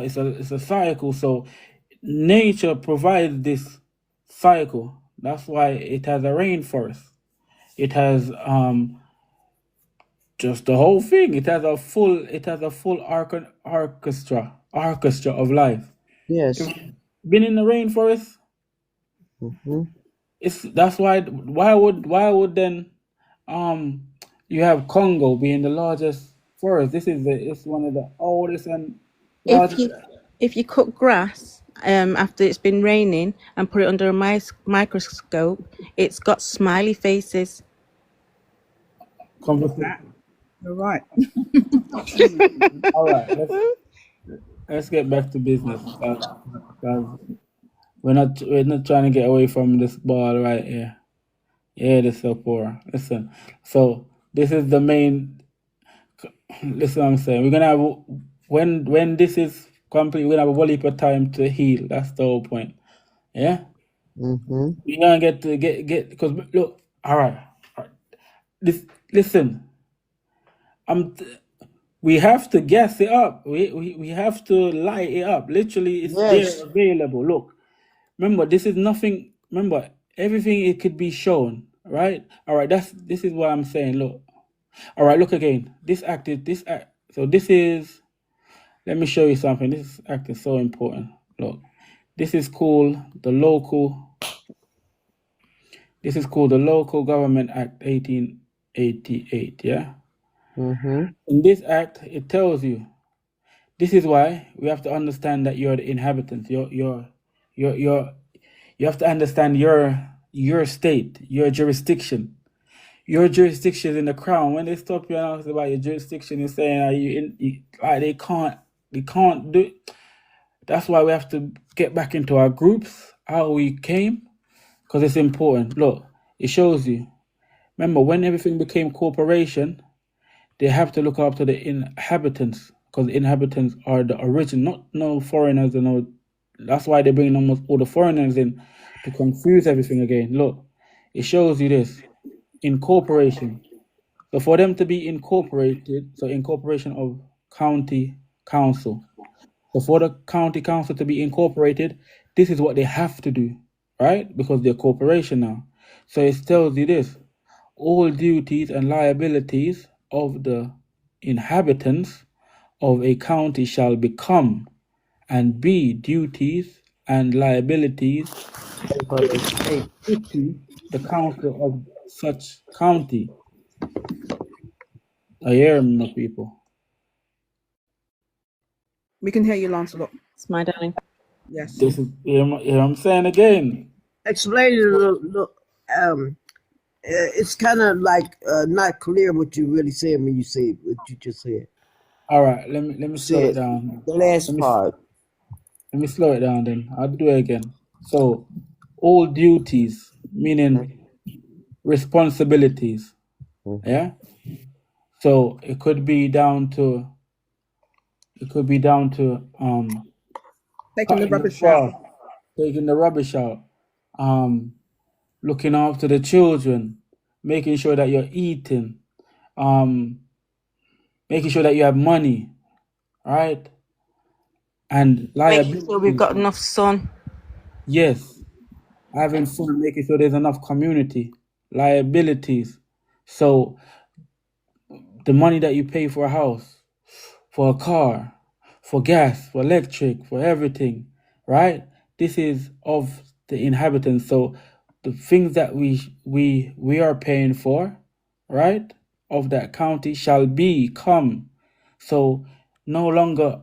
a cycle. So nature provides this cycle. That's why it has a rainforest. It has just the whole thing. It has a full orchestra of life. Yes. Been in the rainforest? That's why would then you have Congo being the largest forest? It's one of the oldest and largest. If you cut grass after it's been raining and put it under a microscope, it's got smiley faces. Conversation. You're right. All right, let's get back to business. We're not trying to get away from this ball right here. Yeah, this is poor. Listen, so this is the main. Listen, what I'm saying, we're gonna have when this is complete, we're gonna have a whole heap of time to heal. That's the whole point. Yeah, we're gonna get because look. All right. Listen. We have to gas it up. We have to light it up. Literally, it's there available. Look, remember, this is nothing. Remember, everything it could be shown, right? All right, this is what I'm saying. Look, all right, look again. This act. So this is. Let me show you something. This act is so important. Look, this is called the local. This is called the Local Government Act 1888. Yeah. In this act, it tells you. This is why we have to understand that you're the inhabitant. You have to understand your state, your jurisdiction. Your jurisdiction is in the crown. When they stop you and ask about your jurisdiction, you're saying, "Are you in?" They can't do it. That's why we have to get back into our groups, how we came, because it's important. Look, it shows you. Remember, when everything became corporation, they have to look after the inhabitants, because the inhabitants are the origin, not no foreigners and no. That's why they bring almost all the foreigners in to confuse everything again. Look, it shows you this incorporation. So for them to be incorporated, so incorporation of county council. So for the county council to be incorporated, this is what they have to do, right? Because they're corporation now. So it tells you this: all duties and liabilities of the inhabitants of a county shall become and be duties and liabilities of the state city, the council of such county. I hear me, my people. We can hear you, Lancelot. It's my darling. Yes. This is I'm saying again. Explain it a little. It's kind of like not clear what you really said when you say what you just said. All right, let me slow it down. The last part. Let me slow it down then. I'll do it again. So, all duties, meaning responsibilities. Yeah? So it could be down to taking the rubbish out. Taking the rubbish out. Looking after the children, making sure that you're eating, making sure that you have money, right? And liability. Making sure we've got enough sun. Yes. having fun, making sure there's enough community, liabilities. So the money that you pay for a house, for a car, for gas, for electric, for everything, right? This is of the inhabitants. So the things that we are paying for, right, of that county shall become. So no longer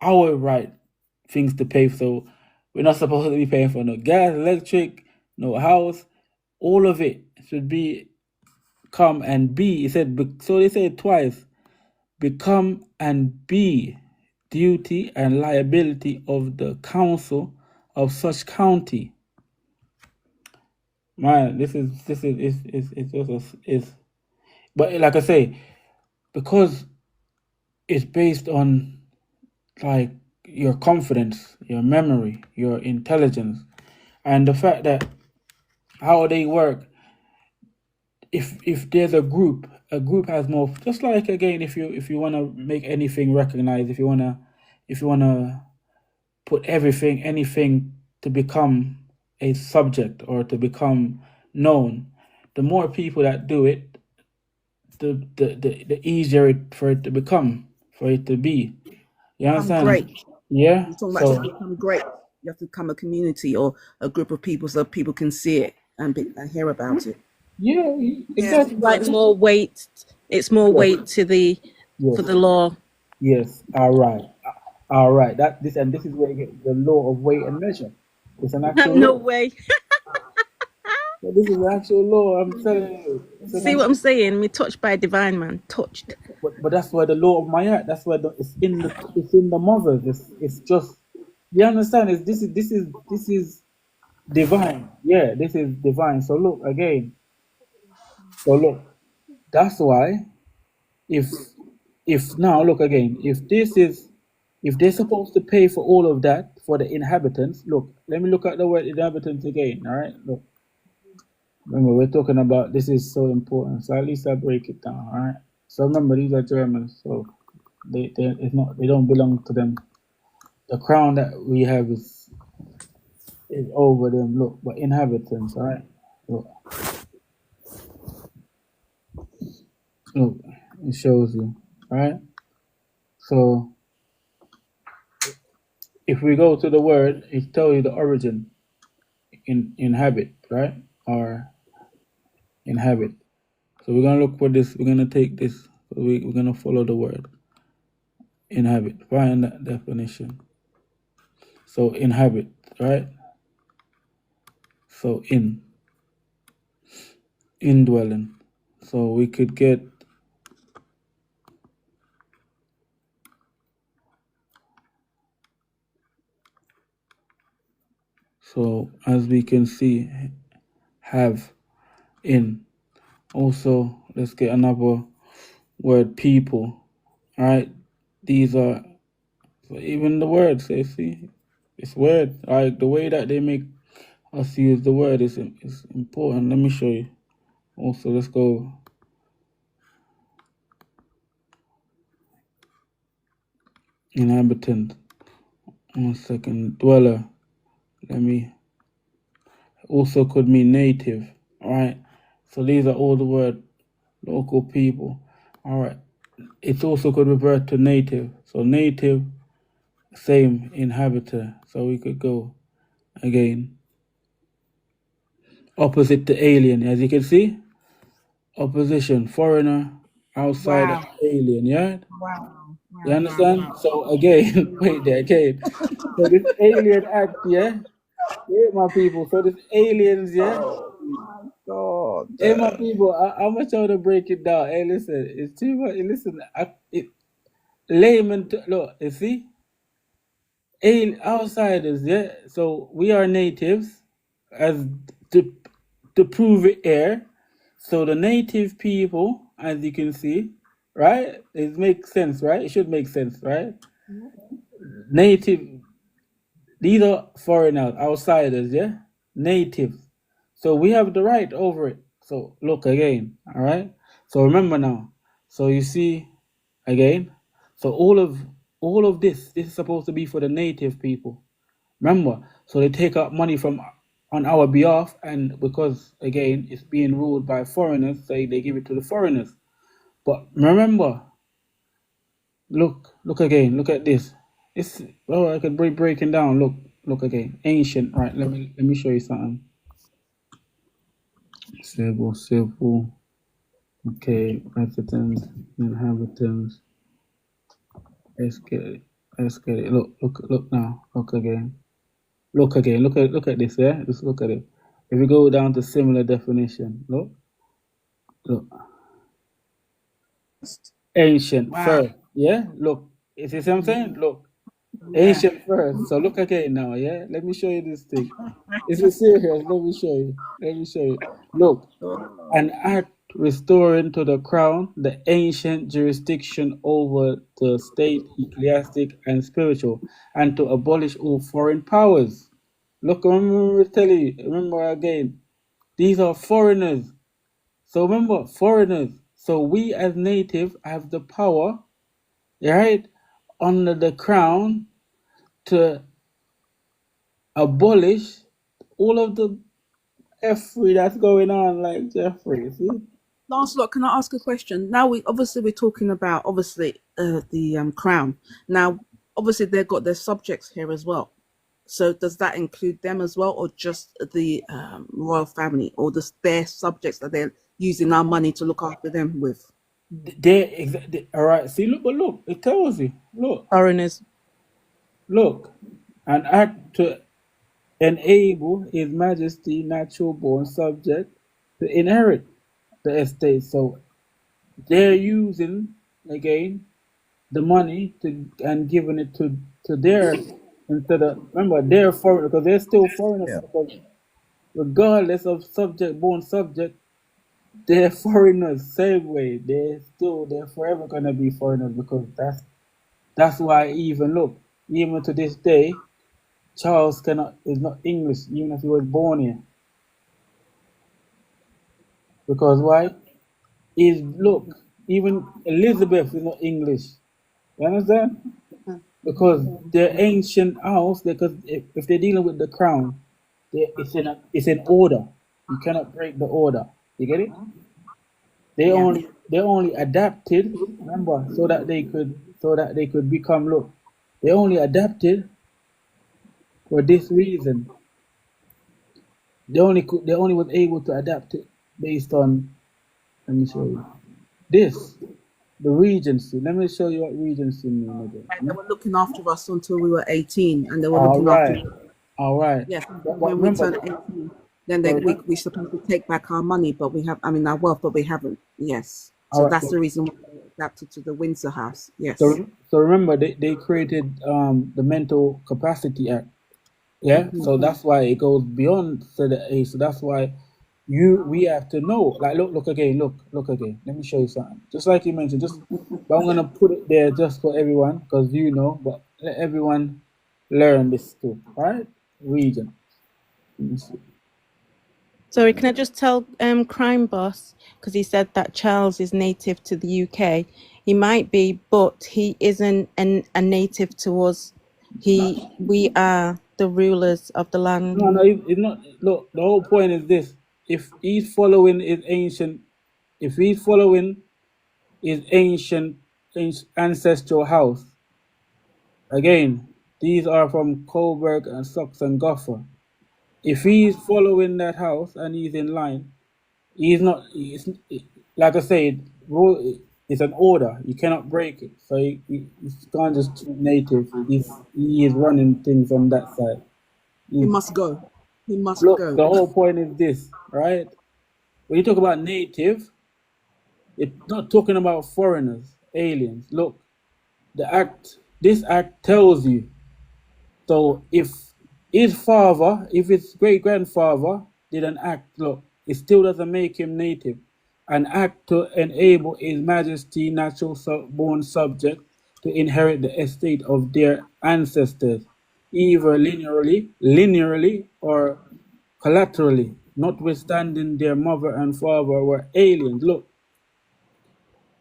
our right things to pay. So we're not supposed to be paying for no gas, electric, no house. All of it should be come and be. He said so. They say it twice. Become and be duty and liability of the council of such county. Man, this is just is. But like I say, because it's based on like your confidence, your memory, your intelligence, and the fact that how they work. If there's a group has more. Just like again, if you want to make anything recognized, if you wanna put anything to become a subject or to become known, the more people that do it, the easier for it to become, for it to be. You Become understand? great. Yeah. You're talking about to So become great. You have to become a community or a group of people so people can see it and hear about it. yeah, Yeah, exactly. like more weight. It's more Yes, weight to the for yes, the law. yes. All right, all right. This is where you get the law of weight and measure. It's an actual No law. way. So this is an actual law. I'm telling you. It's an See what I'm actual. saying? Me touched by divine man. Touched. But that's why the law of my heart. That's why it's in the mothers. It's just you understand. This is divine. Yeah, this is divine. So look again. So look. That's why if now look again. If they're supposed to pay for all of that for the inhabitants. Look. Let me look at the word inhabitants again. All right. Look. Remember, we're talking about this is so important. So at least I break it down. All right. So remember, these are Germans. So they don't belong to them. The crown that we have is over them. Look, but inhabitants, all right. Look, look, it shows you, all right. So if we go to the word, it tells you the origin in inhabit, right, or inhabit. So we're gonna look for this. We're gonna take this. We're gonna follow the word inhabit. Find that definition. So inhabit, right? So indwelling. So we could get so as we can see have in. Also, let's get another word people. All right. These are so even the words they see. It's word. Like the way that they make us use the word is important. Let me show you. Also, let's go inhabitant. 1 second. Dweller. Let me also could mean native. All right. So these are all the word local people. All right. It also could revert to native. So native, same inhabitor. So we could go again. Opposite to alien, as you can see. Opposition, foreigner, outsider, Wow. alien. Yeah. Wow. You Wow. Wow. understand? Wow. So again, wait there again. So this alien act, yeah. Yeah, my people. So this aliens, yeah. God. Hey, my people, how much I want to break it down? Hey, listen, it's too much. Listen, layman, look, you see, outsiders, yeah. So we are natives, as to to prove it here. So the native people, as you can see, right? It makes sense, right? It should make sense, right? Native, these are foreigners, outsiders, yeah? Natives. So we have the right over it. So look again, all right? So remember now. So you see again. So all of this is supposed to be for the native people. Remember, so they take out money from on our behalf, and because again it's being ruled by foreigners, say they give it to the foreigners. But remember, look again, look at this. It's I could breaking down. Look again. Ancient, right? Let me show you something. Civil. Okay, residents, inhabitants. Let's get it. Look now. Look again. Look at this. Yeah, just look at it. If we go down to similar definition, look. Ancient Wow. first. Yeah, look. You see what I'm saying? Look. Yeah. Ancient first. So look again now. Yeah, let me show you this thing. Is it serious? Let me show you. Let me show you. Look. An act restoring to the crown the ancient jurisdiction over the state, ecclesiastic, and spiritual, and to abolish all foreign powers. Look, remember, tell you, remember again, these are foreigners. So remember, foreigners. So we as native have the power, right, under the crown to abolish all of the F3 that's going on, like Jeffrey, see? Lancelot, can I ask a question? Now we're talking about obviously the crown. Now, obviously they've got their subjects here as well. So does that include them as well, or just the royal family, or just their subjects that they're using our money to look after them with? All right, see, look, it tells you. Foreigners. Look, an act to enable His Majesty natural born subject to inherit the estate. So they're using again the money to and giving it to their instead of remember they're foreign because they're still foreigners because regardless of subject born subject they're foreigners same way they're forever gonna be foreigners because that's why even to this day Charles is not English even if he was born here because why is look even Elizabeth is not English you understand because their ancient house because if they're dealing with the crown it's in order you cannot break the order you get it Yeah. they only adapted remember so that they could become they only adapted for this reason they only was able to adapt it based on let me show you this the regency let me show you what regency mean again And they were looking after us until we were 18, and they were all looking after. right all right Yes, but when we remember turned 18, then so we supposed to take back our money, but we have, I mean, our wealth, but we haven't. Yes. all So right that's the reason why we adapted to the Windsor House. Yes. so remember they created the Mental Capacity Act. Yeah. So that's why it goes beyond to the age. So that's why we have to know. Like look again, look again. Let me show you something. Just like you mentioned, but I'm gonna put it there just for everyone, because but let everyone learn this too. Right? Region. Let me see. Sorry, can I just tell Crime Boss, because he said that Charles is native to the UK. He might be, but he isn't a native to us. We are the rulers of the land. No, it's not. Look, the whole point is this: if he's following if he's following his ancient ancestral house, again, these are from Coburg and Sox and Goffer. If he's following that house and he's in line, he's not. Like I said, it's an order. You cannot break it. So he can't just treat native. He is running things on that side. He He's, must go. He must look, go. the whole point is this, right? When you talk about native, it's not talking about foreigners, aliens. Look, this act tells you. So if his great grandfather did an act, look, it still doesn't make him native. An act to enable His Majesty natural born subject to inherit the estate of their ancestors, either linearly or collaterally, notwithstanding their mother and father were aliens. Look,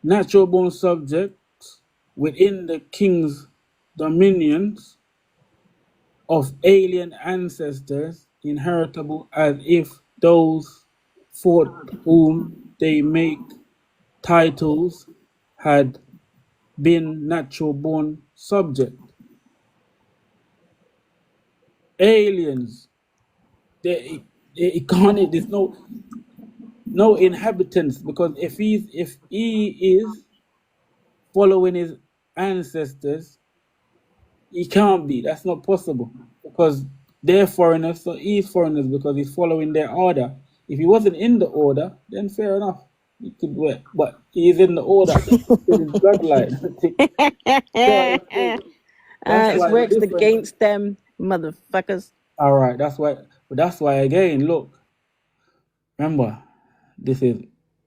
natural born subjects within the king's dominions of alien ancestors inheritable as if those for whom they make titles had been natural born subject. Aliens, it can't. There's no inhabitants because if he is following his ancestors, he can't be. That's not possible because they're foreigners, so he's foreigners because he's following their order. If he wasn't in the order, then fair enough. He could wait, but he's in the order. It's in his bloodline. So that's It why the works difference. against them, motherfuckers. All right, that's why. But that's why again. Look, remember, this is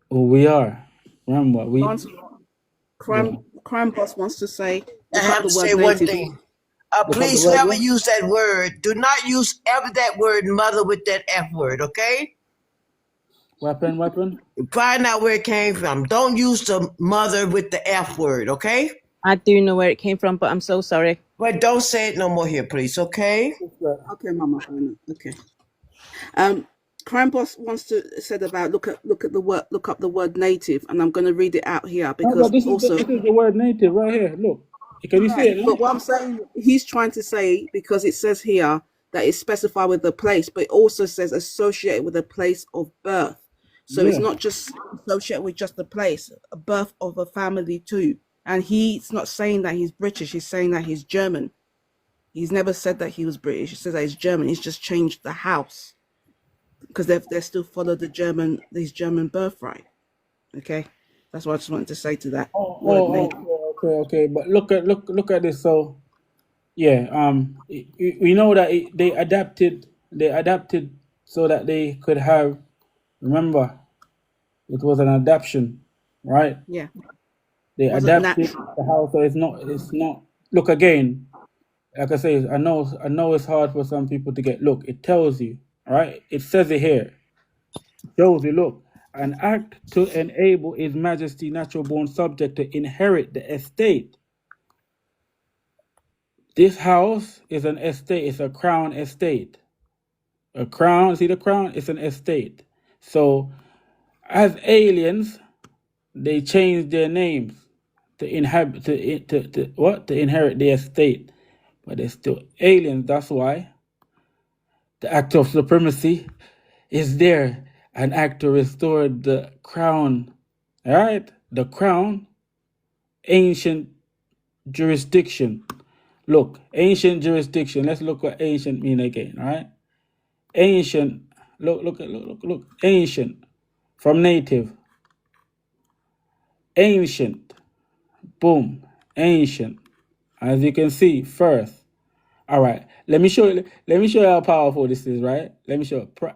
who we are. Remember, we. Yeah. Crime Boss wants to say, I look up have the to say word one native. thing. Look up the Please word. never What? use that word. Do not use ever that word mother with that F word, okay? Weapon. Find out where it came from. Don't use the mother with the F word, okay? I do know where it came from, but I'm so sorry. But don't say it no more here, please, okay? Okay, Mama. Okay. Crime Boss wants to said about look up the word native, and I'm going to read it out here No, but because this is also. the word native right here. Look, can you see it? But No? what I'm saying, he's trying to say because it says here that it's specified with the place, but it also says associated with a place of birth. So it's Yeah. not just associated with just the place, a birth of a family too. And he's not saying that he's British. He's saying that he's German. He's never said that he was British. He says that he's German. He's just changed the house because they still follow his German birthright. Okay, that's what I just wanted to say to that word native. Okay. But look at this. So yeah, we know that they adapted so that they could have. Remember, it was an adaptation, right? Yeah, They wasn't adapted natural. the house, so it's not. Look again. Like I say, I know it's hard for some people to get. Look, it tells you, right? It says it here. Shows you, look, an act to enable His Majesty natural born subject to inherit the estate. This house is an estate, it's a crown estate. A crown, see the crown? It's an estate. So as aliens, they changed their names to inhabit to what? To inherit the estate. But they're still aliens, that's why. The act of supremacy is there. An act to restore the crown. Alright? The crown, ancient jurisdiction. Look, ancient jurisdiction. Let's look what ancient mean again. Alright? Ancient. Look. Ancient. From native. Ancient. Boom. Ancient. As you can see, first. Alright. Let me show you how powerful this is, right? Let me show you.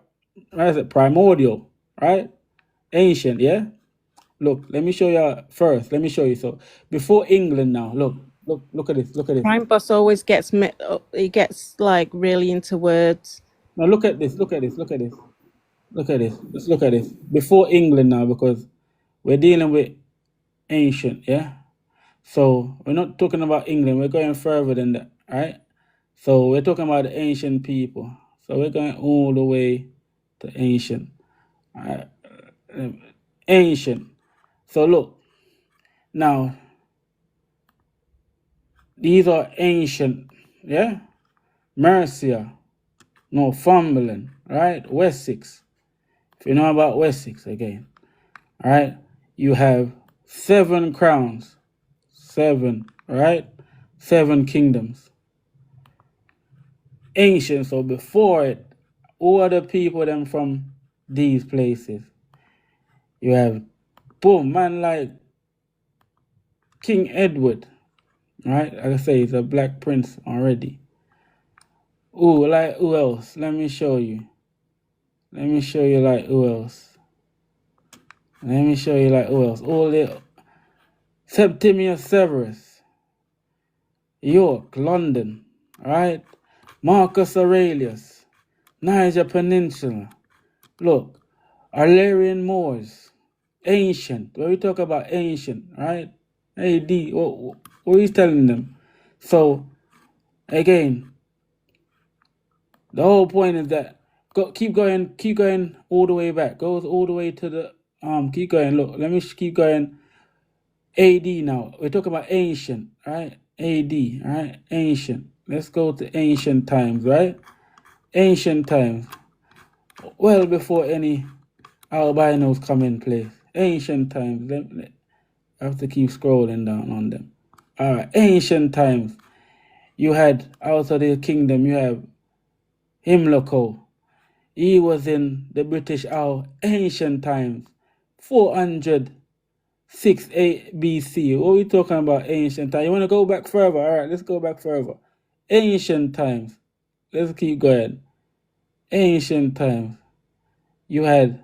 What is it? Primordial. Right? Ancient, yeah? Look, let me show you first. Let me show you. So before England now, look at this. Look at this. Crime Boss always gets he gets like really into words. Now look at this. Look at this. Look at this. Look at this. Let's look at this. Before England now, because we're dealing with ancient, yeah? So we're not talking about England, we're going further than that, right? So we're talking about the ancient people. So we're going all the way to ancient. All right? Ancient. So look, now these are ancient, yeah? Mercia, Northumberland, right? Wessex. If you know about Wessex again, all right? You have 7 crowns, 7, right? 7 kingdoms. Ancient, so before it, who are the people them from these places? You have, boom, man like King Edward, right? Like I say, he's a black prince already. Ooh, like who else? Let me show you. Let me show you like who else. Let me show you like who else. All the Septimius Severus, York, London, right? Marcus Aurelius, Niger Peninsula. Look, Illyrian Moors, ancient. When we talk about ancient, right? AD, what are you telling them? So, again, the whole point is that keep going all the way back. Goes all the way to the keep going. Look, let me keep going. AD now. We're talking about ancient, right? AD, right? Ancient. Let's go to ancient times, right? Ancient times. Well before any albinos come in place. Ancient times. I have to keep scrolling down on them. All right. Ancient times. You had out of the kingdom, you have Himloco. He was in the British Isle ancient times. 406 BC. What are we talking about ancient times? You want to go back further? All right, let's go back further. Ancient times. Let's keep going. Ancient times. You had...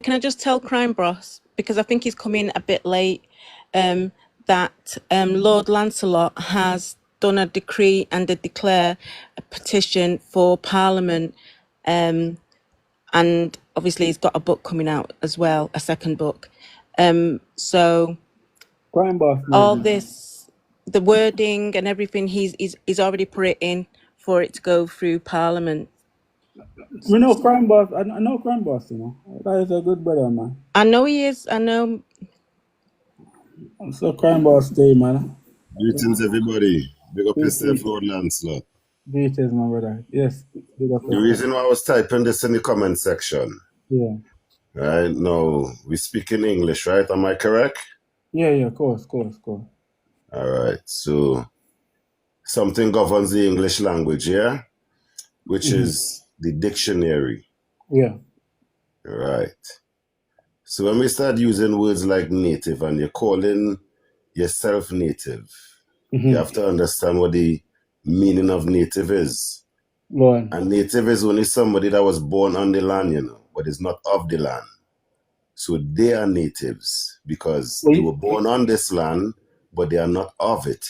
Can I just tell Crime Boss, because I think he's come in a bit late, that Lord Lancelot has done a decree and a declare a petition for Parliament, and obviously he's got a book coming out as well, a second book. So Crime Boss all movement. this, the wording and everything, he's already put it in for it to go through Parliament. We know Crime Boss. I know Crime Boss, you know. That is a good brother, man. I know he is. I know. So Crime Boss Day, man. Greetings, everybody. Big up yourself, Greetings, Lord Lancelot. greetings, my brother. Yes, big up The yourself. reason why I was typing this in the comment section, Yeah. right? Now, we speak in English, right? Am I correct? Yeah, of course. All right. So, something governs the English language, yeah? Which is the dictionary, Yeah. right? So, when we start using words like native and you're calling yourself native, you have to understand what the meaning of native is. Go on. And native is only somebody that was born on the land, you know, but is not of the land. So they are natives because they were born on this land, but they are not of it.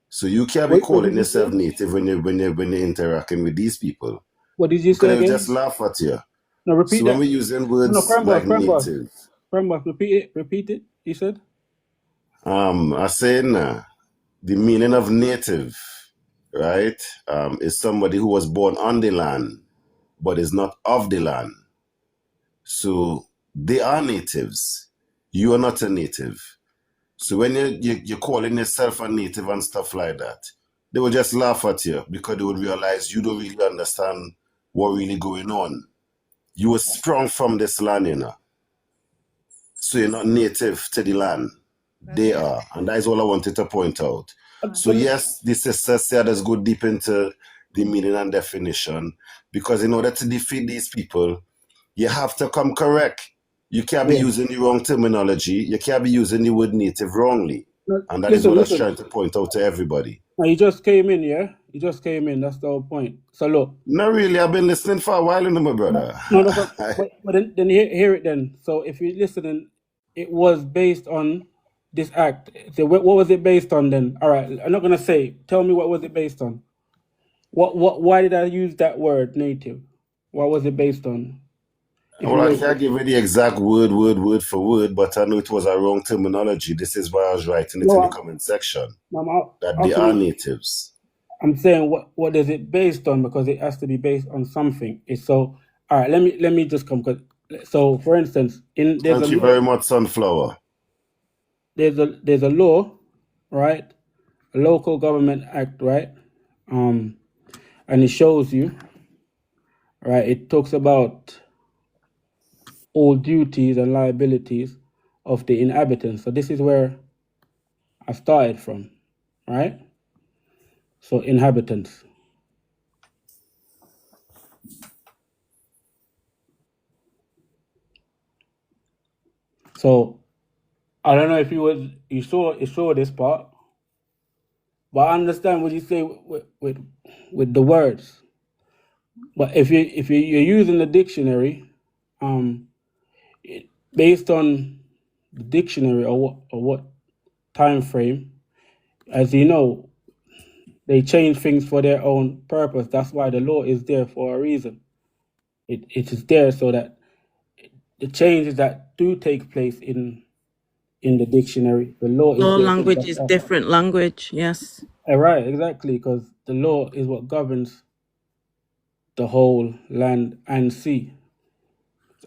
So you can't be What calling did you yourself say? native when you're interacting with these people. What did you Because say they will again? just laugh at you. No, repeat So when that. we're using No, words like native, Crime Boss, repeat it. You said? I say the meaning of native, right, is somebody who was born on the land, but is not of the land. So they are natives. You are not a native. So when you're calling yourself a native and stuff like that, they will just laugh at you because they would realize you don't really understand what really going on. You were sprung from this land, you know. So you're not native to the land. They are. And that is all I wanted to point out. So yes, the sister said let's go deep into the meaning and definition, because in order to defeat these people, you have to come correct. You can't be using the wrong terminology. You can't be using the word native wrongly. No, And that is what I was listen. trying to point out to everybody. Now, you just came in, yeah? You just came in. That's the whole point. So look. Not really. I've been listening for a while, my brother. No, but then hear it then. So if you're listening, it was based on this act. So what was it based on then? All right, I'm not gonna say. Tell me what was it based on. Why did I use that word native? What was it based on? Well, I can't give you the exact word for word, but I know it was a wrong terminology. This is why I was writing it in the comment section. That they are natives. I'm saying what is it based on, because it has to be based on something. It's so all right. Let me just come. So for instance, Thank you very much, Sunflower. There's a law, right? A local government act, right? And it shows you, right? It talks about all duties and liabilities of the inhabitants. So this is where I started from, right? So inhabitants. So I don't know if you saw this part, but I understand what you say with the words. But if you're using the dictionary, based on the dictionary or what time frame, as you know, they change things for their own purpose. That's why the law is there for a reason. It is there so that the changes that do take place in the dictionary, the law is there. Language is different language, yes. Right, exactly, because the law is what governs the whole land and sea.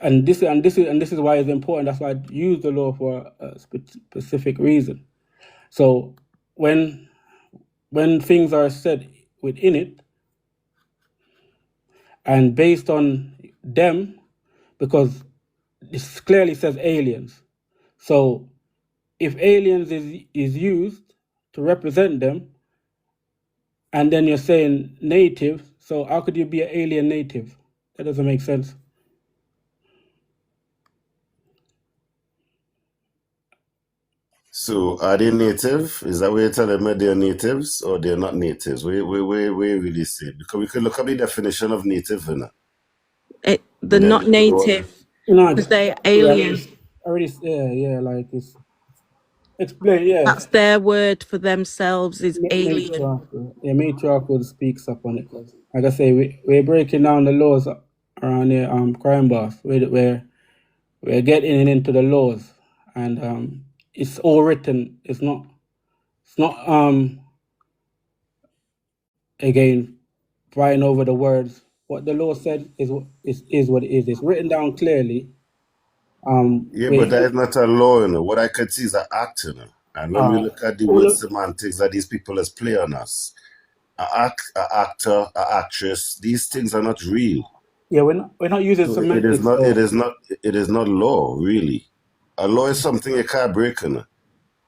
And this is why it's important. That's why I use the law for a specific reason. So when things are said within it, and based on them, because this clearly says aliens. So if aliens is used to represent them, and then you're saying native, so how could you be an alien native? That doesn't make sense. So are they native? Is that what you're telling me they're natives or they're not natives? We really say, because we could look up the definition of native, you know, They're and then not we could go on. native because they're alien. Already, like it's explain, That's their word for themselves is alien. matriarchal speaks up on it. 'Cause like I say, we're breaking down the laws around here, crime boss. We're getting into the laws, and it's all written. It's not again fighting over the words. What the law said is what it is. It's written down clearly. Yeah, but that is not a law, you know. What I could see is an act, you know. And when we look at the word semantics that these people has play on us, an actor, an actress, these things are not real. Yeah, we're not using So semantics. it is not law, really. A law is something you can't break, you know.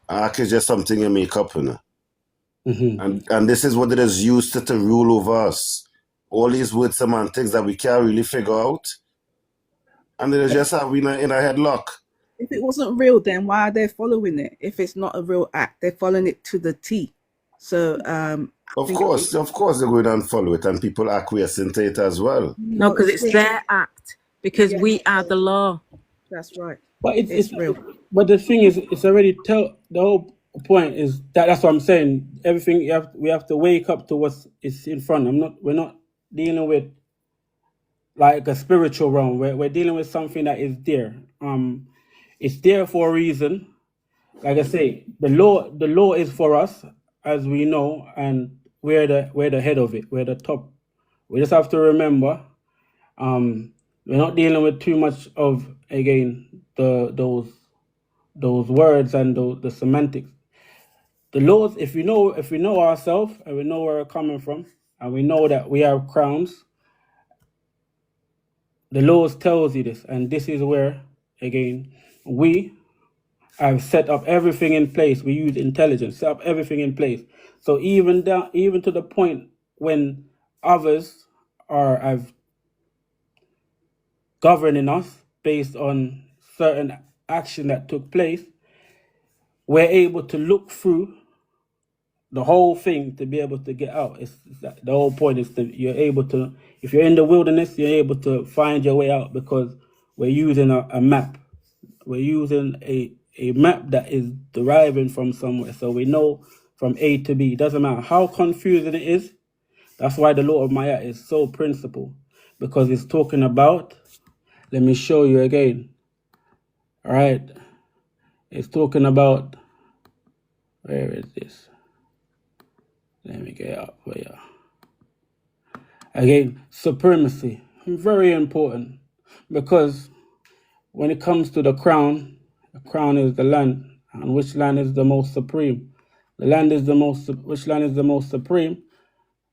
An act is just something you make up, you know. And this is what it is used to rule over us. All these word semantics that we can't really figure out. And they just have we in a headlock. If it wasn't real, then why are they following it? If it's not a real act, they're following it to the T. So of course they're going and follow it, and people acquiescing to it as well. No, because it's their act. Because we are the law. That's right. But it's real. But the thing is, it's already the whole point is that's what I'm saying. Everything we have to wake up to what's is in front. We're not dealing with like a spiritual realm. We're dealing with something that is there. It's there for a reason. Like I say, the law is for us, as we know, and we're the head of it. We're the top. We just have to remember, we're not dealing with too much of again those words and the semantics. The laws, if we know ourselves and we know where we're coming from, and we know that we have crowns, the laws tells you this, and this is where again we have set up everything in place. We use intelligence, set up everything in place. So even to the point when others have governing us based on certain action that took place, we're able to look through the whole thing to be able to get out. The whole point is that you're able to, if you're in the wilderness, you're able to find your way out because we're using a map. We're using a map that is deriving from somewhere. So we know from A to B. It doesn't matter how confusing it is. That's why the law of Maya is so principled, because it's talking about, let me show you again. All right. It's talking about, where is this? Let me get up for you. Again, supremacy. Very important, because when it comes to the crown is the land. And which land is the most supreme? Which land is the most supreme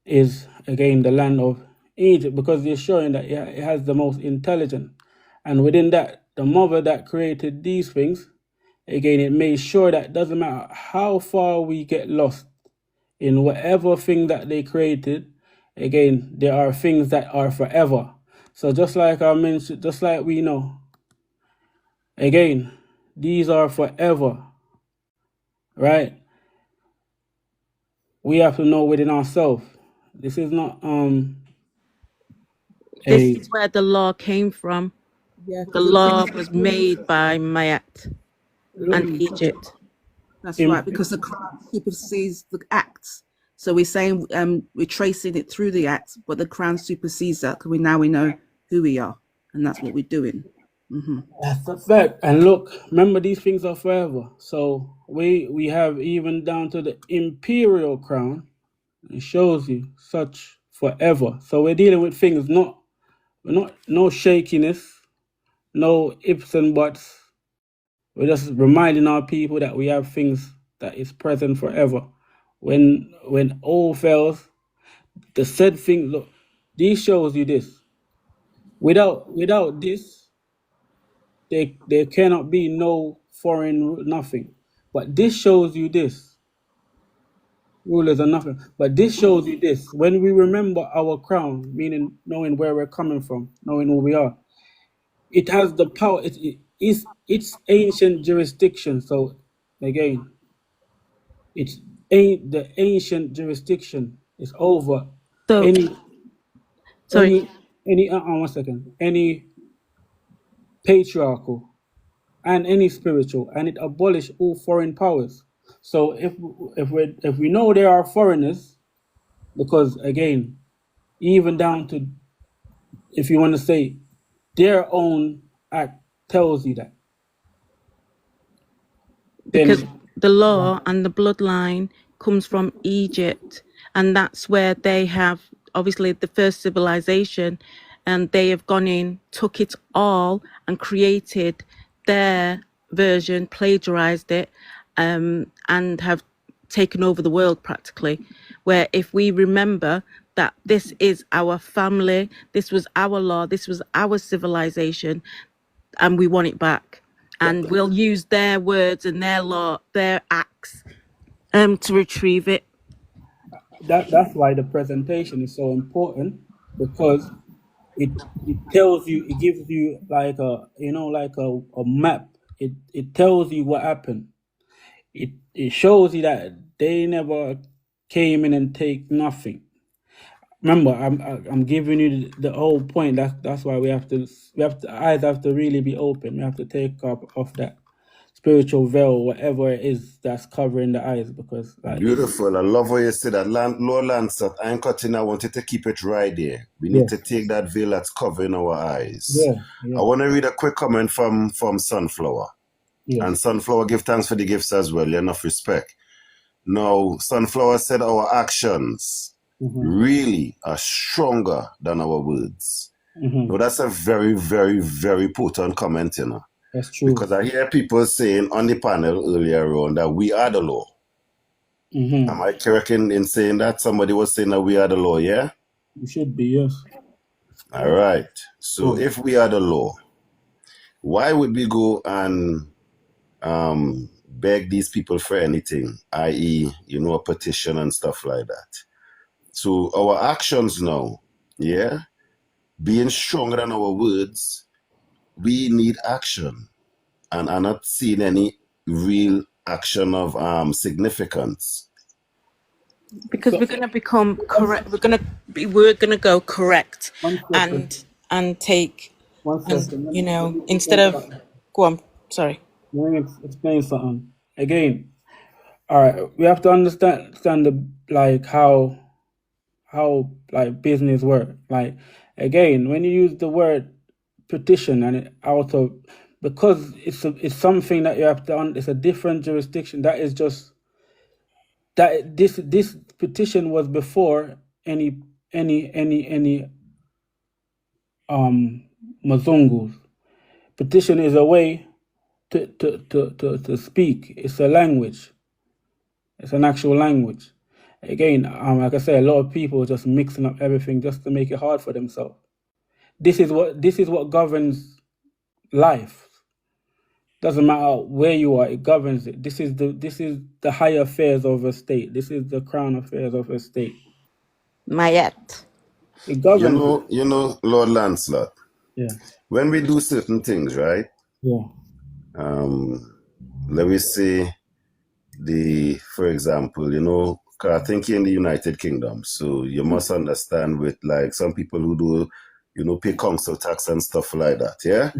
is, again, the land of Egypt, because they're showing that it has the most intelligence. And within that, the mother that created these things, again, it made sure that it doesn't matter how far we get lost in whatever thing that they created, again, there are things that are forever. So just like I mentioned, just like we know, again, these are forever, right? We have to know within ourselves. This is not This is where the law came from. Yeah, the law was made by Mayat and Egypt. That's right, because the crown supersedes the acts. So we're saying we're tracing it through the acts, but the crown supersedes that because we know who we are, and that's what we're doing. That's a fact. And look, remember, these things are forever. So we have even down to the imperial crown. It shows you such forever. So we're dealing with things not no shakiness, no ifs and buts. We're just reminding our people that we have things that is present forever. When all fails, the said thing. Look, this shows you this. Without this, there cannot be no foreign nothing. But this shows you this. Rulers are nothing. But this shows you this. When we remember our crown, meaning knowing where we're coming from, knowing who we are, it has the power. It's ancient jurisdiction. So again, it's the ancient jurisdiction is over So, any sorry. any 1 second, any patriarchal and any spiritual, and it abolished all foreign powers. So if we know there are foreigners, because again, even down to, if you want to say, their own act tells you that, Because then the law and the bloodline comes from Egypt, and that's where they have obviously the first civilization, and they have gone in, took it all, and created their version, plagiarized it, and have taken over the world practically. Where if we remember that this is our family, this was our law, this was our civilization, and we want it back, and we'll use their words and their law, their acts, to retrieve it. that's why the presentation is so important, because it tells you, it gives you like a map. It tells you what happened. It shows you that they never came in and take nothing. Remember, I'm giving you the whole point. That's why we have to eyes have to really be open. We have to take up off that spiritual veil, whatever it is that's covering the eyes, because like it's, Beautiful. I love what you said. That Lord Lancelot, I ain't cutting. I wanted to keep it right there. We need yeah, to take that veil that's covering our eyes. yeah, I yeah, want to read a quick comment from Sunflower. yes, And Sunflower, give thanks for the gifts as well. Enough respect. Now, Sunflower said our actions really are stronger than our words. Now, that's a very, very, very potent comment, you know. that's true. Because I hear people saying on the panel earlier on that we are the law. Am I correct in saying that? Somebody was saying that we are the law, yeah? You should be, yes. All right. So if we are the law, why would we go and beg these people for anything, i.e., a petition and stuff like that? So our actions now, yeah, being stronger than our words, we need action. And I'm not seeing any real action of significance. Because we're going to become correct. We're going to go correct, and take, 1 second. Let me instead explain of, something. go on. Sorry. Let me explain something again. All right, we have to understand the like how like business work. Like again, when you use the word petition and it out of, because it's something that you have to it's a different jurisdiction. That is just that this petition was before any Mazungus. Petition is a way to speak. It's a language. It's an actual language. Again, like I say, a lot of people are just mixing up everything just to make it hard for themselves. This is what governs life. Doesn't matter where you are, it governs it. This is the higher affairs of a state. This is the crown affairs of a state. Mayat. It governs it. Lord Lancelot. Yeah. When we do certain things, right? Yeah. Let me say for example, I think you're in the United Kingdom, so you must understand with like some people who do, pay council tax and stuff like that, yeah?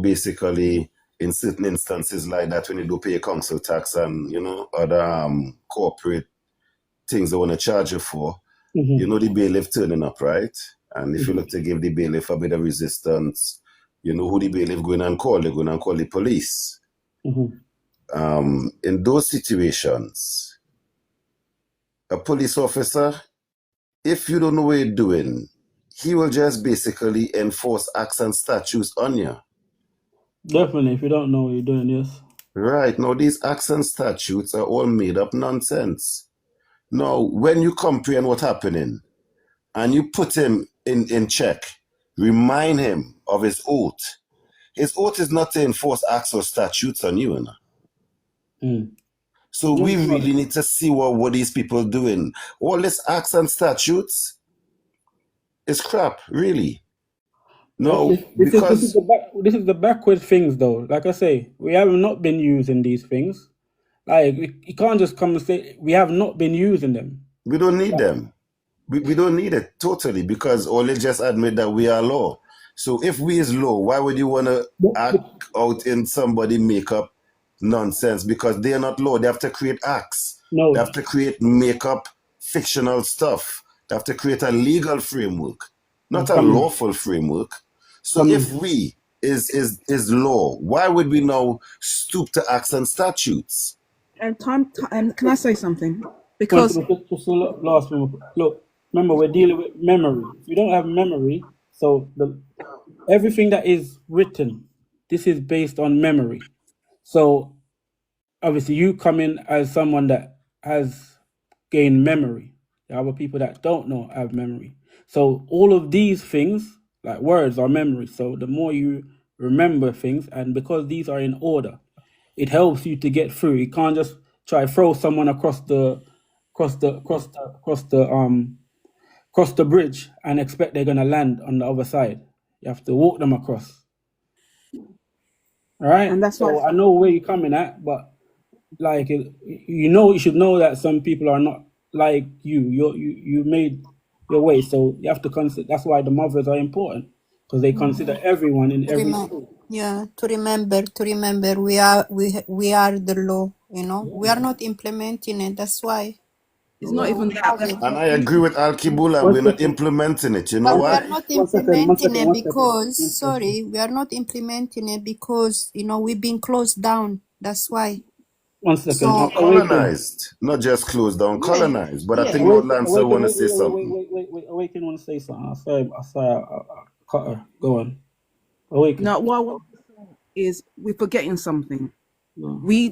Basically in certain instances like that, when you do pay council tax and, other corporate things they want to charge you for, the bailiff turning up, right? And if you look to give the bailiff a bit of resistance, you know who the bailiff going and call? They're going and call the police. In those situations, A police officer, if you don't know what you're doing, he will just basically enforce acts and statutes on you. Definitely, if you don't know what you're doing, yes. Right. Now, these acts and statutes are all made up nonsense. Now, when you comprehend what's happening and you put him in check, remind him of his oath. His oath is not to enforce acts or statutes on you. Mm. So No, we it's not. really need to see what these people doing. All this acts and statutes is crap, really. Well, No, this is because this is the backwards things though. Like I say, we have not been using these things. Like you can't just come and say we have not been using them. we don't need them. We don't need it totally because or let's just admit that we are law. So if we is law, why would you want to act out in somebody makeup nonsense? Because they are not law. They have to create acts. They No, have to create makeup fictional stuff. They have to create a legal framework, not a come lawful framework. So come if in. we is law, why would we now stoop to acts and statutes? And can I say something? One Because second, just a last one. Look, remember we're dealing with memory. We don't have memory, so everything that is written, this is based on memory. So obviously, you come in as someone that has gained memory. There are other people that don't know have memory. So all of these things, like words, are memory. So the more you remember things, and because these are in order, it helps you to get through. You can't just try throw someone across the bridge and expect they're gonna land on the other side. You have to walk them across. All right. and that's why So I know where you're coming at, but like you should know that some people are not like you. You made your way, so you have to consider. That's why the mothers are important because they consider everyone in every school. Yeah, to remember, we are the law. You know, we are not implementing it. That's why it's we not even don't that. have That's it. And I agree with Al Kibula. One We're not second. implementing it. You know But One we are why? second. not One second. One implementing second. it One second. because, One second. sorry, we are not implementing it because, we've been closed down. That's why. One second. So, Awaken. Colonized, not just closed down, yeah, colonized. But I yeah. think Lord Awaken. Lancer Awaken. want to Wait. say Wait. Wait. Wait. something. Wait. Wait. Wait. Awaken. Want to say something? I cut her. Go on. Awaken. No, what I want to say is we're forgetting something. No. We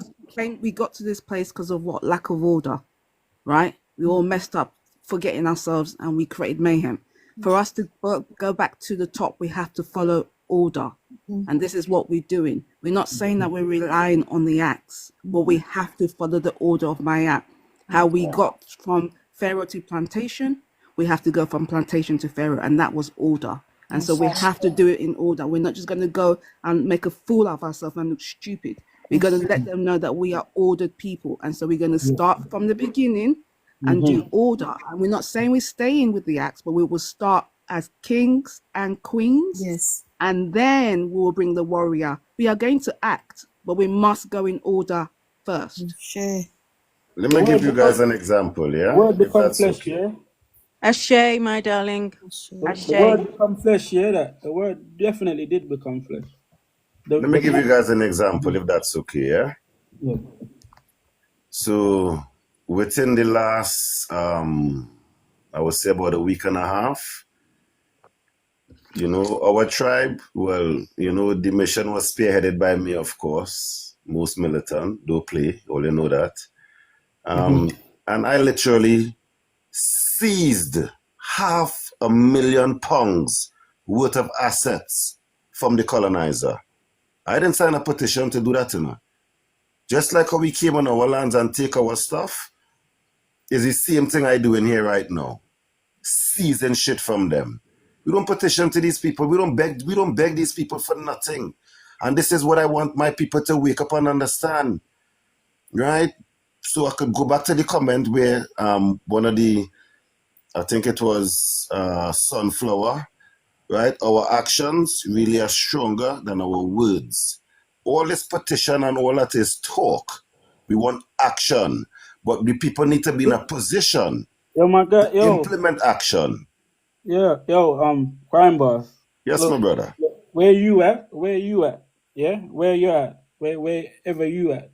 got to this place because of what? Lack of order, right? We all messed up, forgetting ourselves, and we created mayhem. For us to go back to the top, we have to follow order. And this is what we're doing. We're not saying that we're relying on the acts, but we have to follow the order of my act. How we got from Pharaoh to Plantation, we have to go from Plantation to Pharaoh, and that was order. And so we have to do it in order. We're not just going to go and make a fool of ourselves and look stupid. We're going to let them know that we are ordered people. And so we're going to start from the beginning and do order. And we're not saying we're staying with the acts, but we will start as kings and queens. Yes. And then we will bring the warrior. We are going to act, but we must go in order first. Sure. Let The me give word you guys become an example, the yeah? word If become that's flesh. okay. Yeah. Ashay, my darling. The Ashay. word become flesh. Yeah. That the word definitely did become flesh. Let me give you guys an example, if that's okay, yeah? Yeah. So within the last, I would say about a week and a half, our tribe, well, the mission was spearheaded by me, of course, most militant, don't play, all you know that. And I literally seized £500,000 worth of assets from the colonizer. I didn't sign a petition to do that, Just like how we came on our lands and take our stuff, is the same thing I do in here right now. Seizing shit from them. We don't petition to these people. We don't beg these people for nothing. And this is what I want my people to wake up and understand. Right? So I could go back to the comment where one of the, I think it was Sunflower, right? Our actions really are stronger than our words. All this petition and all that is talk. We want action. But the people need to be in a position Yo, my guy. to Yo. implement action. Yeah. Yo. Crime boss. Yes, my Look. brother. Where you at? Where you at? Yeah. Where you at? Wherever you at.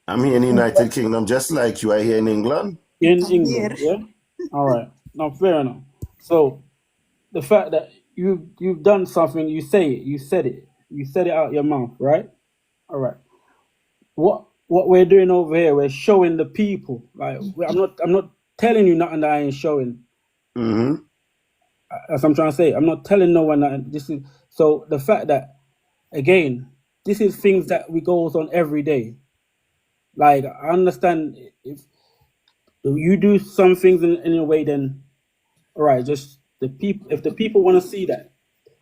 I'm here in the United Kingdom just like you are here in England. in I'm here. England. Yeah. All right. Now, fair enough. So the fact that you've done something, you say it, you said it out your mouth, right? All right. What we're doing over here, we're showing the people. Like I'm not telling you nothing that I ain't showing. Mm-hmm. As I'm trying to say, I'm not telling no one that this is. So the fact that again, this is things that we goes on every day. Like I understand if you do some things in a way, then all right, just the people. If the people want to see that,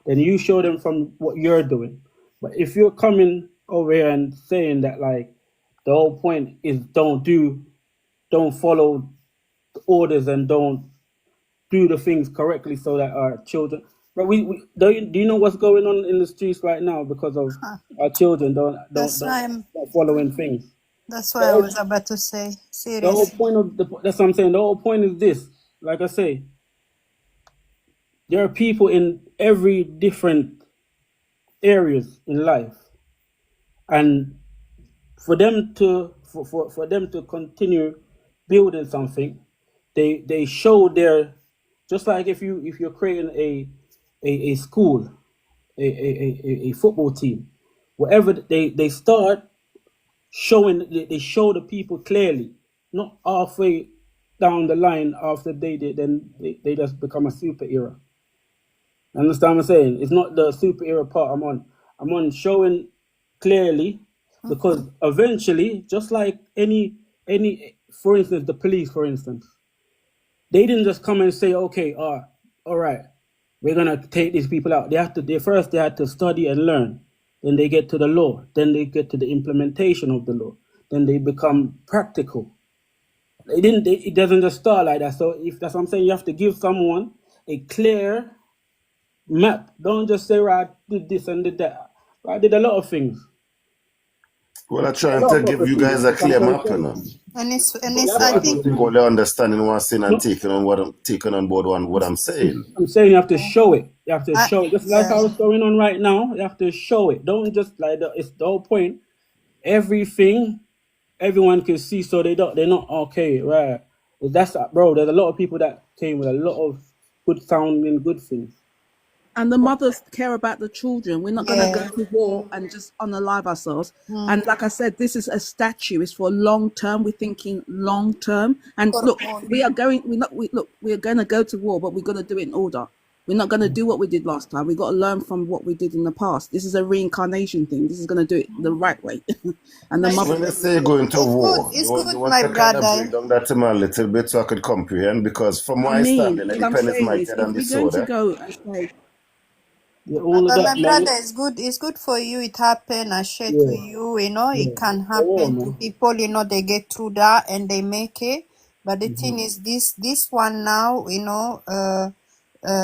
then you show them from what you're doing. But if you're coming over here and saying that like the whole point is don't follow the orders and don't do the things correctly so that our children. But we do you know what's going on in the streets right now because of our children That's why I'm. not following things. That's The why I whole, was about to say. the whole Seriously. point of that's what I'm saying. The whole point is this. Like I say, there are people in every different areas in life, and for them to continue building something, they show their just like if you're creating a school, a football team, whatever they start showing they show the people clearly, not halfway down the line after they just become a superhero. Understand what I'm saying? It's not the superhero part I'm on. I'm on showing clearly because eventually, just like any for instance, the police, for instance, they didn't just come and say, okay, all right, we're gonna take these people out. They had to study and learn. Then they get to the law. Then they get to the implementation of the law. Then they become practical. It doesn't just start like that. So if that's what I'm saying, you have to give someone a clear map. Don't just say, right, I did this and did that. I did a lot of things. Well, I'm A trying lot to of give you prophecies. guys a If I'm clear trying to map, say. you know. And You it's. have So I I to don't think. think prophecies. all they're understanding what I'm saying and No, taking on board what I'm saying. I'm saying you have to show it. You have to I, show it. Just like yeah. how it's going on right now, you have to show it. Don't just like it's the whole point. Everything everyone can see so they're not okay, right. That's bro, there's a lot of people that came with a lot of good sounding good things. And the mothers care about the children. We're not going to go Yeah. to war and just unalive ourselves. Mm. And like I said, this is a statue. It's for long term. We're thinking long term. And For look, all. we are going. We're going to go to war, but we're going to do it in order. We're not going to do what we did last time. We got to learn from what we did in the past. This is a reincarnation thing. This is going to do it the right way. And the No, So mother. when they say going to it's good. war, It's you good, want my to kind of brother. break down that to me a little bit so I could comprehend because from I where I stand, mean, the all I'm pen is saying is, mightier if than the we're going sword, to eh? go and say, Yeah, all of But my that, man. brother is good. It's good for you. It happened. I share to Yeah, you. You know, yeah. it can For real, happen to man. people. You know, they get through that and they make it. But the Hmm. thing is, this one now, you know,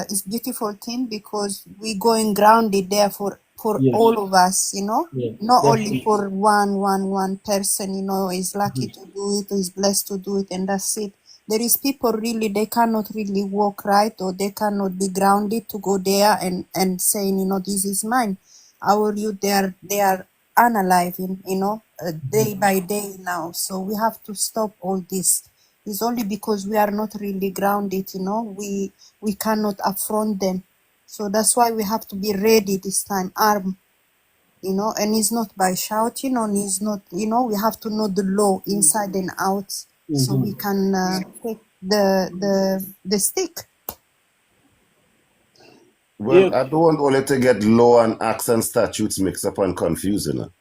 is beautiful thing because we going grounded there for Yes, all of us. You know, yes, not only definitely. for one person. You know, is lucky to do it, is blessed to do it, and that's it. There is people really they cannot really walk right or they cannot be grounded to go there and saying, you know, this is mine. Our youth they are analyzing, you know, day by day now. So we have to stop all this. It's only because we are not really grounded, you know, we cannot affront them. So that's why we have to be ready this time, armed, you know, and it's not by shouting and it's not, you know, we have to know the law inside and out so we Hmm. can take the stick. Yeah, Well, I don't want only to get law and acts and statutes mixed up and confused, you know,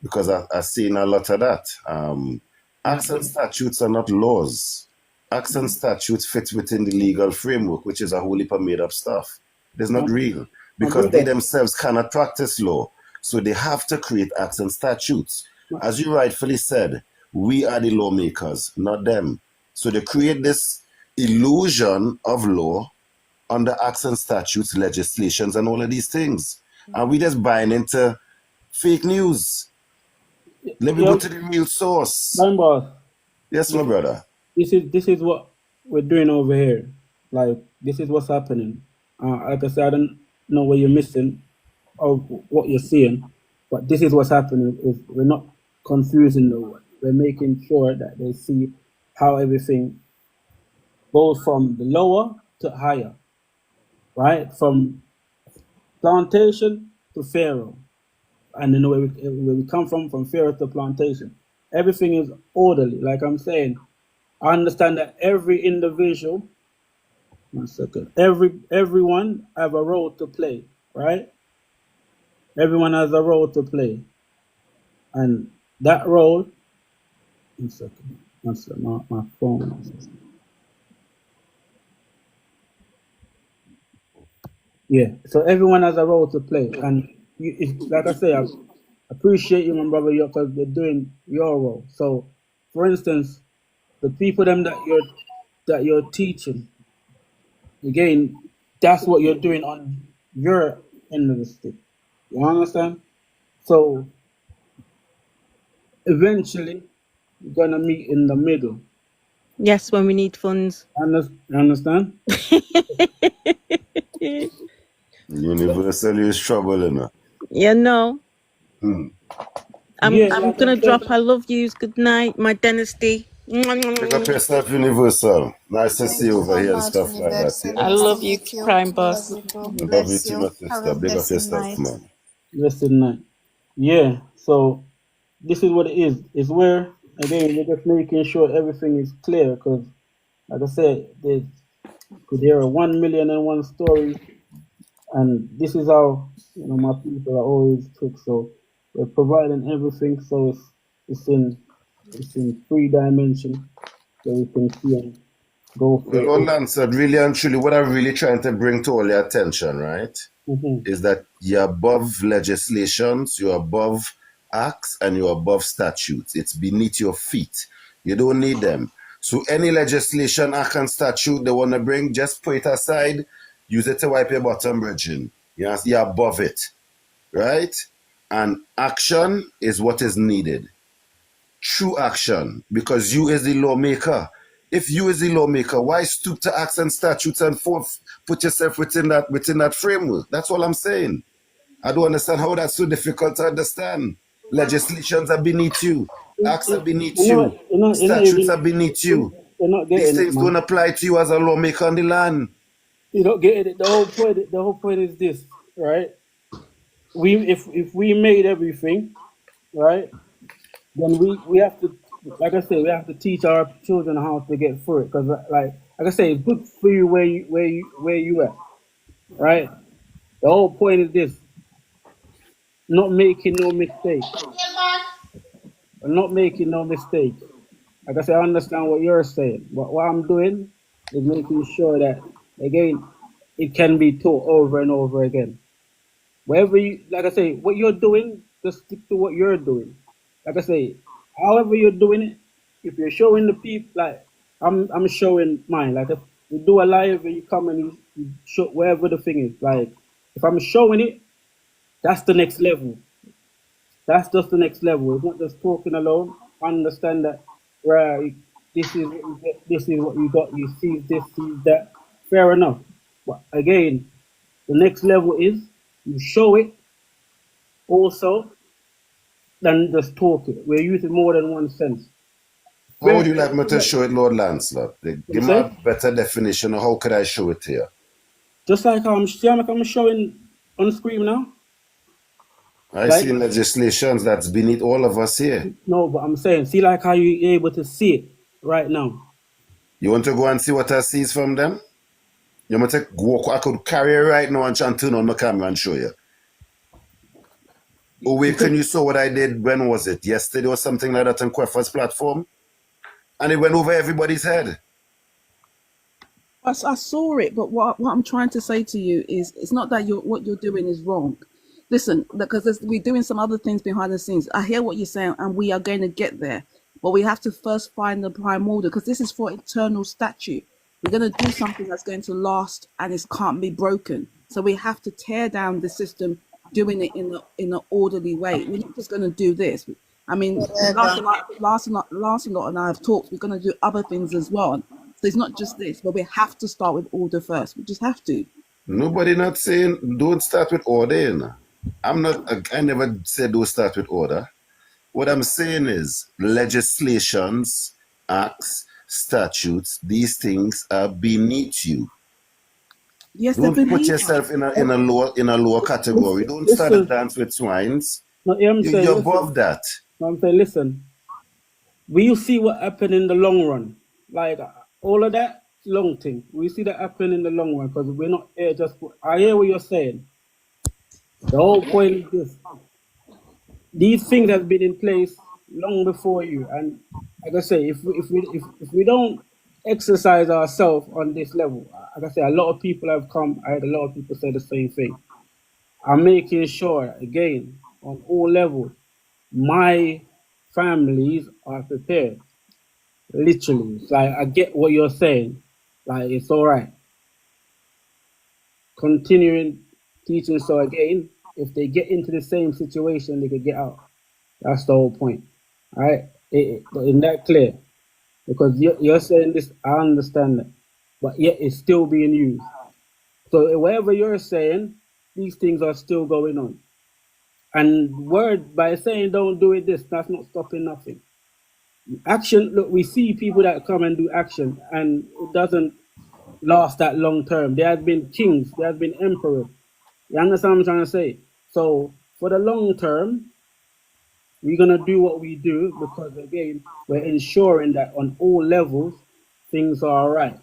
because I've seen a lot of that. yeah. Acts and statutes are not laws. Acts and statutes fit within the legal framework, which is a whole heap of made up stuff. It is not Um, real my because they brother. themselves cannot practice law. So they have to create acts and statutes. As you rightfully said, we are the lawmakers, not them. So they create this illusion of law under acts and statutes, legislations, and all of these things. And we just buying into fake news. Let me go Yeah, to the real source. my boss. Yes, my brother. This is what we're doing over here. Like this is what's happening. Like I said, I don't know what you're missing or what you're seeing, but this is what's happening. Is we're not confusing no one. We're making sure that they see how everything. goes from the lower to higher, right? From plantation to Pharaoh. And then where we come from Pharaoh to plantation. Everything is orderly. Like I'm saying, I understand that every individual, one second, everyone have a role to play, right? Everyone has a role to play. And that role, one second, my phone. Yeah, so everyone has a role to play, and like I say, I appreciate you, my brother, because you're doing your role. So, for instance, the people them that you're teaching, again, that's what you're doing on your end of the stick. You understand? So, eventually, you're gonna meet in the middle. Yes, when we need funds. You understand? Universal use trouble, you know. Yeah, no. Hmm. Yeah, I'm like I gonna said. drop I love yous. Good night, my dynasty. Pick up yourself, Universal. Nice to see Thank you you over so here and much, stuff like that, Universal. yeah? I Nice to love you, meet you. crime Love boss. you too. I love you Bless too, you. my Have sister. a Big up blessed yourself, night. man. Yesterday night. Yeah, so this is what it is. It's where, again, we're just making sure everything is clear because, like I said, there are 1,000,001 stories, and this is how, my people are always quick. So we're providing everything so it's in 3 dimension so we can see and go Well, through all it. answered, really and truly, what I'm really trying to bring to all your attention, right, Mm-hmm. is that you're above legislations, you're above acts, and you're above statutes. It's beneath your feet. You don't need them. So any legislation, act, and statute they want to bring, just put it aside, use it to wipe your bottom, bridging. You're above it, right? And action is what is needed. True action, because you is the lawmaker. If you is the lawmaker, why stoop to acts and statutes and put yourself within that framework? That's all I'm saying. I don't understand how that's so difficult to understand. Legislations are beneath you, acts are beneath you, You're not statutes even, are beneath you. you're not These getting it, things don't man. apply to you as a lawmaker on the land. You don't get it. The whole point is this, right? If we made everything, right, then we have to, like I say, we have to teach our children how to get through it. Because like I say, it's good for you where you at, right? The whole point is this: not making no mistakes, not making no mistakes. Like I say, I understand what you're saying. What I'm doing is making sure that, again, it can be taught over and over again. Wherever you, like I say, what you're doing, just stick to what you're doing. Like I say, however you're doing it, if you're showing the people, like I'm showing mine. Like if you do a live and you come and you show wherever the thing is. Like if I'm showing it, that's the next level. That's just the next level. It's not just talking alone. Understand that, right? This is what you get. This is what you got. You see this, see that. Fair enough. But again, the next level is you show it also than just talk it. We're using more than one sense. How would Where you like me to show it, Lord Lancelot? what you Give me a say? better definition of how could I show it here. Just like I'm showing on screen now. I Like see legislations that's beneath all of us here. no, but I'm saying, see, like how you're able to see it right now. You want to go and see what I see from them? You want to walk? I could carry it right now and try and turn on my camera and show you. Oh You wait, can could, you saw what I did? When was it? Yesterday or something like that on Quefa's platform, and it went over everybody's head. I saw it, but what I'm trying to say to you is it's not that what you're doing is wrong. Listen, because we're doing some other things behind the scenes. I hear what you're saying, and we are going to get there. But we have to first find the prime order because this is for eternal statute. We're going to do something that's going to last and it can't be broken. So we have to tear down the system, doing it in an orderly way. We're not just going to do this. I mean, Forever. Lancelot and I have talked. We're going to do other things as well. So it's not just this, but we have to start with order first. We just have to. Nobody not saying don't start with order. You know. I'm not. I never said don't start with order. What I'm saying is legislations, acts, statutes, these things are beneath you. Yes, they're Don't put beneath us. yourself in a lower category. Listen, Don't start a listen. dance with swines. No, yeah, I'm saying, You're listen. above that. No, I'm saying, listen. We see what happened in the long run. Like all of that long thing. We see that happen in the long run because we're not here just. I hear what you're saying. The whole point is this: these things have been in place long before you, and like I say, if we don't exercise ourselves on this level, like I say, a lot of people have come. I had a lot of people say the same thing. I'm making sure again on all levels, my families are prepared. Literally, it's like I get what you're saying. Like it's all right. Continuing teaching, so again, if they get into the same situation, they could get out. That's the whole point. All right, in that clear, because you're saying this, I understand that, but yet it's still being used. So whatever you're saying, these things are still going on. And word by saying don't do it this, that's not stopping nothing. Action, look, we see people that come and do action, and it doesn't last that long term. There has been kings, there has been emperors. You understand what I'm trying to say? So for the long term, we're gonna do what we do because again, we're ensuring that on all levels things are alright.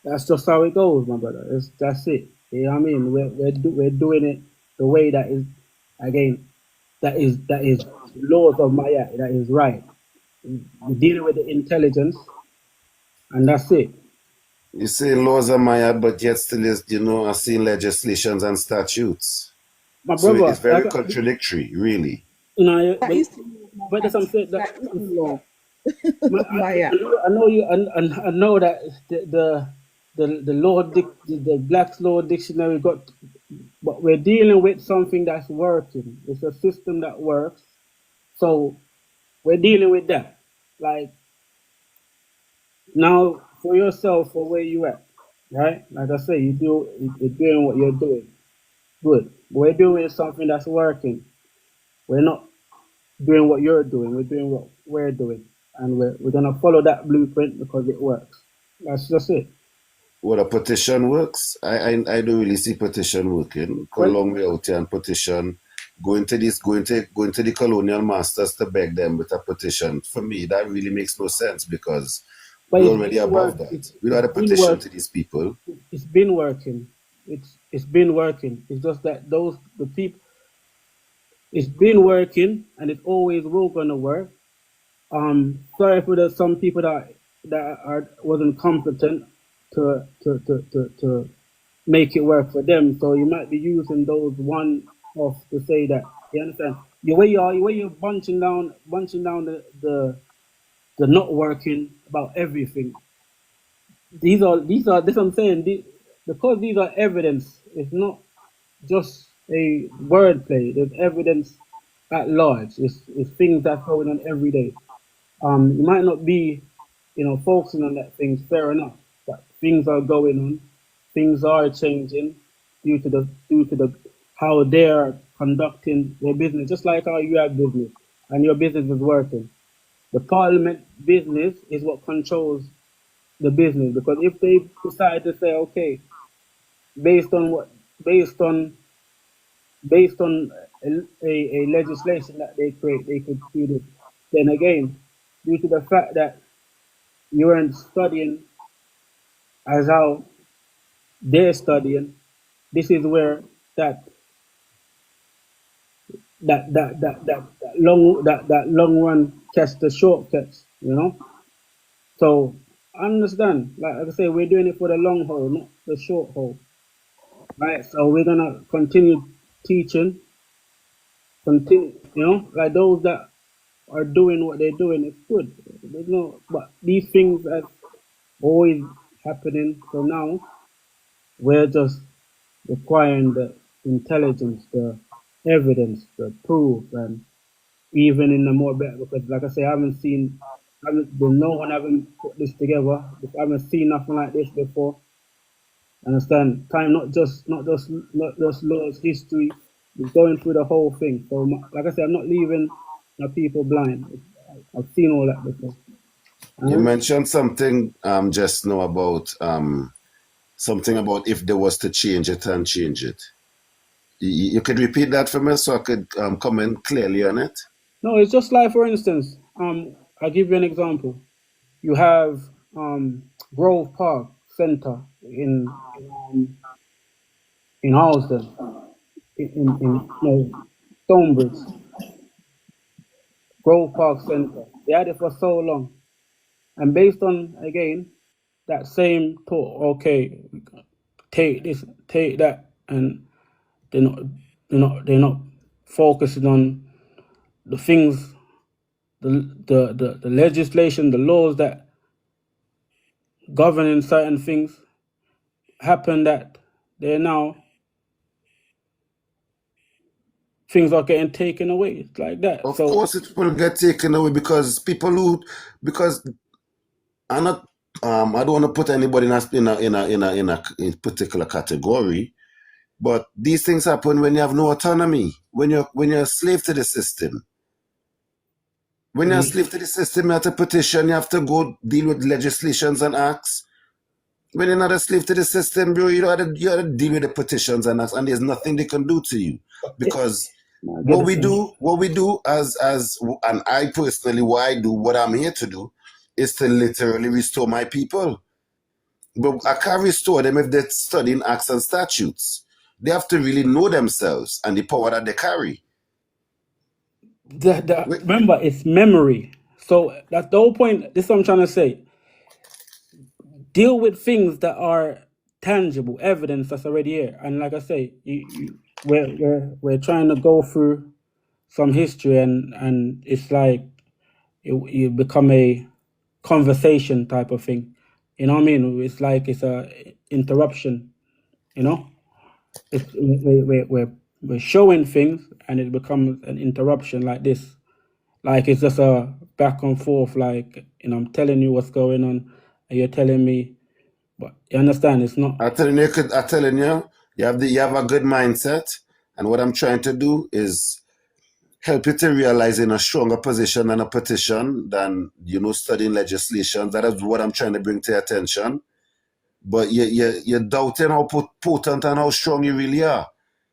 That's just how it goes, my brother. That's it. You know what I mean? We're doing it the way that is again that is laws of Maya, that is right. We're dealing with the intelligence and that's it. You say laws are Maya, but yet still is, are seeing legislations and statutes. My So it's brother, very contradictory, really. you know, That is the law of but that's Maya. what I'm saying. That is the law of Maya. I know you. I know that the law, the Black's Law Dictionary got, but we're dealing with something that's working. It's a system that works. So we're dealing with that. Like now, for yourself, for where you at, right? Like I say, you're doing what you're doing. Good. We're doing something that's working. We're not doing what you're doing. We're doing what we're doing, and we're gonna follow that blueprint because it works. That's just it. What a petition works, I don't really see petition working. Go a Well, long way out here and petition. Going to the colonial masters to beg them with a petition. For me, that really makes no sense because but we're it's already been above work. that. It's, We don't it's have a been petition work. to these people. It's been working. It's been working. It's just that the people. It's been working, and it always will gonna work. Sorry for the some people that are wasn't competent to make it work for them. So you might be using those one off to say that. You understand? The way you're bunching down the not working about everything. These are this I'm saying because these are evidence. It's not just a wordplay. There's evidence at large. It's things that's going on every day. You might not be, focusing on that things, fair enough, but things are going on, things are changing due to the how they're conducting their business, just like how you have business and your business is working. The parliament business is what controls the business because if they decide to say, okay, based on what, based on based on a legislation that they create, they could do this. Then again, due to the fact that you weren't studying as how they're studying, this is where that long run catch the shortcuts. So I understand. Like I say, we're doing it for the long haul, not the short haul. Right? So we're gonna continue teaching, continue, like those that are doing what they're doing, it's good. There's no, but these things are always happening. So now we're just requiring the intelligence, the evidence, the proof, and even in the more better. Because, like I say, no one haven't put this together. I haven't seen nothing like this before. Understand? Time, not just laws, history. It's going through the whole thing. So, like I said, I'm not leaving the people blind. I've seen all that before. You mentioned something just now about something about if there was to change it and change it. You could repeat that for me so I could comment clearly on it. No, it's just like, for instance, I'll give you an example. You have Grove Park Center in Houston, in no, Stonebridge, Grove Park Center. They had it for so long, and based on again that same thought, okay, take this, take that, and they're not, they're not focusing on the things, the legislation, the laws that governing certain things happen, that they're now things are getting taken away. It's like that. Of So course, it will get taken away because because I'm not, I don't want to put anybody in a particular category, but these things happen when you have no autonomy, when you're a slave to the system. When you're a slave to the system, you have to petition, you have to go deal with legislations and acts. When you're not a slave to the system, bro, you have to deal with the petitions and acts, and there's nothing they can do to you. Because I get what it. we do as and I personally, what I do, what I'm here to do, is to literally restore my people. But I can't restore them if they're studying acts and statutes. They have to really know themselves and the power that they carry. Remember, it's memory. So that's the whole point. This is what I'm trying to say. Deal with things that are tangible, evidence that's already here. And like I say, we're trying to go through some history, and it's like you become a conversation type of thing. You know what I mean? It's like it's a interruption. You know, we're showing things, and it becomes an interruption like this. Like it's just a back and forth. Like, I'm telling you what's going on, and you're telling me. But you understand, it's not. I'm telling you, you have a good mindset, and what I'm trying to do is help you to realize in a stronger position and a petition than studying legislation. That is what I'm trying to bring to your attention. But you're doubting how potent and how strong you really are.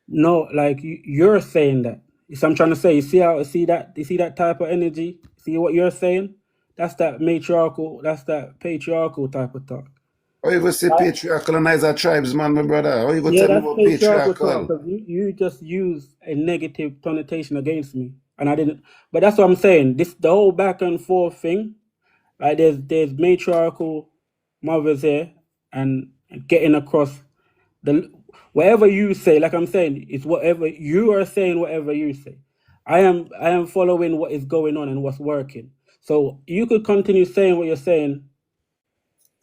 No, like you're saying that. So I'm trying to say, you see that type of energy? See what you're saying? That's that matriarchal, that's that patriarchal type of talk. How you gonna say Right? patriarchal and as a tribesman, my brother? How you gonna Yeah, tell me that's about patriarchal talk, patriarchal? because you just use a negative connotation against me. And I didn't, but that's what I'm saying. The whole back and forth thing, like there's matriarchal mothers here, and getting across the whatever you say, like I'm saying, it's whatever you are saying, whatever you say. I am following what is going on and what's working. So you could continue saying what you're saying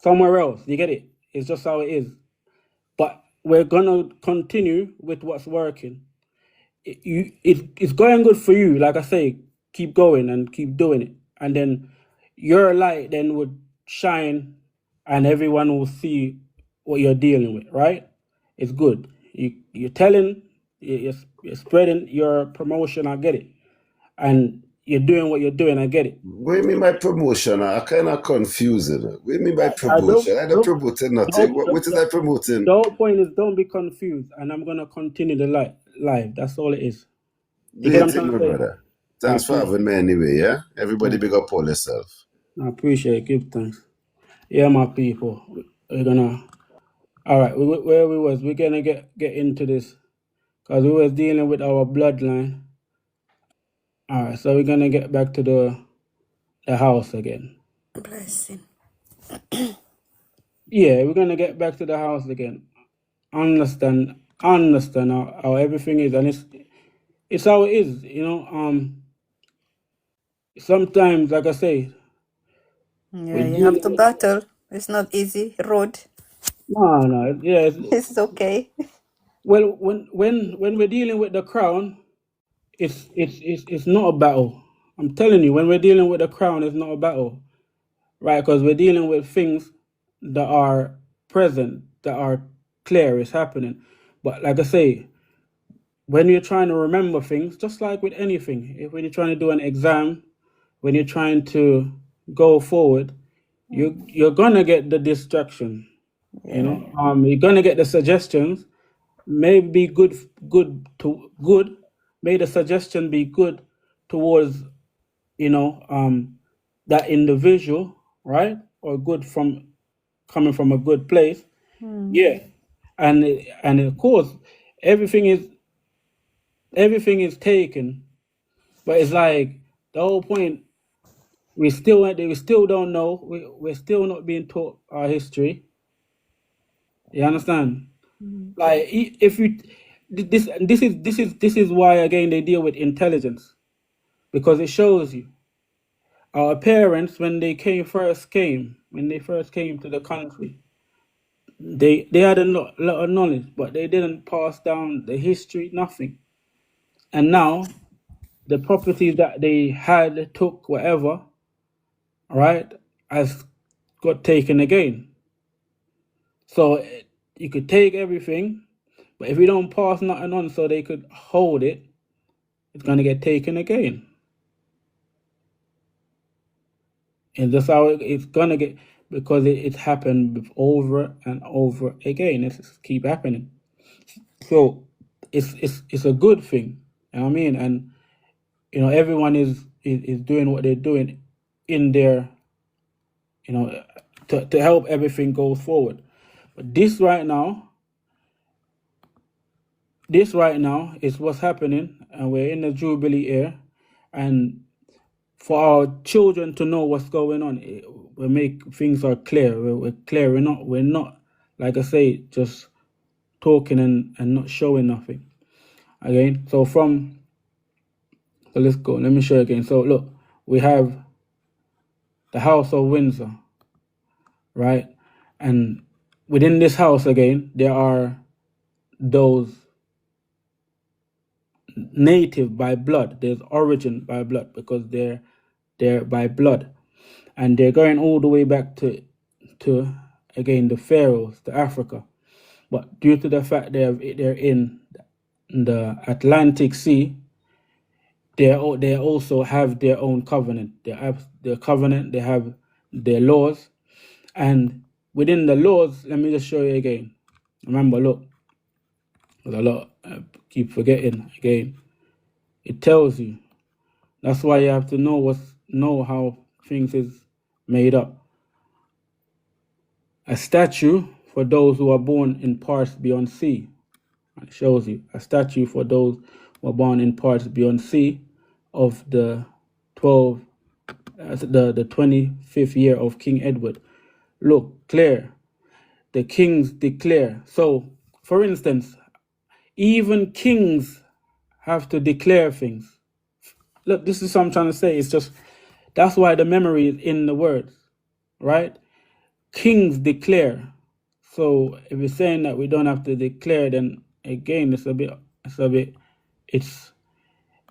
somewhere else. You get it? It's just how it is. But we're gonna continue with what's working. It's going good for you. Like I say, keep going and keep doing it, and then your light then would shine, and everyone will see what you're dealing with. Right? It's good. You're telling, you're spreading your promotion. I get it, and you're doing what you're doing. I get it. What do you mean by promotion? I kind of confused. What do you mean by I don't promotion? I don't promoting nothing. don't. What is that promoting? The whole point is, don't be confused, and I'm gonna continue the live. That's all it is. Do You get your what I'm thing, trying to my say? brother. I Thanks for appreciate. having me anyway, yeah? Everybody big up all yourself. I appreciate it. Give thanks. Yeah, my people. We're gonna. All right. Where we was? We're gonna get into this because we was dealing with our bloodline. All right. So we're gonna get back to the house again. Blessing. Yeah, we're gonna get back to the house again. Understand how everything is, and it's how it is. Sometimes, like I say, we're Yeah, you have dealing to with. battle. It's not easy road. No. Yeah. It's okay. Well, when we're dealing with the crown, it's not a battle. I'm telling you, when we're dealing with the crown, it's not a battle, right? Because we're dealing with things that are present, that are clear, it's happening. But like I say, when you're trying to remember things, just like with anything, when you're trying to do an exam, when you're trying to go forward, you're gonna get the distraction. You Yeah. know, you're gonna get the suggestions. Maybe good. May the suggestion be good towards, you know, that individual, right? Or good from coming from a good place. Yeah, and of course, everything is everything is taken, but it's like the whole point. We still don't know. We're still not being taught our history. You understand? Like if you this is why again they deal with intelligence, because it shows you our parents when they first came to the country, they had a lot of knowledge, but they didn't pass down the history, nothing. And now the properties that they had took whatever, right, has got taken again. So you could take everything, but if you don't pass nothing on so they could hold it, it's gonna get taken again. And that's how it's gonna get, because it's happened over and over again. It's just keep happening. So it's a good thing. You know what I mean? And you know everyone is doing what they're doing in their, you know, to help everything go forward. But this right now is what's happening, and we're in the Jubilee era, and for our children to know what's going on, we make things are clear. We're clear. We're not like I say, just talking and not showing nothing. Again, so let's go. Let me show you again. So look, we have the House of Windsor, right? And within this house again, there are those native by blood. There's origin by blood, because they're by blood, and they're going all the way back to again the Pharaohs, to Africa. But due to the fact they're in the Atlantic Sea, they also have their own covenant. They have their covenant. They have their laws, and within the laws, let me just show you again. Remember, look, there's a lot. I keep forgetting again. It tells you. That's why you have to know how things is made up. A statue for those who are born in parts beyond sea. It shows you a statue for those who are born in parts beyond sea of the 12, the 25th year of King Edward. Look, clear. The kings declare. So, for instance, even kings have to declare things. Look, this is what I'm trying to say. It's just that's why the memory is in the words, right? Kings declare. So if you're saying that we don't have to declare, then again, it's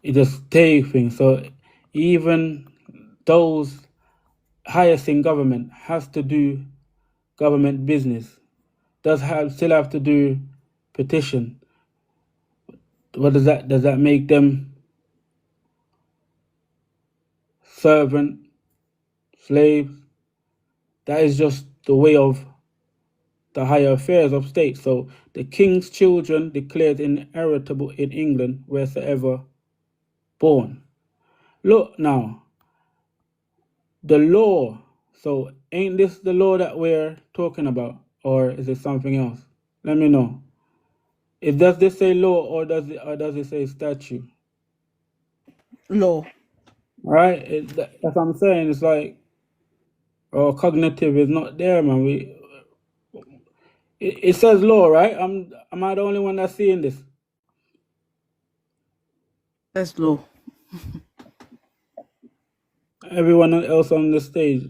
just taking. So even those highest in government has to do government business. Still have to do petition. What does that make them? Servant, slaves? That is just the way of the higher affairs of state. So the king's children declared inheritable in England wheresoever born. Look now, the law. So ain't this the law that we're talking about, or is it something else? Let me know. Does this say law, or does it say statute? Law. Right? That's what I'm saying. It's like our cognitive is not there, man. It says law, right? Am I the only one that's seeing this? That's law. Everyone else on the stage,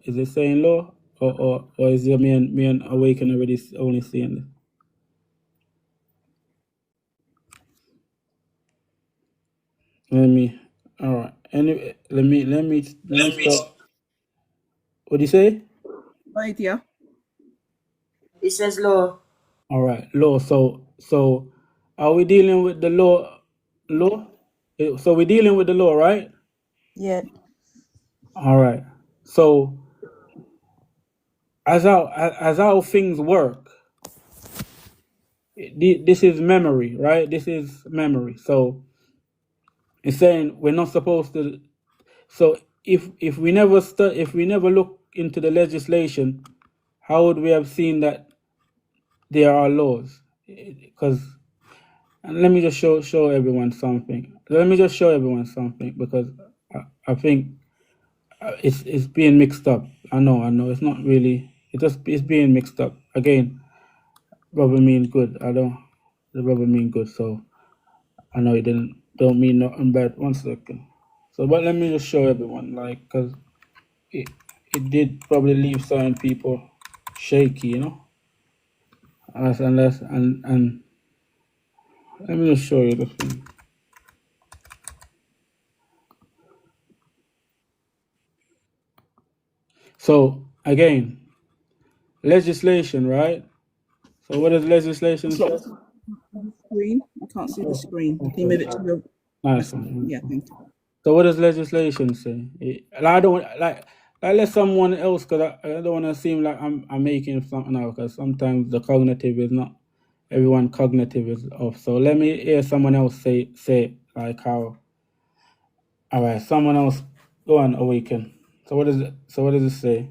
is it saying law, or is it me and Awaken already only seeing this? Let me. All right. Anyway, let me start. What do you say? No idea. It says law. All right, law. So, are we dealing with the law? Law. So we're dealing with the law, right? Yeah. All right. So as how things work, this is memory, right? This is memory. So it's saying we're not supposed to. So if we never if we never look into the legislation, how would we have seen that there are laws? Because and let me just show everyone something. Let me just show everyone something because I think it's being mixed up. I know. It's not really. It's being mixed up again. Rubber mean good. I don't. The rubber mean good. So I know it don't mean nothing bad. 1 second. So, but let me just show everyone, like, cause it it did probably leave certain people shaky, unless and let me just show you the thing. So again, legislation, right? So what does legislation It's not say? the screen. I can't see the Oh, screen. Can you okay. move it to your? Nice one. Yeah, thank you. So what does legislation say? And I don't like let someone else because I don't want to seem like I'm making something out because sometimes the cognitive is not everyone cognitive is off. So let me hear someone else say like how. All right, someone else go on awaken. So what is it? So what does it say?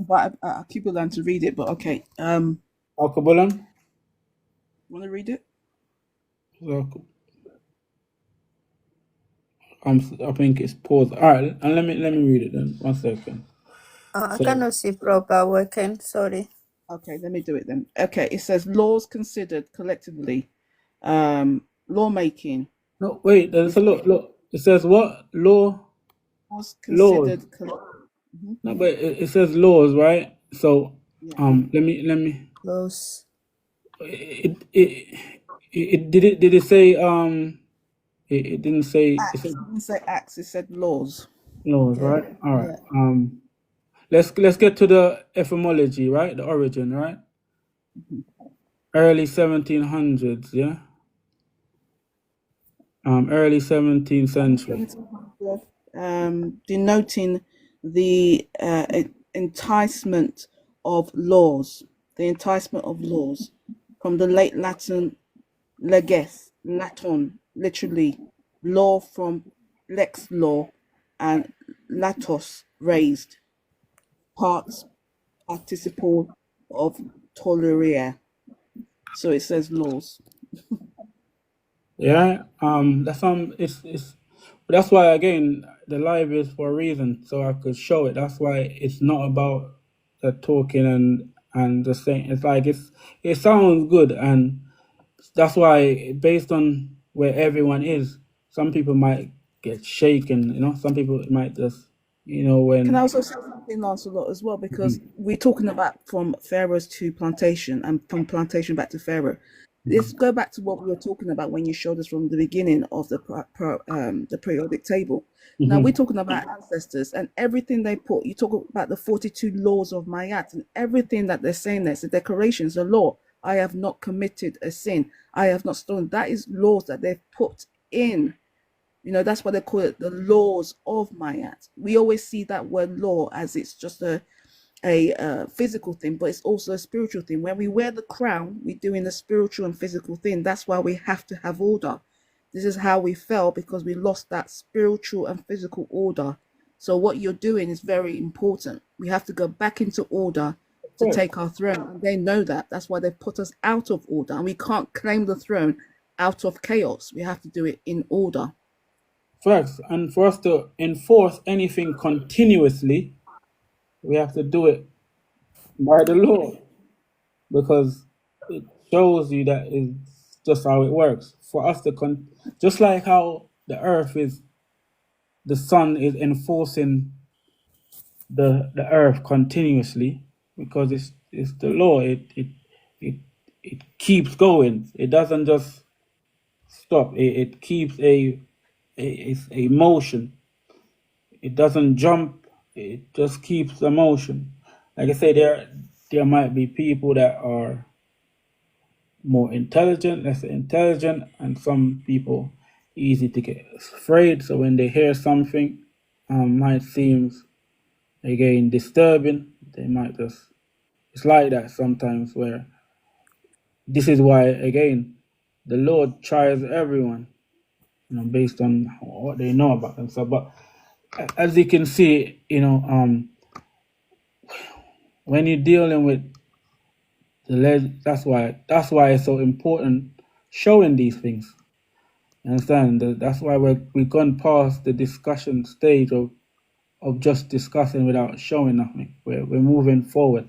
But I keep on to read it. But okay. Alkebulan? Want to read it? I think it's pause. All right, and let me read it then. 1 second. I So cannot see proper working. Sorry. Okay, let me do it then. Okay, it says laws considered collectively, lawmaking no, wait. There's with a look. It says what laws laws? considered collectively. No, but it says laws, right? So Yeah. let me. Close. It did it say it didn't say it Acts. said It didn't say acts. It said laws. laws, Yeah. right? All right. Yeah. Let's get to the etymology, right? The origin, right? Early 1700s, yeah. Early 17th century. 1700, denoting the enticement of laws, the enticement of laws, from the late Latin leges, Latin, literally law from lex law, and latos raised, parts participle of toleria. So it says laws. Yeah. It's that's why again the live is for a reason, so I could show it. That's why it's not about the talking and the saying. It's like it sounds good, and that's why based on where everyone is, some people might get shaken. Some people might just Can I when. also say something, Lancelot, as well? Because we're talking about from Pharaohs to Plantation and from Plantation back to Pharaoh. Let's go back to what we were talking about when you showed us from the beginning of the periodic table. Now we're Mhm. talking about ancestors and everything they put. You talk about the 42 laws of Mayat and everything that they're saying there. It's the declarations, the law. I have not committed a sin. I have not stolen. That is laws that they've put in. That's why they call it the laws of Mayat. We always see that word law as it's just a physical thing, but it's also a spiritual thing. When we wear the crown, we're doing a spiritual and physical thing. That's why we have to have order. This is how we fell because we lost that spiritual and physical order. So what you're doing is very important. We have to go back into order to Correct. take our throne. And they know that. That's why they put us out of order. And we can't claim the throne out of chaos. We have to do it in order. Facts. And for us to enforce anything continuously, we have to do it by the law because it shows you that it's just how it works. For us to just like how the sun is enforcing the earth continuously because it's the law. It it keeps going. It doesn't just stop. It keeps it's a motion. It doesn't jump. It just keeps the motion. Like I say, there might be people that are more intelligent, less intelligent, and some people easy to get afraid. So when they hear something, might seem again disturbing, they might just. It's like that sometimes where this is why again the Lord tries everyone, based on what they know about themselves. But as you can see, when you're dealing with that's why it's so important showing these things. You understand? That's why we've gone past the discussion stage of just discussing without showing nothing. We're moving forward,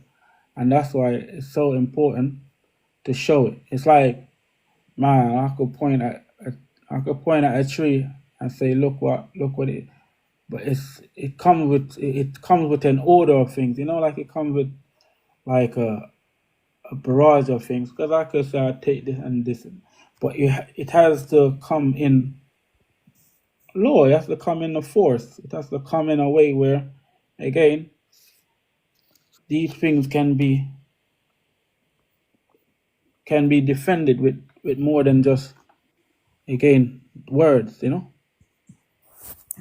and that's why it's so important to show it. It's like, man, I could point at a tree and say, look what it. But it comes with an order of things. Like it comes with like a barrage of things. Because I could say I take this and this, but it has to come in law. It has to come in a force. It has to come in a way where, again, these things can be defended with more than just, again, words.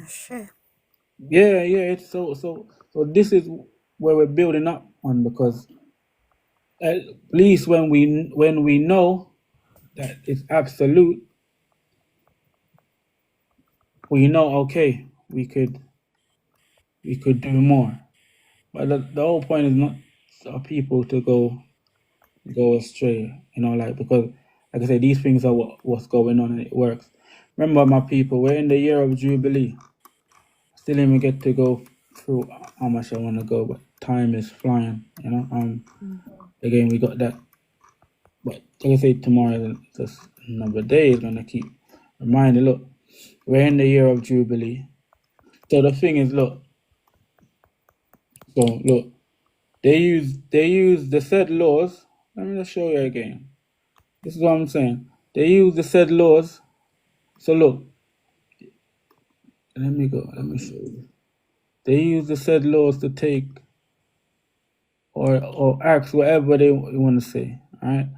Sure. Yeah, it's so this is where we're building up on, because at least when we know that it's absolute, we know, okay, we could do more. But the whole point is not for people to go astray, like, because like I said, these things are what's going on, and it works. Remember, my people, we're in the year of Jubilee. Still even get to go through how much I want to go, but time is flying, again, we got that. But like I say, tomorrow is just another day. Is gonna keep reminding. Look, we're in the year of Jubilee. So the thing is, look. So look, they use the said laws. Let me just show you again. This is what I'm saying. They use the said laws. So look, let me go. Let me show you. They use the said laws to take or ask whatever they want to say. All right,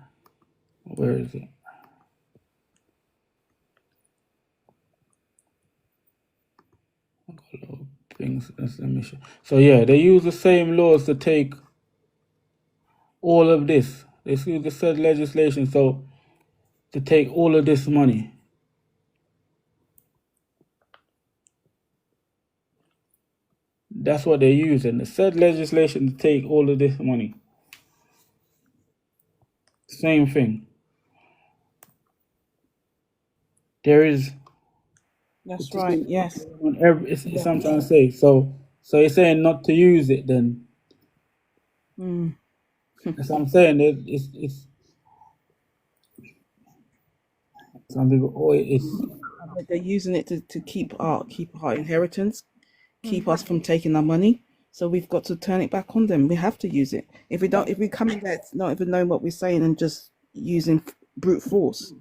where is it? Things. Let me show. So yeah, they use the same laws to take all of this. They use the said legislation so to take all of this money. That's what they're using. The said legislation to take all of this money. Same thing. There is. That's right. Yes. It's something I'm trying to say. So you're saying not to use it then? That's what I'm saying. It's some people. Oh, it's. But they're using it to keep our inheritance, keep us from taking our money. So we've got to turn it back on them. We have to use it. If we come in there not even knowing what we're saying and just using brute force,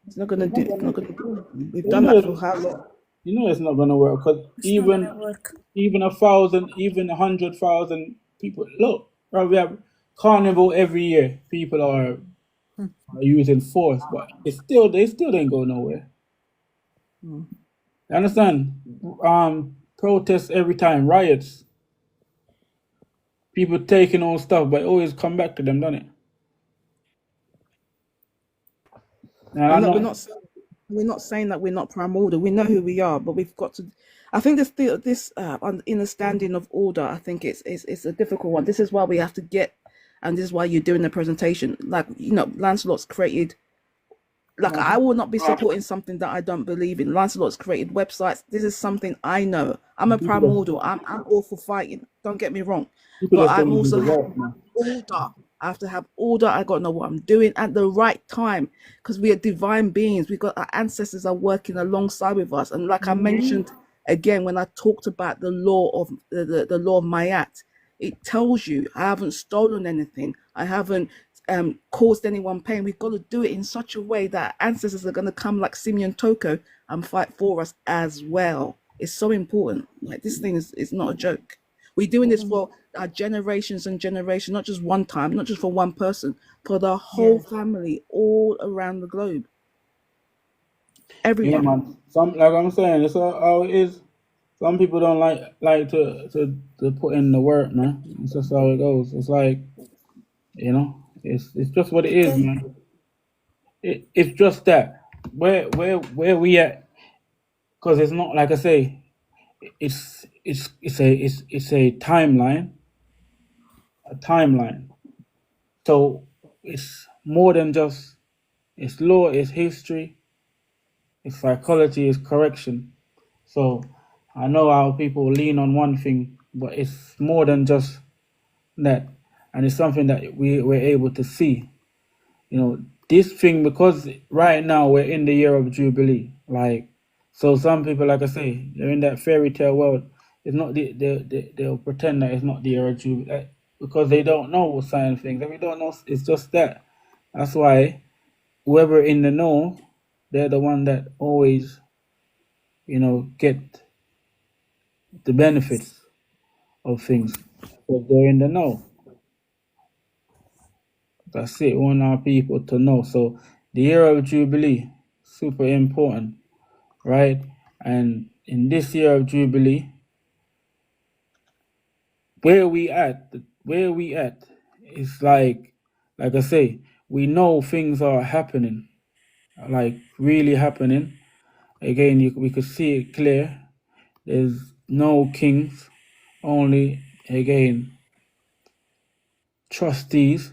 it's not gonna do. It's not gonna do anything. We've done that for how long? It's not gonna work, because It's not gonna work. even 1,000, even 100,000 people. Look, bro, we have carnival every year. People are using force, but they still ain't go nowhere. You understand? Protests every time, riots, people taking all stuff, but it always come back to them, doesn't it? And I know. We're not saying that we're not primordial. We know who we are, but we've got to. I think this understanding of order. I think it's a difficult one. This is why we have to get, and this is why you're doing the presentation. Like Lancelot's created. Like I will not be supporting something that I don't believe in. Lancelot's created websites. This is something I know. I'm a primordial. I'm all for fighting. Don't get me wrong, People but just I'm don't do also the having work, man. order. I have to have order. I got to know what I'm doing at the right time, because we are divine beings. We got our ancestors are working alongside with us. And like I mentioned again, when I talked about the law of the law of Mayat, it tells you I haven't stolen anything. I haven't caused anyone pain. We've got to do it in such a way that ancestors are going to come like Simeon Toko and fight for us as well. It's so important. Like this thing is not a joke. We're doing this for our generations and generations, not just one time, not just for one person, for the whole family all around the globe. Yeah, Everyone. man. Like I'm saying, it's how it is. Some people don't like to put in the work, man. It's just how it goes. It's like, it's just what it is, Okay. man. It's just that where we at, because it's not like I say. It's a timeline. So it's more than just it's law, it's history, it's psychology, it's correction. So I know how people lean on one thing, but it's more than just that, and it's something that we're able to see. This thing, because right now we're in the year of Jubilee. Like, so some people, like I say, they're in that fairy tale world. It's not they'll pretend that it's not the year of Jubilee because they don't know certain things. And we don't know, it's just that. That's why whoever in the know, they're the one that always, get the benefits of things because they're in the know. That's it. We want our people to know. So the year of Jubilee, super important, right? And in this year of Jubilee, where we at is like I say, we know things are happening, like really happening. Again, we could see it clear. There's no kings, only again trustees.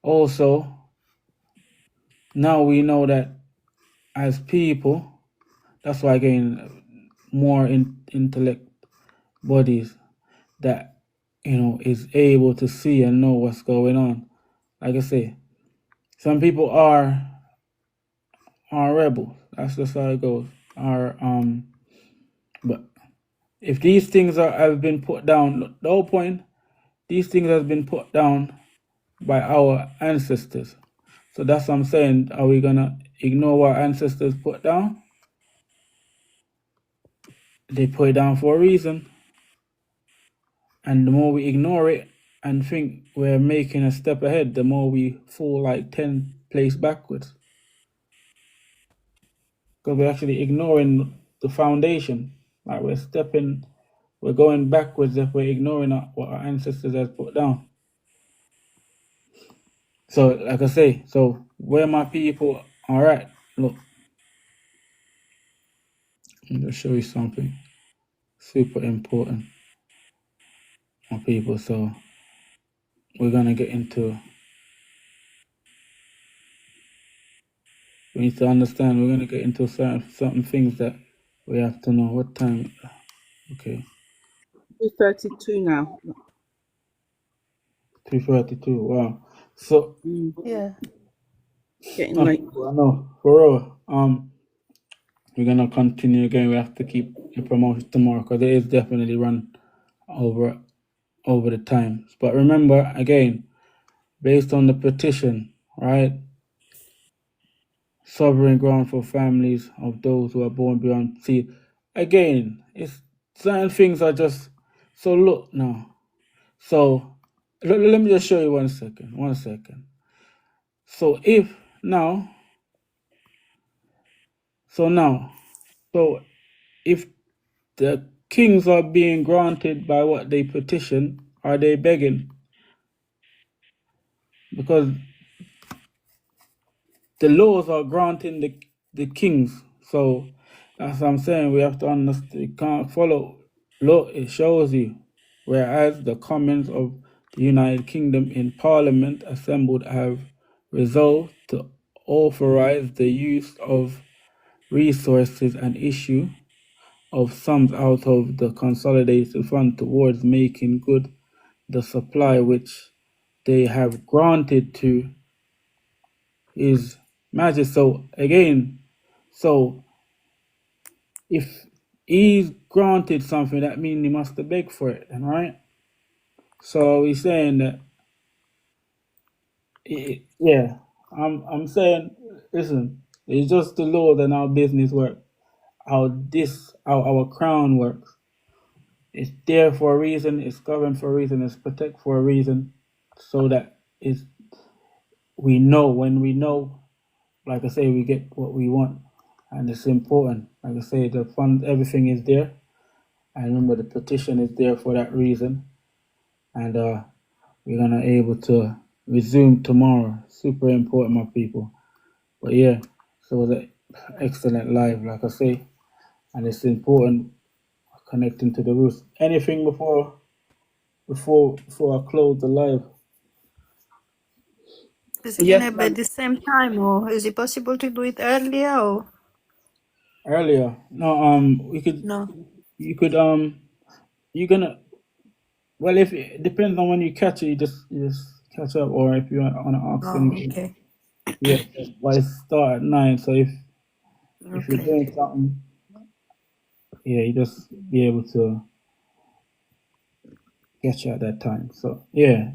Also, now we know that as people, that's why again more intellect bodies that is able to see and know what's going on. Like I say, some people are rebels. That's just how it goes. But if these things have been put down, the whole point, these things have been put down by our ancestors. So that's what I'm saying. Are we gonna ignore what our ancestors put down? They put it down for a reason. And the more we ignore it and think we're making a step ahead, the more we fall like 10 places backwards. Because we're actually ignoring the foundation. Like we're going backwards if we're ignoring what our ancestors have put down. So, like I say, so where my people are at, look, I'm going to show you something super important, my people. So, we're going to get into, we need to understand, we're going to get into certain things that we have to know. What time? Okay, 2:32 now. 2:32. Wow. So, Yeah. Getting my late. people, I know, for real, we're going to continue again. We have to keep the promotion tomorrow because it is definitely run over the times. But remember, again, based on the petition, right? Sovereign ground for families of those who are born beyond sea. Again, it's certain things are just so look now. So let me just show you 1 second. 1 second. So if now, so now, so if the kings are being granted by what they petition, are they begging? Because the laws are granting the kings. So that's what I'm saying. We have to understand. You can't follow law. It shows you. Whereas the Commons of the United Kingdom in Parliament assembled have resolved to authorize the use of resources and issue of sums out of the consolidated fund towards making good the supply which they have granted to His Majesty. So again, so if he's granted something, that means he must have begged for it, then, right? So he's saying that, yeah. I'm saying, listen, it's just the law and how business works, how our crown works. It's there for a reason. It's governed for a reason. It's protect for a reason, so that we know when we know. Like I say, we get what we want, and it's important. Like I say, the fund, everything is there. And remember, the petition is there for that reason. And we're gonna able to resume tomorrow. Super important, my people. But yeah, so it was an excellent live, like I say, and it's important connecting to the roots. Anything before I close the live? Is it Yes, gonna be at the same time, or is it possible to do it earlier, or Earlier? No, we could. no? You could. You're gonna. Well, if it depends on when you catch it, you just catch up, or if you want to ask Oh, anything. okay, Yeah, but it start at 9. So if you're okay. doing something, yeah, you just be able to catch it at that time. So yeah,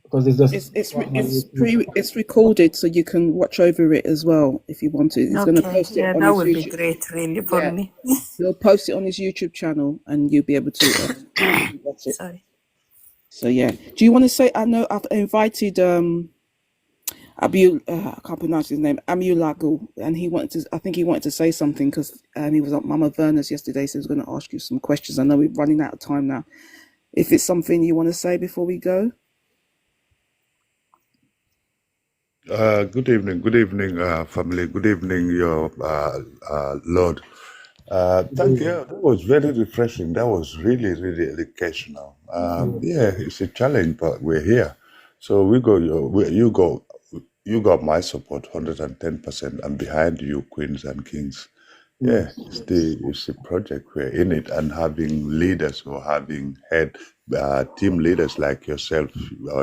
because it's just on my YouTube. it's recorded, so you can watch over it as well if you want to. He's going to Okay, post it yeah, on that his would be YouTube. great, really, for Yeah, me. he'll post it on his YouTube channel, and you'll be able to watch it. Sorry. So yeah, do you want to say? I know I've invited I can't pronounce his name, Amulago, and he wanted to. I think he wanted to say something because he was at Mama Verna's yesterday, so he was going to ask you some questions. I know we're running out of time now. If it's something you want to say before we go. Good evening, family. Good evening, your Lord. Thank you. Yeah, that was very refreshing. That was really, really educational. Yeah, it's a challenge, but we're here. So you got my support, 110%. I'm behind you, queens and kings. Yeah, Yes. it's the project. We're in it, and having leaders or having head team leaders like yourself,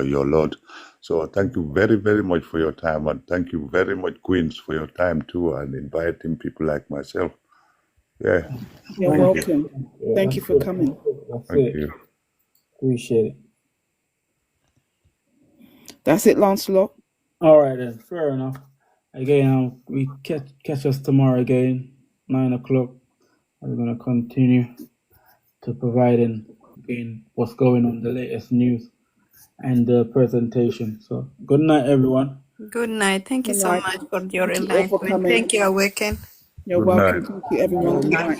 your Lord. So thank you very, very much for your time, and thank you very much, Queens, for your time too, and inviting people like myself. Yeah, You're Thank thank you, welcome. you. Yeah, Thank that's you for it. coming. That's thank it. you. Appreciate it. That's it, Lancelot. All right then. Fair enough. Again, we catch us tomorrow again, 9 o'clock. We're gonna continue to providing again what's going on, the latest news and the presentation. So good night, everyone. Good night. Thank you Good so night. much for your Thank you all for enlightenment. coming. Thank you, Awaken. You're Good night. welcome. Thank you, everyone. Good night.